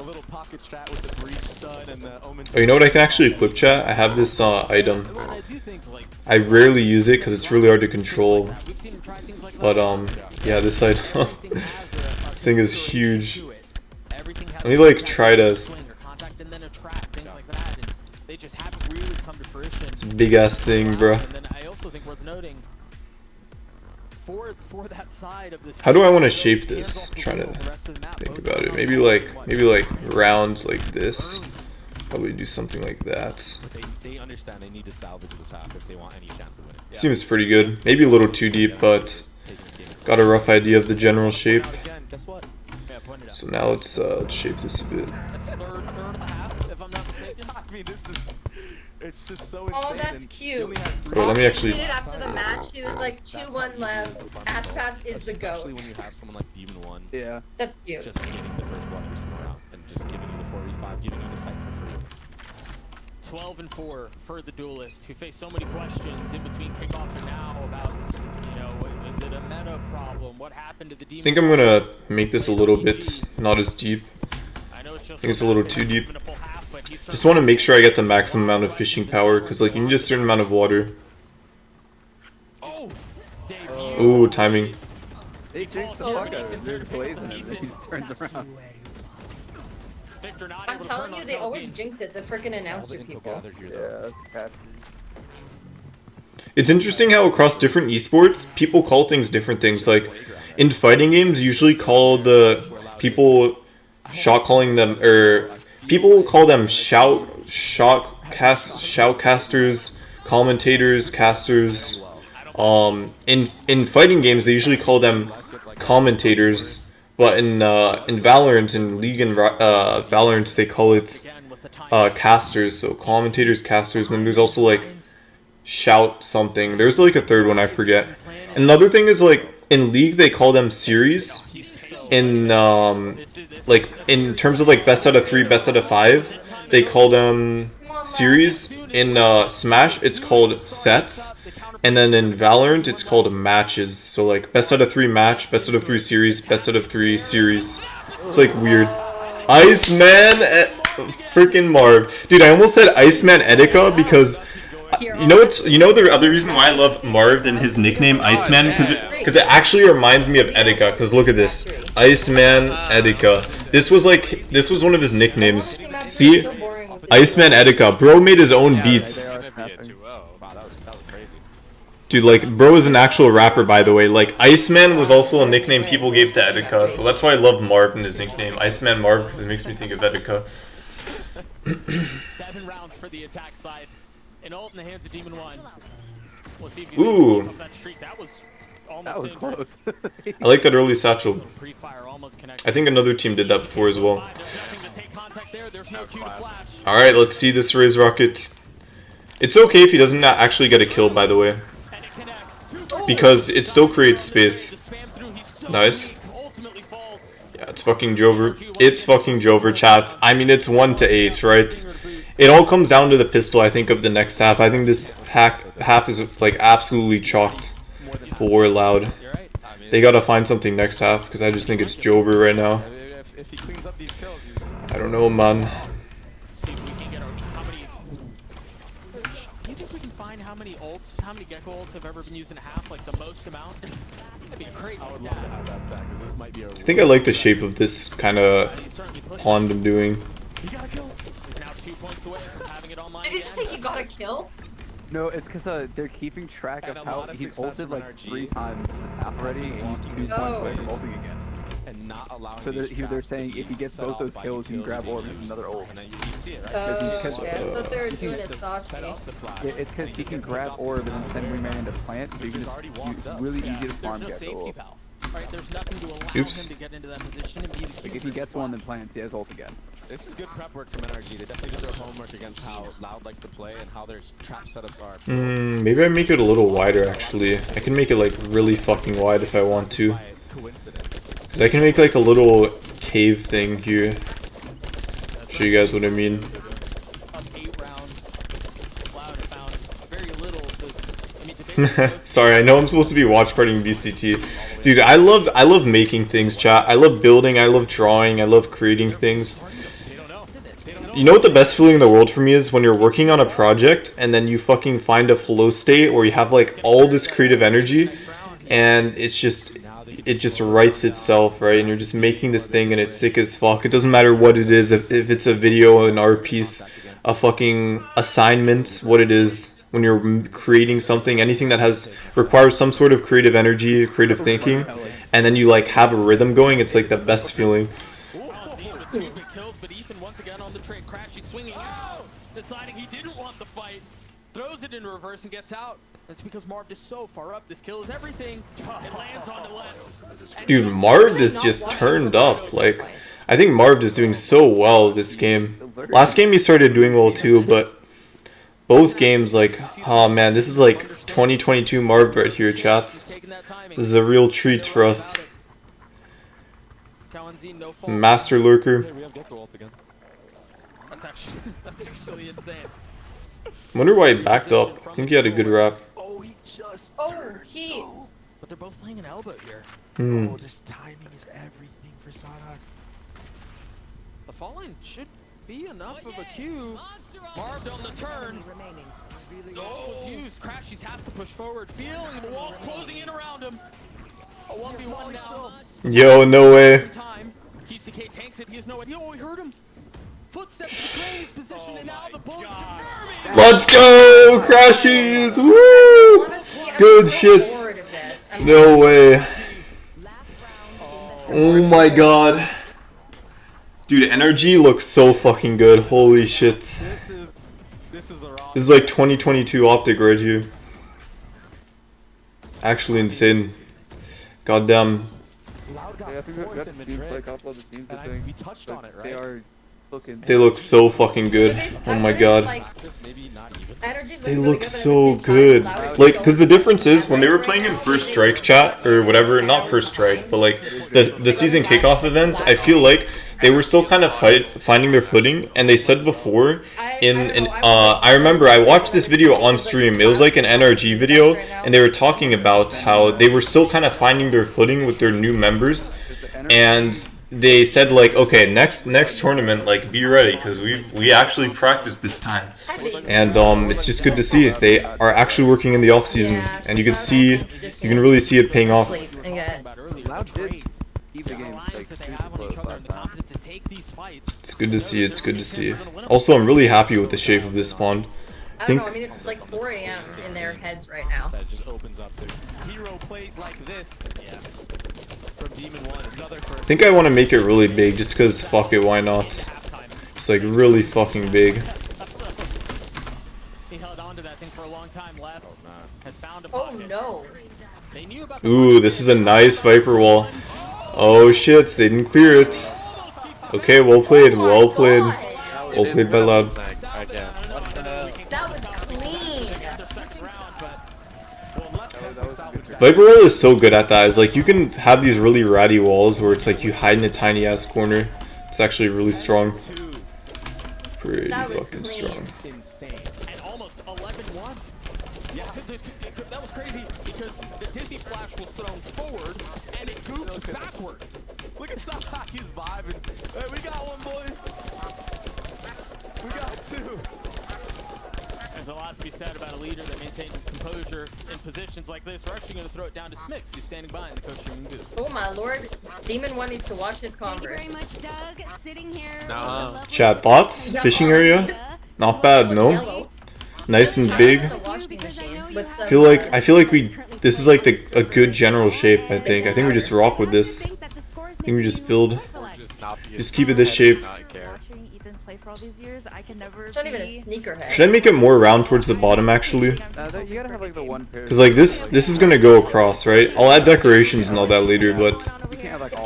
a little pocket strat with the breach stun and the omen. Oh, you know what? I can actually equip chat. I have this item. I rarely use it because it's really hard to control. But yeah, this item. This thing is huge. Let me like try to. It's a big ass thing, bro. for that side of this. How do I want to shape this? I'm trying to think about it. Maybe like rounds like this. Probably do something like that. They understand they need to salvage this half if they want any chance of winning. Seems pretty good. Maybe a little too deep, but got a rough idea of the general shape. So now let's shape this a bit. I mean, this is. It's just so insane. Oh, that's cute. Wait, let me actually. After the match, he was like 2-1 left. Ass pass is the goat. Especially when you have someone like Demon One. Yeah. That's cute. Just getting the first blood every single round and just giving you the 4v5, giving you the site for free. 12-4 for the duelist, who faced so many questions in between kickoff and now about, you know, is it a meta problem? What happened to the Demon? I think I'm gonna make this a little bit not as deep. I think it's a little too deep. Just want to make sure I get the maximum amount of fishing power, because like you need a certain amount of water. Ooh, timing. They jinxed the fuck out of it. There's blazing and then he just turns around. I'm telling you, they always jinx it, the freaking announcer people. Yeah, that's It's interesting how across different esports, people call things different things. Like, in fighting games, usually call the people calling them, or people call them shoutcasters, commentators, casters. In fighting games, they usually call them commentators, but in Valorant, in League and Valorant, they call it casters. So commentators, casters, and then there's also like shout something. There's like a third one, I forget. Another thing is like in League they call them series. In like in terms of like best out of 3, best out of 5, they call them series. In Smash it's called sets, and then in Valorant it's called matches. So like best out of 3 match, best out of 3 series, best out of 3 series. It's like weird. Iceman, freaking Marv, dude! I almost said Iceman Etika because. You know the other reason why I love Marv and his nickname Iceman, because it actually reminds me of Etika. Because look at this, Iceman Etika. This was one of his nicknames. See, Iceman Etika. Bro made his own beats. Dude, like bro is an actual rapper, by the way. Like Iceman was also a nickname people gave to Etika, so that's why I love Marv and his nickname Iceman Marv, because it makes me think of Etika. 7 rounds for the attack side. An ult in the hands of Demon One. We'll see if he's Ooh. able to keep up that streak. That was close. I like that early satchel. I think another team did that before as well. Alright, let's see this Raise Rocket. It's okay if he doesn't actually get a kill, by the way, because it still creates space. Nice. Yeah, it's fucking Jover. It's fucking Jover, chat. I mean, it's 1-8, right? It all comes down to the pistol, I think, of the next half. I think this half is like absolutely chalked for Loud. They gotta find something next half, because I just think it's Jover right now. I don't know, man. Do you think we can find how many ults, how many Gecko ults have ever been used in half, like the most amount? That'd be a crazy stat. I would love to have that stat, because this might be a... I think I like the shape of this kind of pond I'm doing. Did you say you got a kill? No, it's because they're keeping track of how he's ulted like 3 times this half already, and he's 2 points away from ulting again. And not allowing so they're saying if he gets both those kills, he can grab orb and another ult. You see it, right? I thought they were doing it saucy. Yeah, it's because he can grab orb and then send Wingman into plant, so you can just really easy to farm Gecko ults. Right, there's nothing to allow him to get into that position and be the like if he gets one, then plants, he has ult again. This is good prep work from NRG. They definitely did their homework against how Loud likes to play and how their trap setups are. Maybe I make it a little wider, actually. I can make it like really fucking wide if I want to. Because I can make like a little cave thing here. Show you guys what I mean. Sorry, I know I'm supposed to be watch partying BCT. Dude, I love making things, chat. I love building, I love drawing, I love creating things. You know what the best feeling in the world for me is? When you're working on a project and then you fucking find a flow state where you have like all this creative energy and it just writes itself, right? And you're just making this thing and it's sick as fuck. It doesn't matter what it is, if it's a video, an art piece, a fucking assignment, what it is. when you're creating something, anything that requires some sort of creative energy, creative thinking, and then you like have a rhythm going. It's like the best feeling. Kills, but Ethan once again on the trade crash. He's swinging out, deciding he didn't want the fight. Throws it in reverse and gets out. That's because Marv is so far up. This kill is everything. It lands on the list. Dude, Marv is just turned up. Like, I think Marv is doing so well this game. Last game he started doing well too, but both games, like, oh man, this is like 2022 Marv right here, chats. This is a real treat for us. Master Lurker. That's actually insane. Wonder why he backed up. I think he had a good rap. But they're both playing an elbow here. Hmm. This timing is everything for Sadok. The fall line should be enough of a cue. Marv on the turn. The ult was used. Crashies has to push forward. Feeling the walls closing in around him. A 1v1 now. Yo, no way. QCK tanks it. He has no idea. Oh, he heard him. Footsteps betraying his position, and now the bullet confirming. Let's go, Crashies! Woo! Good shit. No way. Oh my god. Dude, energy looks so fucking good. Holy shit. This is like 2022 Optic right here. Actually insane. Goddamn. Yeah, I think we seen play a couple of the teams. I think we touched on it, right? They are looking. They look so fucking good. Oh my god. They look so good. Like, because the difference is, when they were playing in First Strike chat, or whatever, not First Strike, but like the season kickoff event, I feel like they were still kind of finding their footing, and they said before, I remember I watched this video on stream, it was like an NRG video, and they were talking about how they were still kind of finding their footing with their new members, and they said like, okay, next tournament, like, be ready, because we actually practiced this time, and it's just good to see. They are actually working in the off season, and you can really see it paying off. It's good to see. It's good to see. Also, I'm really happy with the shape of this spawn. I don't know. I mean, it's like 4 a.m. in their heads right now. That just opens up the hero plays like this. Yeah. From Demon 1, another first. I think I want to make it really big, just because fuck it, why not? It's like really fucking big. He held on to that thing for a long time. Les has found a pocket. Oh no. They knew about Ooh, this is a nice Viper wall. Oh shit, they didn't clear it. Okay, well played, well played. Well played by Loud. That was clean. Viper wall is so good at that. It's like you can have these really ratty walls where it's like you hide in a tiny ass corner. It's actually really strong. Pretty fucking strong. insane. And almost 11-1. Yeah, that was crazy because the Dizzy Flash was thrown forward and it gooped backward. Look at Saha, he's vibing. Hey, we got one, boys. We got two. There's a lot to be said about a leader that maintains his composure in positions like this. We're actually going to throw it down to Smix, who's standing by in the coach room booth. Oh my lord, Demon 1 needs to watch his Converse. Thank you very much, Doug. Sitting here. Chat thoughts? Fishing area? Not bad, no? Nice and big. I feel like this is like a good general shape. I think we just rock with this. I think we just build. Just keep it this shape. It's not even a sneakerhead. Should I make it more round towards the bottom actually? You gotta have like the one pair. Because like this is gonna go across, right? I'll add decorations and all that later, but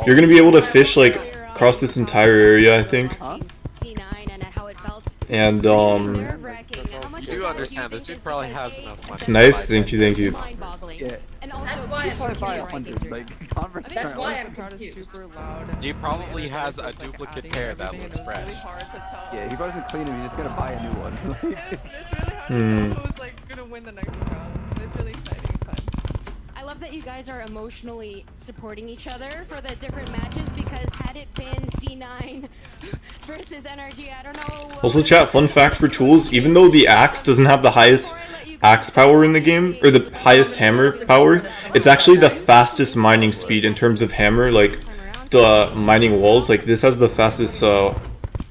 you're gonna be able to fish like across this entire area, I think. And you do understand this dude probably has enough money. it's nice. Thank you, thank you. That's why I'm confused. He probably has a duplicate pair that looks fresh. Yeah, he doesn't clean him. He's just gonna buy a new one. It's really hard to tell who's like gonna win the next round. It's really exciting and fun. I love that you guys are emotionally supporting each other for the different matches because had it been C9 versus NRG, I don't know. Also, chat, fun fact for tools, even though the axe doesn't have the highest axe power in the game, or the highest hammer power, it's actually the fastest mining speed in terms of hammer, like the mining walls. Like this has the fastest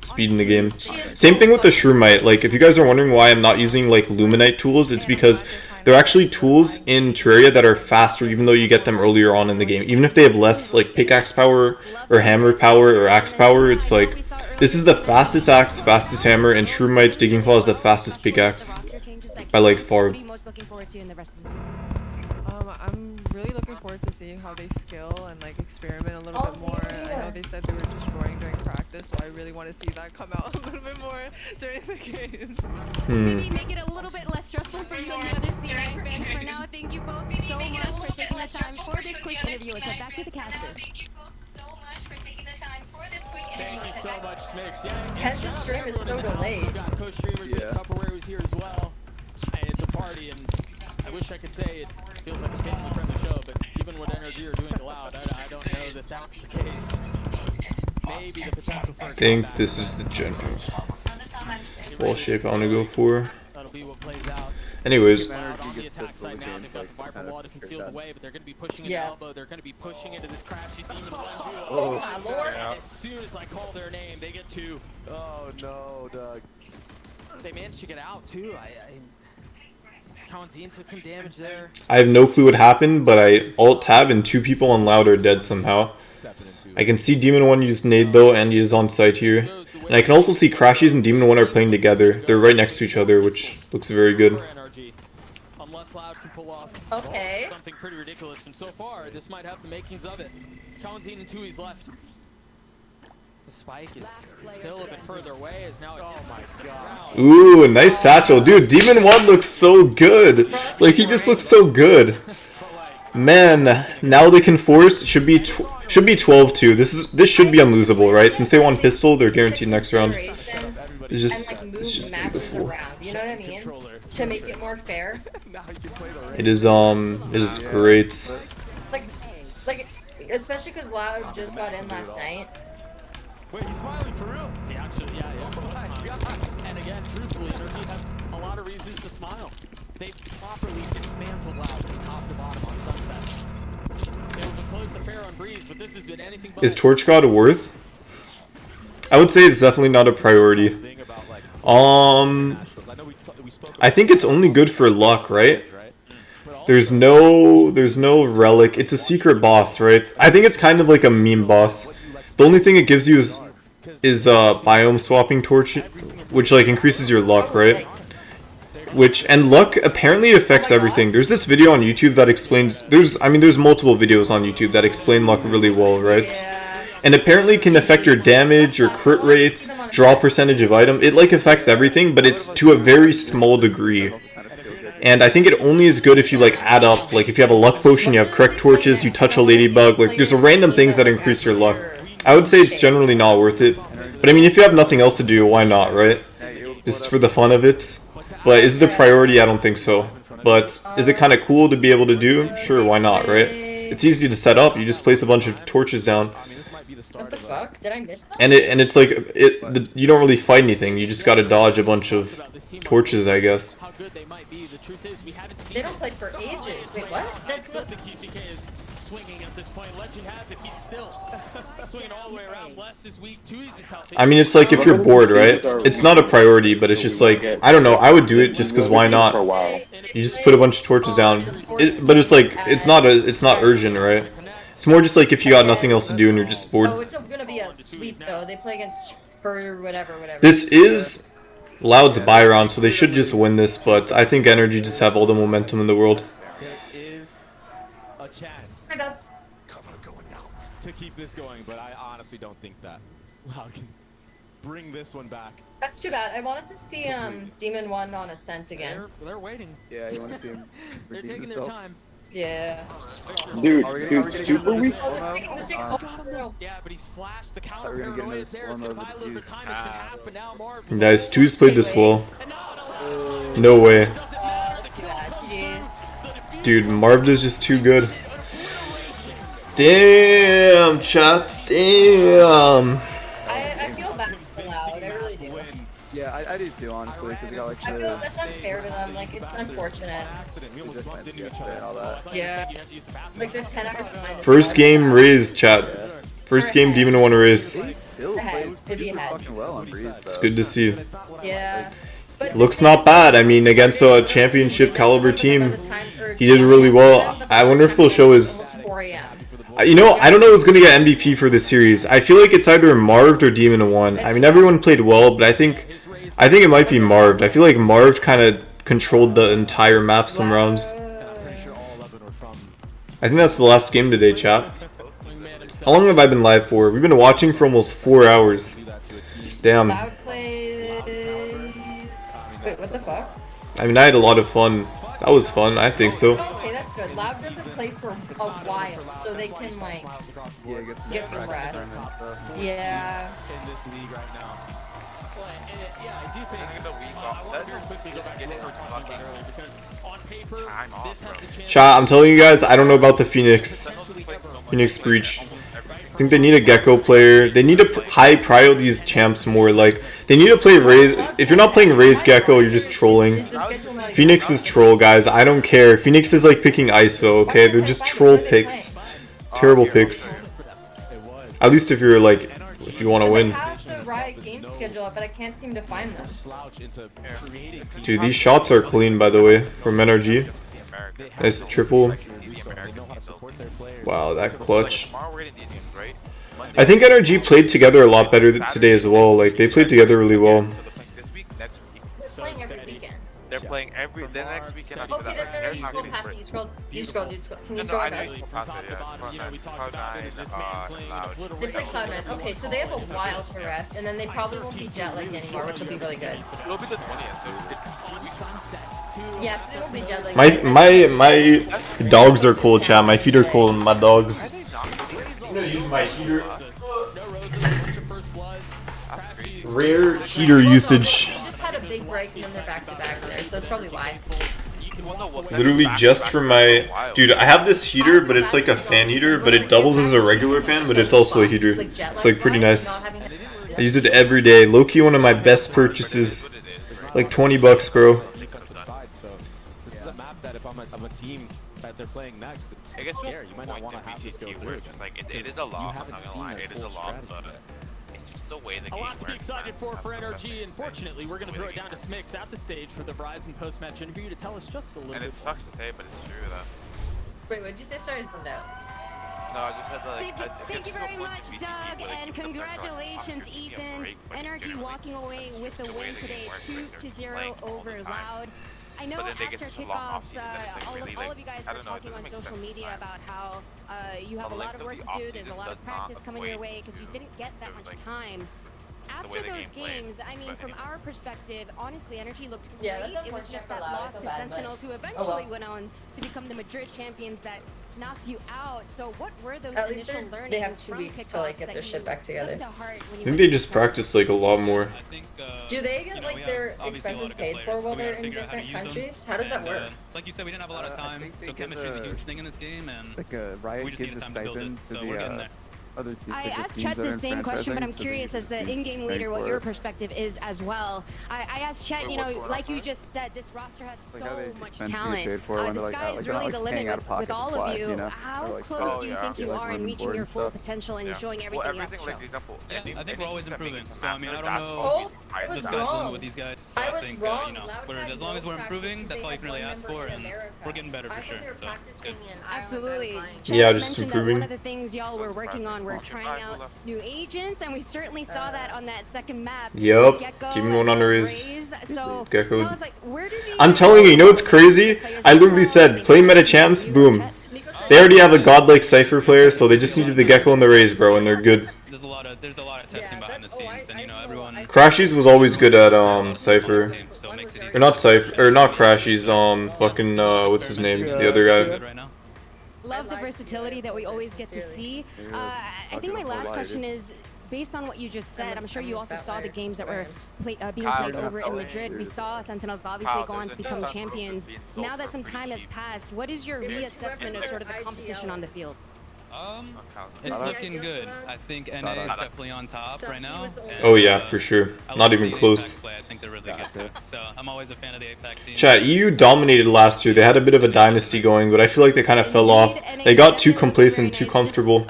speed in the game. Same thing with the Shroomite. Like, if you guys are wondering why I'm not using like Luminite tools, it's because they're actually tools in Terraria that are faster, even though you get them earlier on in the game. Even if they have less like pickaxe power or hammer power or axe power, it's like this is the fastest axe, fastest hammer, and Shroomite Digging Claw is the fastest pickaxe by like far. I'm really looking forward to seeing how they skill and like experiment a little bit more. I know they said they were destroying during practice, so I really want to see that come out a little bit more during the games. Maybe make it a little bit less stressful for you and the other C9 fans. For now, thank you both so much for taking the time for this quick interview. Let's head back to the casters. Thank you so much, Smix. Yeah, Ken's stream is so delayed. We've got co-streamers with Tupperware who's here as well. And it's a party, and I wish I could say it feels like a family-friendly show, but given what Energy are doing aloud, I don't know that that's the case. Maybe the potential for I think this is the general wall shape I want to go for. That'll be what plays out. Anyways. On the attack side now, they've got the Viper wall to conceal the way, but they're going to be pushing into elbow. They're going to be pushing into this crashy Demon 1 duo. Oh my lord! And as soon as I call their name, they get to. Oh no, Doug. They managed to get out too. Colin took some damage there. I have no clue what happened, but I alt-tab and 2 people on loud are dead somehow. I can see Demon 1 use nade though, and he is on site here. And I can also see Crashies and Demon 1 are playing together. They're right next to each other, which looks very good. Unless Loud can pull off something pretty ridiculous, and so far this might have the makings of it. Colin and Tui's left. The spike is still a bit further away. Is now. Oh my god. Ooh, nice satchel. Dude, Demon 1 looks so good. Like, he just looks so good. Man, now they can force. Should be 12-2. This should be unlosable, right? Since they won pistol, they're guaranteed next round. It's just beautiful. You know what I mean? To make it more fair. It is great. Like, especially because Loud just got in last night. Wait, he's smiling for real? Yeah, actually, yeah. Oh my gosh. And again, truthfully, Energy have a lot of reasons to smile. They've properly dismantled Loud from top to bottom on Sunset. It was a close affair on Breeze, but this has been anything but. Is Torch God worth? I would say it's definitely not a priority. I think it's only good for luck, right? There's no relic. It's a secret boss, right? I think it's kind of like a meme boss. The only thing it gives you is biome swapping torch, which like increases your luck, right? And luck apparently affects everything. There's this video on YouTube that explains. There's multiple videos on YouTube that explain luck really well, right? And apparently can affect your damage, your crit rates, draw percentage of item. It like affects everything, but it's to a very small degree. And I think it only is good if you like add up. Like if you have a luck potion, you have correct torches, you touch a ladybug. Like there's random things that increase your luck. I would say it's generally not worth it. But I mean, if you have nothing else to do, why not, right? Just for the fun of it. But is it a priority? I don't think so. But is it kind of cool to be able to do? Sure, why not, right? It's easy to set up. You just place a bunch of torches down. What the fuck? Did I miss that? And it's like you don't really fight anything. You just gotta dodge a bunch of torches, I guess. They don't play for ages. Wait, what? That's not. Swinging at this point. Legend has it. He's still swinging all the way around. Bless is weak. Tui's is healthy. I mean, it's like if you're bored, right? It's not a priority, but it's just like I don't know. I would do it just because why not? You just put a bunch of torches down. But it's like it's not urgent, right? It's more just like if you got nothing else to do and you're just bored. Oh, it's gonna be a sweep though. They play against for whatever. This is Loud's buy round, so they should just win this. But I think Energy just have all the momentum in the world. To keep this going, but I honestly don't think that Loud can bring this one back. That's too bad. I wanted to see Demon 1 on Ascent again. They're waiting. Yeah, you want to see him? They're taking their time. Yeah. Dude, super weak. Yeah, but he's flashed. The counter paranoia is there. It's gonna buy a little bit of time. It's been half, but now Marv. Guys, Tu's played this well. No way. Dude, Marv is just too good. Damn, chat, damn. I feel bad for Loud, I really do. Yeah, I do too, honestly, because they got like I feel that's unfair to them, like, it's unfortunate. Yeah. Like, they're 10 hours behind. First game raised, chat. First game Demon 1 raised. if he had. Fucking well on Breeze, It's good to see. Yeah. But Looks not bad. I mean, against a championship caliber team, he did really well. I wonder if they'll show his... 4 a.m. You know, I don't know who's going to get MVP for this series. I feel like it's either Marved or Demon 1. I mean, everyone played well, but I think it might be Marved. I feel like Marved kind of controlled the entire map some rounds. I think that's the last game today, chat. How long have I been live for? We've been watching for almost 4 hours. Damn. Loud plays... Wait, what the fuck? I mean, I had a lot of fun. That was fun. I think so. Okay, that's good. Loud doesn't play for a while, so they can, like, get some rest. Yeah. In this league right now. Well, yeah, I do think I want to very quickly go back to what we were talking about earlier, because on paper, this has the chance. Chat, I'm telling you guys, I don't know about the Phoenix Breach. I think they need a Gecko player. They need to high prio these champs more. Like, they need to play Raze. If you're not playing Raze Gecko, you're just trolling. Phoenix is troll, guys. I don't care. Phoenix is like picking ISO, okay? They're just troll picks. Terrible picks. At least if you're like, if you want to win. I have the Riot game schedule up, but I can't seem to find them. Dude, these shots are clean, by the way, from NRG. Nice triple. Wow, that clutch. I think NRG played together a lot better today as well. Like, they played together really well. Playing every weekend. They're playing the next weekend after Okay, that. they're scroll past it. You scroll. Can you scroll back? They play Cloud9. Okay, so they have a while to rest, and then they probably won't be jet lagged anymore, which will be really good. It'll be the 20th, so it's Yeah, so they won't be jet lagged. My dogs are cold, chat. My feet are cold, and my dogs. I'm gonna use my heater. Rare heater usage. They just had a big break, and then they're back to back there, so that's probably why. Literally just for my... Dude, I have this heater, but it's like a fan heater, but it doubles as a regular fan, but it's also a heater. It's like pretty nice. I use it every day. Low-key one of my best purchases. Like 20 bucks, bro. This is a map that if I'm a team that they're playing next, it's scary. You might not want to have this go through. It is a lot, I'm not gonna lie. It is a lot, but it's just the way the game A lot to be works, excited man. for NRG. Unfortunately, we're going to throw it down to Smix at the stage for the Verizon post-match interview to tell us just a little bit. And it sucks to say, but it's true, though. Wait, what did you say? Sorry, I zoomed out. No, I just had to, like... Thank you very much, Doug, and congratulations, Ethan. NRG walking away with the win today, 2-0 over Loud. I know after kickoffs, all of you guys were talking on social media about how you have a lot of work to do, there's a lot of practice coming your way because you didn't get that much time. After those games, I mean, from our perspective, honestly, NRG looked great. It was just that loss to Sentinels, who eventually went on to become the Madrid champions that knocked you out. So what were those initial learnings? They have 2 weeks to like get their shit back together. I think they just practice like a lot more. Do they get like their expenses paid for while they're in different countries? How does that work? Like you said, we didn't have a lot of time, so chemistry is a huge thing in this game, and like Riot gives a stipend to the other teams. I asked Chet the same question, but I'm curious as the in-game leader what your perspective is as well. I asked Chet, you know, like you just said, this roster has so much talent. The sky is really the limit with all of you. How close do you think you are in reaching your full potential and showing everything you have to show? Yeah, I think we're always improving. So I mean, I don't know the sky's the limit with these guys. So I think you know, as long as we're improving, that's all you can really ask for, and we're getting better for sure. So it's good. Absolutely. Yeah, just improving. One of the things y'all were working on, we're trying out new agents, and we certainly saw that on that second map. Yup, keeping one under his So Gecko. I was like, where did I'm telling you, you know what's crazy? I literally said, play meta champs, boom. They already have a godlike Cypher player, so they just needed the Gecko and the Raze, bro, and they're good. There's a lot of testing behind the scenes, and you know everyone. Crashies was always good at Cypher, or not Cypher, or not Crashies. Fucking what's his name? The other guy. Love the versatility that we always get to see. I think my last question is, based on what you just said, I'm sure you also saw the games that were being played over in Madrid. We saw Sentinels obviously go on to become champions. Now that some time has passed, what is your reassessment of sort of the competition on the field? It's looking good. I think NA is definitely on top right now. Oh yeah, for sure. Not even close. I think they're really good too. So I'm always a fan of the APAC team. Chat, EU dominated last year. They had a bit of a dynasty going, but I feel like they kind of fell off. They got too complacent, too comfortable.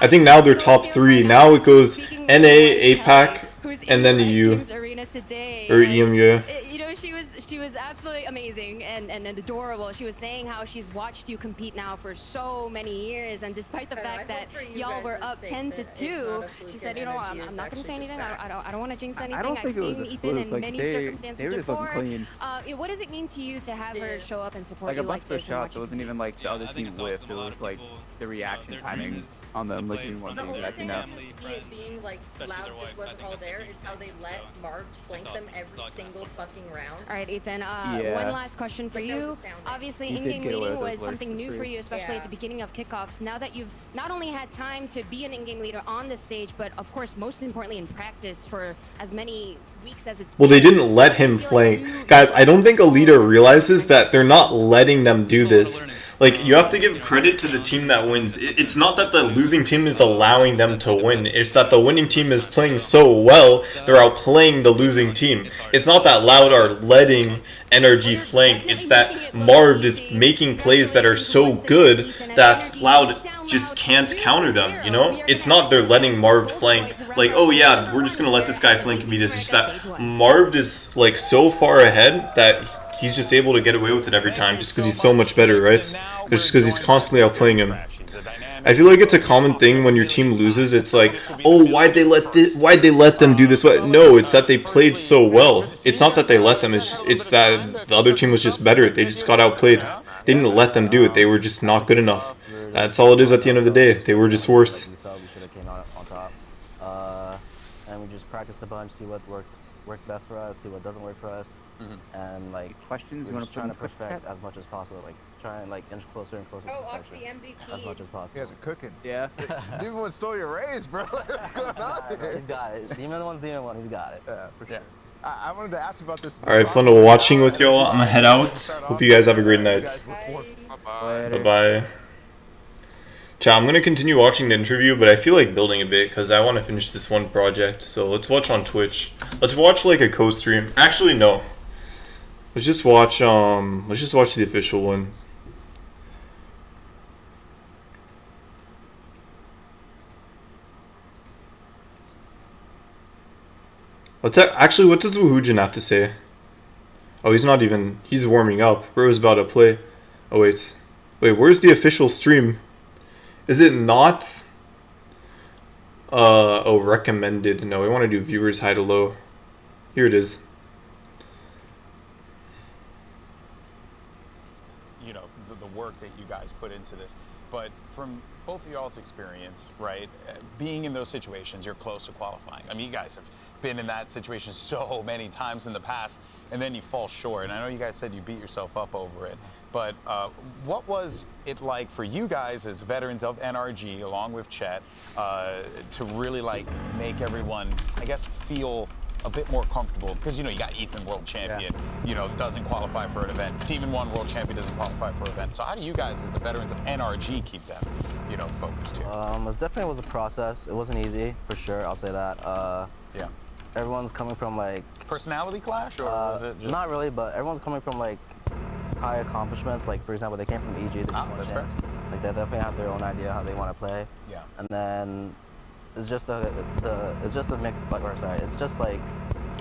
I think now they're top 3. Now it goes NA, APAC, and then you, Dreams Arena today. or EM, yeah. You know, she was absolutely amazing and adorable. She was saying how she's watched you compete now for so many years, and despite the fact that y'all were up 10-2, she said, you know, I'm not gonna say anything. I don't want to jinx anything. I don't think I've it was seen a Ethan fluke. in Like, many circumstances they were just looking before. clean. What does it mean to you to have her show up and support Like you a bunch like of those this? And shots, it wasn't even like the other team whiffed. It was like the reaction timing on them, like being one The thing only back thing up. I can see it being like Loud just wasn't all there is how they let Marv flank them every single fucking round. All right, Ethan. Yeah. One last question for you. Obviously, He did in-game get away leading with was those something lurks new for for free. you, especially Yeah. at the beginning of kickoffs. Now that you've not only had time to be an in-game leader on the stage, but of course, most importantly, in practice for as many weeks as it's Well, they been, didn't let him flank. Guys, I don't think a leader realizes that they're not letting them do this. Like, you have to give credit to the team that wins. It's not that the losing team is allowing them to win. It's that the winning team is playing so well, they're outplaying the losing team. It's not that Loud are letting NRG flank. It's that Marv is making plays that are so good that Loud just can't counter them, you know? It's not they're letting Marv flank. Like, oh yeah, we're just going to let this guy flank and beat us. It's just that Marv is, like, so far ahead that he's just able to get away with it every time just because he's so much better, right? It's just because he's constantly outplaying him. I feel like it's a common thing when your team loses. It's like, oh, why'd they let them do this? What? No, it's that they played so well. It's not that they let them. It's that the other team was just better. They just got outplayed. They didn't let them do it. They were just not good enough. That's all it is at the end of the day. They were just worse. We felt we should have came out on top, and we just practiced a bunch, see what worked best for us, see what doesn't work for us, and like questions we're you just want trying to to perfect as much as possible, like try and like inch closer and closer to perfection as much as possible. You guys are cooking. Yeah. Demon One stole your raise, bro. What's going on here? He's got it. Demon One's Demon One. He's got it. Yeah, for sure. I wanted to ask you about this. Alright, fun watching with y'all. I'm gonna head out. Hope you guys have a great night. Bye-bye. Chat, I'm gonna continue watching the interview, but I feel like building a bit because I want to finish this one project. So let's watch on Twitch. Let's watch like a co-stream. Actually, no. Let's just watch the official one. Actually, what does Woohoojin have to say? Oh, he's warming up. Bro's about to play. Oh wait, where's the official stream? Is it not? Oh, recommended. No, we want to do viewers high to low. Here it is. You know, the work that you guys put into this. But from both of y'all's experience, right, being in those situations, you're close to qualifying. I mean, you guys have been in that situation so many times in the past, and then you fall short. And I know you guys said you beat yourself up over it, but what was it like for you guys as veterans of NRG, along with Chet, to really like make everyone, I guess, feel a bit more comfortable? Because, you know, you got Ethan, world champion, you know, doesn't qualify for an event. Demon One, world champion, doesn't qualify for an event. So how do you guys, as the veterans of NRG, keep them, you know, focused here? It definitely was a process. It wasn't easy, for sure. I'll say that. Yeah. Everyone's coming from like personality clash, or was it just... Not really, but everyone's coming from like high accomplishments. Like, for example, they came from EG. That's fair. Like, they definitely have their own idea how they want to play. Yeah. And then it's just like